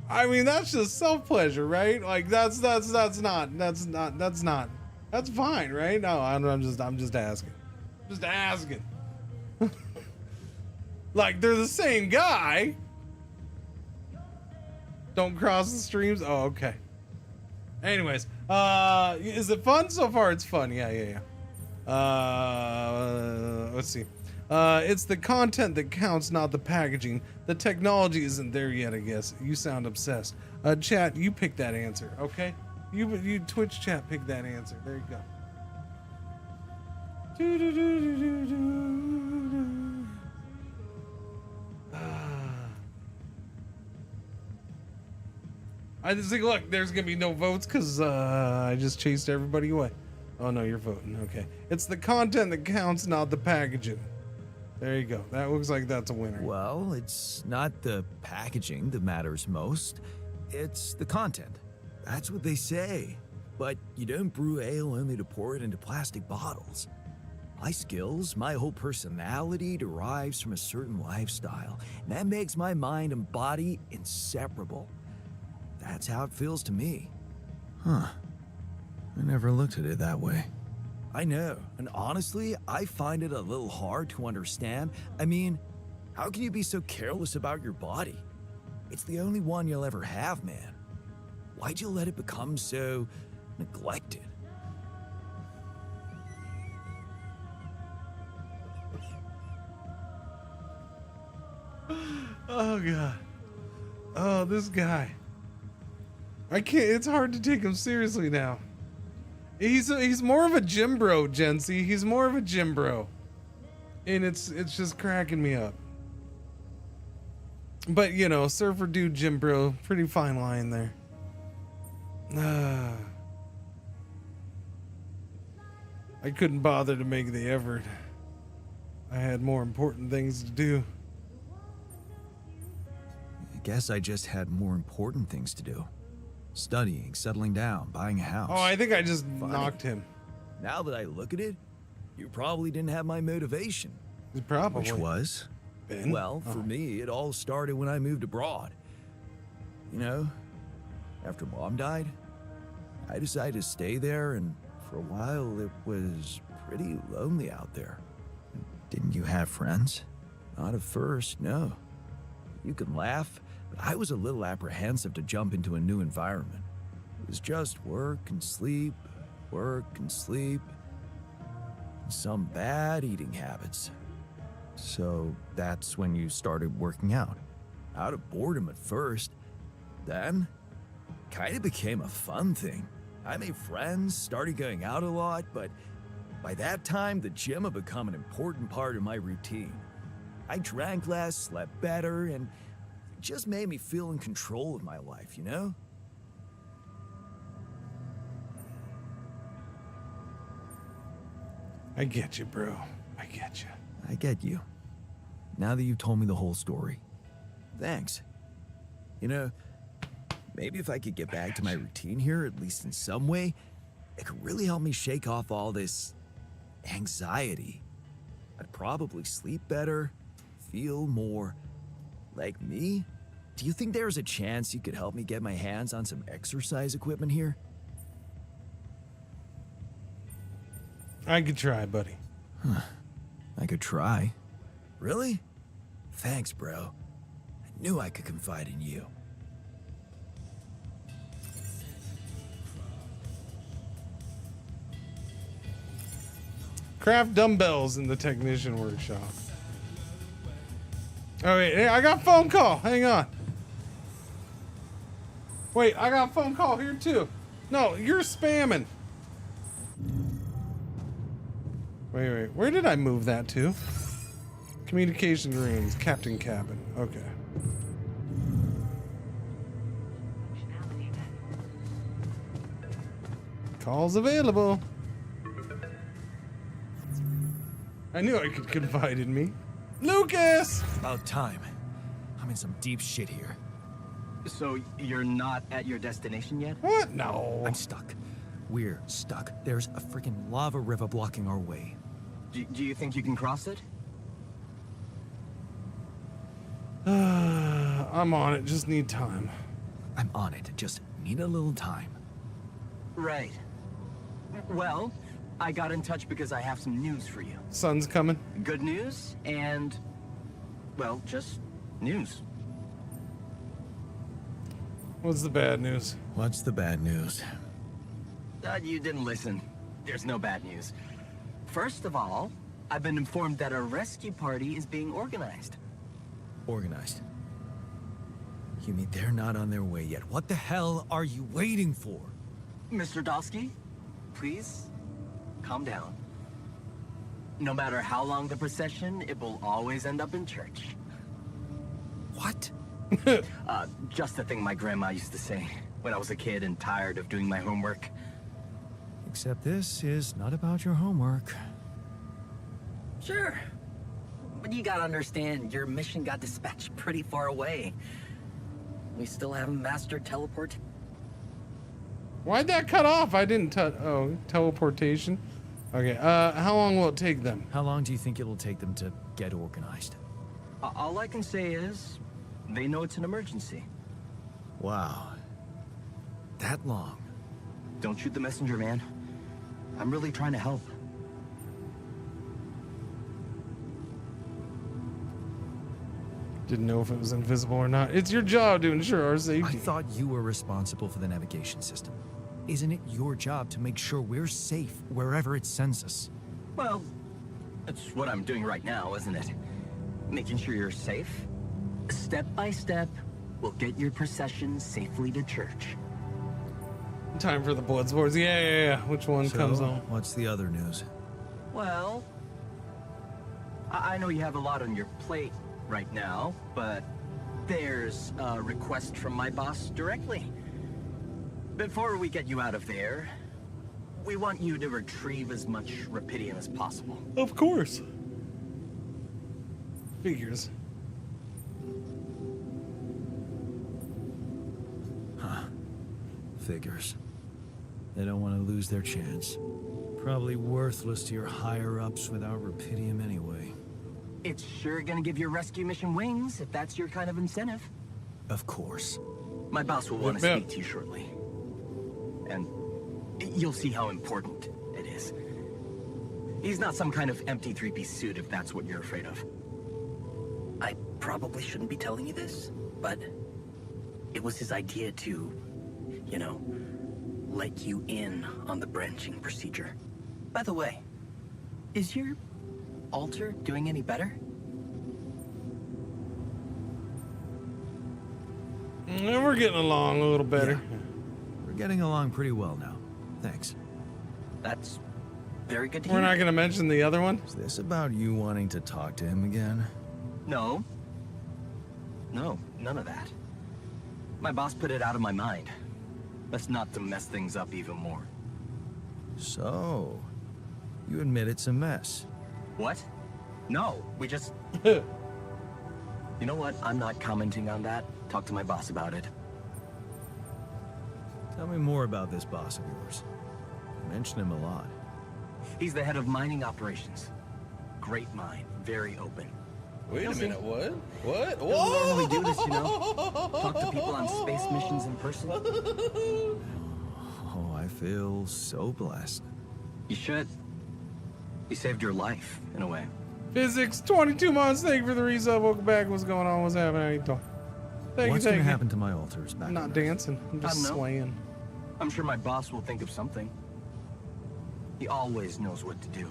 I mean, that's just self-pleasure, right? Like that's fine, right? No, I'm just asking. Just asking. Like they're the same guy. Don't cross the streams. Oh, okay. Anyways, is it fun so far? It's fun. Yeah. Let's see. It's the content that counts, not the packaging. The technology isn't there yet, I guess. You sound obsessed. Chat, you pick that answer, okay? You Twitch chat, pick that answer. There you go. I just think, look, there's gonna be no votes because I just chased everybody away. Oh no, you're voting. Okay, it's the content that counts, not the packaging. There you go. That looks like that's a winner. Well, it's not the packaging that matters most. It's the content. That's what they say. But you don't brew ale only to pour it into plastic bottles. My skills, my whole personality derives from a certain lifestyle, and that makes my mind and body inseparable. That's how it feels to me. Huh. I never looked at it that way. I know, and honestly, I find it a little hard to understand. I mean, how can you be so careless about your body? It's the only one you'll ever have, man. Why'd you let it become so neglected? Oh god. Oh, this guy. I can't. It's hard to take him seriously now. He's more of a gym bro, Jency. He's more of a gym bro, and it's just cracking me up. But you know, surfer dude, gym bro, pretty fine line there. I couldn't bother to make the effort. I had more important things to do. I guess I just had more important things to do. Studying, settling down, buying a house. Oh, I think I just knocked him. Now that I look at it, you probably didn't have my motivation. Probably. Which was? Ben? Well, for me, it all started when I moved abroad. You know, after Mom died, I decided to stay there, and for a while it was pretty lonely out there. Didn't you have friends? Not at first, no. You can laugh, but I was a little apprehensive to jump into a new environment. It was just work and sleep, and some bad eating habits. So that's when you started working out. Out of boredom at first. Then, kind of became a fun thing. I made friends, started going out a lot, but by that time, the gym had become an important part of my routine. I drank less, slept better, and it just made me feel in control of my life, you know? I get you, bro. I get you. I get you. Now that you've told me the whole story. Thanks. You know, maybe if I could get back to my routine here, at least in some way, it could really help me shake off all this anxiety. I'd probably sleep better, feel more like me. Do you think there's a chance you could help me get my hands on some exercise equipment here? I could try, buddy. Huh. I could try. Really? Thanks, bro. I knew I could confide in you. Craft dumbbells in the technician workshop. Oh wait, hey, I got a phone call. Hang on. Wait, I got a phone call here too. No, you're spamming. Wait, where did I move that to? Communication rooms, captain cabin. Okay. Calls available. I knew I could confide in me. Lucas! About time. I'm in some deep shit here. So you're not at your destination yet? What? No. I'm stuck. We're stuck. There's a freaking lava river blocking our way. Do you think you can cross it? I'm on it. Just need time. I'm on it. Just need a little time. Right. Well, I got in touch because I have some news for you. Sun's coming. Good news and, well, just news. What's the bad news? What's the bad news? You didn't listen. There's no bad news. First of all, I've been informed that a rescue party is being organized. Organized. You mean they're not on their way yet? What the hell are you waiting for? Mr. Dosky, please, calm down. No matter how long the procession, it will always end up in church. What? Just a thing my grandma used to say when I was a kid and tired of doing my homework. Except this is not about your homework. Sure. But you gotta understand, your mission got dispatched pretty far away. We still haven't mastered teleport. Why'd that cut off? I didn't touch. Oh, teleportation. Okay. How long will it take them? How long do you think it'll take them to get organized? All I can say is, they know it's an emergency. Wow. That long? Don't shoot the messenger, man. I'm really trying to help. Didn't know if it was invisible or not. It's your job to ensure our safety. I thought you were responsible for the navigation system. Isn't it your job to make sure we're safe wherever it sends us? Well, that's what I'm doing right now, isn't it? Making sure you're safe. Step by step, we'll get your procession safely to church. Time for the blood sports. Yeah. Which one comes on? What's the other news? Well, I know you have a lot on your plate right now, but there's a request from my boss directly. Before we get you out of there, we want you to retrieve as much Rapidium as possible. Of course. Figures. Huh. Figures. They don't want to lose their chance. Probably worthless to your higher-ups without Rapidium anyway. It's sure gonna give your rescue mission wings, if that's your kind of incentive. Of course. My boss will want to speak to you shortly. And you'll see how important it is. He's not some kind of empty three-piece suit if that's what you're afraid of. I probably shouldn't be telling you this, but it was his idea to, you know, let you in on the branching procedure. By the way, is your altar doing any better? We're getting along a little better. Yeah. We're getting along pretty well now. Thanks. That's very good to We're hear. not going to mention the other one? Is this about you wanting to talk to him again? No. No, none of that. My boss put it out of my mind. That's not to mess things up even more. So, you admit it's a mess. What? No, we just... You know what? I'm not commenting on that. Talk to my boss about it. Tell me more about this boss of yours. You mention him a lot. He's the head of mining operations. Great mind, very open. Wait a minute, what? What? Don't normally do this, you know? Talk to people on space missions in person. Oh, I feel so blessed. You should. He saved your life, in a way. Physics, 22 months. Thank you for the resub. Welcome back. What's going on? What's happening? How you doing? What's going to happen to my altars back I'm not on Earth? dancing. I'm just I don't know. swaying. I'm sure my boss will think of something. He always knows what to do.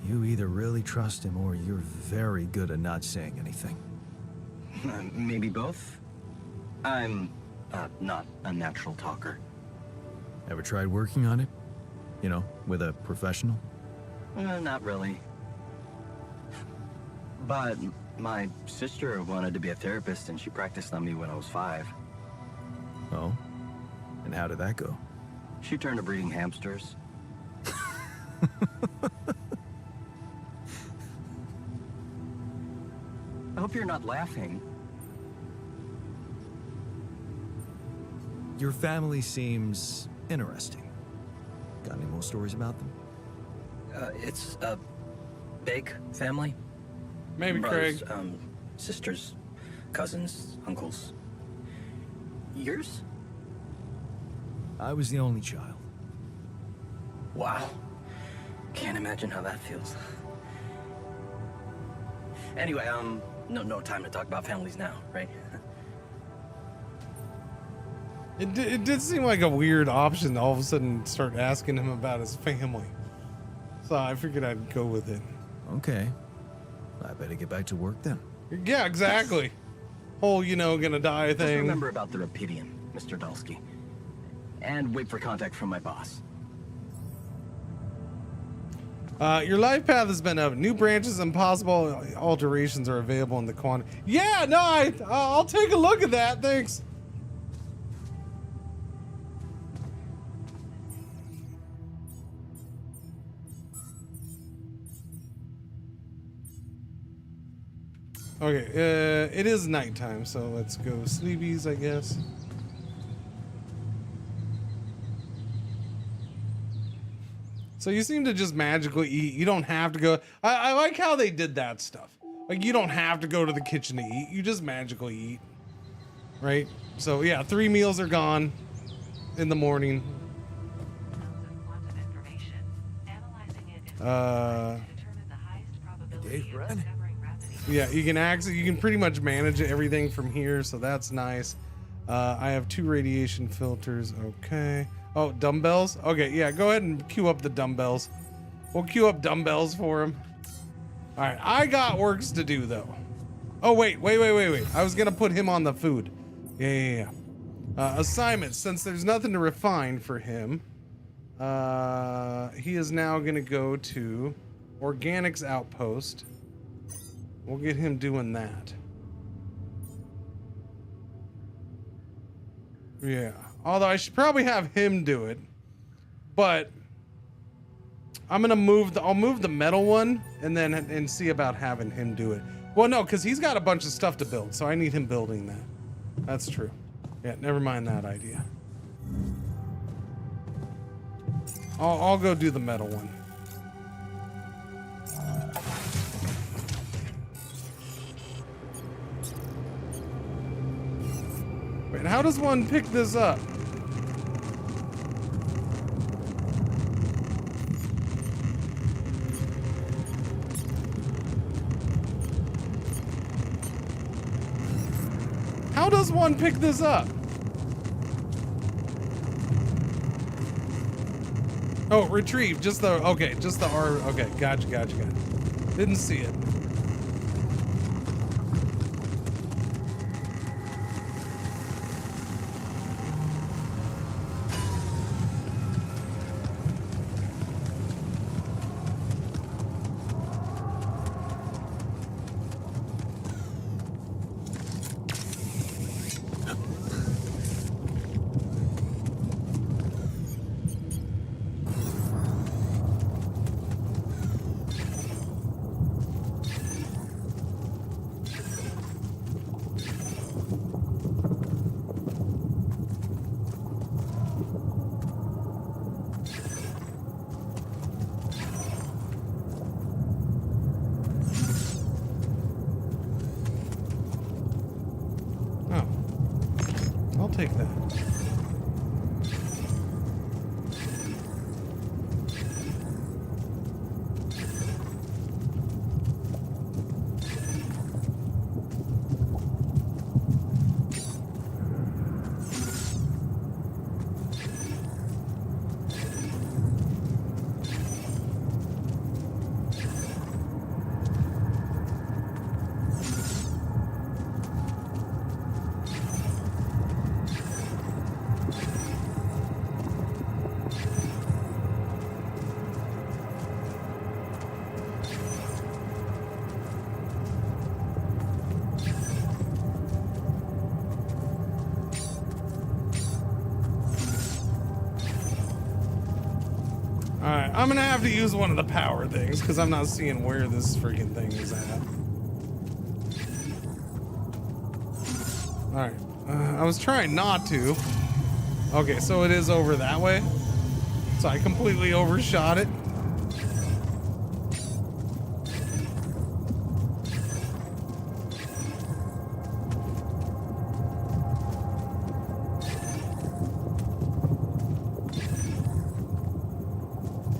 You either really trust him or you're very good at not saying anything. Maybe both. I'm not a natural talker. Ever tried working on it? You know, with a professional? Not really. But my sister wanted to be a therapist and she practiced on me when I was 5. Oh? And how did that go? She turned to breeding hamsters. I hope you're not laughing. Your family seems interesting. Got any more stories about them? It's a big family. Maybe Brothers, Craig. Sisters, cousins, uncles. Yours? I was the only child. Wow. Can't imagine how that feels. Anyway, no time to talk about families now, right? It did seem like a weird option to all of a sudden start asking him about his family. So I figured I'd go with it. Okay. I better get back to work then. Yeah, exactly. Whole, gonna die Just thing. remember about the Rapidian, Mr. Dulski. And wait for contact from my boss. Your life path has been up. New branches and possible alterations are available in the quant. Yeah, no, I'll take a look at that. Thanks. Okay, it is nighttime, so let's go sleepies, I guess. So you seem to just magically eat. You don't have to go. I like how they did that stuff. Like, you don't have to go to the kitchen to eat. You just magically eat. Right? So yeah, 3 meals are gone in the morning. Dave, Brad? Yeah, you can pretty much manage everything from here, so that's nice. I have 2 radiation filters. Okay. Oh, dumbbells? Okay, yeah, go ahead and queue up the dumbbells. We'll queue up dumbbells for him. All right, I got works to do though. Oh, wait. I was gonna put him on the food. Yeah. Assignments, since there's nothing to refine for him, he is now gonna go to Organics Outpost. We'll get him doing that. Yeah. Although I should probably have him do it, but I'm gonna I'll move the metal one and see about having him do it. Well, no, because he's got a bunch of stuff to build, so I need him building that. That's true. Yeah, never mind that idea. I'll go do the metal one. Wait, how does one pick this up? How does one pick this up? Oh, retrieve. Just the R. Okay, gotcha. Didn't see it. I'll take that. I'm gonna have to use one of the power things because I'm not seeing where this freaking thing is at. Alright. I was trying not to. Okay, so it is over that way. So I completely overshot it.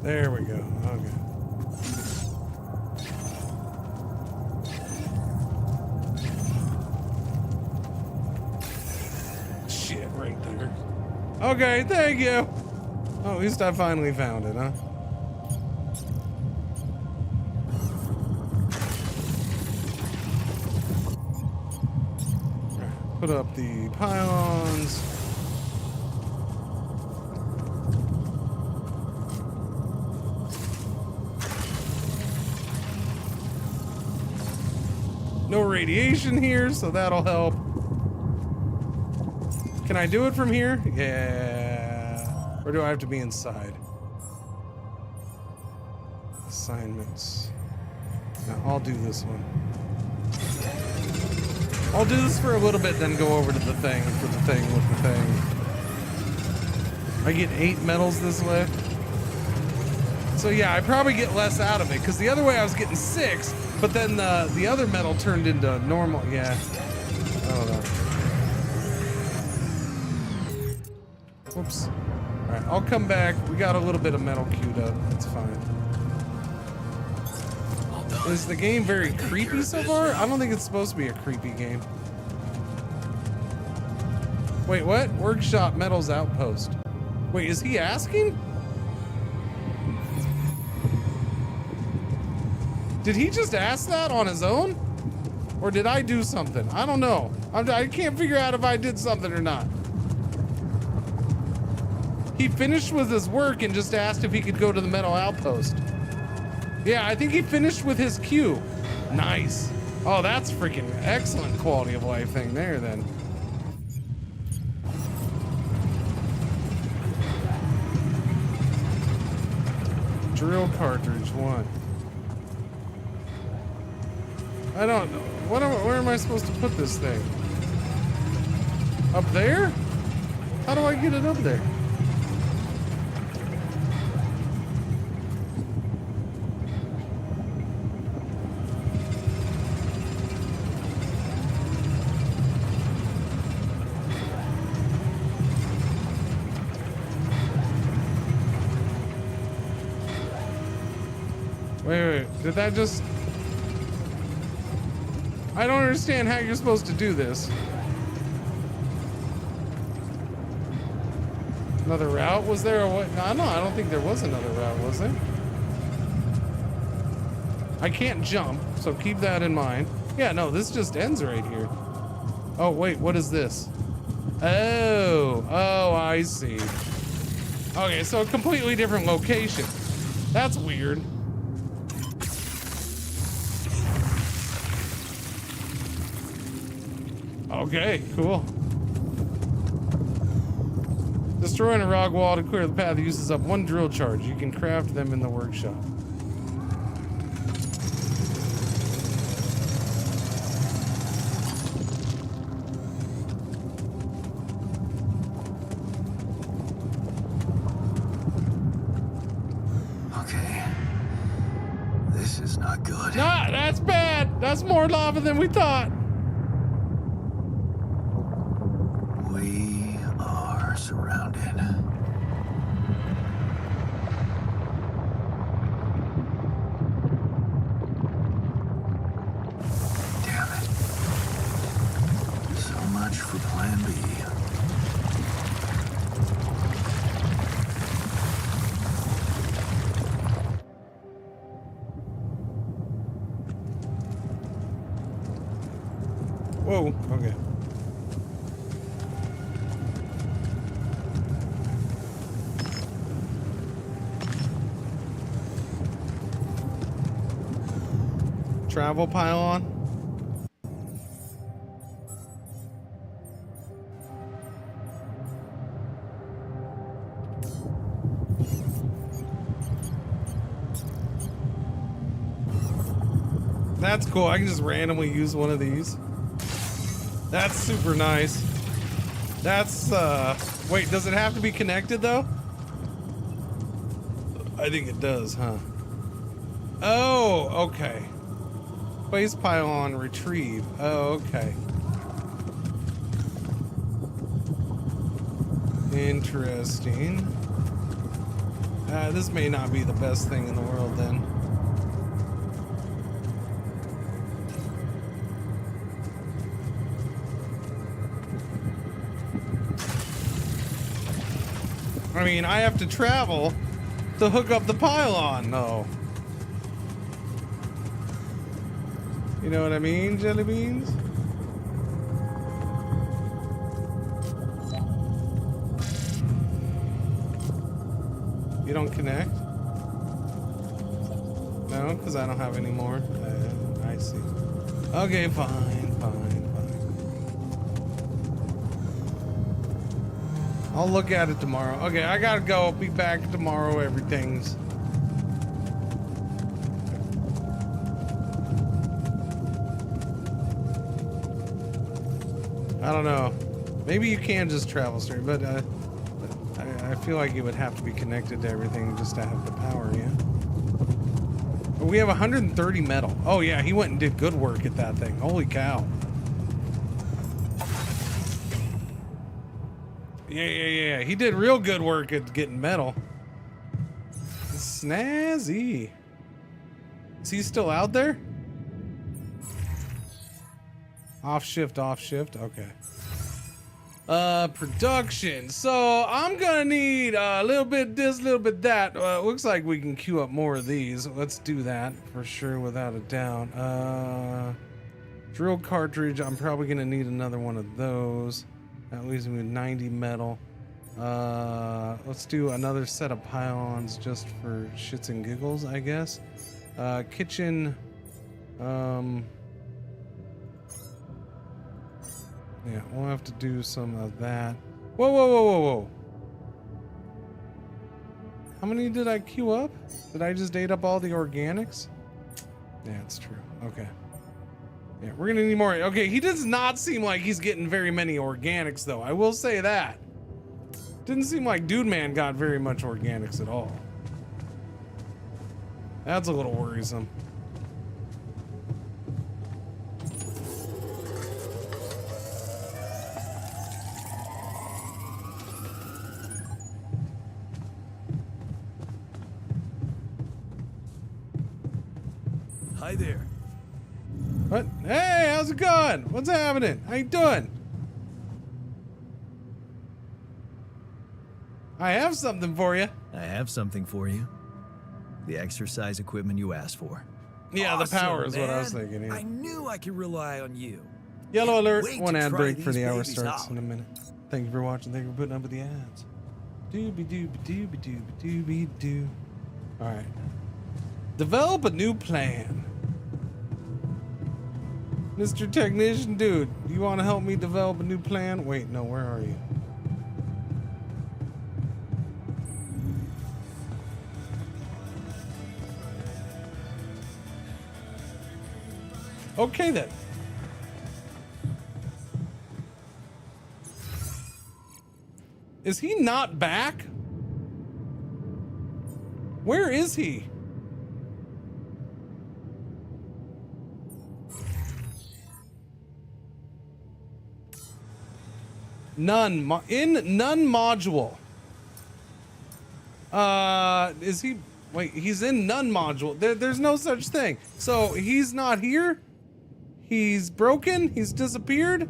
There we go. Okay. Shit, right there. Okay, thank you. Oh, at least I finally found it, huh? Put up the pylons. No radiation here, so that'll help. Can I do it from here? Yeah. Or do I have to be inside? Assignments. No, I'll do this one. I'll do this for a little bit, then go over to the thing for the thing with the thing. I get 8 medals this way. So yeah, I probably get less out of it, because the other way I was getting 6, but then the other medal turned into normal. Yeah. I don't know. Whoops. Alright, I'll come back. We got a little bit of metal queued up. That's fine. Is the game very creepy so far? I don't think it's supposed to be a creepy game. Wait, what? Workshop Metals Outpost. Wait, is he asking? Did he just ask that on his own? Or did I do something? I don't know. I can't figure out if I did something or not. He finished with his work and just asked if he could go to the metal outpost. Yeah, I think he finished with his queue. Nice. Oh, that's freaking excellent quality of life thing there then. Drill cartridge 1. I don't know. Where am I supposed to put this thing? Up there? How do I get it up there? Wait, did that just... I don't understand how you're supposed to do this. Another route? Was there a what? No, I don't think there was another route, was there? I can't jump, so keep that in mind. Yeah, no, this just ends right here. Oh, wait, what is this? Oh, I see. Okay, so a completely different location. That's weird. Okay, cool. Destroying a rock wall to clear the path uses up 1 drill charge. You can craft them in the workshop. Okay. This is not good. Nah, that's bad. That's more lava than we thought. We are surrounded. Damn it. So much for Plan B. Whoa, okay. Travel pylon. That's cool. I can just randomly use one of these. That's super nice. That's, wait, does it have to be connected though? I think it does, huh? Oh, okay. Space pylon retrieve. Oh, okay. Interesting. This may not be the best thing in the world then. I mean, I have to travel to hook up the pylon. No. You know what I mean, jelly beans? You don't connect? No, because I don't have any more. I see. Okay, fine. I'll look at it tomorrow. Okay, I gotta go. Be back tomorrow. Everything's... I don't know. Maybe you can just travel straight, but I feel like it would have to be connected to everything just to have the power, yeah? But we have 130 metal. Oh yeah, he went and did good work at that thing. Holy cow. Yeah. He did real good work at getting metal. Snazzy. Is he still out there? Off shift. Okay. Production. So I'm gonna need a little bit this, a little bit that. Looks like we can queue up more of these. Let's do that for sure, without a doubt. Drill cartridge. I'm probably gonna need another one of those. That leaves me with 90 metal. Let's do another set of pylons just for shits and giggles, I guess. Kitchen. Yeah, we'll have to do some of that. Whoa. How many did I queue up? Did I just date up all the organics? Yeah, it's true. Okay. Yeah, we're gonna need more. Okay, he does not seem like he's getting very many organics, though. I will say that. Didn't seem like Dude Man got very much organics at all. That's a little worrisome. Hi there. What? Hey, how's it going? What's happening? How you doing? I have something for you. I have something for you. The exercise equipment you asked for. Yeah, Awesome, the power is what I man. was thinking. Yeah. I knew I could rely on you. Yellow Can't alert. wait One to ad try break for these the hour babies starts out. in a minute. Thank you for watching. Thank you for putting up with the ads. Doo. All right. Develop a new plan. Mr. Technician Dude, you want to help me develop a new plan? Wait, no, where are you? Okay then. Is he not back? Where is he? None module. Is he? Wait, he's in none module. There's no such thing. So he's not here. He's broken. He's disappeared.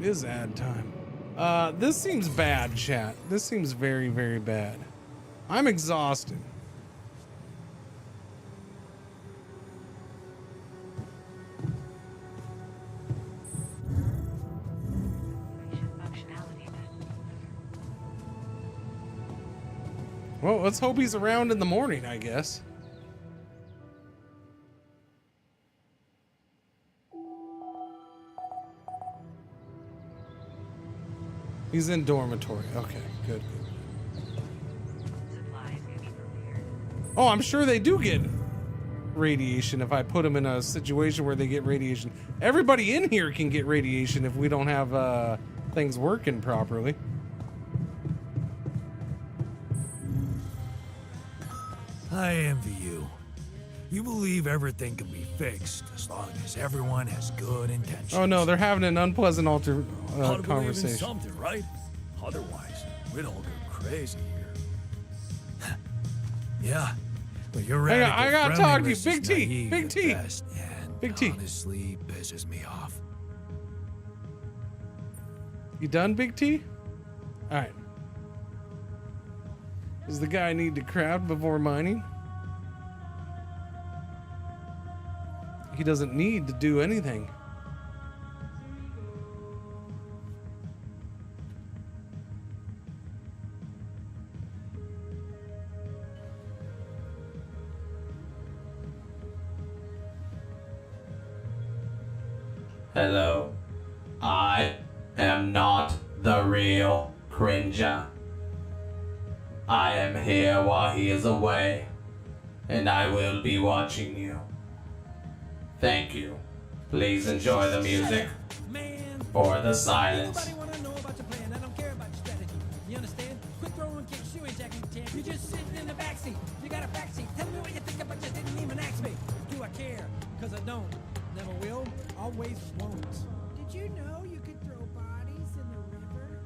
It is ad time. This seems bad, chat. This seems very, very bad. I'm exhausted. Well, let's hope he's around in the morning, I guess. He's in dormitory. Okay, good. Oh, I'm sure they do get radiation if I put them in a situation where they get radiation. Everybody in here can get radiation if we don't have things working properly. I envy you. You believe everything can be fixed as long as everyone has good intentions. Oh no, they're having an unpleasant Ought to believe in conversation. something, right? Otherwise, we'd all go crazy here. Yeah, but you're Hang right. on, I gotta talk to you. Big T, Big T, Big T. Honestly, pisses me off. You done, Big T? All right. Does the guy need to craft before mining? He doesn't need to do anything. Hello. I am not the real Cringer. I am here while he is away, and I will be watching you. Thank you. Please enjoy the music or the silence. You understand? Quit throwing kicks, you ain't jacking the champ. You're just sitting in the backseat. You got a backseat. Tell me what you think, but you didn't even ask me. Do I care? Because I don't. Never will. Always won't. Did you know you could throw bodies in the river?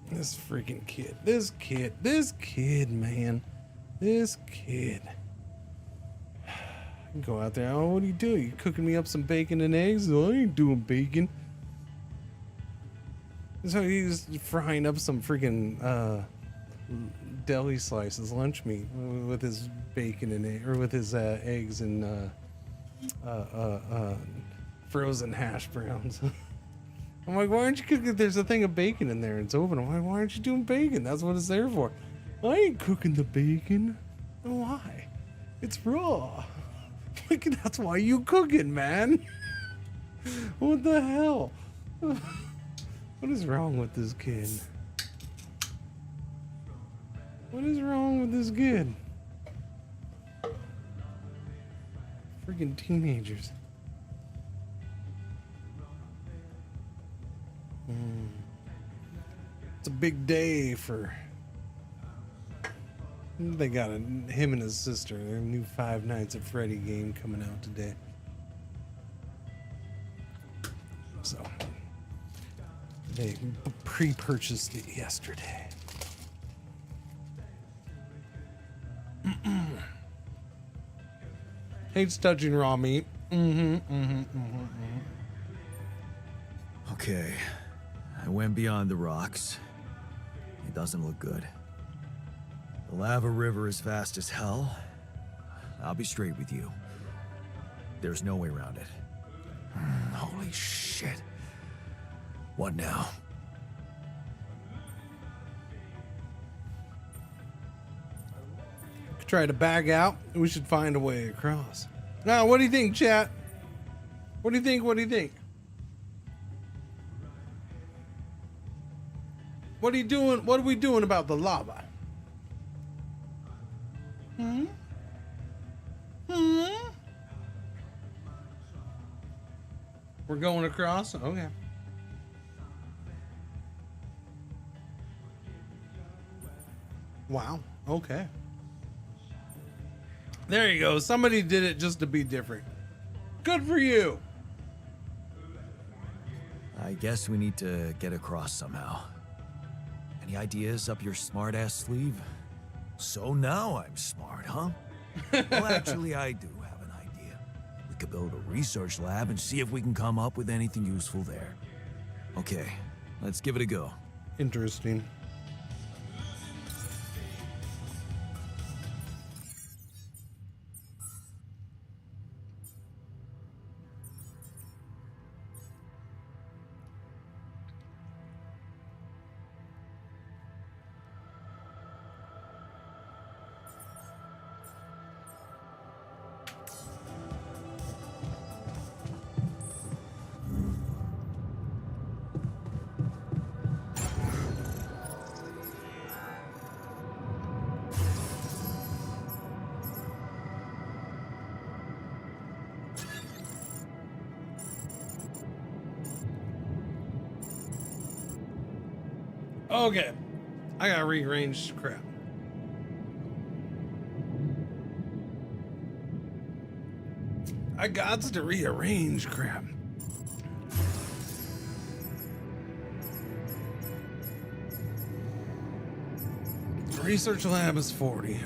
This freaking kid. This kid, man. This kid. Go out there. Oh, what do? You cooking me up some bacon and eggs? Oh, I ain't doing bacon. So he's frying up some freaking deli slices, lunch meat, with his bacon and egg, or with his eggs and frozen hash browns. I'm like, why aren't you cooking? There's a thing of bacon in there. It's open. I'm like, why aren't you doing bacon? That's what it's there for. I ain't cooking the bacon. Why? It's raw. Like, that's why you cooking, man. What the hell? What is wrong with this kid? What is wrong with this kid? Freaking teenagers. It's a big day for. They got him and his sister. Their new Five Nights at Freddy game coming out today. So they pre-purchased it yesterday. Hates touching raw meat. Okay, I went beyond the rocks. It doesn't look good. The lava river is fast as hell. I'll be straight with you. There's no way around it. Holy shit. What now? Try to bag out. We should find a way across. Now, what do you think, chat? What do you think? What do you think? What are you doing? What are we doing about the lava? We're going across? Okay. Wow. Okay. There you go. Somebody did it just to be different. Good for you. I guess we need to get across somehow. Any ideas up your smart-ass sleeve? So now I'm smart, huh? Well, actually, I do have an idea. We could build a research lab and see if we can come up with anything useful there. Okay, let's give it a go. Interesting. Okay, I gotta rearrange crap. I got to rearrange crap. Research lab is 40. Yeah,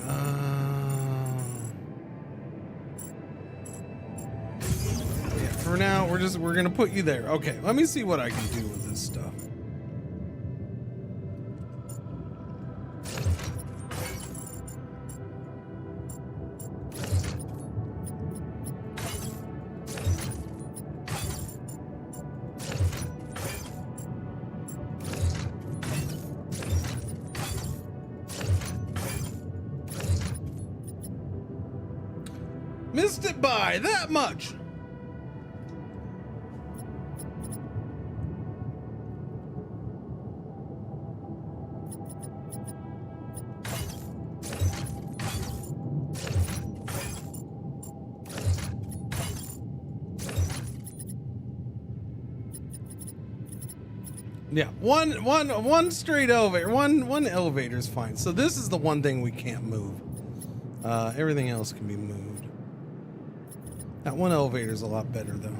for now, we're gonna put you there. Okay, let me see what I can do with this stuff. Missed it by that much. Yeah, one straight elevator, one elevator is fine. So this is the one thing we can't move. Everything else can be moved. That one elevator is a lot better, though.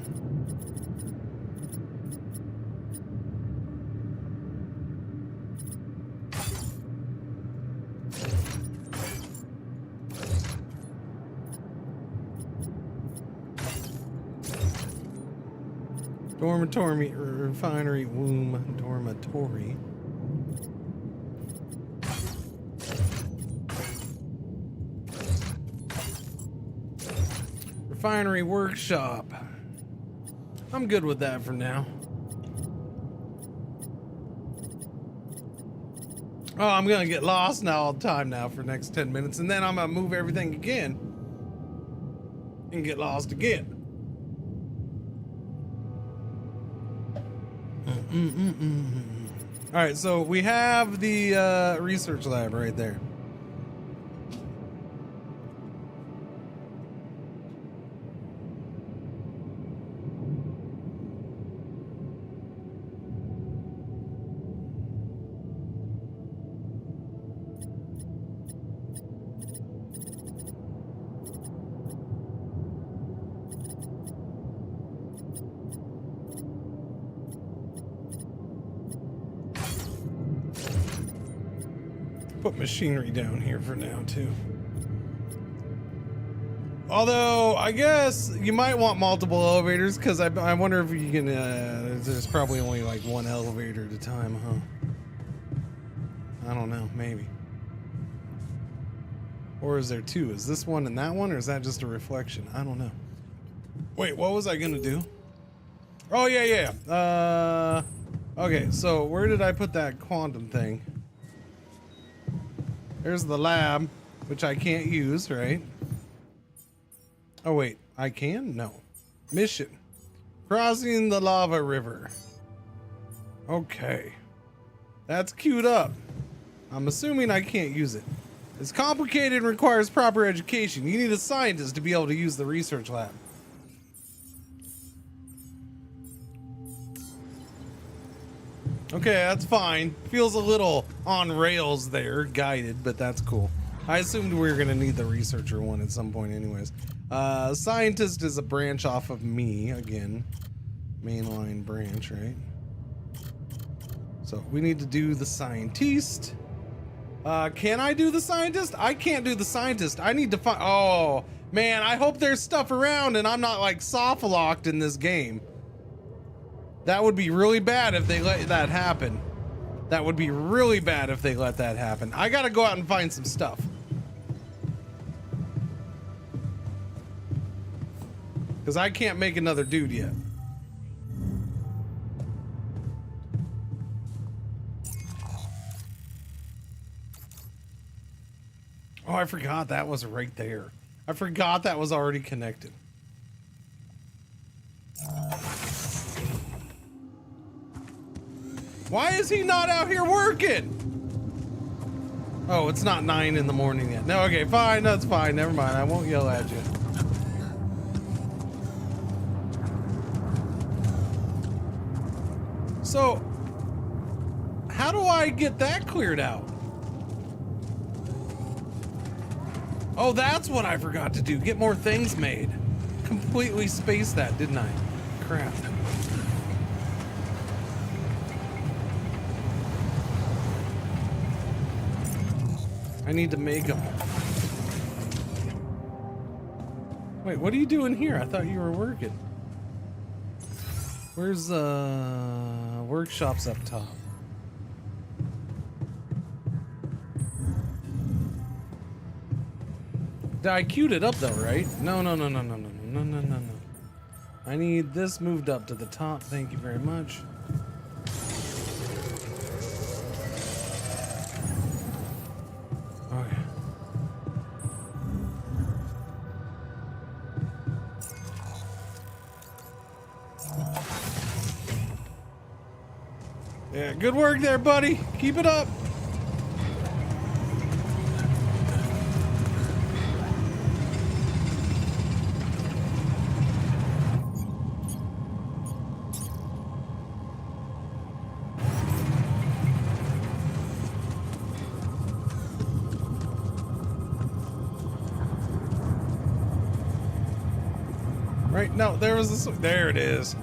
Dormitory, refinery, womb, dormitory. Refinery workshop. I'm good with that for now. Oh, I'm gonna get lost now all the time now for the next 10 minutes, and then I'm gonna move everything again and get lost again. All right, so we have the research lab right there. Put machinery down here for now too. Although, I guess you might want multiple elevators, because I wonder if you can, there's probably only like one elevator at a time, huh? I don't know, maybe. Or is there two? Is this one and that one, or is that just a reflection? I don't know. Wait, what was I gonna do? Oh, yeah. Okay, so where did I put that quantum thing? There's the lab, which I can't use, right? Oh, wait, I can? No. Mission. Crossing the lava river. Okay. That's queued up. I'm assuming I can't use it. It's complicated and requires proper education. You need a scientist to be able to use the research lab. Okay, that's fine. Feels a little on rails there, guided, but that's cool. I assumed we were gonna need the researcher one at some point anyways. Scientist is a branch off of me, again. Mainline branch, right? So we need to do the scientist. Can I do the scientist? I can't do the scientist. I need to find, oh man, I hope there's stuff around and I'm not like soft locked in this game. That would be really bad if they let that happen. That would be really bad if they let that happen. I gotta go out and find some stuff. Because I can't make another dude yet. Oh, I forgot that was right there. I forgot that was already connected. Why is he not out here working? Oh, it's not 9 in the morning yet. No, okay, fine, that's fine. Never mind, I won't yell at you. So, how do I get that cleared out? Oh, that's what I forgot to do. Get more things made. Completely spaced that, didn't I? Crap. I need to make them. Wait, what are you doing here? I thought you were working. Where's workshops up top? I queued it up though, right? No. I need this moved up to the top. Thank you very much. Okay. Yeah, good work there, buddy. Keep it up. Right, no, there was this. There it is.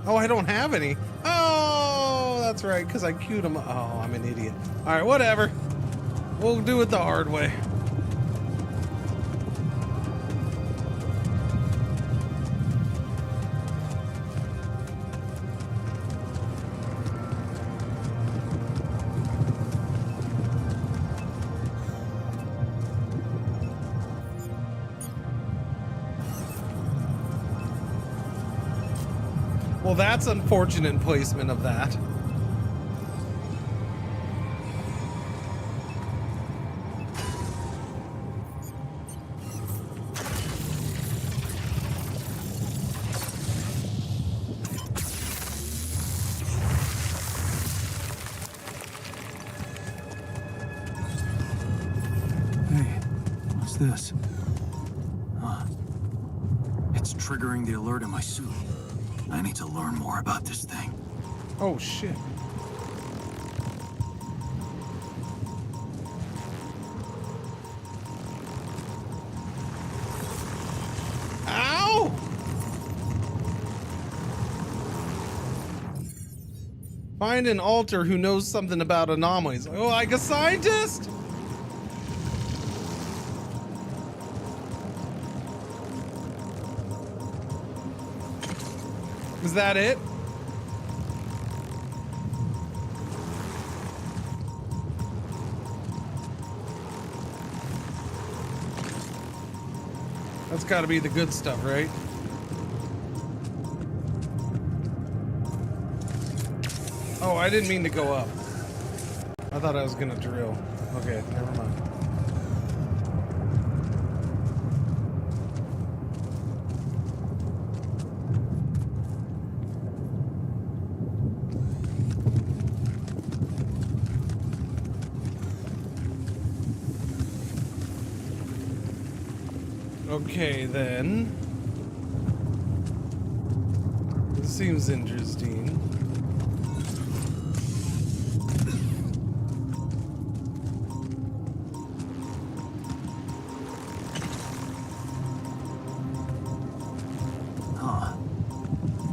Oh, I don't have any. Oh, that's right, because I queued them. Oh, I'm an idiot. All right, whatever. We'll do it the hard way. Well, that's unfortunate placement of that. Hey, what's this? Huh. It's triggering the alert in my suit. I need to learn more about this thing. Oh, shit. Ow! Find an alter who knows something about anomalies. Oh, like a scientist? Is that it? That's got to be the good stuff, right? Oh, I didn't mean to go up. I thought I was gonna drill. Okay, never mind. Okay, then. This seems interesting. Huh.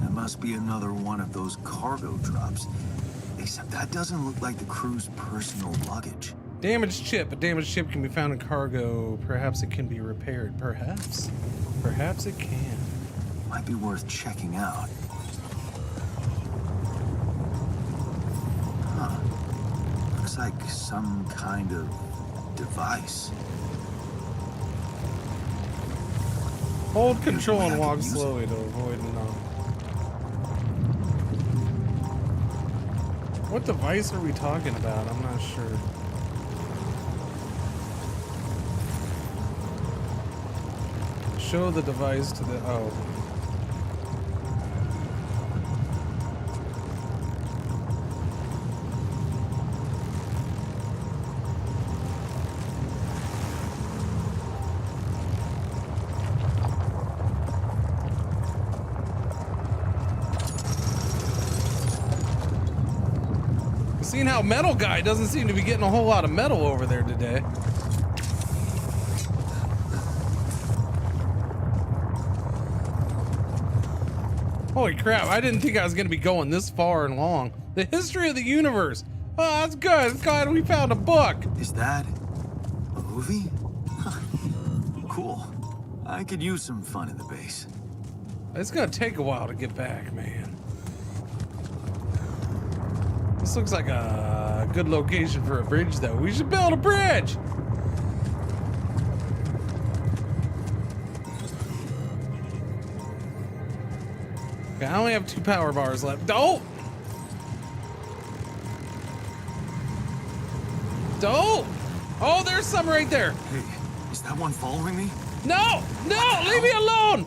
That must be another one of those cargo drops. Except that doesn't look like the crew's personal luggage. Damaged ship. A damaged ship can be found in cargo. Perhaps it can be repaired. Perhaps. Perhaps it can. Might be worth checking out. Huh. Looks like some kind of device. Hold control and walk slowly to avoid knock. What device are we talking about? I'm not sure. Show the device to the... oh. Seeing how Metal Guy doesn't seem to be getting a whole lot of metal over there today. Holy crap, I didn't think I was gonna be going this far and long. The history of the universe. Oh, that's good. It's glad we found a book. Is that a movie? Huh. Cool. I could use some fun in the base. It's gonna take a while to get back, man. This looks like a good location for a bridge, though. We should build a bridge! Okay, I only have 2 power bars left. Don't! Don't! Oh, there's some right there. Hey, is that one following me? No! No! Leave me alone!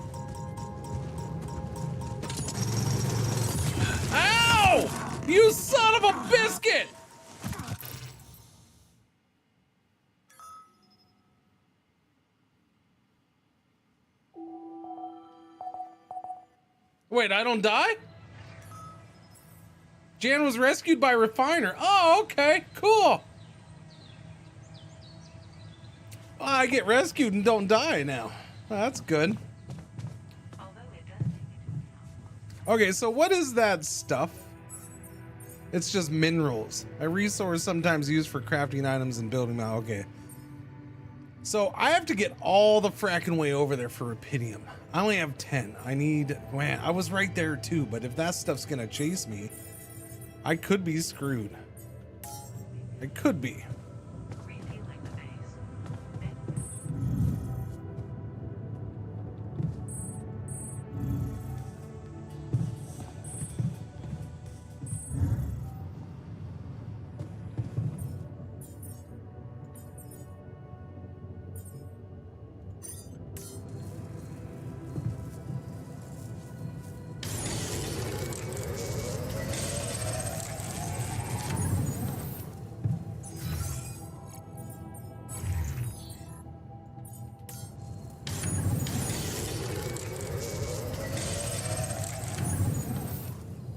Ow! You son of a biscuit! Wait, I don't die? Jan was rescued by Refiner. Oh, okay, cool. Well, I get rescued and don't die now. Well, that's good. Okay, so what is that stuff? It's just minerals. A resource sometimes used for crafting items and building them. Okay. So I have to get all the fracking way over there for Rapidium. I only have 10. I need, man, I was right there too, but if that stuff's gonna chase me, I could be screwed. I could be.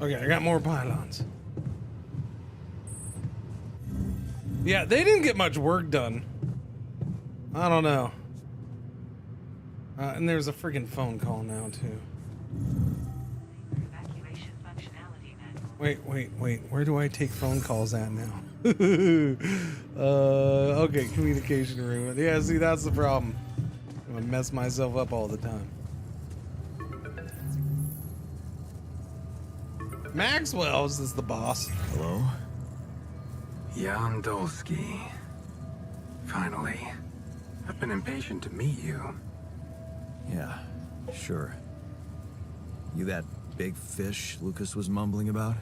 Okay, I got more pylons. Yeah, they didn't get much work done. I don't know. And there's a freaking phone call now, too. Wait. Where do I take phone calls at now? Okay, communication room. Yeah, see, that's the problem. I'm gonna mess myself up all the time. Maxwell's is the boss. Hello? Jan Dolsky. Finally. I've been impatient to meet you. Yeah, sure. You that big fish Lucas was mumbling about?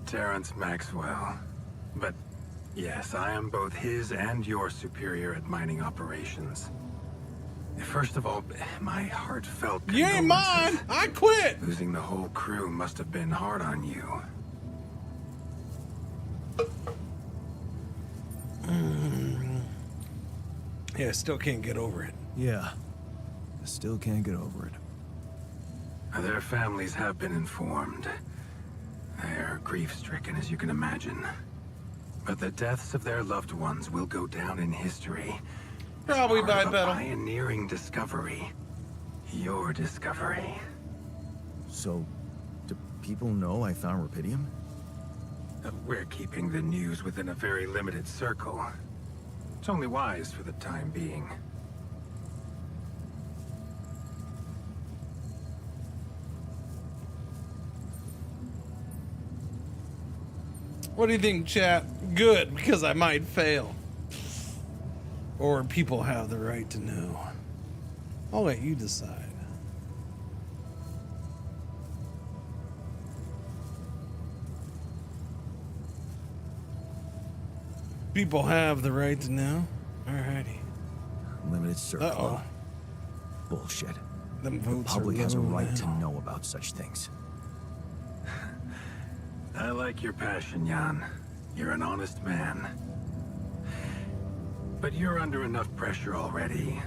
Terrence Maxwell. But yes, I am both his and your superior at mining operations. First of all, my heartfelt You ain't mine! I quit! Losing the whole crew must have been hard on you. Yeah, I still can't get over it. Yeah. I still can't get over it. Their families have been informed. They're grief-stricken, as you can imagine. But the deaths of their loved ones will go down in history. Probably Part of a bipedal. pioneering discovery. Your discovery. So, do people know I found Rapidium? We're keeping the news within a very limited circle. It's only wise for the time being. What do you think, chat? Good, because I might fail. Or people have the right to know. I'll let you decide. People have the right to know? Alrighty. Limited circle. Uh-oh. Bullshit. Them The votes public are has a low right to now. know about such things. I like your passion, Jan. You're an honest man. But you're under enough pressure already.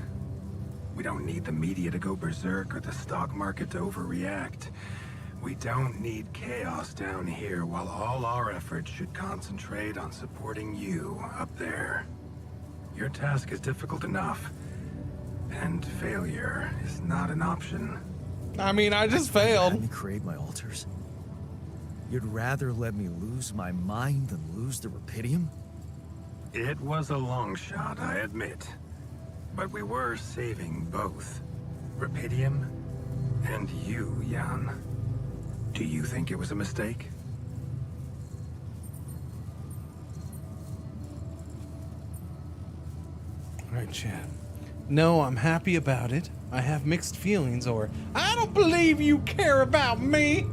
We don't need the media to go berserk or the stock market to overreact. We don't need chaos down here while all our efforts should concentrate on supporting you up there. Your task is difficult enough, and failure is not an option. I mean, I just Let failed. me create my altars. You'd rather let me lose my mind than lose the Rapidium? It was a long shot, I admit. But we were saving both. Rapidium and you, Jan. Do you think it was a mistake? Alright, chat. No, I'm happy about it. I have mixed feelings, or I don't believe you care about me.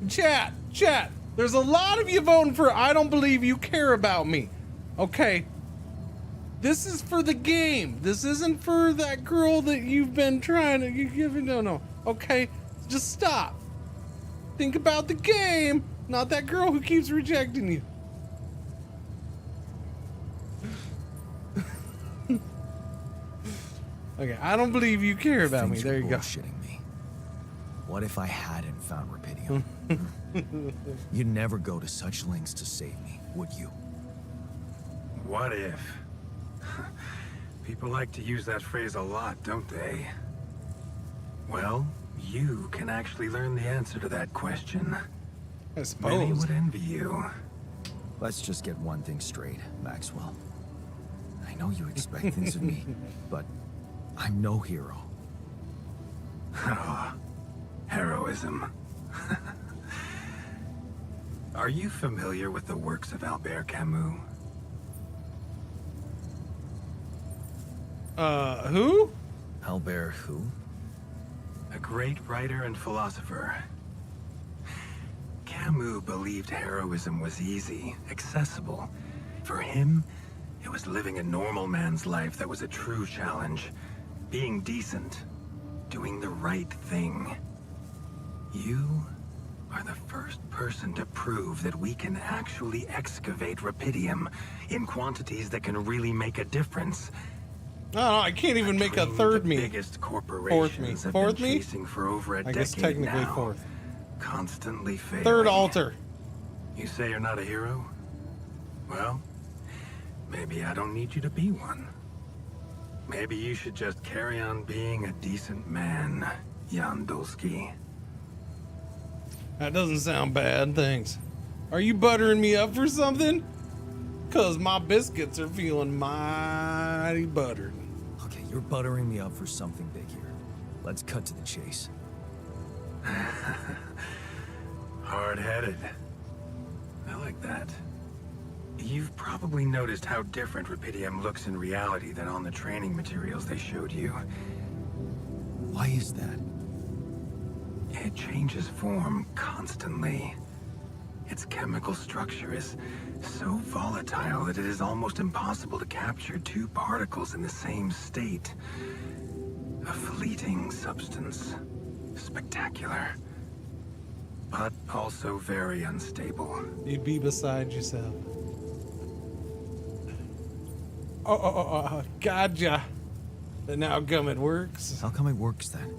Chat, there's a lot of you voting for I don't believe you care about me. Okay. This is for the game. This isn't for that girl that you've been trying to give. No. Okay, just stop. Think about the game, not that girl who keeps rejecting you. Okay, I don't believe you care about me. Things There are you go. bullshitting me. What if I hadn't found Rapidium? You'd never go to such lengths to save me, would you? What if? People like to use that phrase a lot, don't they? Well, you can actually learn the answer to that question. I Many suppose. would envy you. Let's just get one thing straight, Maxwell. I know you expect things of me, but I'm no hero. Oh, heroism. Are you familiar with the works of Albert Camus? Who? Albert who? A great writer and philosopher. Camus believed heroism was easy, accessible. For him, it was living a normal man's life that was a true challenge. Being decent. Doing the right thing. You are the first person to prove that we can actually excavate Rapidium in quantities that can really make a difference. No, I can't even make a third me. Biggest Fourth me. corporations have Fourth been me? chasing for over a I guess decade technically now. fourth. Constantly failing. Third altar. You say you're not a hero? Well, maybe I don't need you to be one. Maybe you should just carry on being a decent man, Jan Dolsky. That doesn't sound bad, thanks. Are you buttering me up for something? Cause my biscuits are feeling mighty buttered. Okay, you're buttering me up for something big here. Let's cut to the chase. Hard-headed. I like that. You've probably noticed how different Rapidium looks in reality than on the training materials they showed you. Why is that? It changes form constantly. Its chemical structure is so volatile that it is almost impossible to capture two particles in the same state. A fleeting substance. Spectacular. But also very unstable. You'd be beside yourself. Gotcha. And how come it works? How come it works then?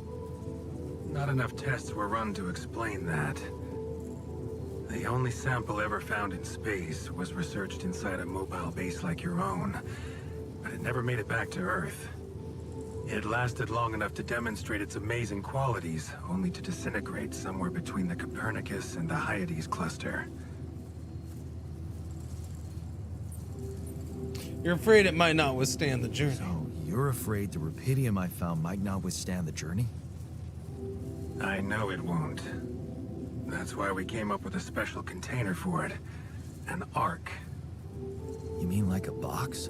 Not enough tests were run to explain that. The only sample ever found in space was researched inside a mobile base like your own, but it never made it back to Earth. It lasted long enough to demonstrate its amazing qualities, only to disintegrate somewhere between the Copernicus and the Hyades cluster. You're afraid it might not withstand the journey. So, you're afraid the Rapidium I found might not withstand the journey? I know it won't. That's why we came up with a special container for it. An Ark. You mean like a box?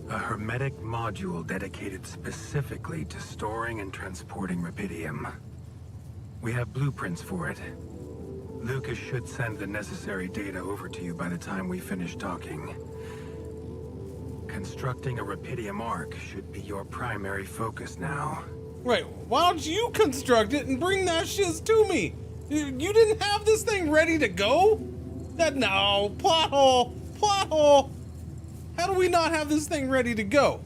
A hermetic module dedicated specifically to storing and transporting Rapidium. We have blueprints for it. Lucas should send the necessary data over to you by the time we finish talking. Constructing a Rapidium Ark should be your primary focus now. Right, why don't you construct it and bring that shiz to me? You didn't have this thing ready to go? No, plot hole. How do we not have this thing ready to go?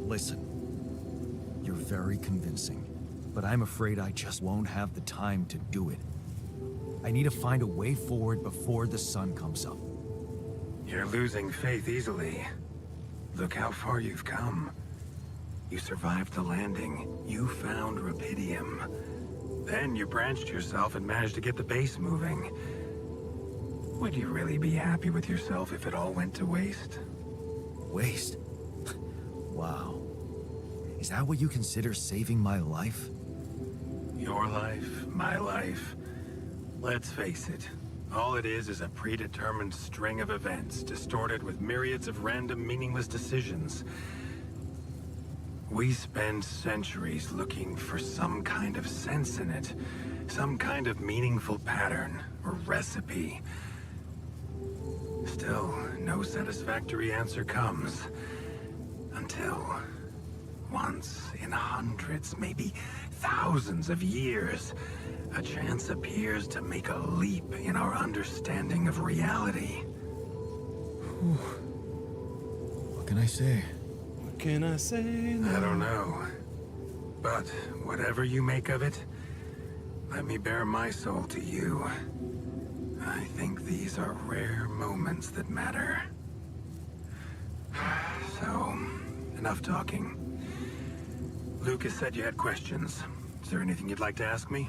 Listen, you're very convincing, but I'm afraid I just won't have the time to do it. I need to find a way forward before the sun comes up. You're losing faith easily. Look how far you've come. You survived the landing. You found Rapidium. Then you branched yourself and managed to get the base moving. Would you really be happy with yourself if it all went to waste? Waste? Wow. Is that what you consider saving my life? Your life, my life. Let's face it. All it is a predetermined string of events, distorted with myriads of random, meaningless decisions. We spend centuries looking for some kind of sense in it, some kind of meaningful pattern or recipe. Still, no satisfactory answer comes. Until, once in hundreds, maybe thousands of years, a chance appears to make a leap in our understanding of reality. What can I say? What can I say now? I don't know. But whatever you make of it, let me bare my soul to you. I think these are rare moments that matter. So, enough talking. Lucas said you had questions. Is there anything you'd like to ask me?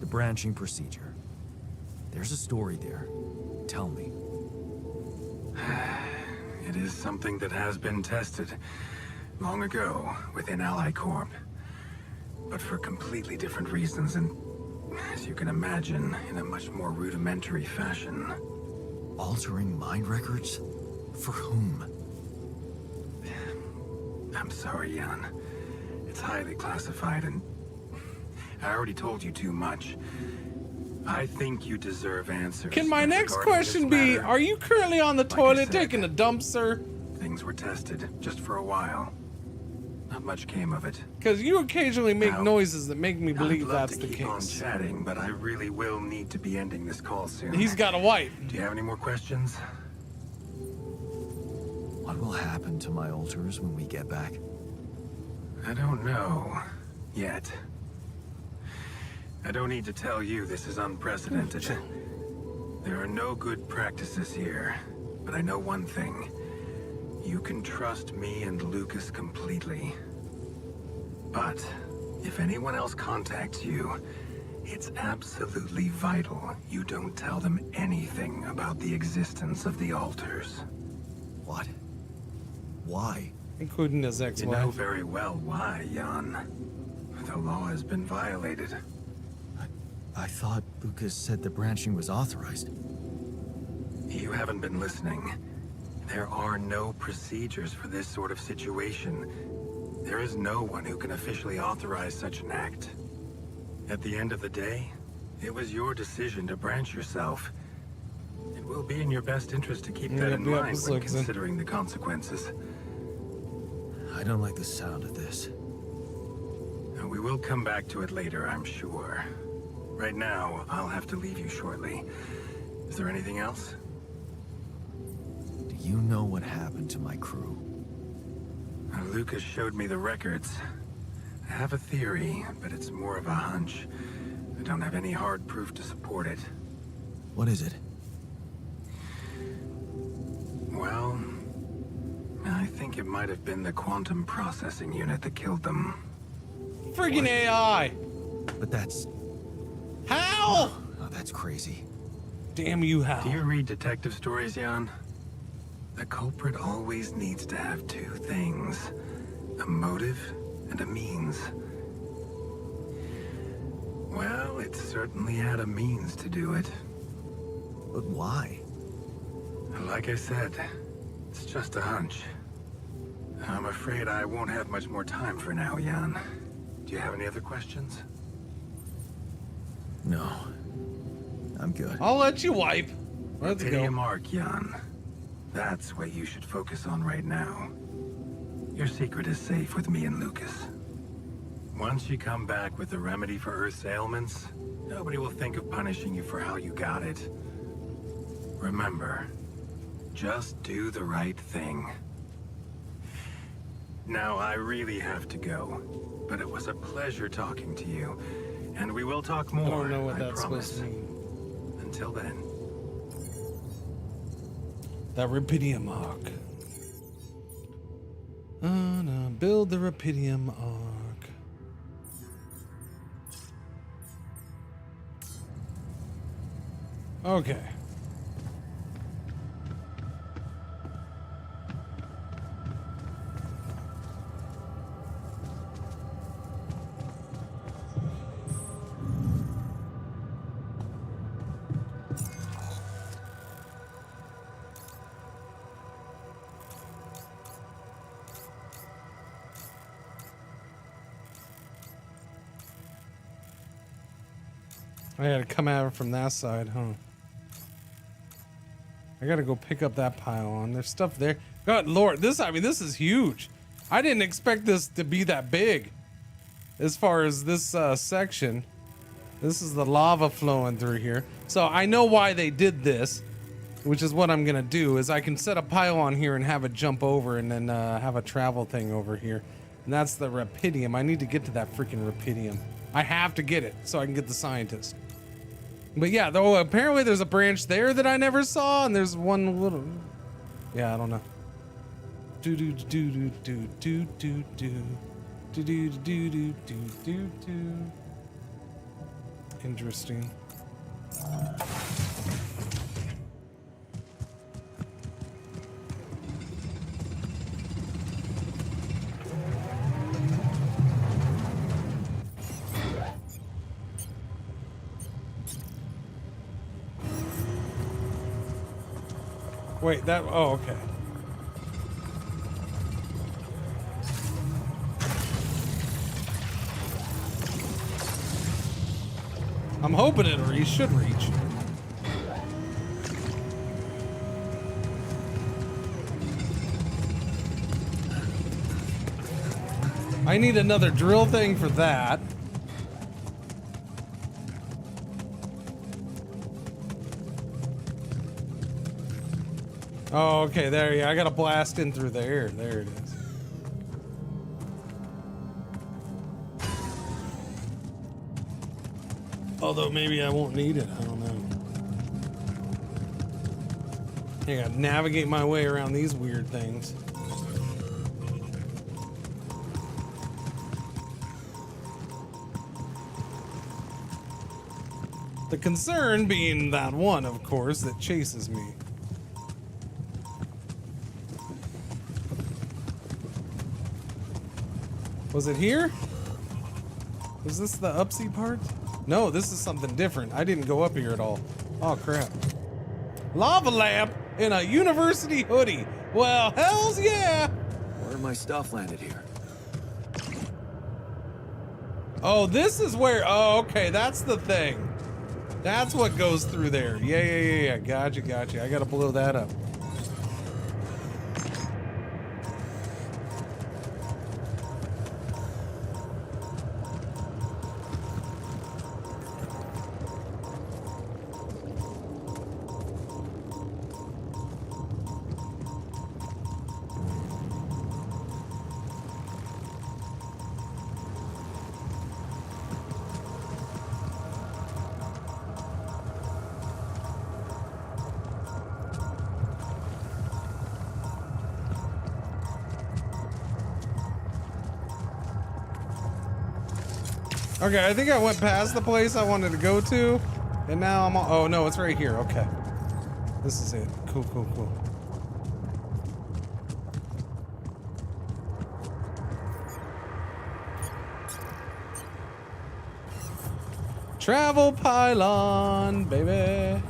The branching procedure. There's a story there. Tell me. It is something that has been tested long ago within Ally Corp. But for completely different reasons and, as you can imagine, in a much more rudimentary fashion. Altering mind records? For whom? I'm sorry, Jan. It's highly classified and I already told you too much. I think you deserve answers. Can my next regarding question this be, matter. are you currently on the Like I toilet said, taking a dump, sir? Things were tested, just for a while. Not much came of it. Because you occasionally make Now, noises that make me believe I'd love that's to the keep on case. chatting, but I really will need to be ending this call soon. He's got a wife. Do you have any more questions? What will happen to my altars when we get back? I don't know. Yet. I don't need to tell you this is unprecedented. There are no good practices here, but I know one thing. You can trust me and Lucas completely. But if anyone else contacts you, it's absolutely vital you don't tell them anything about the existence of the altars. What? Why? Including his You ex-wife. know very well why, Jan. The law has been violated. I thought Lucas said the branching was authorized. You haven't been listening. There are no procedures for this sort of situation. There is no one who can officially authorize such an act. At the end of the day, it was your decision to branch yourself. It will be in your best interest to keep that in mind when considering the consequences. I don't like the sound of this. We will come back to it later, I'm sure. Right now, I'll have to leave you shortly. Is there anything else? Do you know what happened to my crew? Lucas showed me the records. I have a theory, but it's more of a hunch. I don't have any hard proof to support it. What is it? Well, I think it might have been the quantum processing unit that killed them. Friggin' AI! But that's... How? Oh, that's crazy. Damn you, how? Do you read detective stories, Jan? The culprit always needs to have two things. A motive and a means. Well, it certainly had a means to do it. But why? Like I said, it's just a hunch. I'm afraid I won't have much more time for now, Jan. Do you have any other questions? No. I'm good. I'll let you wipe. Let's Pity go. a mark, Jan. That's what you should focus on right now. Your secret is safe with me and Lucas. Once you come back with a remedy for Earth's ailments, nobody will think of punishing you for how you got it. Remember, just do the right thing. Now, I really have to go, but it was a pleasure talking to you, and we will talk more, I don't know what I that's promise. supposed to mean. Until then. That Rapidium arc. No, build the Rapidium arc. Okay. I gotta come at it from that side, huh? I gotta go pick up that pylon. There's stuff there. God Lord, this is huge. I didn't expect this to be that big. As far as this section. This is the lava flowing through here. So I know why they did this, which is what I'm gonna do, is I can set a pylon here and have it jump over and then have a travel thing over here. And that's the Rapidium. I need to get to that freaking Rapidium. I have to get it so I can get the scientist. But yeah, though apparently there's a branch there that I never saw, and there's one little... Yeah, I don't know. Do do do do do do do do do do do do do do do. Interesting. Wait, that... Oh, okay. I'm hoping it should reach. I need another drill thing for that. Oh, okay, there, yeah, I gotta blast in through there. There it is. Although maybe I won't need it, I don't know. I gotta navigate my way around these weird things. The concern being that one, of course, that chases me. Was it here? Was this the upsy part? No, this is something different. I didn't go up here at all. Oh, crap. Lava lamp in a university hoodie. Well, hells yeah! Where my stuff landed here? Oh, this is where... Oh, okay, that's the thing. That's what goes through there. Yeah. Gotcha. I gotta blow that up. Okay, I think I went past the place I wanted to go to, and now I'm on, oh no, it's right here, okay. This is it, cool. Travel pylon, baby.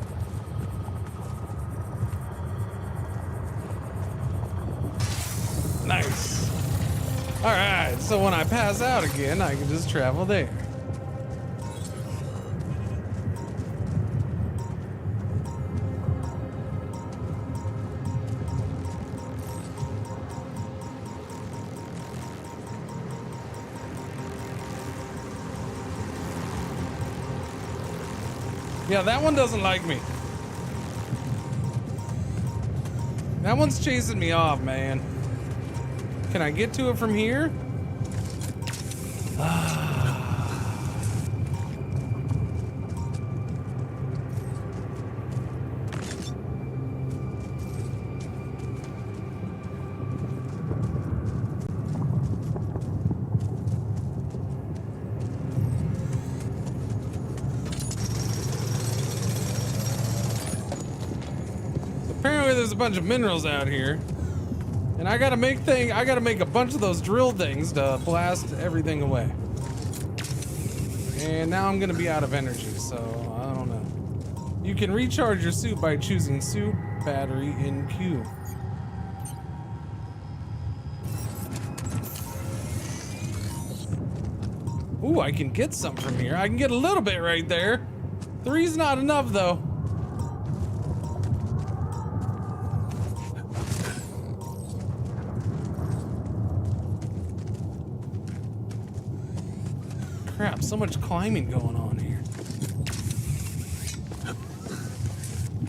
Nice. All right, so when I pass out again, I can just travel there. Yeah, that one doesn't like me. That one's chasing me off, man. Can I get to it from here? Apparently there's a bunch of minerals out here. And I gotta make a bunch of those drill things to blast everything away. And now I'm gonna be out of energy, so I don't know. You can recharge your suit by choosing suit battery in Q. Ooh, I can get some from here. I can get a little bit right there. 3's not enough though. Crap, so much climbing going on here.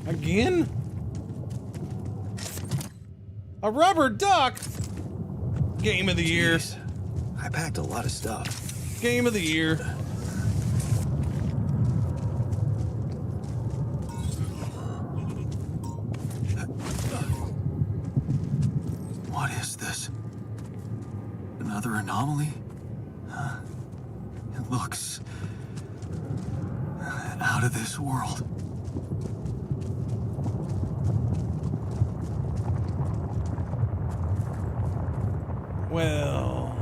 Again? A rubber duck? Game of the year. Jeez, I packed a lot of stuff. Game of the year. What is this? Another anomaly? It looks out of this world. Well,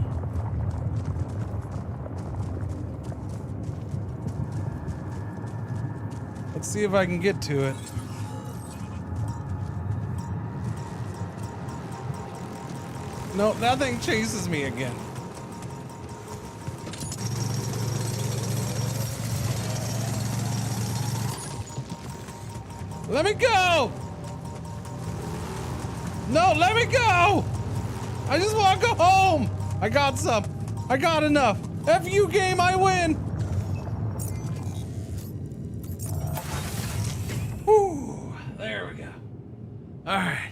let's see if I can get to it. Nope, that thing chases me again. Let me go! No, let me go! I just want to go home! I got some. I got enough. F you game, I win! Whew, there we go. Alright.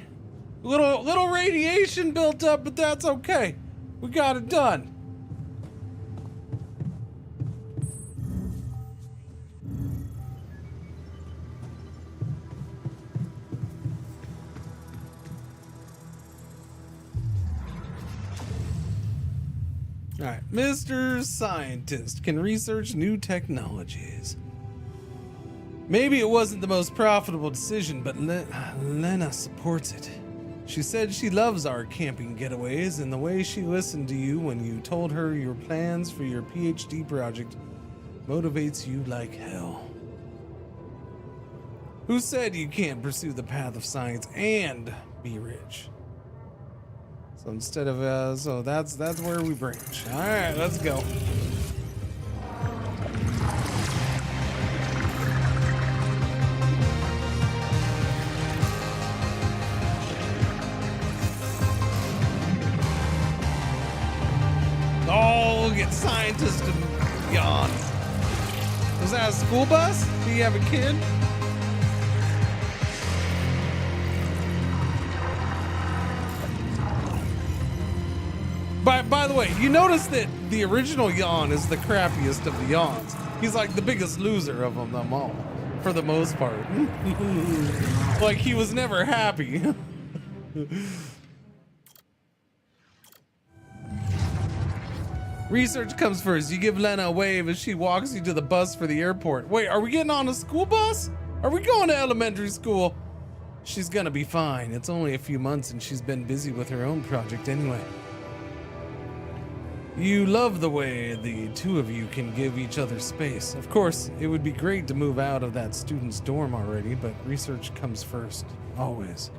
Little radiation built up, but that's okay. We got it done. Alright, Mr. Scientist can research new technologies. Maybe it wasn't the most profitable decision, but Lena supports it. She said she loves our camping getaways, and the way she listened to you when you told her your plans for your PhD project motivates you like hell. Who said you can't pursue the path of science and be rich? So instead of so that's where we branch. All right, let's go. Oh, get scientist and yawn. Was that a school bus? Do you have a kid? By the way, you notice that the original yawn is the crappiest of the yawns. He's like the biggest loser of them all, for the most part. Like he was never happy. Research comes first. You give Lena a wave as she walks you to the bus for the airport. Wait, are we getting on a school bus? Are we going to elementary school? She's gonna be fine. It's only a few months and she's been busy with her own project anyway. You love the way the two of you can give each other space. Of course, it would be great to move out of that student's dorm already, but research comes first. Always.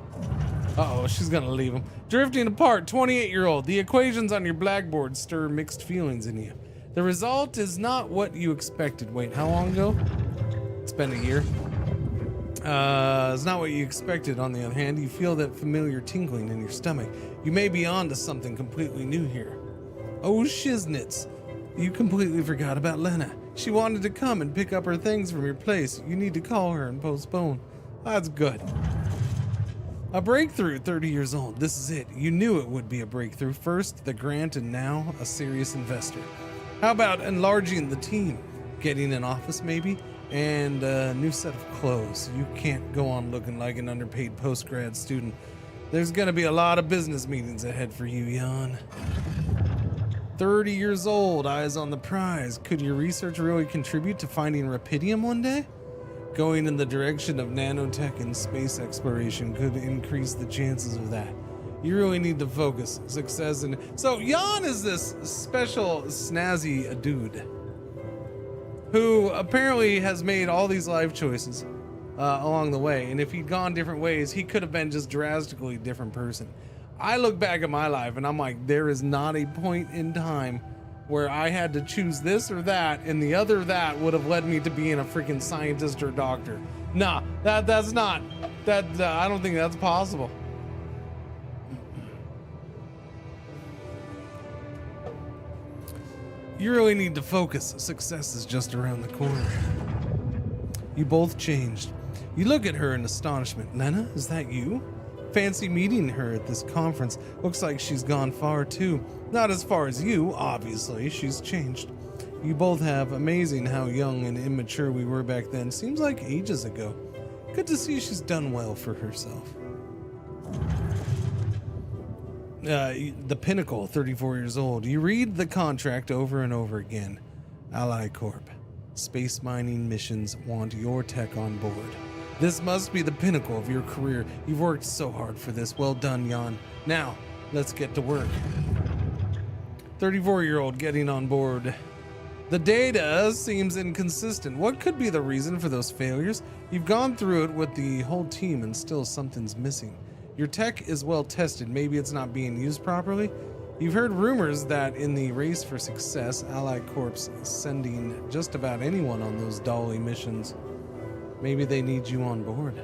Uh-oh, she's gonna leave him. Drifting apart, 28-year-old. The equations on your blackboard stir mixed feelings in you. The result is not what you expected. Wait, how long ago? It's been a year. It's not what you expected. On the other hand, you feel that familiar tingling in your stomach. You may be on to something completely new here. Oh, shiznits. You completely forgot about Lena. She wanted to come and pick up her things from your place. You need to call her and postpone. That's good. A breakthrough, 30 years old. This is it. You knew it would be a breakthrough. First, the grant, and now a serious investor. How about enlarging the team? Getting an office, maybe? And a new set of clothes. You can't go on looking like an underpaid post-grad student. There's gonna be a lot of business meetings ahead for you, Jan. 30 years old, eyes on the prize. Could your research really contribute to finding Rapidium one day? Going in the direction of nanotech and space exploration could increase the chances of that. You really need to focus. Success and so Jan is this special snazzy dude who apparently has made all these life choices along the way, and if he'd gone different ways, he could have been just drastically different person. I look back at my life and I'm like, there is not a point in time where I had to choose this or that, and the other that would have led me to being a freaking scientist or doctor. Nah, that's not, I don't think that's possible. You really need to focus. Success is just around the corner. You both changed. You look at her in astonishment. Lena, is that you? Fancy meeting her at this conference. Looks like she's gone far too. Not as far as you, obviously. She's changed. You both have. Amazing how young and immature we were back then. Seems like ages ago. Good to see she's done well for herself. The Pinnacle, 34 years old. You read the contract over and over again. Ally Corp. Space mining missions want your tech on board. This must be the pinnacle of your career. You've worked so hard for this. Well done, Jan. Now, let's get to work. 34-year-old getting on board. The data seems inconsistent. What could be the reason for those failures? You've gone through it with the whole team and still something's missing. Your tech is well tested. Maybe it's not being used properly. You've heard rumors that in the race for success, Allied Corp's sending just about anyone on those Dolly missions. Maybe they need you on board.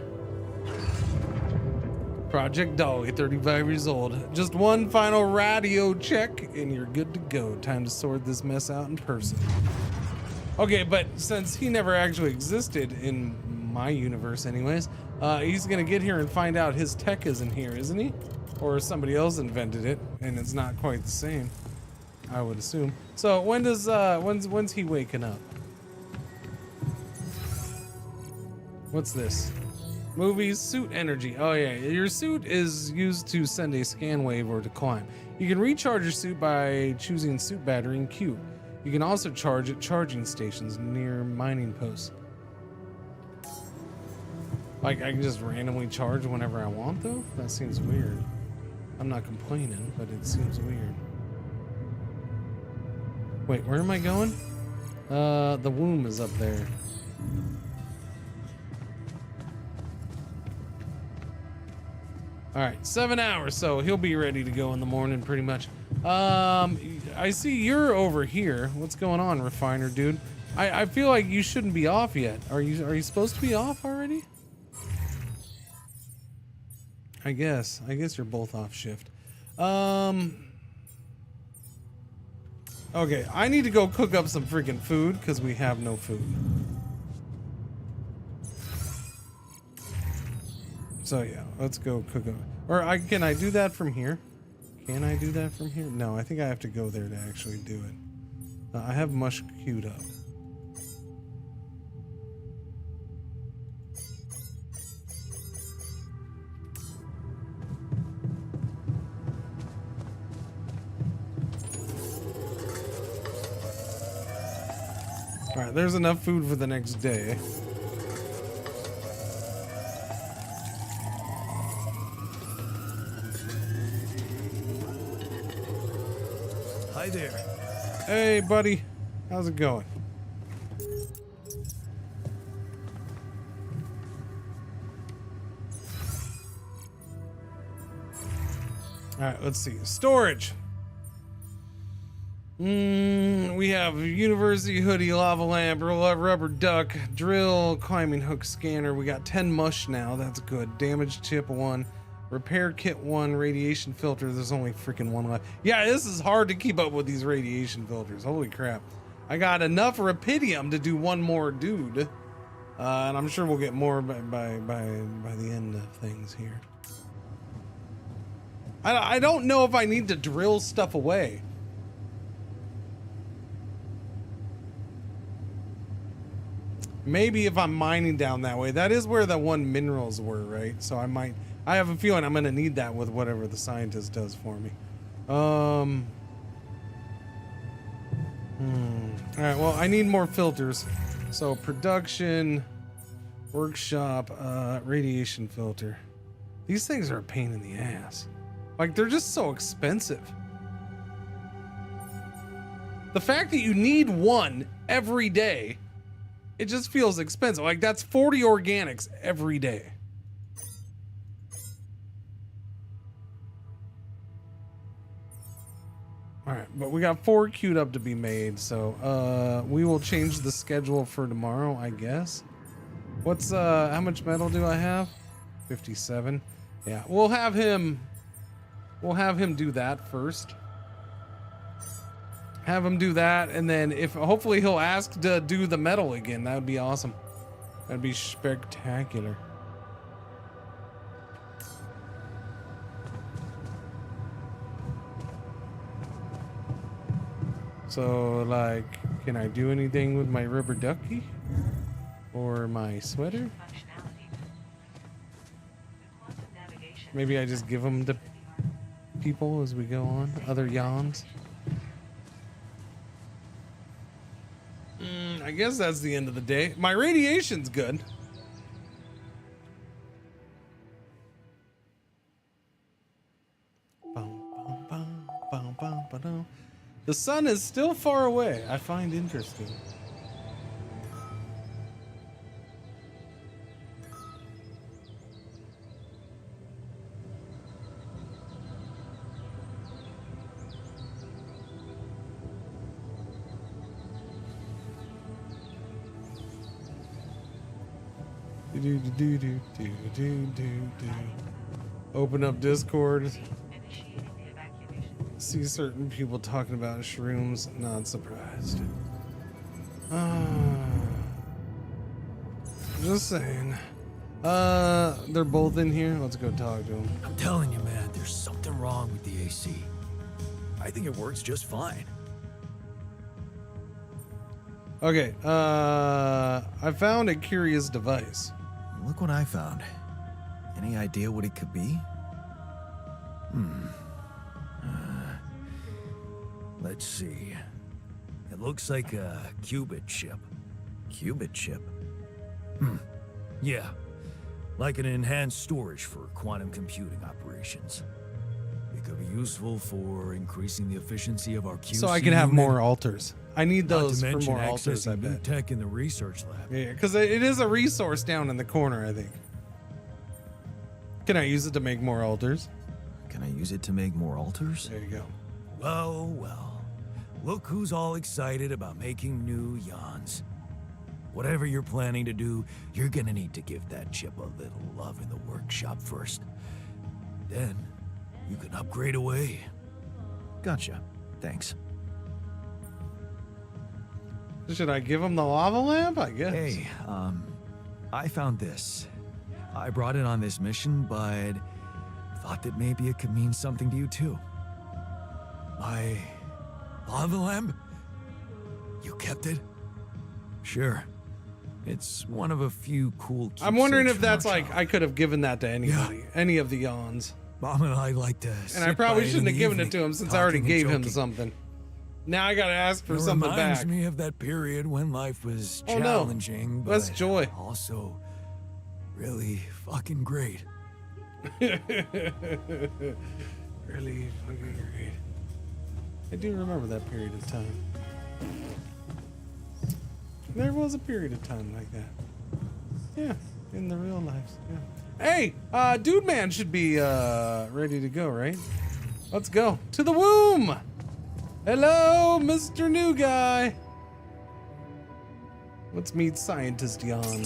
Project Dolly, 35 years old. Just one final radio check and you're good to go. Time to sort this mess out in person. Okay, but since he never actually existed in my universe anyways, he's gonna get here and find out his tech isn't here, isn't he? Or somebody else invented it and it's not quite the same, I would assume. So when does when's he waking up? What's this? Movies, suit energy. Oh yeah, your suit is used to send a scan wave or to climb. You can recharge your suit by choosing suit battery and Q. You can also charge at charging stations near mining posts. Like I can just randomly charge whenever I want though? That seems weird. I'm not complaining, but it seems weird. Wait, where am I going? The womb is up there. All right, 7 hours, so he'll be ready to go in the morning pretty much. I see you're over here. What's going on, refiner dude? I feel like you shouldn't be off yet. Are you supposed to be off already? I guess you're both off shift. Okay, I need to go cook up some freaking food because we have no food. So yeah, let's go cook up. Or can I do that from here? Can I do that from here? No, I think I have to go there to actually do it. I have mush queued up. All right, there's enough food for the next day. Hi there. Hey, buddy. How's it going? All right, let's see. Storage. We have university hoodie, lava lamp, rubber duck, drill, climbing hook, scanner. We got 10 mush now. That's good. Damage chip 1. Repair kit 1, radiation filter. There's only freaking 1 left. Yeah, this is hard to keep up with these radiation filters. Holy crap. I got enough rapidium to do 1 more dude. And I'm sure we'll get more by the end of things here. I don't know if I need to drill stuff away. Maybe if I'm mining down that way. That is where the 1 minerals were, right? So I have a feeling I'm gonna need that with whatever the scientist does for me. All right, well, I need more filters. So production, workshop, radiation filter. These things are a pain in the ass. Like, they're just so expensive. The fact that you need 1 every day, it just feels expensive. Like, that's 40 organics every day. All right, but we got 4 queued up to be made, so we will change the schedule for tomorrow, I guess. What's how much metal do I have? 57. Yeah, we'll have him do that first. Have him do that, and then hopefully he'll ask to do the metal again. That would be awesome. That'd be spectacular. So, like, can I do anything with my rubber ducky? Or my sweater? Maybe I just give them to people as we go on? Other yawns? I guess that's the end of the day. My radiation's good. The sun is still far away. I find interesting. Open up Discord. See certain people talking about shrooms. Not surprised. Just saying. They're both in here. Let's go talk to them. I'm telling you, man, there's something wrong with the AC. I think it works just fine. Okay, I found a curious device. Look what I found. Any idea what it could be? Let's see. It looks like a qubit chip. Qubit chip? Yeah. Like an enhanced storage for quantum computing operations. It could be useful for increasing the efficiency of our QC So I can have unit. more altars. I need those Not to for mention more altars, I accessing new bet. tech in the research lab. Yeah, because it is a resource down in the corner, I think. Can I use it to make more altars? Can I use it to make more altars? There you go. Well, well. Look who's all excited about making new yawns. Whatever you're planning to do, you're gonna need to give that chip a little love in the workshop first. Then, you can upgrade away. Gotcha. Thanks. Should I give him the lava lamp? I guess. Hey, I found this. I brought it on this mission, but thought that maybe it could mean something to you too. My lava lamp? You kept it? Sure. It's one of a few cool I'm wondering keepsakes if from that's our like, shop. I could have given that to anybody. Any of the yawns. Mom and I like to And I probably shouldn't have given it to him since I already gave him something. Now I gotta ask for something reminds back. me of that period when life was Oh, no. challenging, That's but joy. also really fucking great. Really fucking great. I do remember that period of time. There was a period of time like that. Yeah, in the real lives. Yeah. Hey, Dude Man should be ready to go, right? Let's go to the womb. Hello, Mr. New Guy. Let's meet Scientist Jan.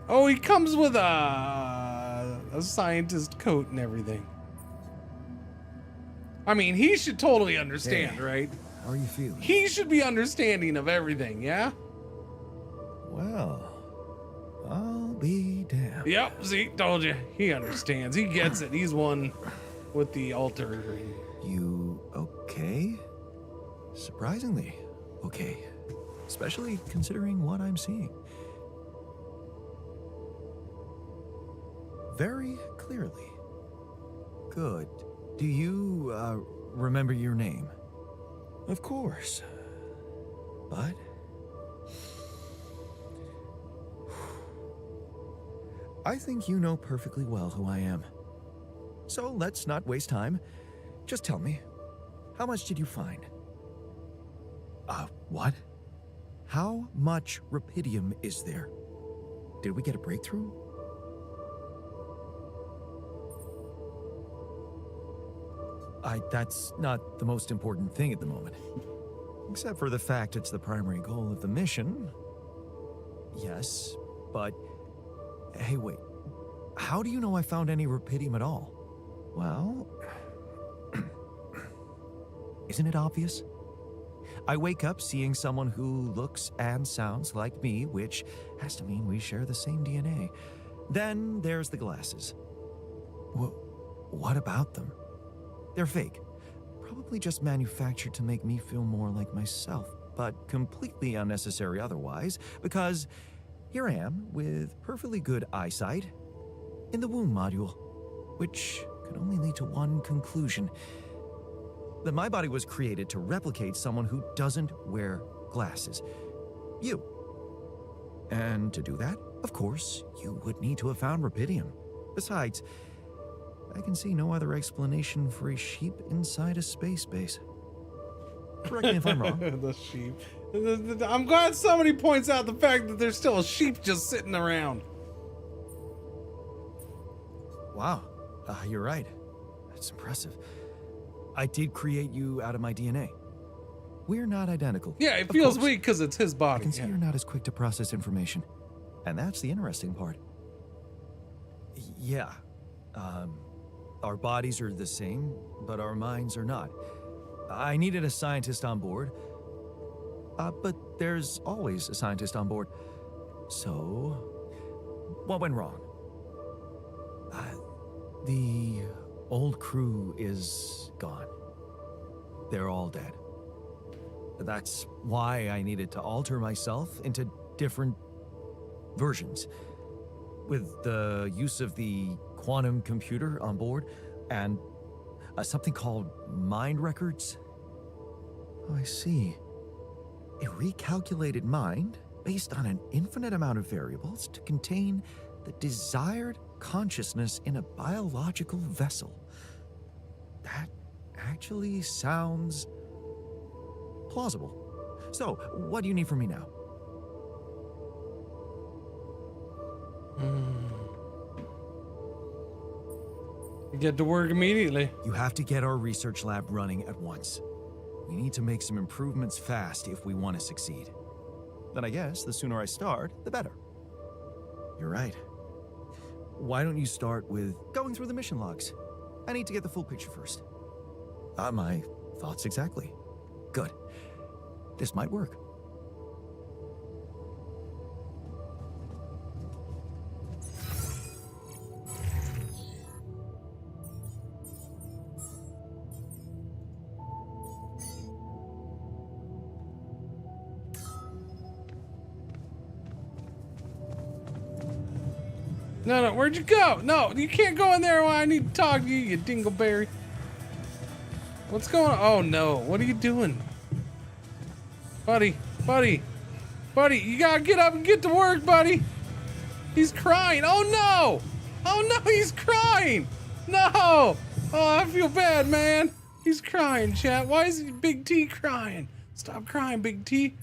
Oh, he comes with a scientist coat and everything. I mean, he should totally understand, Hey, right? How are you feeling? He should be understanding of everything, yeah? Well, I'll be damned. Yep, see, told you. He understands. He gets it. He's one with the altar. You okay? Surprisingly okay. Especially considering what I'm seeing. Very clearly. Good. Do you, remember your name? Of course. But... I think you know perfectly well who I am. So let's not waste time. Just tell me, how much did you find? What? How much rupidium is there? Did we get a breakthrough? That's not the most important thing at the moment. Except for the fact it's the primary goal of the mission. Yes, but... Hey, wait. How do you know I found any rupidium at all? Well... Isn't it obvious? I wake up seeing someone who looks and sounds like me, which has to mean we share the same DNA. Then there's the glasses. What about them? They're fake. Probably just manufactured to make me feel more like myself, but completely unnecessary otherwise, because here I am with perfectly good eyesight in the womb module, which can only lead to one conclusion. That my body was created to replicate someone who doesn't wear glasses. You. And to do that, of course, you would need to have found rupidium. Besides, I can see no other explanation for a sheep inside a space base. Correct me if I'm wrong. The sheep. I'm glad somebody points out the fact that there's still a sheep just sitting around. Wow, you're right. That's impressive. I did create you out of my DNA. We're not identical. Yeah, it Of feels course. weak because it's his body. I can see yeah. you're not as quick to process information. And that's the interesting part. Yeah. Our bodies are the same, but our minds are not. I needed a scientist on board. But there's always a scientist on board. So, what went wrong? The old crew is gone. They're all dead. That's why I needed to alter myself into different versions. with the use of the quantum computer on board and something called mind records. Oh, I see. A recalculated mind based on an infinite amount of variables to contain the desired consciousness in a biological vessel. That actually sounds plausible. So, what do you need from me now? Get to work immediately. You have to get our research lab running at once. We need to make some improvements fast if we want to succeed. Then I guess the sooner I start, the better. You're right. Why don't you start with going through the mission logs? I need to get the full picture first. My thoughts exactly. Good. This might work. No, where'd you go? No, you can't go in there while I need to talk to you, you dingleberry. What's going on? Oh no, what are you doing? Buddy, you gotta get up and get to work, buddy. He's crying. Oh no, he's crying. No, oh, I feel bad, man. He's crying, chat. Why is Big T crying? Stop crying, Big T.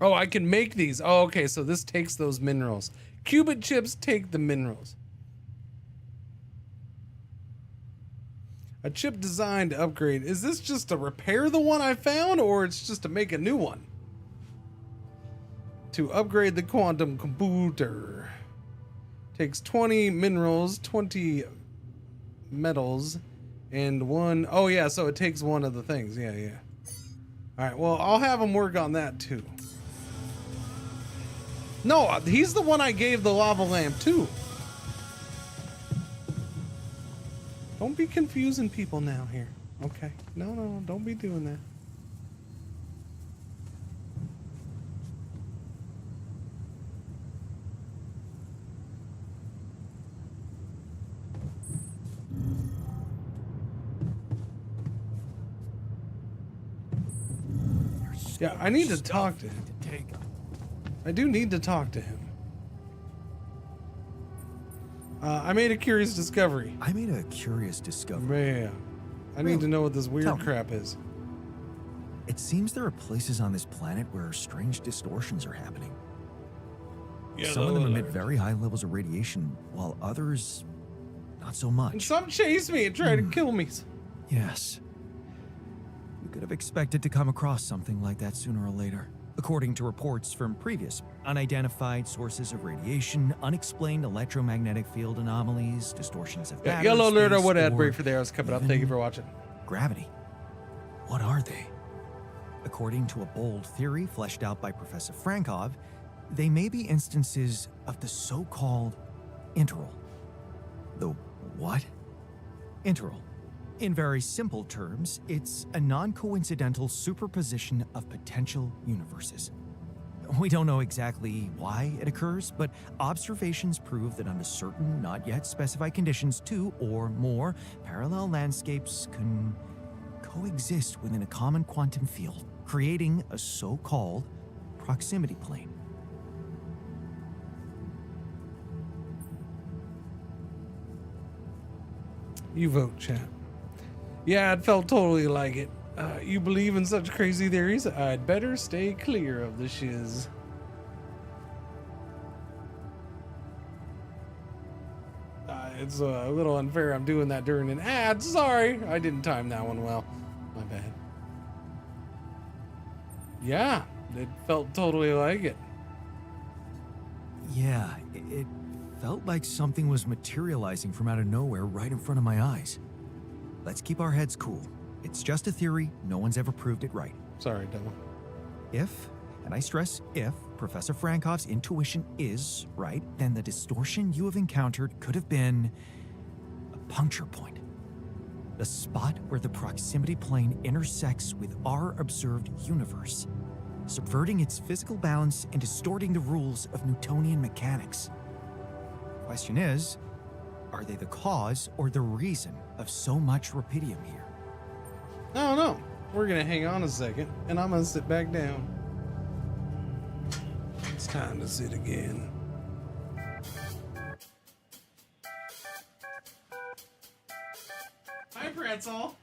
Oh, I can make these. Oh, okay, so this takes those minerals. Qubit chips take the minerals. A chip designed to upgrade. Is this just to repair the one I found, or it's just to make a new one? To upgrade the quantum computer. Takes 20 minerals, 20 metals, and one... Oh, yeah, so it takes one of the things. Yeah. All right, well, I'll have him work on that, too. No, he's the one I gave the lava lamp to. Don't be confusing people now here. Okay. No, don't be doing that. Yeah, I need to talk to him. I do need to talk to him. I made a curious discovery. I made a curious discovery. Yeah. I need to know what this weird crap is. It seems there are places on this planet where strange distortions are happening. Some of them emit very high levels of radiation, while others, not so much. And some chase me and try to kill me. Yes. We could have expected to come across something like that sooner or later. According to reports from previous unidentified sources of radiation, unexplained electromagnetic field anomalies, distortions of matter, Yellow alert, space, what ad or break for there was coming up. Thank you for watching. Gravity. What are they? According to a bold theory fleshed out by Professor Frankov, they may be instances of the so-called interval. The what? Interval. In very simple terms, it's a non-coincidental superposition of potential universes. We don't know exactly why it occurs, but observations prove that under certain, not yet specified conditions, two or more parallel landscapes can coexist within a common quantum field, creating a so-called proximity plane. You vote, chat. Yeah, it felt totally like it. You believe in such crazy theories? I'd better stay clear of the shiz. It's a little unfair I'm doing that during an ad. Sorry, I didn't time that one well. My bad. Yeah, it felt totally like it. Yeah, it felt like something was materializing from out of nowhere right in front of my eyes. Let's keep our heads cool. It's just a theory. No one's ever proved it right. Sorry, Devil. If, and I stress if, Professor Frankov's intuition is right, then the distortion you have encountered could have been a puncture point. The spot where the proximity plane intersects with our observed universe. subverting its physical balance and distorting the rules of Newtonian mechanics. Question is, are they the cause or the reason of so much rupidium here? I don't know. We're gonna hang on a second, and I'm gonna sit back down. It's time to sit again. Hi, Pretzel.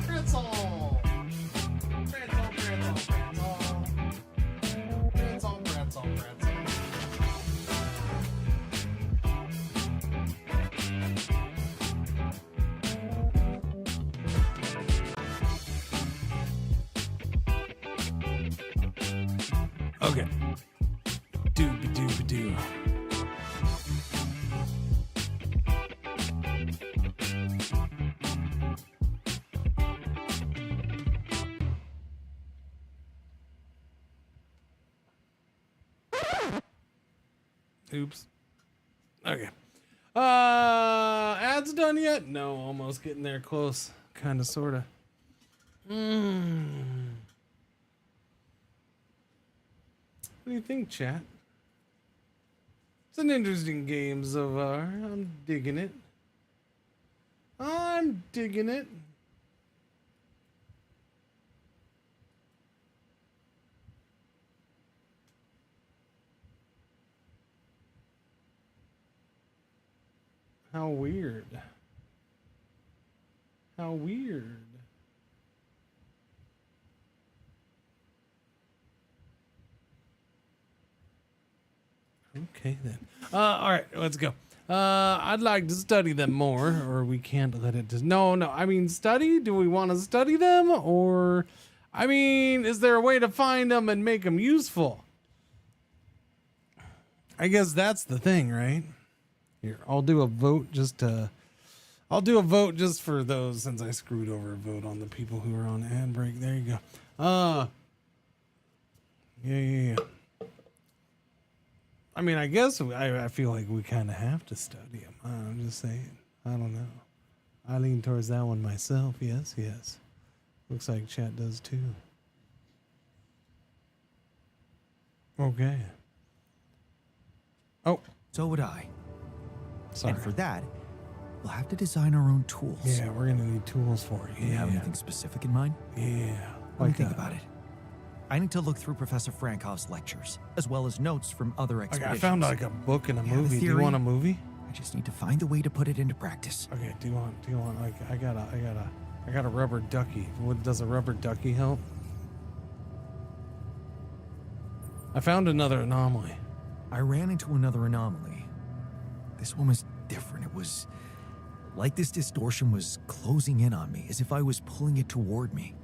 Pretzel. Pretzel, pretzel, pretzel. Pretzel, pretzel, pretzel. Okay. Doobie doobie doo. Oops. Okay. Ads done yet? No, almost getting there close. Kinda sorta. What do you think, chat? It's an interesting game so far. I'm digging it. I'm digging it. How weird. How weird. Okay then. All right, let's go. I'd like to study them more, or we can't let it just. No. I mean, study. Do we want to study them, or, I mean, is there a way to find them and make them useful? I guess that's the thing, right? Here, I'll do a vote just to. I'll do a vote just for those, since I screwed over a vote on the people who are on ad break. There you go. Yeah. I mean, I guess I feel like we kind of have to study them. I'm just saying. I don't know. I lean towards that one myself. Yes. Looks like chat does too. Okay. Oh. So would I. Sorry. And for that, we'll have to design our own tools. Yeah, we're going to need tools for it. Do you have anything specific in mind? Yeah. Let me think about it. I need to look through Professor Frankoff's lectures, as well as notes from other expeditions. I found like a book and a I have a movie. Do you theory. want a movie? I just need to find a way to put it into practice. Okay. Do you want like I got a rubber ducky. What does a rubber ducky help? I found another anomaly. I ran into another anomaly. This one was different. It was like this distortion was closing in on me, as if I was pulling it toward me.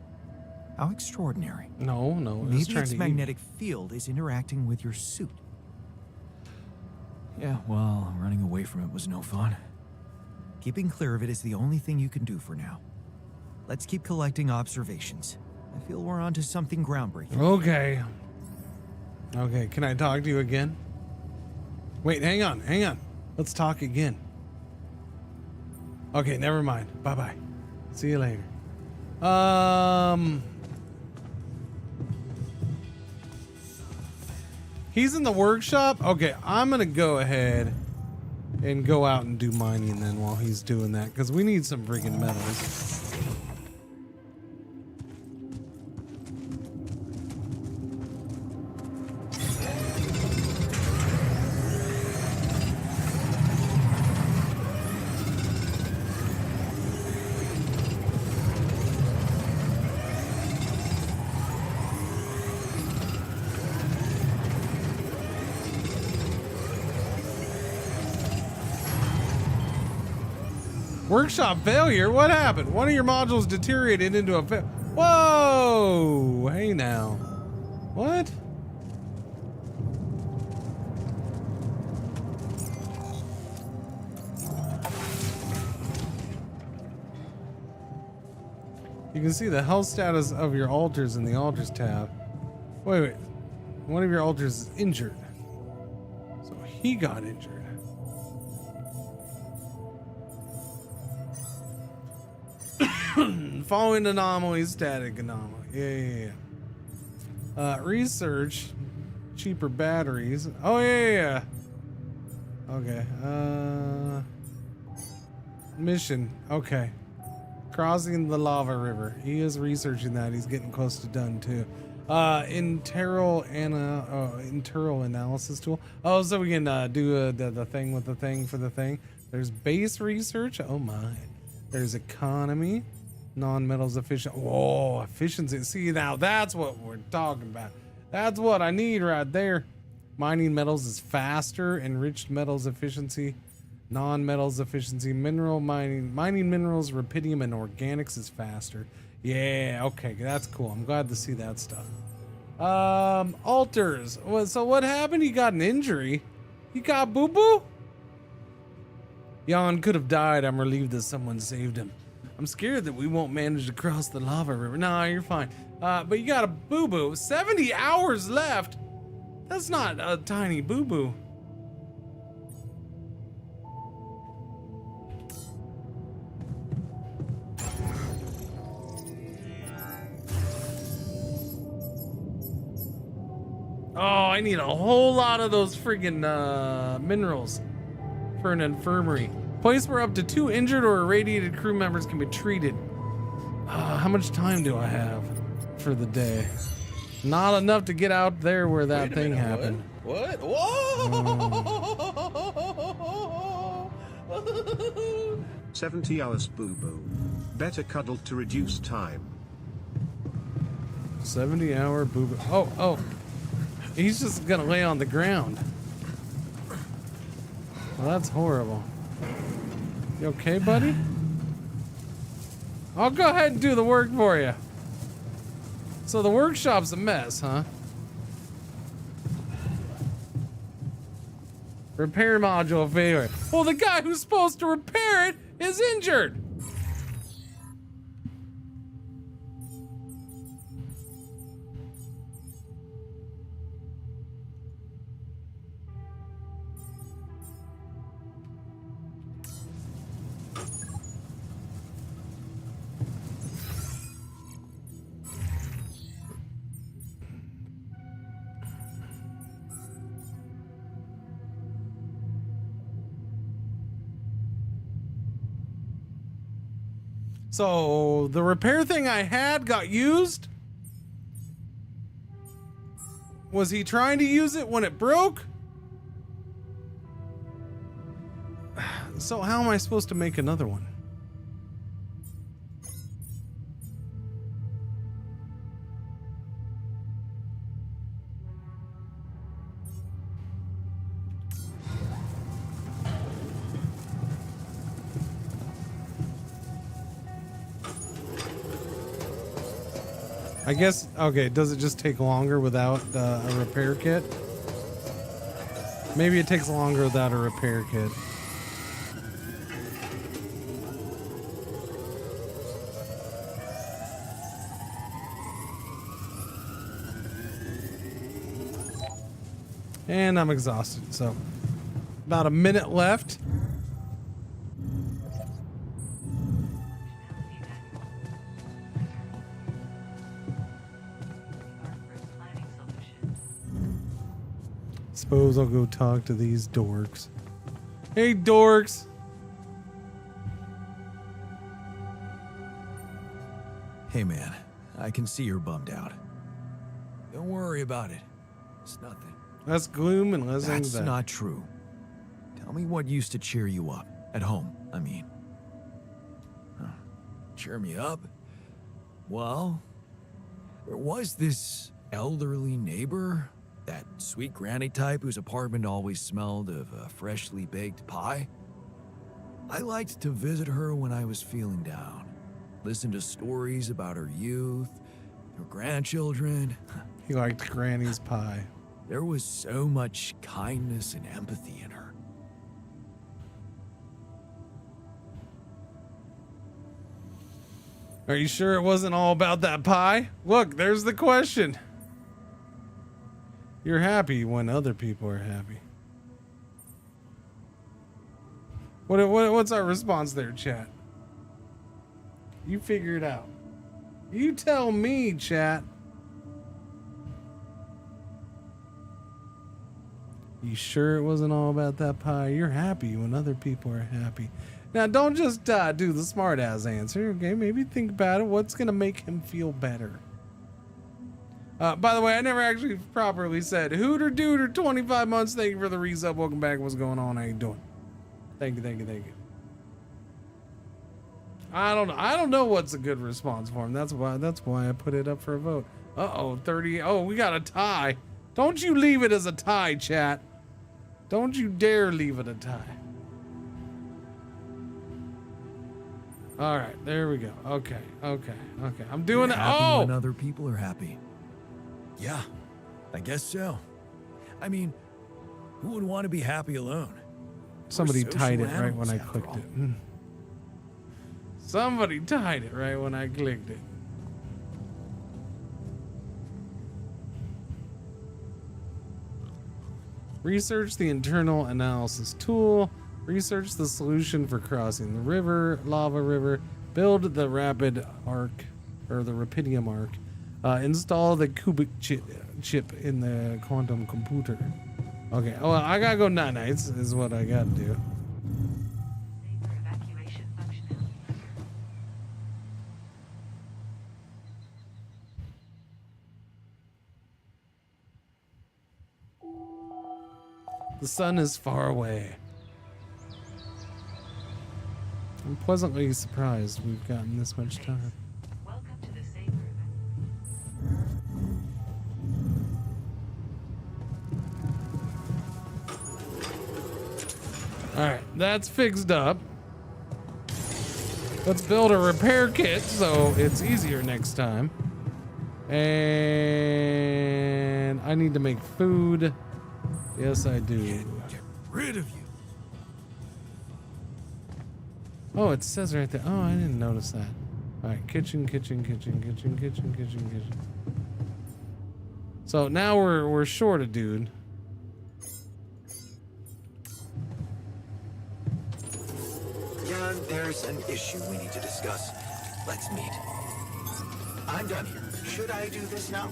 How extraordinary. No. Maybe its magnetic field is interacting with your suit. Yeah, well, running away from it was no fun. Keeping clear of it is the only thing you can do for now. Let's keep collecting observations. I feel we're onto something groundbreaking. Okay, can I talk to you again? Wait, hang on. Let's talk again. Okay, never mind. Bye-bye. See you later. He's in the workshop? Okay, I'm gonna go ahead and go out and do mining then while he's doing that, because we need some friggin' metals. Workshop failure? What happened? One of your modules deteriorated into a Whoa! Hey now. What? You can see the health status of your altars in the altars tab. Wait. One of your altars is injured. So he got injured. following anomaly, static anomaly. Yeah. Research, cheaper batteries. Oh yeah. Okay. Mission. Okay. Crossing the lava river. He is researching that. He's getting close to done too. Internal analysis tool. Oh, so we can do the thing with the thing for the thing. There's base research. Oh my. There's economy, non-metals efficient. Whoa, efficiency. See, now that's what we're talking about. That's what I need right there. Mining metals is faster. Enriched metals efficiency, non-metals efficiency, mineral mining minerals, rubidium, and organics is faster. Yeah, okay, that's cool. I'm glad to see that stuff. Altars. So what happened? He got an injury. He got boo-boo? Jan could have died. I'm relieved that someone saved him. I'm scared that we won't manage to cross the lava river. Nah, you're fine. But you got a boo-boo. 70 hours left. That's not a tiny boo-boo. Oh, I need a whole lot of those friggin' minerals for an infirmary. Place where up to 2 injured or irradiated crew members can be treated. How much time do I have for the day? Not enough to get out there where that thing happened. What? Whoa! 70 hours boo boo. Better cuddle to reduce time. 70-hour boo-boo. Oh. He's just gonna lay on the ground. Well, that's horrible. You okay, buddy? I'll go ahead and do the work for you. So the workshop's a mess, huh? Repair module failure. Well, the guy who's supposed to repair it is injured. So the repair thing I had got used? Was he trying to use it when it broke? So how am I supposed to make another one? I guess, okay, does it just take longer without a repair kit? Maybe it takes longer without a repair kit. And I'm exhausted, so about a minute left. Suppose I'll go talk to these dorks. Hey, dorks! Hey, man. I can see you're bummed out. Don't worry about it. It's nothing. That's gloom and less That's anxiety. not true. Tell me what used to cheer you up. At home, I mean. Huh. Cheer me up? Well, there was this elderly neighbor. That sweet granny type whose apartment always smelled of a freshly baked pie. I liked to visit her when I was feeling down. Listen to stories about her youth, her grandchildren. He liked Granny's pie. There was so much kindness and empathy in her. Are you sure it wasn't all about that pie? Look, there's the question. You're happy when other people are happy. What's our response there, chat? You figure it out. You tell me, chat. You sure it wasn't all about that pie? You're happy when other people are happy. Now, don't just do the smart-ass answer, okay? Maybe think about it. What's going to make him feel better? By the way, I never actually properly said Hooter Dooter 25 months. Thank you for the resub. Welcome back. What's going on? How you doing? Thank you, thank you, thank you. I don't know what's a good response for him. That's why I put it up for a vote. Uh-oh, 30. Oh, we got a tie. Don't you leave it as a tie, chat. Don't you dare leave it a tie. All right, there we go. Okay. I'm doing it. Oh, when other people are happy. Yeah, I guess so. I mean, who would want to be happy alone? somebody We're tied it social right when I animals, clicked after it. Somebody tied it right when I clicked it. Research the internal analysis tool. Research the solution for crossing the river, lava river. Build the rapid arc, or the rapidium arc. Install the cubic chip in the quantum computer. Okay, well, I gotta go night-nights is what I gotta do. The sun is far away. I'm pleasantly surprised we've gotten this much time. Alright, that's fixed up. Let's build a repair kit so it's easier next time. And I need to make food. Yes, I do. Get rid of you. Oh, it says right there. Oh, I didn't notice that. All right, kitchen. So now we're short a dude. Yeah, there's an issue we need to discuss. Let's meet. I'm done here. Should I do this now?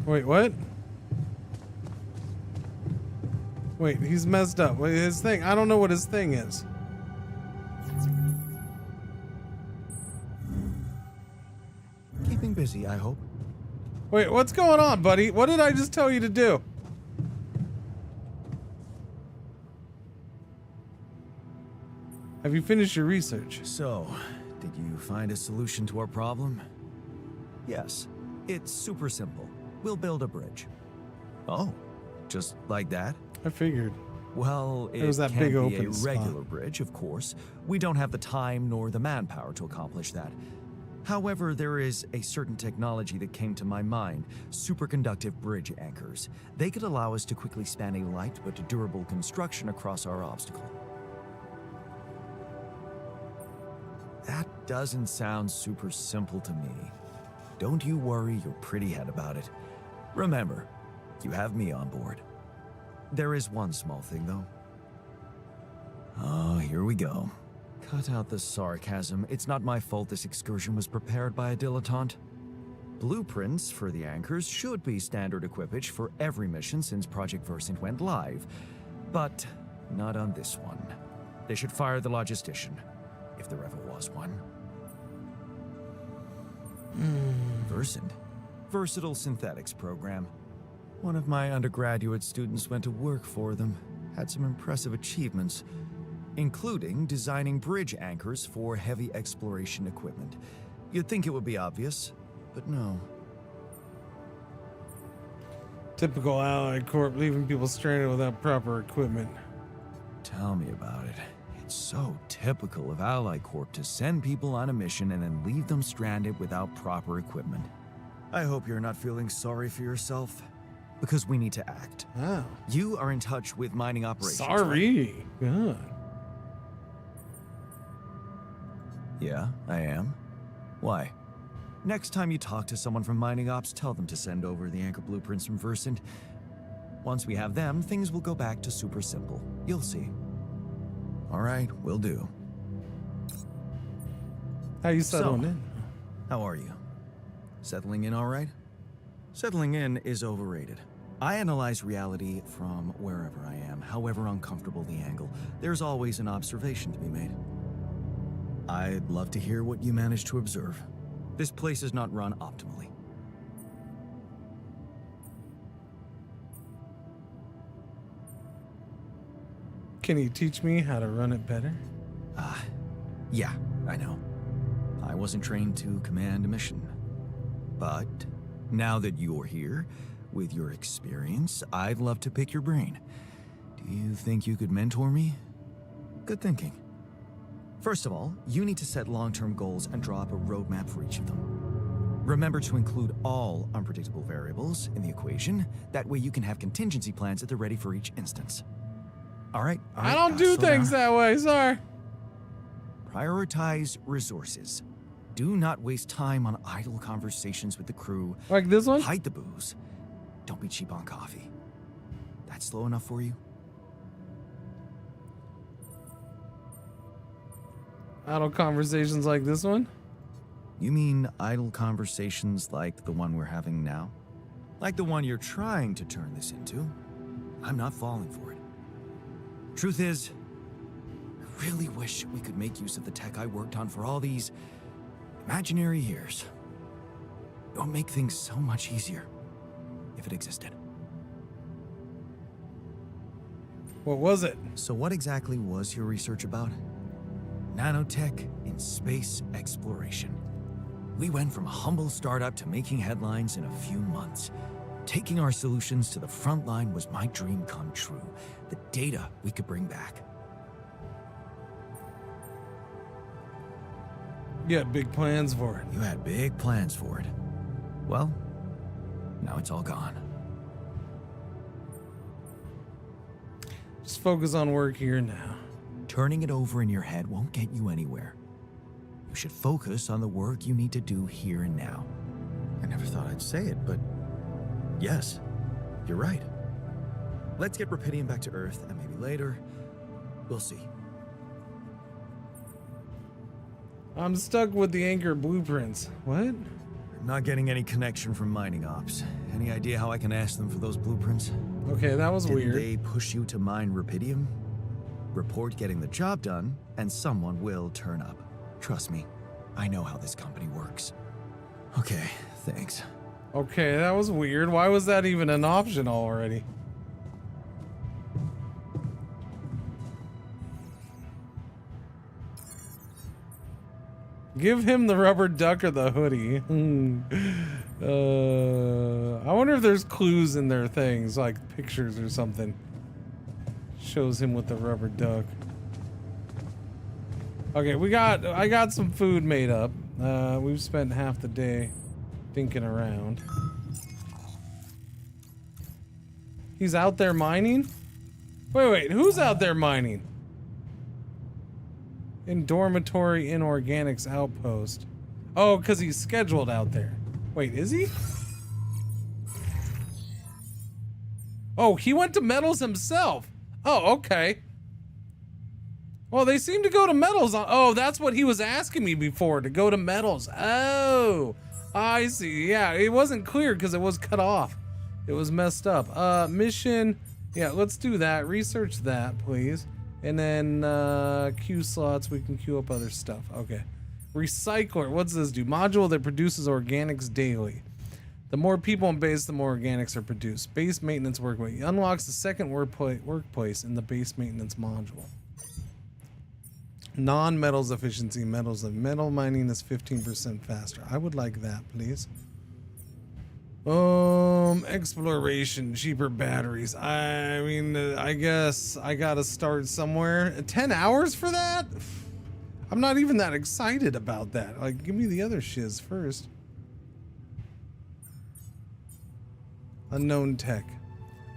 Wait, what? Wait, he's messed up. Wait, his thing. I don't know what his thing is. Keeping busy, I hope. Wait, what's going on, buddy? What did I just tell you to do? Have you finished your research? So, did you find a solution to our problem? Yes. It's super simple. We'll build a bridge. Oh, just like that? I figured. Well, it was that can't big be open a spot. regular bridge, of course. We don't have the time nor the manpower to accomplish that. However, there is a certain technology that came to my mind, superconductive bridge anchors. They could allow us to quickly span a light but durable construction across our obstacle. That doesn't sound super simple to me. Don't you worry your pretty head about it. Remember, you have me on board. There is one small thing, though. Oh, here we go. Cut out the sarcasm. It's not my fault this excursion was prepared by a dilettante. Blueprints for the anchors should be standard equipage for every mission since Project Versant went live. But not on this one. They should fire the logistician, if there ever was one. Versant? Versatile Synthetics Program. One of my undergraduate students went to work for them. Had some impressive achievements, including designing bridge anchors for heavy exploration equipment. You'd think it would be obvious, but no. Typical Allied Corp, leaving people stranded without proper equipment. Tell me about it. It's so typical of Allied Corp to send people on a mission and then leave them stranded without proper equipment. I hope you're not feeling sorry for yourself, because we need to act. Oh. You are in touch with mining operations. Sorry. God. Yeah, I am. Why? Next time you talk to someone from mining ops, tell them to send over the anchor blueprints from Versant. Once we have them, things will go back to super simple. You'll see. All right, will do. How you settling in? How are you? Settling in all right? Settling in is overrated. I analyze reality from wherever I am, however uncomfortable the angle. There's always an observation to be made. I'd love to hear what you managed to observe. This place is not run optimally. Can you teach me how to run it better? Yeah, I know. I wasn't trained to command a mission. But now that you're here, with your experience, I'd love to pick your brain. Do you think you could mentor me? Good thinking. First of all, you need to set long-term goals and draw up a roadmap for each of them. Remember to include all unpredictable variables in the equation. That way you can have contingency plans at the ready for each instance. All right. I don't do things that way, sorry. Prioritize resources. Do not waste time on idle conversations with the crew. Like this one? Hide the booze. Don't be cheap on coffee. That's slow enough for you? Idle conversations like this one? You mean idle conversations like the one we're having now? Like the one you're trying to turn this into? I'm not falling for it. Truth is, I really wish we could make use of the tech I worked on for all these imaginary years. It would make things so much easier if it existed. What was it? So what exactly was your research about? Nanotech in space exploration. We went from a humble startup to making headlines in a few months. Taking our solutions to the front line was my dream come true. The data we could bring back. You had big plans for it. You had big plans for it. Well, now it's all gone. Just focus on work here now. Turning it over in your head won't get you anywhere. You should focus on the work you need to do here and now. I never thought I'd say it, but yes, you're right. Let's get Rapidium back to Earth, and maybe later, we'll see. I'm stuck with the Anchor blueprints. What? I'm not getting any connection from mining ops. Any idea how I can ask them for those blueprints? Okay, that was weird. Did they push you to mine Rapidium? Report getting the job done, and someone will turn up. Trust me, I know how this company works. Okay, thanks. Okay, that was weird. Why was that even an option already? Give him the rubber duck or the hoodie. I wonder if there's clues in their things, like pictures or something. Shows him with the rubber duck. Okay, I got some food made up. We've spent half the day thinking around. He's out there mining? Wait, who's out there mining? In dormitory inorganics outpost. Oh, because he's scheduled out there. Wait, is he? Oh, he went to metals himself. Oh, okay. Well, they seem to go to metals. Oh, that's what he was asking me before, to go to metals. Oh, I see. Yeah, it wasn't clear because it was cut off. It was messed up. Mission. Yeah, let's do that. Research that, please. And then queue slots, we can queue up other stuff. Okay. Recycler, what's this do? Module that produces organics daily. The more people in base, the more organics are produced. Base maintenance workplace unlocks the second workplace in the base maintenance module. Non-metals efficiency, metal mining is 15% faster. I would like that, please. Exploration, cheaper batteries. I mean, I guess I gotta start somewhere. 10 hours for that? I'm not even that excited about that. Like, give me the other shiz first. Unknown tech.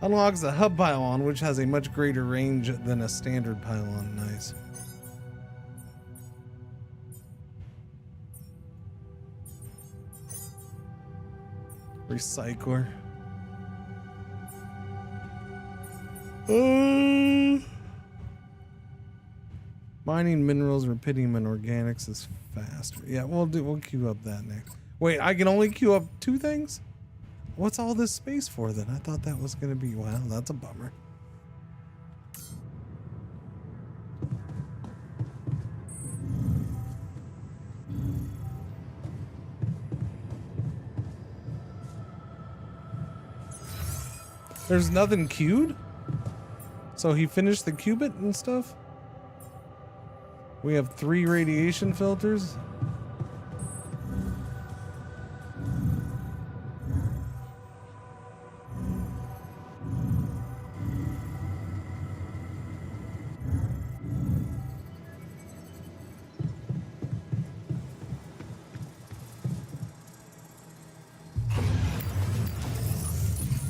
Unlocks a hub pylon, which has a much greater range than a standard pylon. Nice. Recycler. Finding minerals, rubidium, and organics is faster. Yeah, we'll queue up that next. Wait, I can only queue up 2 things? What's all this space for then? I thought that was gonna be, well, that's a bummer. There's nothing queued? So he finished the qubit and stuff? We have 3 radiation filters.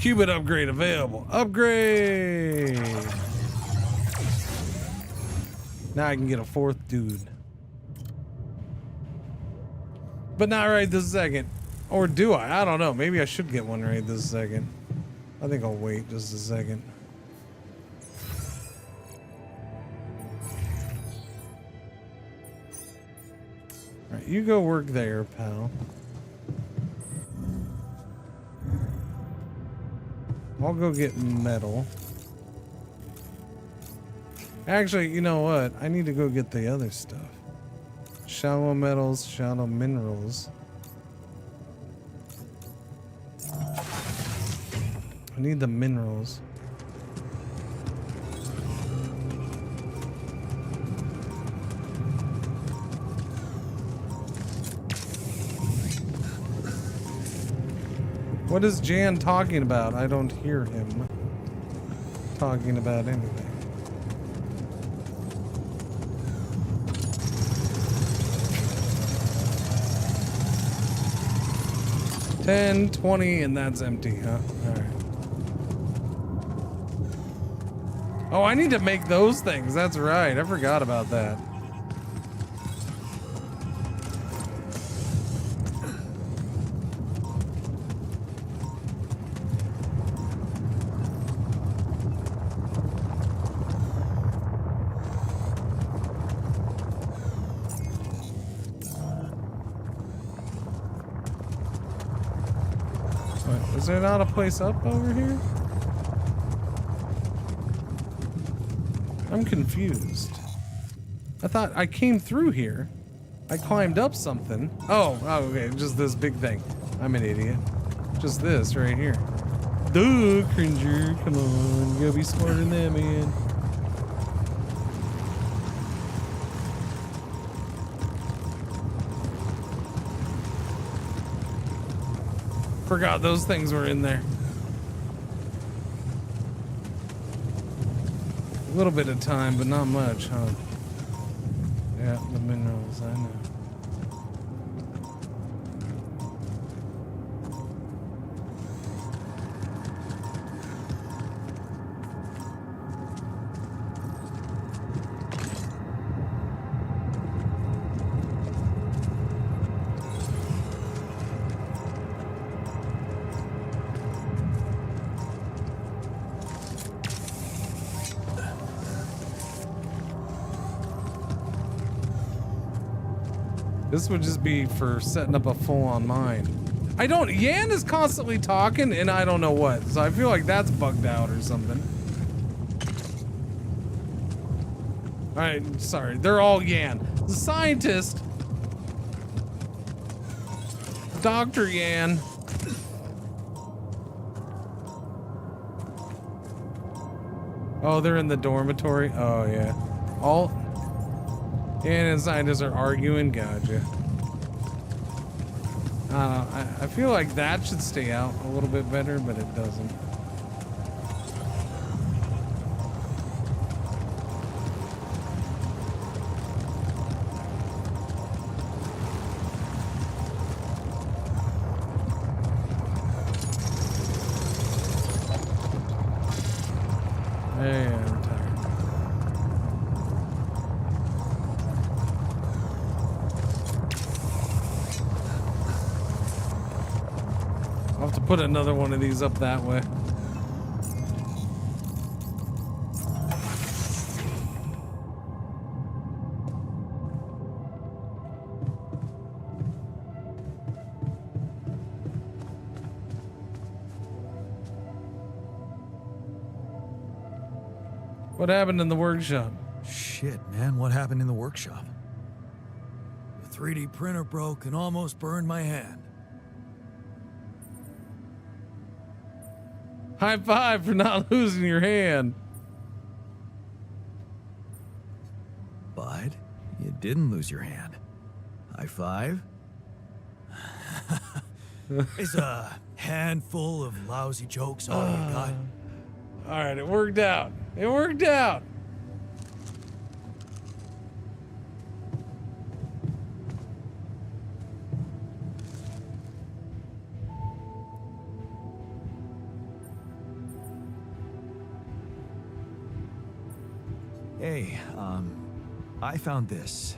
Qubit upgrade available. Upgrade! Now I can get a 4th dude. But not right this second. Or do I? I don't know. Maybe I should get one right this second. I think I'll wait just a second. Alright, you go work there, pal. I'll go get metal. Actually, you know what? I need to go get the other stuff. Shallow metals, shallow minerals. I need the minerals. What is Jan talking about? I don't hear him talking about anything. $10, $20, and that's empty, huh? Alright. Oh, I need to make those things. That's right. I forgot about that. Is there not a place up over here? I'm confused. I thought I came through here. I climbed up something. Oh, okay, just this big thing. I'm an idiot. Just this right here. Duh, Cringer, come on. You gotta be smarter than that, man. Forgot those things were in there. A little bit of time, but not much, huh? Yeah, the minerals, I know. This would just be for setting up a full-on mine. Yan is constantly talking and I don't know what. So I feel like that's bugged out or something. Alright, sorry. They're all Yan. The scientist. Dr. Yan. Oh, they're in the dormitory? Oh, yeah. All... Yan and scientists are arguing. Gotcha. I feel like that should stay out a little bit better, but it doesn't. Hey, I'm tired. I'll have to put another one of these up that way. What happened in the workshop? Shit, man, what happened in the workshop? The 3D printer broke and almost burned my hand. High five for not losing your hand. Bud, you didn't lose your hand. High five? Is a handful of lousy jokes all you got? All right, it worked out. It worked out. Hey, I found this.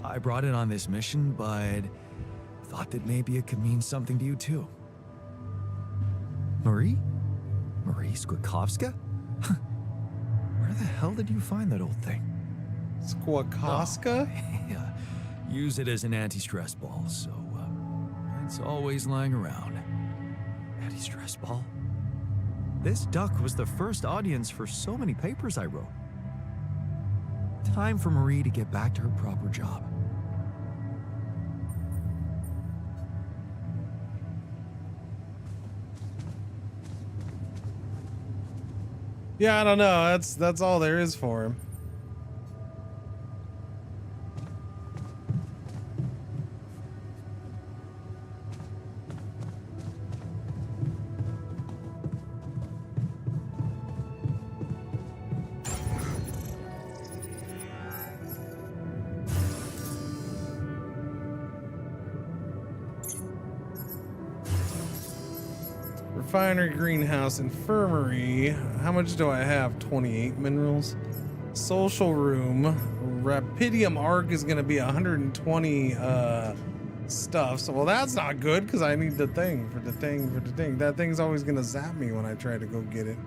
I brought it on this mission, but thought that maybe it could mean something to you too. Marie? Marie Skłodowska? Where the hell did you find that old thing? Skłodowska? Yeah, use it as an anti-stress ball, so it's always lying around. Anti-stress ball? This duck was the first audience for so many papers I wrote. Time for Marie to get back to her proper job. Yeah, I don't know. That's all there is for him. Refinery, greenhouse, infirmary. How much do I have? 28 minerals. Social room. Rapidium arc is going to be 120 stuff. So, well, that's not good because I need the thing for the thing for the thing. That thing's always going to zap me when I try to go get it.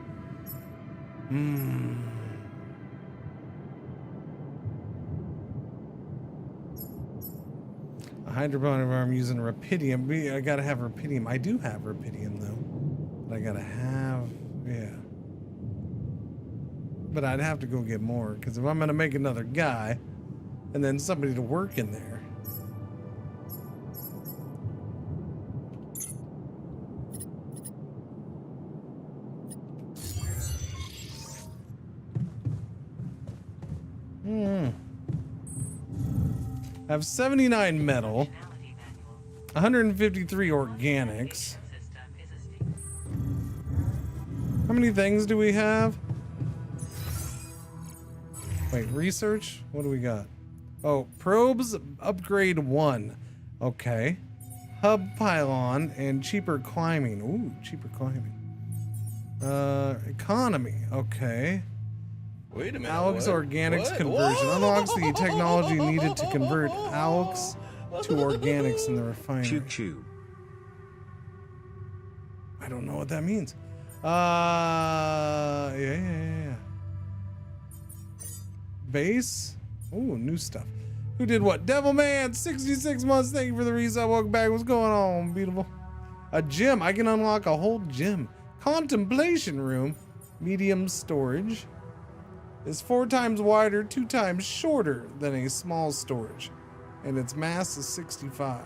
A hydroponic farm using rapidium. I got to have rapidium. I do have rapidium though. I gotta have, yeah. But I'd have to go get more, because if I'm gonna make another guy, and then somebody to work in there. I have 79 metal, 153 organics. How many things do we have? Wait, research? What do we got? Oh, probes upgrade 1. Okay. Hub pylon and cheaper climbing. Ooh, cheaper climbing. Economy. Okay. Wait a minute. Alex what? Organics What? conversion. Whoa! Unlocks the technology needed to convert Alex to organics in the refinery. Choo choo. I don't know what that means. Yeah. Base. Ooh, new stuff. Who did what? Devilman, 66 months. Thank you for the reset. Welcome back. What's going on? Beautiful. A gym. I can unlock a whole gym. Contemplation room. Medium storage. Is 4 times wider, 2 times shorter than a small storage. And its mass is 65.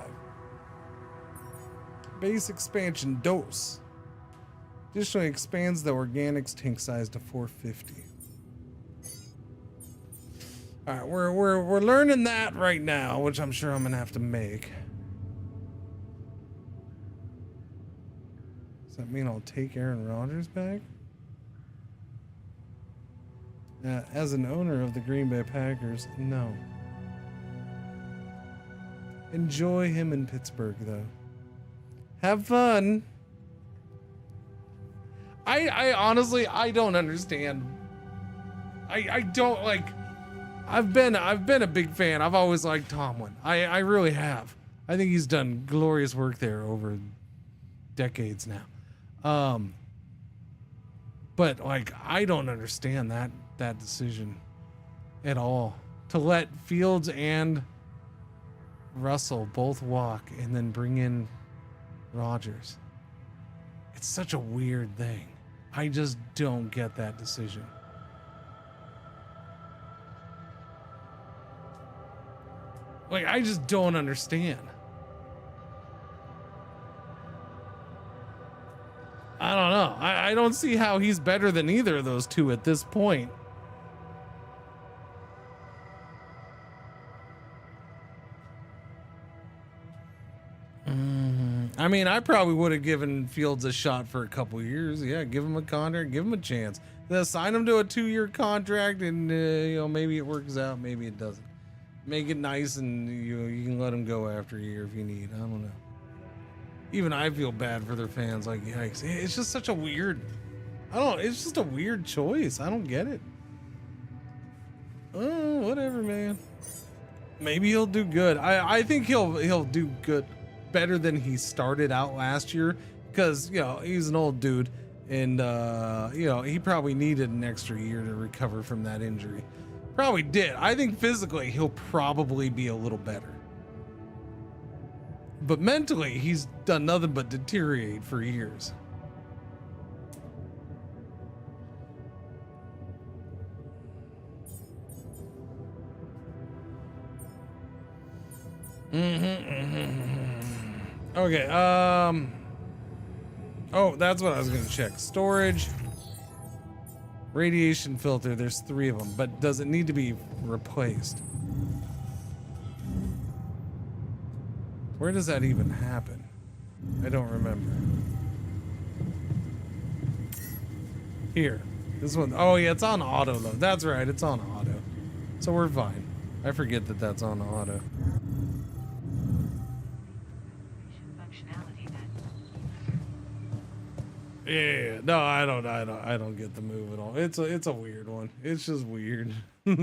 Base expansion dose. Additionally expands the organics tank size to 450. All right, we're learning that right now, which I'm sure I'm gonna have to make. Does that mean I'll take Aaron Rodgers back? As an owner of the Green Bay Packers, no. Enjoy him in Pittsburgh, though. Have fun. I honestly, I don't understand. I don't like. I've been a big fan. I've always liked Tomlin. I really have. I think he's done glorious work there over decades now. But like, I don't understand that decision at all, to let Fields and Russell both walk and then bring in Rodgers. It's such a weird thing. I just don't get that decision. Like, I just don't understand. I don't know. I don't see how he's better than either of those two at this point. I mean, I probably would have given Fields a shot for a couple years. Yeah, give him a contract, give him a chance. Sign him to a 2-year contract, and you know, maybe it works out, maybe it doesn't. Make it nice, and you can let him go after a year if you need. I don't know. Even I feel bad for their fans. Like, yikes! It's just such a weird. It's just a weird choice. I don't get it. Oh, whatever, man. Maybe he'll do good. I think he'll do good. Better than he started out last year, because you know he's an old dude, and you know he probably needed an extra year to recover from that injury. Probably did. I think physically he'll probably be a little better, but mentally he's done nothing but deteriorate for years. Okay, oh, that's what I was gonna check. Storage, radiation filter, there's 3 of them, but does it need to be replaced? Where does that even happen? I don't remember. Here, this one. Oh yeah, it's on auto though. That's right, it's on auto. So we're fine. I forget that that's on auto. Yeah, no, I don't get the move at all. It's a weird one. It's just weird. I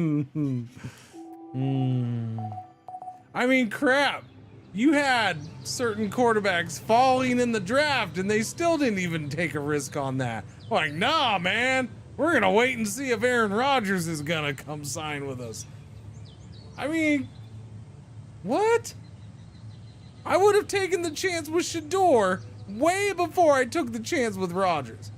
mean, crap. You had certain quarterbacks falling in the draft, and they still didn't even take a risk on that. Like, nah, man, we're gonna wait and see if Aaron Rodgers is gonna come sign with us. I mean, what? I would have taken the chance with Shador way before I took the chance with Rodgers.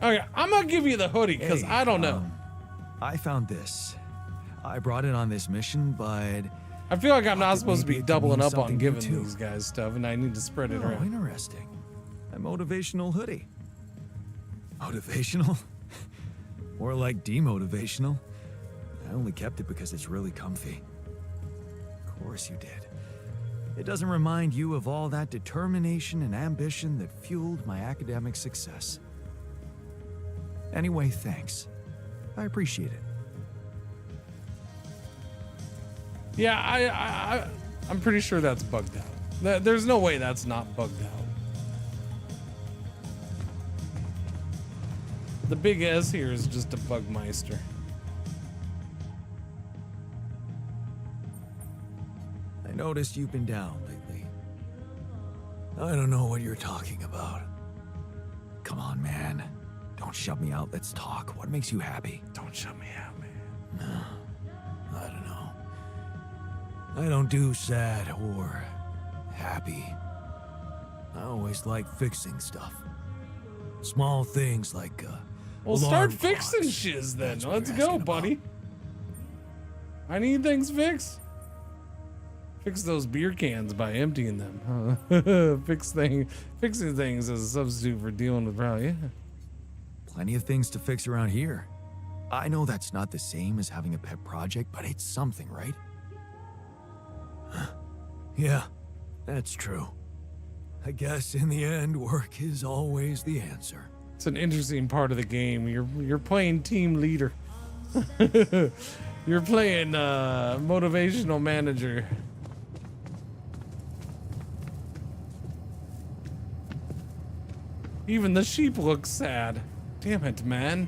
Okay, I'm gonna give you the hoodie because I don't know. I found this. I brought it on this mission, but I feel like I'm not supposed to be doubling up on giving these guys stuff, and I need to spread it around. Interesting. A motivational hoodie. Motivational? More like demotivational. I only kept it because it's really comfy. Of course you did. It doesn't remind you of all that determination and ambition that fueled my academic success. Anyway, thanks. I appreciate it. Yeah, I'm pretty sure that's bugged out. There's no way that's not bugged out. The big S here is just a bugmeister. I noticed you've been down lately. I don't know what you're talking about. Come on, man. Don't shut me out. Let's talk. What makes you happy? Don't shut me out, man. No, I don't know. I don't do sad or happy. I always like fixing stuff. Small things like well, start fixing shiz then. Let's go, buddy. I need things fixed. Fix those beer cans by emptying them. Huh? Fixing things as a substitute for dealing with problems. Yeah. Plenty of things to fix around here. I know that's not the same as having a pet project, but it's something, right? Yeah, that's true. I guess in the end, work is always the answer. It's an interesting part of the game. You're playing team leader. You're playing motivational manager. Even the sheep looks sad. Damn it, man.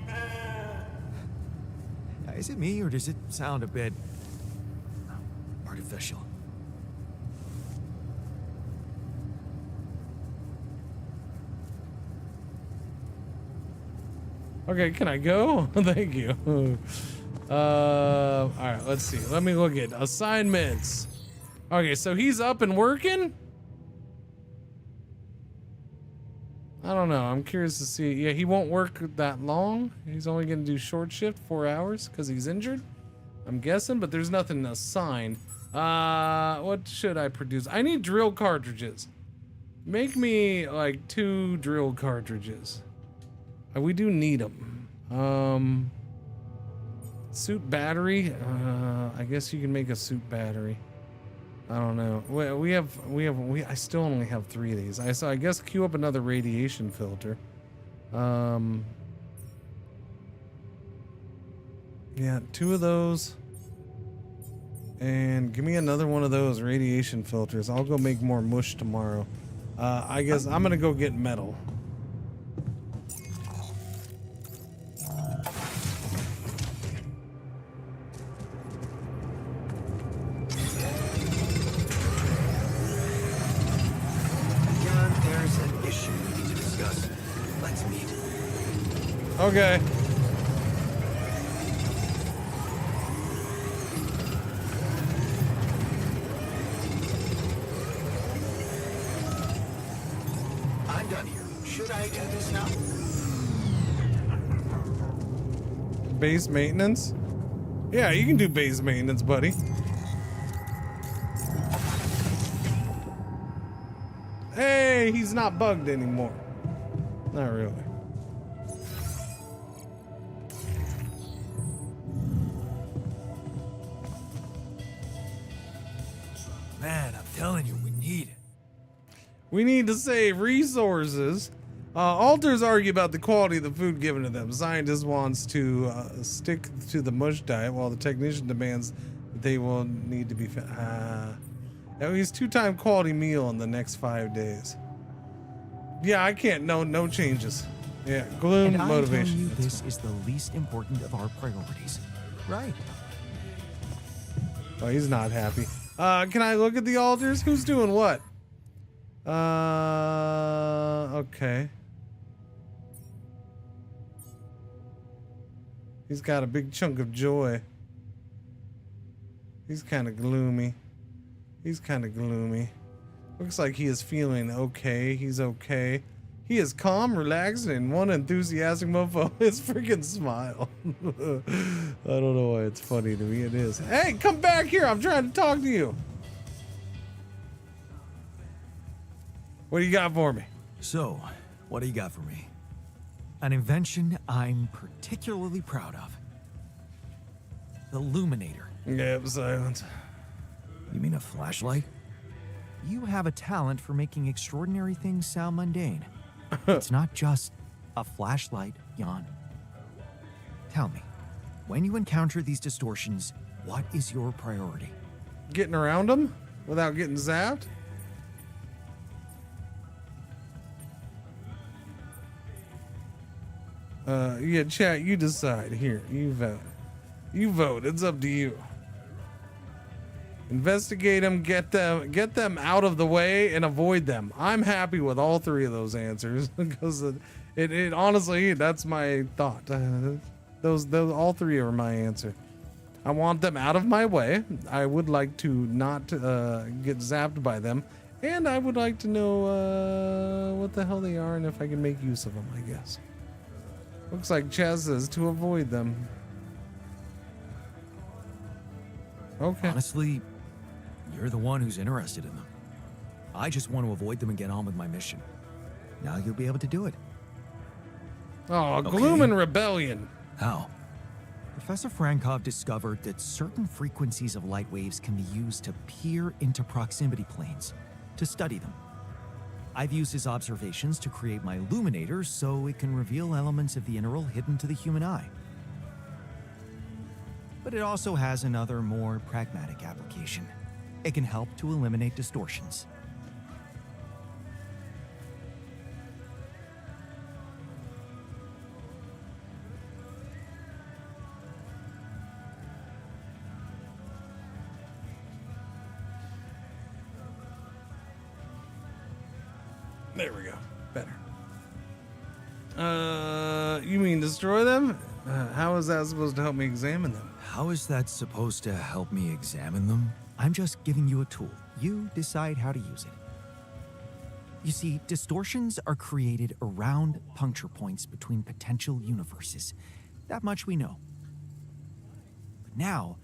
Is it me, or does it sound a bit artificial? Okay, can I go? Thank you. All right, let's see. Let me look at assignments. Okay, so he's up and working? I don't know. I'm curious to see. Yeah, he won't work that long. He's only going to do short shift, 4 hours, because he's injured. I'm guessing, but there's nothing assigned. What should I produce? I need drill cartridges. Make me like 2 drill cartridges. We do need them. Suit battery. I guess you can make a suit battery. I don't know. I still only have 3 of these. So I guess queue up another radiation filter. Yeah, 2 of those. And give me another one of those radiation filters. I'll go make more mush tomorrow. I guess I'm gonna go get metal. John, there's an issue we need to discuss. Let's meet. Okay. I'm done here. Should I do this now? Base maintenance? Yeah, you can do base maintenance, buddy. Hey, he's not bugged anymore. Not really. Man, I'm telling you, we need it. We need to save resources. Alters argue about the quality of the food given to them. Scientist wants to stick to the mush diet, while the technician demands that they will need to be fed. At least 2-time quality meal in the next 5 days. Yeah, I can't. No changes. Yeah, gloom, And motivation. I tell you, this is the least important of our priorities, right? Oh, he's not happy. Can I look at the altars? Who's doing what? Okay. He's got a big chunk of joy. He's kind of gloomy. Looks like he is feeling okay. He's okay. He is calm, relaxed, and one enthusiastic mofo. His freaking smile. I don't know why it's funny to me. It is. Hey, come back here. I'm trying to talk to you. What do you got for me? So, what do you got for me? An invention I'm particularly proud of. The Luminator. Yep, silence. You mean a flashlight? You have a talent for making extraordinary things sound mundane. It's not just a flashlight, Jan. Tell me, when you encounter these distortions, what is your priority? Getting around them without getting zapped? Yeah, chat, you decide. Here, you vote. You vote. It's up to you. Investigate them, get them out of the way, and avoid them. I'm happy with all 3 of those answers because it honestly, that's my thought. Those all 3 are my answer. I want them out of my way. I would like to not get zapped by them, and I would like to know what the hell they are and if I can make use of them. I guess. Looks like Chaz says to avoid them. Okay. Honestly, you're the one who's interested in them. I just want to avoid them and get on with my mission. Now you'll be able to do it. Oh, gloom and rebellion. How? Professor Frankov discovered that certain frequencies of light waves can be used to peer into proximity planes, to study them. I've used his observations to create my illuminator so it can reveal elements of the integral hidden to the human eye. But it also has another, more pragmatic application. It can help to eliminate distortions. There we go. Better. You mean to destroy them? How is that supposed to help me examine them? How is that supposed to help me examine them? I'm just giving you a tool. You decide how to use it. You see, distortions are created around puncture points between potential universes. That much we know. But now,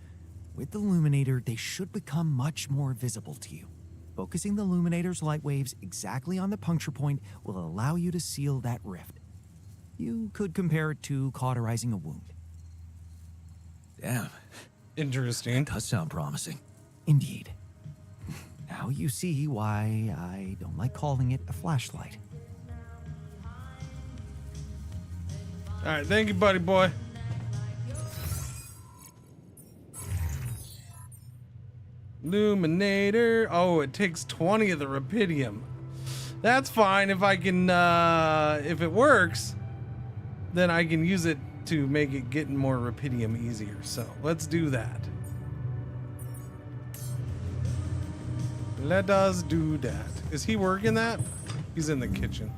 with the Luminator, they should become much more visible to you. Focusing the Luminator's light waves exactly on the puncture point will allow you to seal that rift. You could compare it to cauterizing a wound. Damn. Interesting. That does sound promising. Indeed. Now you see why I don't like calling it a flashlight. All right, thank you, buddy boy. Luminator. Oh, it takes 20 of the rupidium. That's fine. If I can, if it works, then I can use it to make it getting more rupidium easier. So let's do that. Let us do that. Is he working that? He's in the kitchen.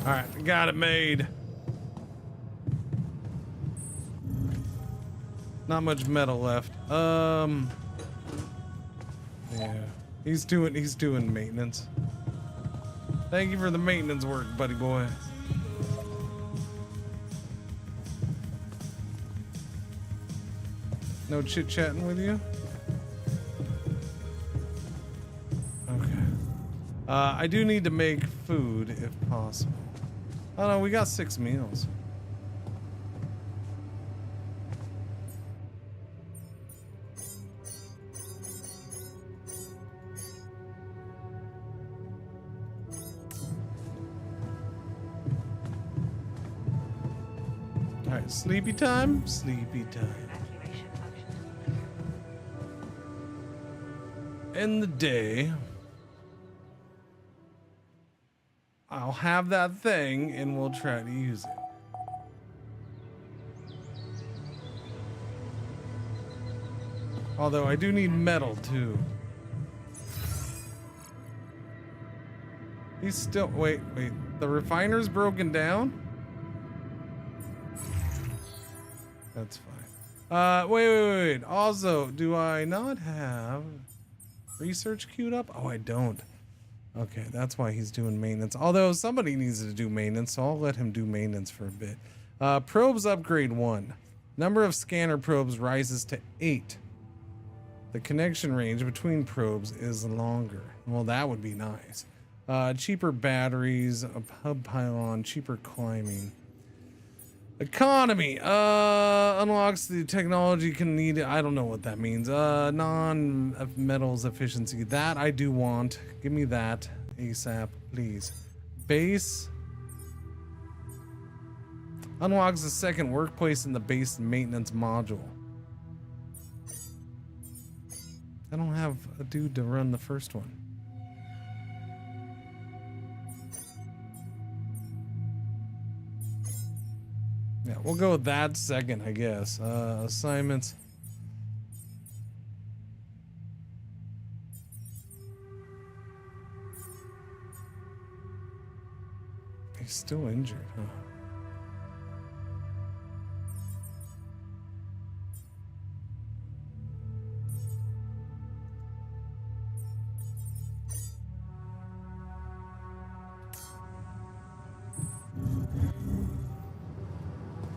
All right, got it made. Not much metal left. Yeah, he's doing maintenance. Thank you for the maintenance work, buddy boy. No chit-chatting with you? Okay. I do need to make food if possible. Oh no, we got 6 meals. Alright, sleepy time? Sleepy time. In the day, I'll have that thing and we'll try to use it. Although I do need metal too. He's still, wait, the refiner's broken down? That's fine. Wait. Also, do I not have research queued up? Oh, I don't. Okay, that's why he's doing maintenance. Although somebody needs to do maintenance, so I'll let him do maintenance for a bit. Probes upgrade 1. Number of scanner probes rises to 8. The connection range between probes is longer. Well, that would be nice. Cheaper batteries, a hub pylon, cheaper climbing. Economy unlocks the technology can need. I don't know what that means. Non-metals efficiency. That I do want. Give me that ASAP, please. Base unlocks the second workplace in the base maintenance module. I don't have a dude to run the first one. Yeah, we'll go with that second, I guess. Assignments. He's still injured, huh?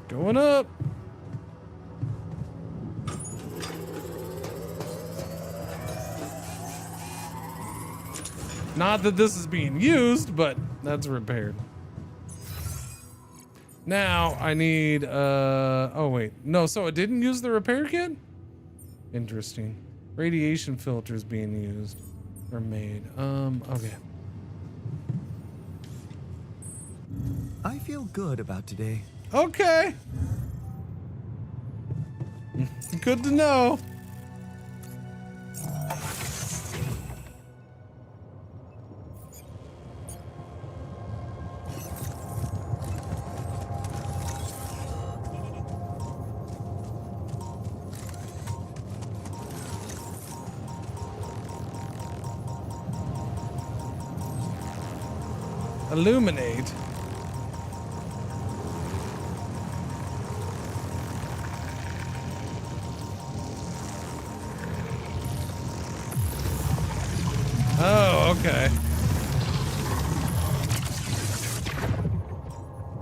Going up. Not that this is being used, but that's repaired. Now I need, oh wait, no, so it didn't use the repair kit? Interesting. Radiation filters being used or made. Okay. I feel good about today. Okay. Good to know. Illuminate. Oh, okay.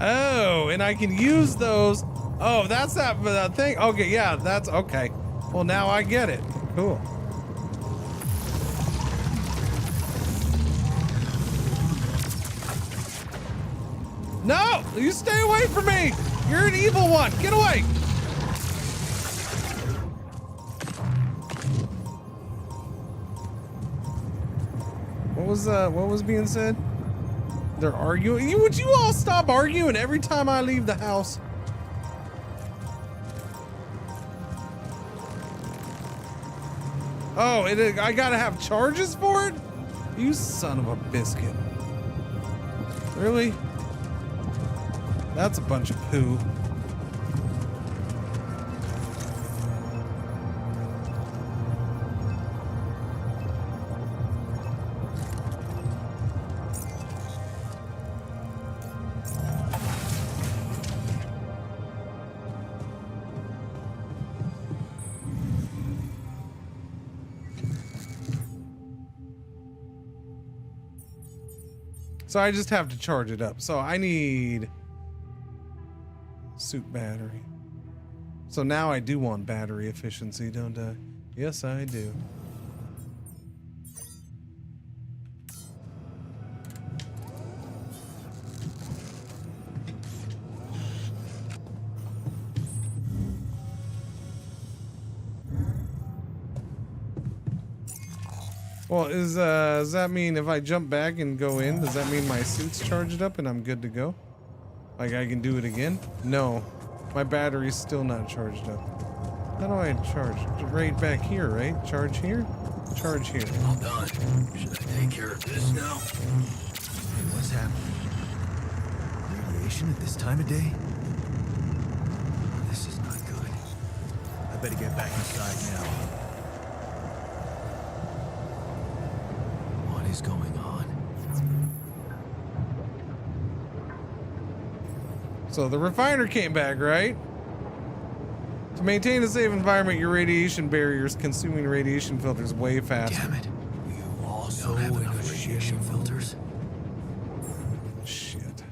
Oh, and I can use those. Oh, that's that thing. Okay, yeah, that's okay. Well, now I get it. Cool. No, you stay away from me. You're an evil one. Get away. What was being said? They're arguing. Would you all stop arguing every time I leave the house? Oh, I gotta have charges for it? You son of a biscuit. Really? That's a bunch of poo. So I just have to charge it up. So I need suit battery. So now I do want battery efficiency, don't I? Yes, I do. Well, does that mean if I jump back and go in, does that mean my suit's charged up and I'm good to go? Like I can do it again? No, my battery's still not charged up. How do I charge? Right back here, right? Charge here? Charge here. All done. Should I take care of this now? Hey, what's happening? Radiation at this time of day? This is not good. I better get back inside now. What is going on? So the refiner came back, right? To maintain a safe environment, your radiation barriers consuming radiation filters way faster. Damn it. You also have enough radiation filters? Shit.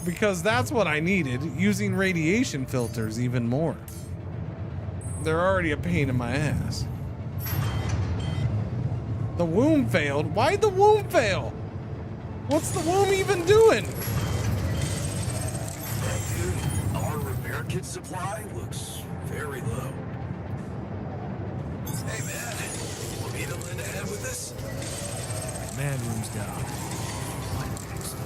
Because that's what I needed, using radiation filters even more. They're already a pain in my ass. The womb failed? Why'd the womb fail? What's the womb even doing? Hey dude, our repair kit supply looks very low. Hey man, want me to lend a hand with this? Command room's down. What next?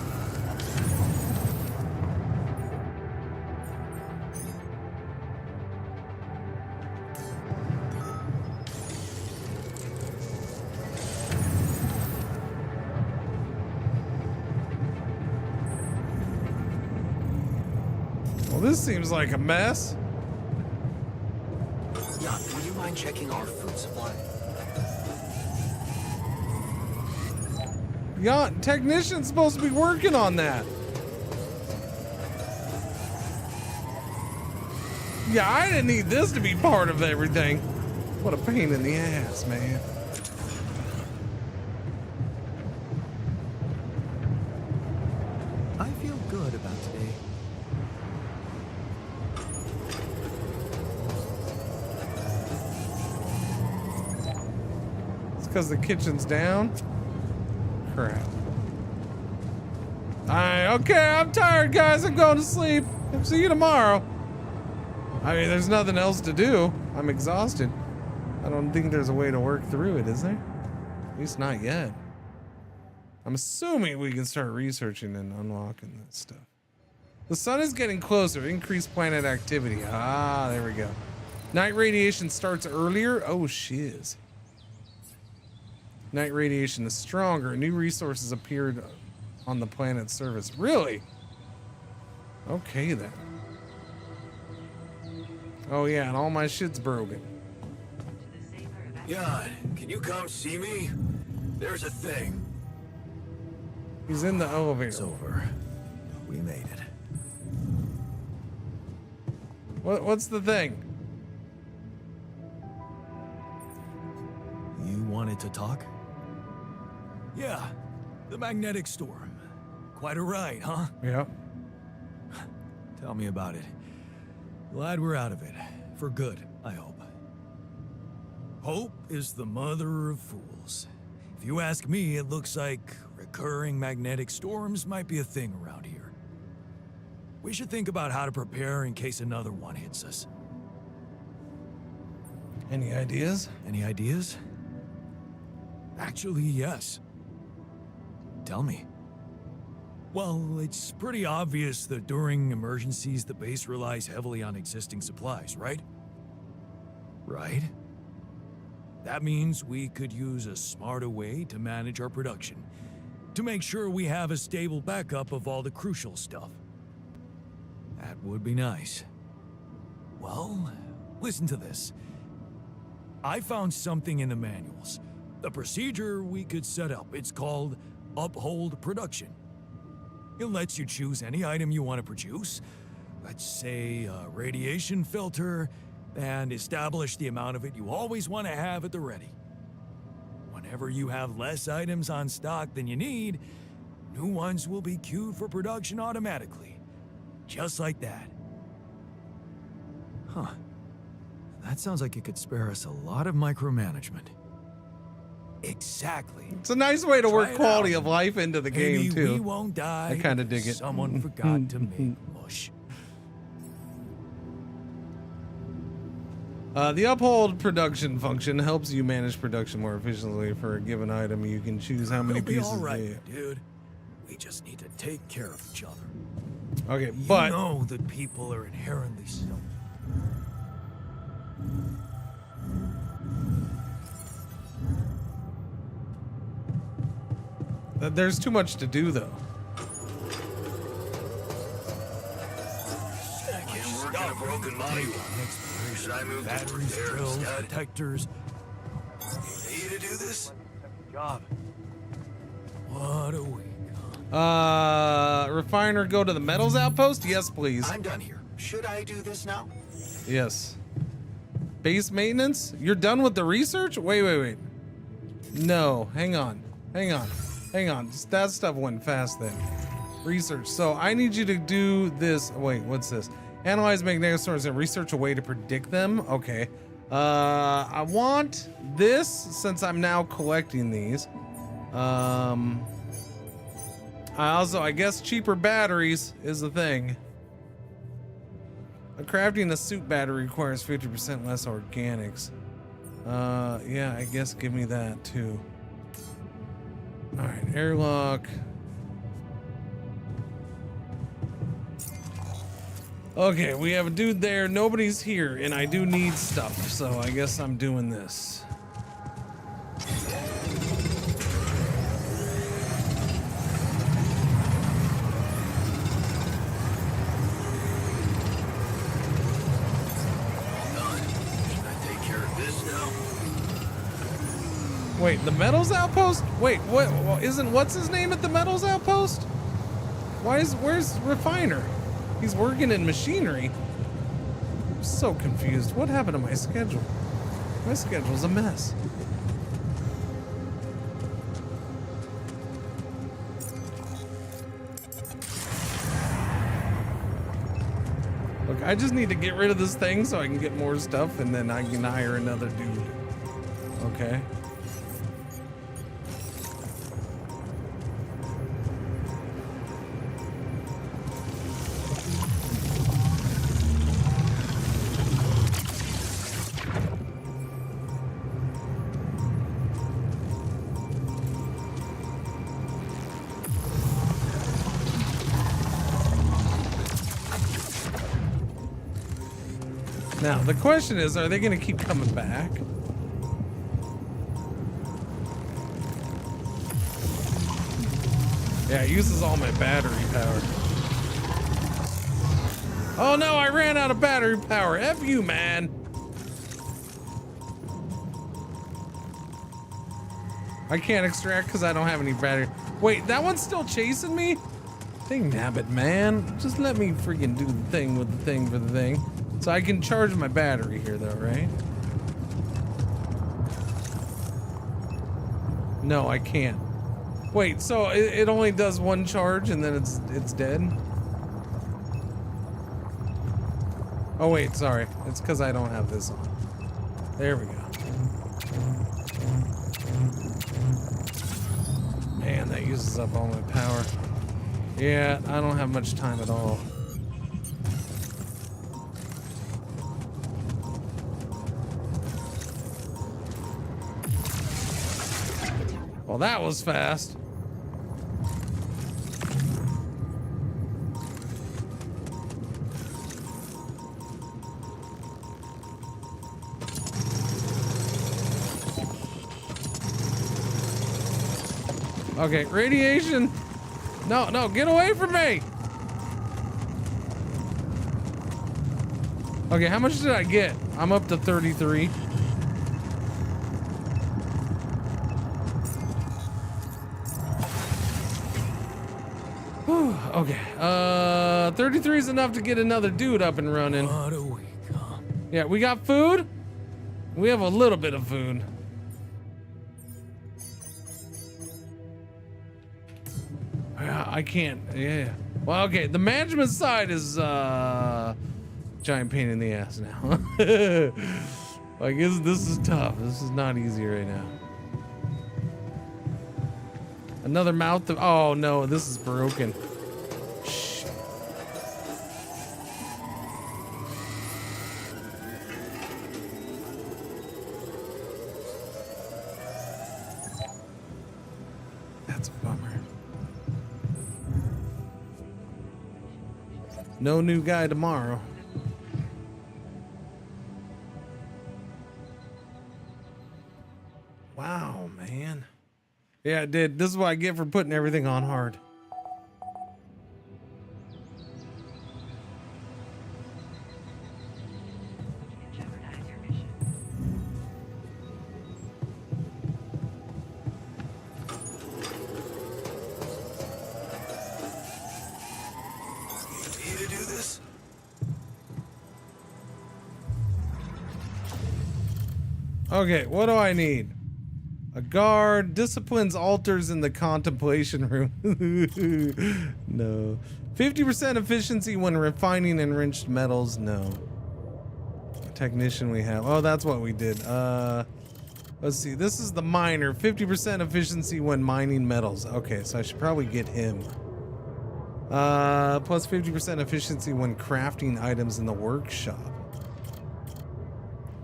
This seems like a mess. Jan, would you mind checking our food supply? Yeah, technician's supposed to be working on that. Yeah, I didn't need this to be part of everything. What a pain in the ass, man. I feel good about today. Because the kitchen's down? Crap. Okay, I'm tired, guys. I'm going to sleep. See you tomorrow. I mean, there's nothing else to do. I'm exhausted. I don't think there's a way to work through it, is there? At least not yet. I'm assuming we can start researching and unlocking that stuff. The sun is getting closer. Increased planet activity. Ah, there we go. Night radiation starts earlier. Oh, shiz. Night radiation is stronger. New resources appeared on the planet's surface. Really? Okay then. Oh yeah, and all my shit's broken. God, can you come see me? There's a thing. He's in the elevator. It's over. We made it. What's the thing? You wanted to talk? Yeah, the magnetic storm. Quite a ride, huh? Yeah. Tell me about it. Glad we're out of it. For good, I hope. Hope is the mother of fools. If you ask me, it looks like recurring magnetic storms might be a thing around here. We should think about how to prepare in case another one hits us. Any ideas? Any ideas? Actually, yes. Tell me. Well, it's pretty obvious that during emergencies, the base relies heavily on existing supplies, right? Right? That means we could use a smarter way to manage our production, to make sure we have a stable backup of all the crucial stuff. That would be nice. Well, listen to this. I found something in the manuals. A procedure we could set up. It's called Uphold Production. It lets you choose any item you want to produce. Let's say a radiation filter, and establish the amount of it you always want to have at the ready. Whenever you have less items on stock than you need, new ones will be queued for production automatically. Just like that. Huh. That sounds like it could spare us a lot of micromanagement. Exactly. It's a nice way to Try work it quality out. of life into the Maybe game too. we won't die. I kind of dig it. Someone forgot to make mush. The uphold production function helps you manage production more efficiently for a given item. You can choose how many We'll be pieces. all right, dude. We just need to take care of each other. Okay, You but know that people are inherently selfish. there's too much to do though. Can't work in a broken body. Should I move to Batteries, repair drills, instead? detectors. Need to do this? Job. What a week. Refiner, go to the metals outpost? Yes, please. I'm done here. Should I do this now? Yes. Base maintenance? You're done with the research? Wait. No, hang on. That stuff went fast then. Research. So I need you to do this. Wait, what's this? Analyze magnetic storms and research a way to predict them. Okay. I want this since I'm now collecting these. I guess cheaper batteries is the thing. Crafting a suit battery requires 50% less organics. Yeah, I guess give me that too. All right, airlock. Okay, we have a dude there. Nobody's here, and I do need stuff, so I guess I'm doing this. Wait, the metals outpost? Wait, what? What's his name at the metals outpost? Where's Refiner? He's working in machinery. I'm so confused. What happened to my schedule? My schedule's a mess. Look, I just need to get rid of this thing so I can get more stuff, and then I can hire another dude. Okay. Now, the question is, are they going to keep coming back? Yeah, it uses all my battery power. Oh no, I ran out of battery power. F you, man. I can't extract because I don't have any battery. Wait, that one's still chasing me? Dang nabbit, man. Just let me freaking do the thing with the thing for the thing. So I can charge my battery here though, right? No, I can't. Wait, so it only does one charge and then it's dead? Oh wait, sorry. It's because I don't have this on. There we go. Man, that uses up all my power. Yeah, I don't have much time at all. Well, that was fast. Okay, radiation. No, no, get away from me. Okay, how much did I get? I'm up to 33. Whew, okay, 33 is enough to get another dude up and running. Yeah, we got food. We have a little bit of food. I can't. Yeah. Well, okay. The management side is giant pain in the ass now. Like, this is tough. This is not easy right now. Another mouth. Oh no, this is broken. Shh. That's a bummer. No new guy tomorrow. Wow, man. Yeah, it did. This is what I get for putting everything on hard. Okay, what do I need? A guard, disciplines altars in the contemplation room. No. 50% efficiency when refining enriched metals. No. Technician we have. Oh, that's what we did. Let's see. This is the miner. 50% efficiency when mining metals. Okay, so I should probably get him. Plus 50% efficiency when crafting items in the workshop.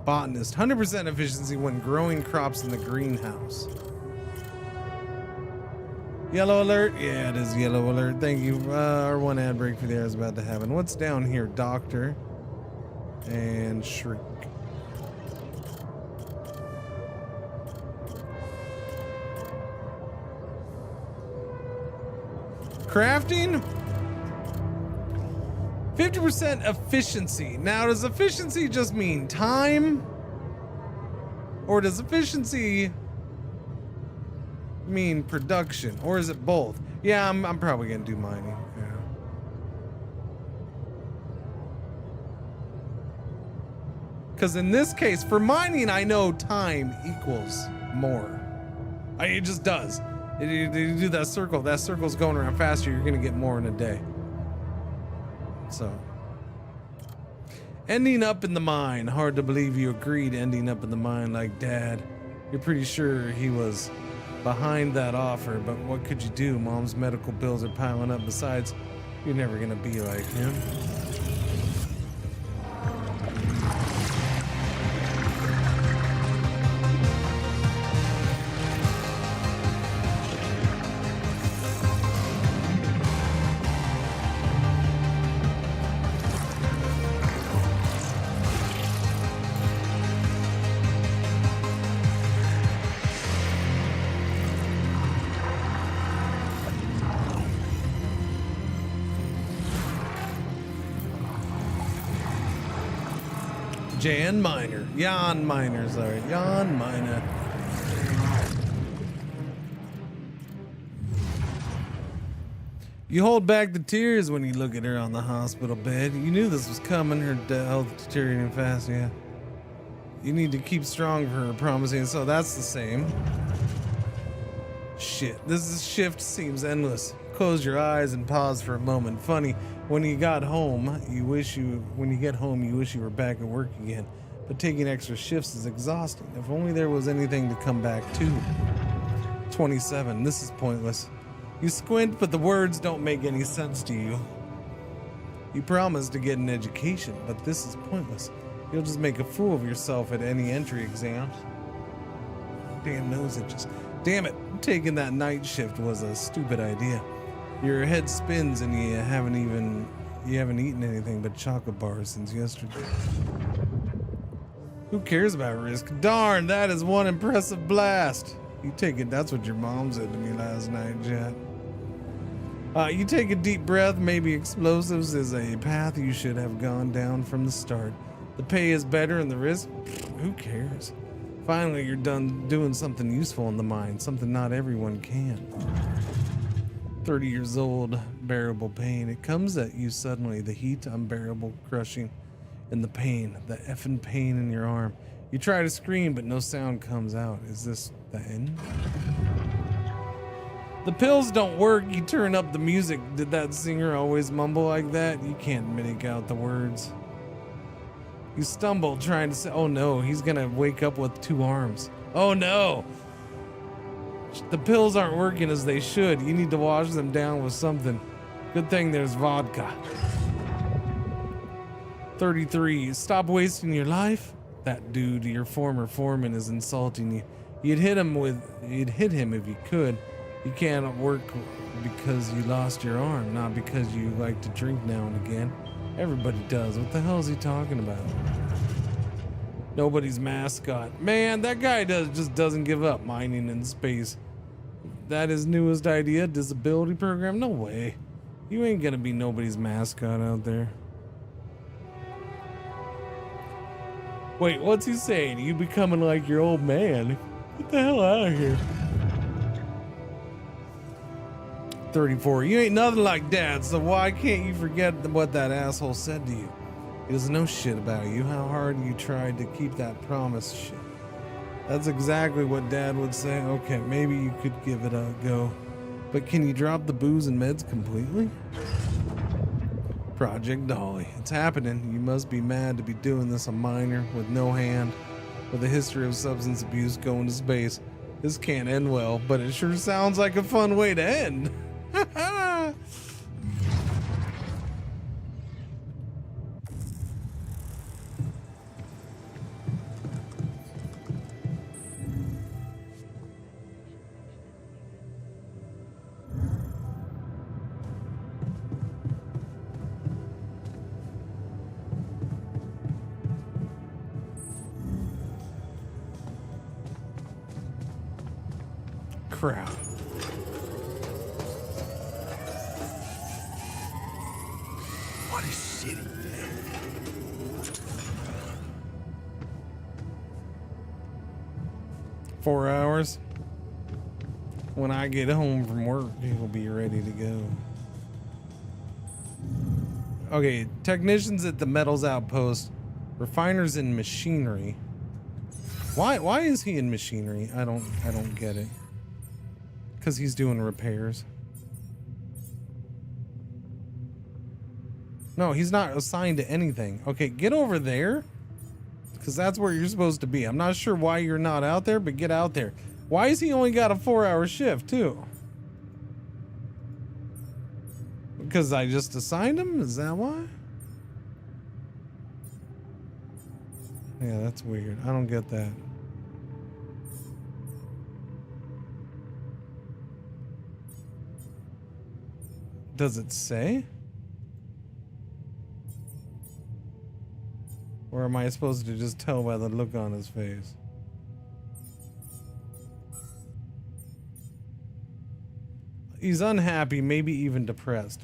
Botanist, 100% efficiency when growing crops in the greenhouse. Yellow alert? Yeah, it is yellow alert. Thank you. Our one ad break for the air is about to happen. What's down here? Doctor and shrink. Crafting? 50% efficiency. Now, does efficiency just mean time? Or does efficiency mean production? Or is it both? Yeah, I'm probably gonna do mining. Yeah. Because in this case, for mining, I know time equals more. It just does. You do that circle's going around faster, you're gonna get more in a day. So, ending up in the mine. Hard to believe you agreed ending up in the mine like Dad. You're pretty sure he was behind that offer, but what could you do? Mom's medical bills are piling up. Besides, you're never gonna be like him. Jan Miner. Jan Miner, sorry. Jan Miner. You hold back the tears when you look at her on the hospital bed. You knew this was coming, her health deteriorating fast, yeah. You need to keep strong for her, promising, so that's the same. Shit, this shift seems endless. Close your eyes and pause for a moment. Funny, when you get home, you wish you were back at work again. But taking extra shifts is exhausting. If only there was anything to come back to. 27, this is pointless. You squint, but the words don't make any sense to you. You promised to get an education, but this is pointless. You'll just make a fool of yourself at any entry exams. Damn nose itches. Damn it, taking that night shift was a stupid idea. Your head spins and you haven't eaten anything but chocolate bars since yesterday. Who cares about risk? Darn, that is one impressive blast. You take it, that's what your mom said to me last night, Jet. You take a deep breath. Maybe explosives is a path you should have gone down from the start. The pay is better and the risk, who cares? Finally, you're done doing something useful in the mine, something not everyone can. 30 years old, bearable pain. It comes at you suddenly, the heat, unbearable, crushing, and the pain, the effing pain in your arm. You try to scream, but no sound comes out. Is this the end? The pills don't work. You turn up the music. Did that singer always mumble like that? You can't make out the words. You stumble trying to say, oh no, he's gonna wake up with 2 arms. Oh no! The pills aren't working as they should. You need to wash them down with something. Good thing there's vodka. 33. Stop wasting your life? That dude, your former foreman, is insulting you. You'd hit him if you could. You can't work because you lost your arm, not because you like to drink now and again. Everybody does. What the hell is he talking about? Nobody's mascot. Man, that guy just doesn't give up mining in space. That his newest idea, disability program? No way. You ain't gonna be nobody's mascot out there. Wait, what's he saying? You becoming like your old man? Get the hell out of here. 34. You ain't nothing like Dad, so why can't you forget what that asshole said to you? He doesn't know shit about you, how hard you tried to keep that promise. Shit. That's exactly what Dad would say. Okay, maybe you could give it a go. But can you drop the booze and meds completely? Project Dolly. It's happening. You must be mad to be doing this, a minor with no hand, with a history of substance abuse going to space. This can't end well, but it sure sounds like a fun way to end. Crap. What a shitty day. Four hours. When I get home from work, he'll be ready to go. Okay, technicians at the metals outpost, refiners in machinery. Why is he in machinery? I don't get it. Because he's doing repairs. No, he's not assigned to anything. Okay, get over there. Because that's where you're supposed to be. I'm not sure why you're not out there, but get out there. Why is he only got a 4-hour shift, too? Because I just assigned him? Is that why? Yeah, that's weird. I don't get that. Does it say? Or am I supposed to just tell by the look on his face? He's unhappy, maybe even depressed.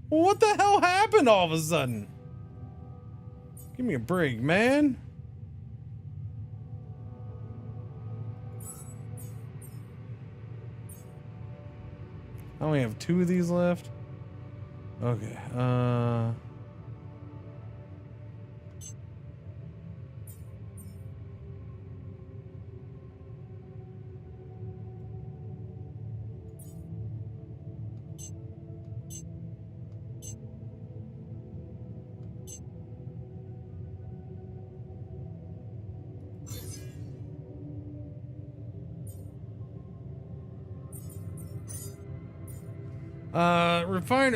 Well, what the hell happened all of a sudden? Give me a break, man. I only have 2 of these left. Okay.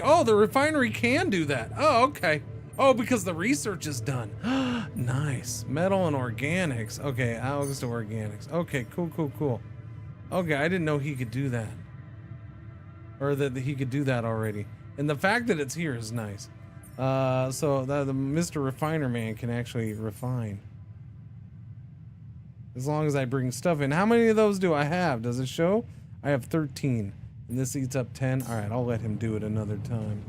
Oh, the refinery can do that. Oh, okay. Oh, because the research is done. Nice. Metal and organics. Okay, Alex to organics. Okay, cool. Okay, I didn't know he could do that. Or that he could do that already. And the fact that it's here is nice. So that the Mr. Refiner Man can actually refine. As long as I bring stuff in. How many of those do I have? Does it show? I have 13. And this eats up 10. All right, I'll let him do it another time.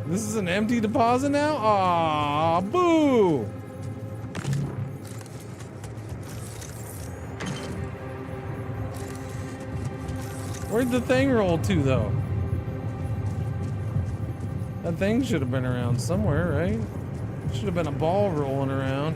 This is an empty deposit now? Aw, boo! Where'd the thing roll to, though? That thing should have been around somewhere, right? Should have been a ball rolling around.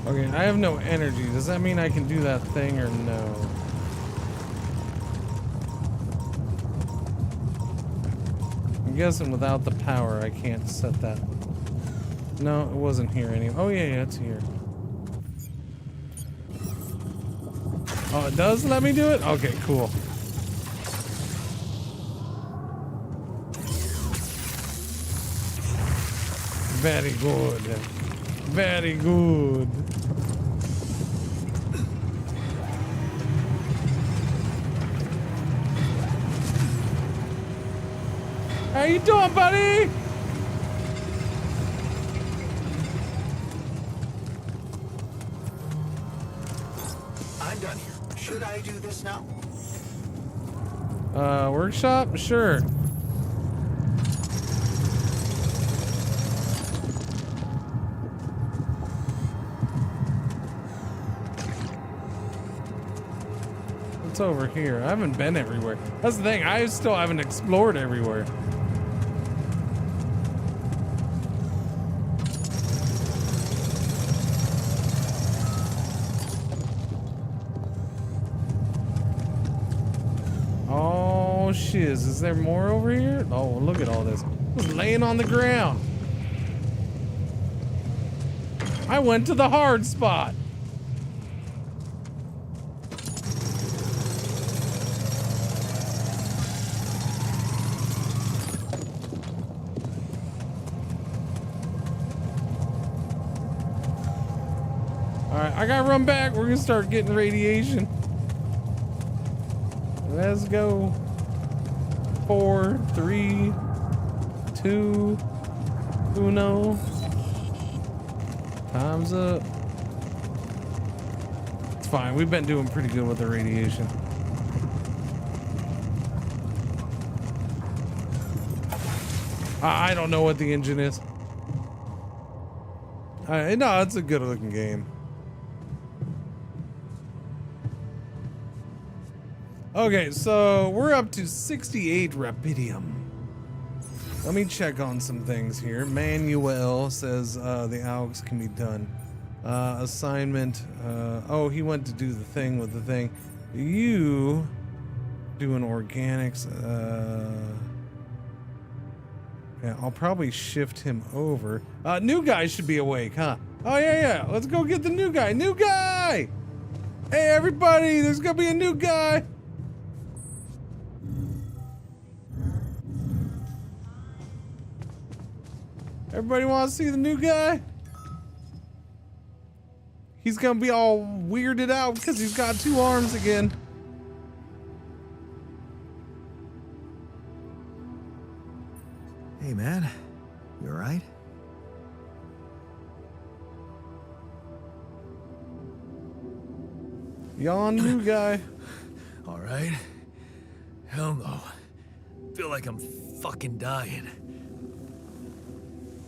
Okay, I have no energy. Does that mean I can do that thing or no? I'm guessing without the power I can't set that. No, it wasn't here anyway. Oh yeah, it's here. Oh, it does let me do it? Okay, cool. Very good. Very good. How you doing, buddy? I'm done here. Should I do this now? Workshop? Sure. What's over here? I haven't been everywhere. That's the thing. I still haven't explored everywhere. Oh, shiz. Is there more over here? Oh, look at all this. It's laying on the ground. I went to the hard spot. Alright, I gotta run back. We're gonna start getting radiation. Let's go. 4, 3, 2, uno. Time's up. It's fine. We've been doing pretty good with the radiation. I don't know what the engine is. No, it's a good looking game. Okay, so we're up to 68 Rapidium. Let me check on some things here. Manuel says the AUX can be done. Assignment. Oh, he went to do the thing with the thing. You doing organics. Yeah, I'll probably shift him over. New guy should be awake, huh? Oh, yeah. Let's go get the new guy. New guy! Hey, everybody, there's gonna be a new guy. Everybody want to see the new guy? He's gonna be all weirded out because he's got 2 arms again. Hey, man. You alright? Yawn, new guy. Alright. Hell no. Feel like I'm fucking dying.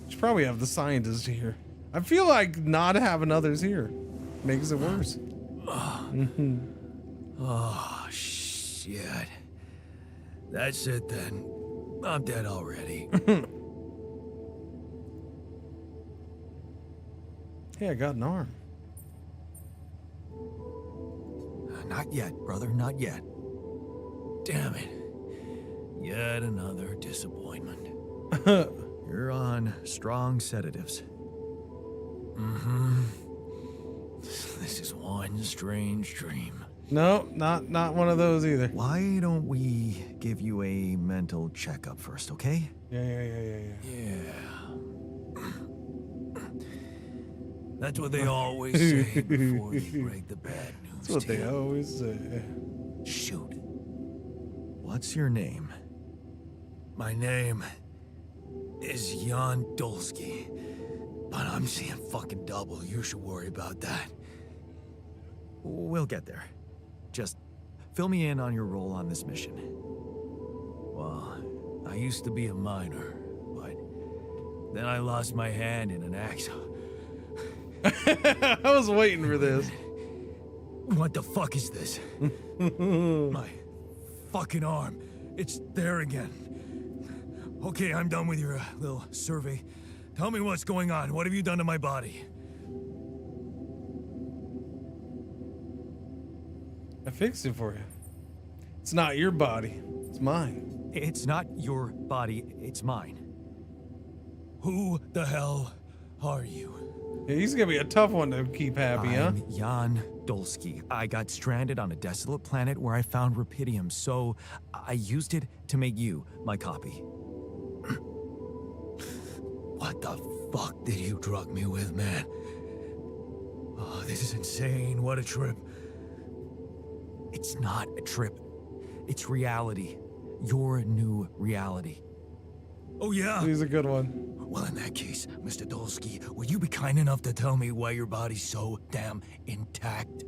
Should probably have the scientist here. I feel like not having others here makes it worse. Oh, shit. That's it then. I'm dead already. Hey, I got an arm. Not yet, brother, not yet. Damn it. Yet another disappointment. You're on strong sedatives. This is one strange dream. No, not one of those either. Why don't we give you a mental checkup first, okay? Yeah. That's what they always say before they break the bad news. That's what they always say. Shoot. What's your name? My name is Jan Dolsky, but I'm seeing fucking double. You should worry about that. We'll get there. Just fill me in on your role on this mission. Well, I used to be a miner, but then I lost my hand in an accident. I was waiting for this. What the fuck is this? My fucking arm. It's there again. Okay, I'm done with your little survey. Tell me what's going on. What have you done to my body? I fixed it for you. It's not your body. It's mine. It's not your body. It's mine. Who the hell are you? Yeah, he's gonna be a tough one to keep happy, huh? I'm Jan Dolsky. I got stranded on a desolate planet where I found Rapidium, so I used it to make you my copy. What the fuck did you drug me with, man? Oh, this is insane. What a trip. It's not a trip. It's reality. Your new reality. Oh, yeah? He's a good one. Well, in that case, Mr. Dolsky, would you be kind enough to tell me why your body's so damn intact?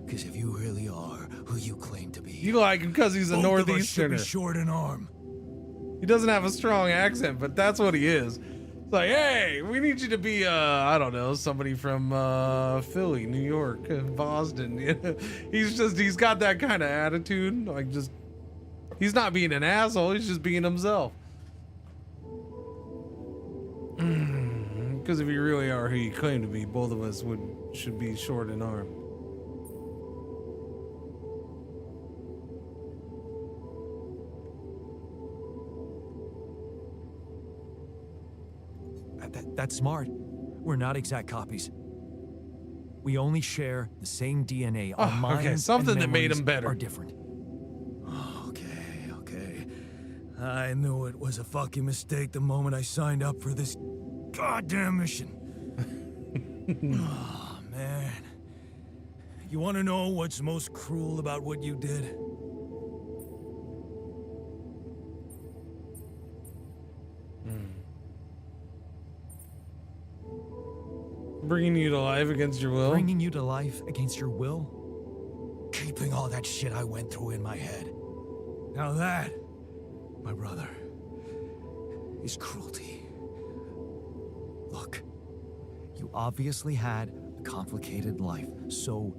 Because if you really are who you claim to be... You like him because he's a northeasterner. Should be short an arm. He doesn't have a strong accent, but that's what he is. It's like, hey, we need you to be, I don't know, somebody from Philly, New York, Boston. He's got that kind of attitude. Like, just, he's not being an asshole. He's just being himself. Because if you really are who you claim to be, both of us should be short an arm. That's smart. We're not exact copies. We only share the same DNA. Our minds okay, something and that made memories him better. are different. Okay. I knew it was a fucking mistake the moment I signed up for this goddamn mission. Oh, man. You want to know what's most cruel about what you did? Bringing you to life against your will? Bringing you to life against your will? Keeping all that shit I went through in my head. Now that, my brother, is cruelty. Look, you obviously had a complicated life, so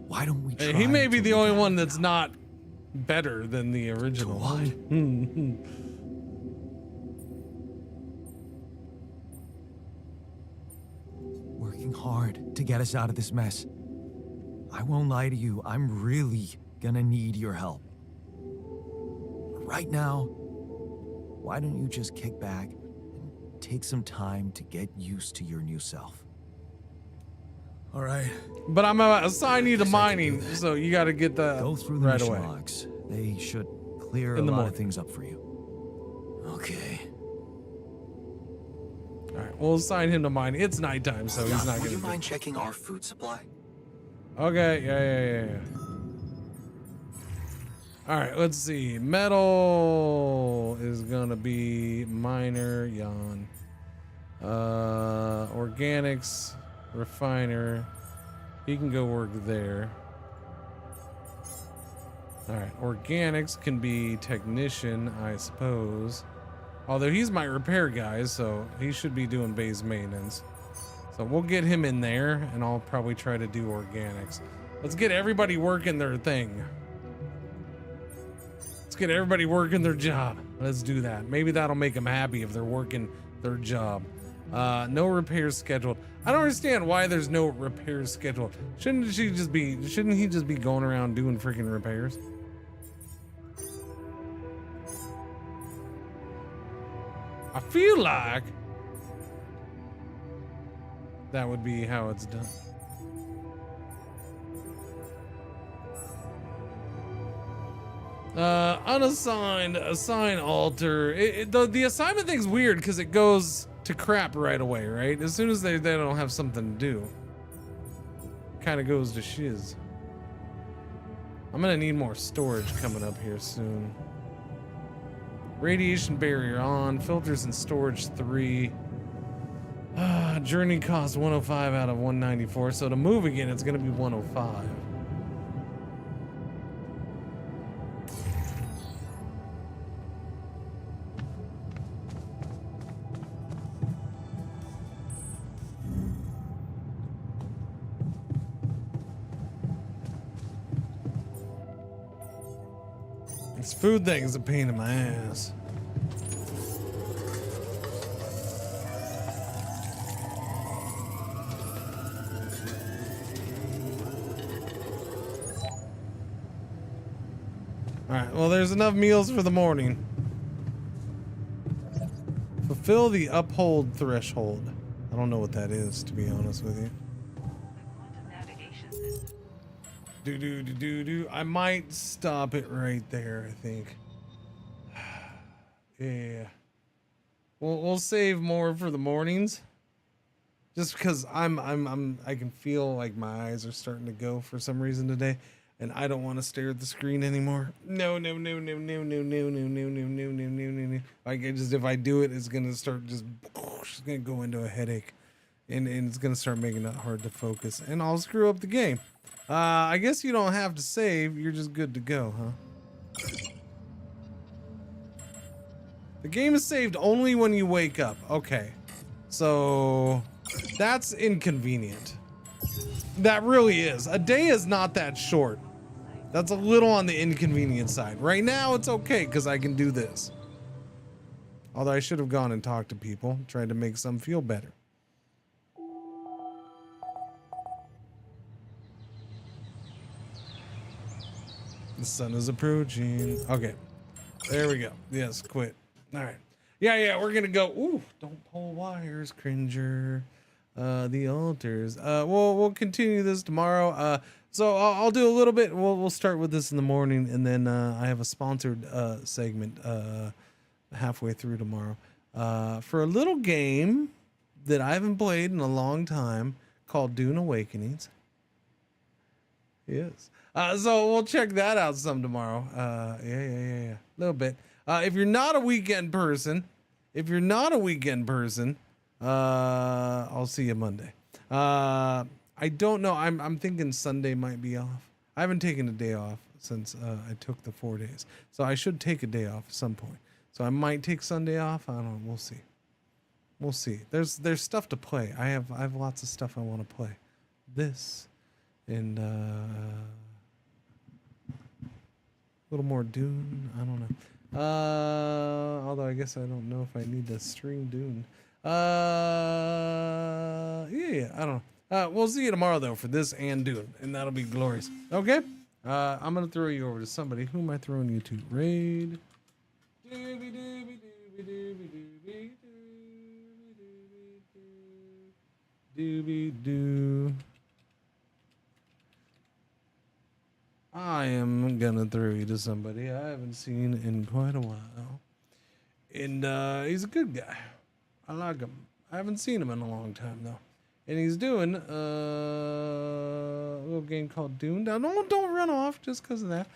why don't we try? He may be to the look only at one it that's now? not better than the original what? one. Working hard to get us out of this mess. I won't lie to you, I'm really gonna need your help. Right now, why don't you just kick back and take some time to get used to your new self? All right. But I'm gonna assign you to mining, so you got to get that Go through the right mission away. logs. They should clear a In the lot morning. of things up for you. Okay. All right, we'll assign him to mining. It's nighttime, so he's not Would gonna. you mind checking our food supply? Okay, yeah. All right, let's see. Metal is gonna be miner, Jan. Organics, refiner. He can go work there. All right, organics can be technician, I suppose. Although he's my repair guy, so he should be doing base maintenance. So we'll get him in there, and I'll probably try to do organics. Let's get everybody working their thing. Let's get everybody working their job. Let's do that. Maybe that'll make them happy if they're working their job. No repairs scheduled. I don't understand why there's no repairs scheduled. Shouldn't he just be going around doing freaking repairs? I feel like that would be how it's done. Unassigned, assign alter. The assignment thing's weird because it goes to crap right away, right? As soon as they don't have something to do, kind of goes to shiz. I'm gonna need more storage coming up here soon. Radiation barrier on, filters and storage 3. Journey cost 105 out of 194, so to move again, it's gonna be 105. This food thing is a pain in my ass. Alright, well, there's enough meals for the morning. Fulfill the uphold threshold. I don't know what that is, to be honest with you. Do. I might stop it right there, I think. Yeah. We'll save more for the mornings. Just because I can feel like my eyes are starting to go for some reason today, and I don't want to stare at the screen anymore. No. Like if I do it, it's gonna start it's gonna go into a headache, and it's gonna start making it hard to focus, and I'll screw up the game. I guess you don't have to save. You're just good to go, huh? The game is saved only when you wake up. Okay. So that's inconvenient. That really is. A day is not that short. That's a little on the inconvenient side. Right now it's okay because I can do this. Although I should have gone and talked to people, tried to make some feel better. The sun is approaching. Okay. There we go. Yes, quit. All right. Yeah, we're gonna go. Ooh, don't pull wires, Cringer. The altars. We'll continue this tomorrow. So I'll do a little bit. We'll start with this in the morning, and then I have a sponsored segment halfway through tomorrow for a little game that I haven't played in a long time called Dune Awakenings. Yes. So we'll check that out some tomorrow. Yeah. A little bit. If you're not a weekend person, I'll see you Monday. I don't know. I'm thinking Sunday might be off. I haven't taken a day off since I took the 4 days, so I should take a day off at some point. So I might take Sunday off. I don't know. We'll see. We'll see. There's stuff to play. I have lots of stuff I want to play. This and a little more Dune. I don't know. Although I guess I don't know if I need to stream Dune. Yeah, I don't know. We'll see you tomorrow though for this and Dune, and that'll be glorious. Okay. I'm gonna throw you over to somebody. Who am I throwing you to? Raid. Doobie-doo. I am gonna throw you to somebody I haven't seen in quite a while. And he's a good guy. I like him. I haven't seen him in a long time though. And he's doing a little game called Dune. Now don't run off just because of that.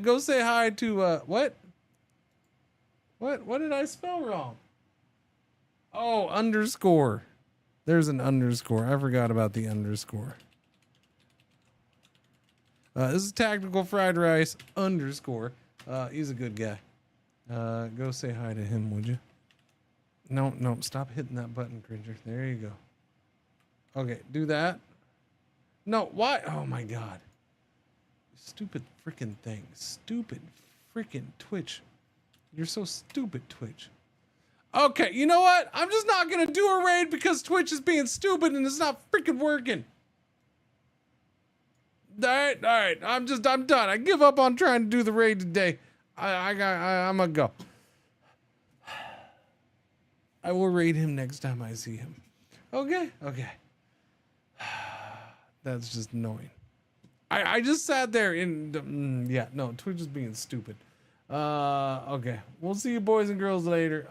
Go say hi to what? What did I spell wrong? Oh, underscore. There's an underscore. I forgot about the underscore. This is Tactical Fried Rice underscore. He's a good guy. Go say hi to him, would you? No, stop hitting that button, Cringer. There you go. Okay, do that. No, why? Oh my God. Stupid freaking thing. Stupid freaking Twitch. You're so stupid, Twitch. Okay, you know what? I'm just not gonna do a raid because Twitch is being stupid and it's not freaking working. All right. I'm done. I give up on trying to do the raid today. I'm gonna go. I will raid him next time I see him. Okay. That's just annoying. I just sat there and yeah, no, Twitch is being stupid. Okay. We'll see you boys and girls later.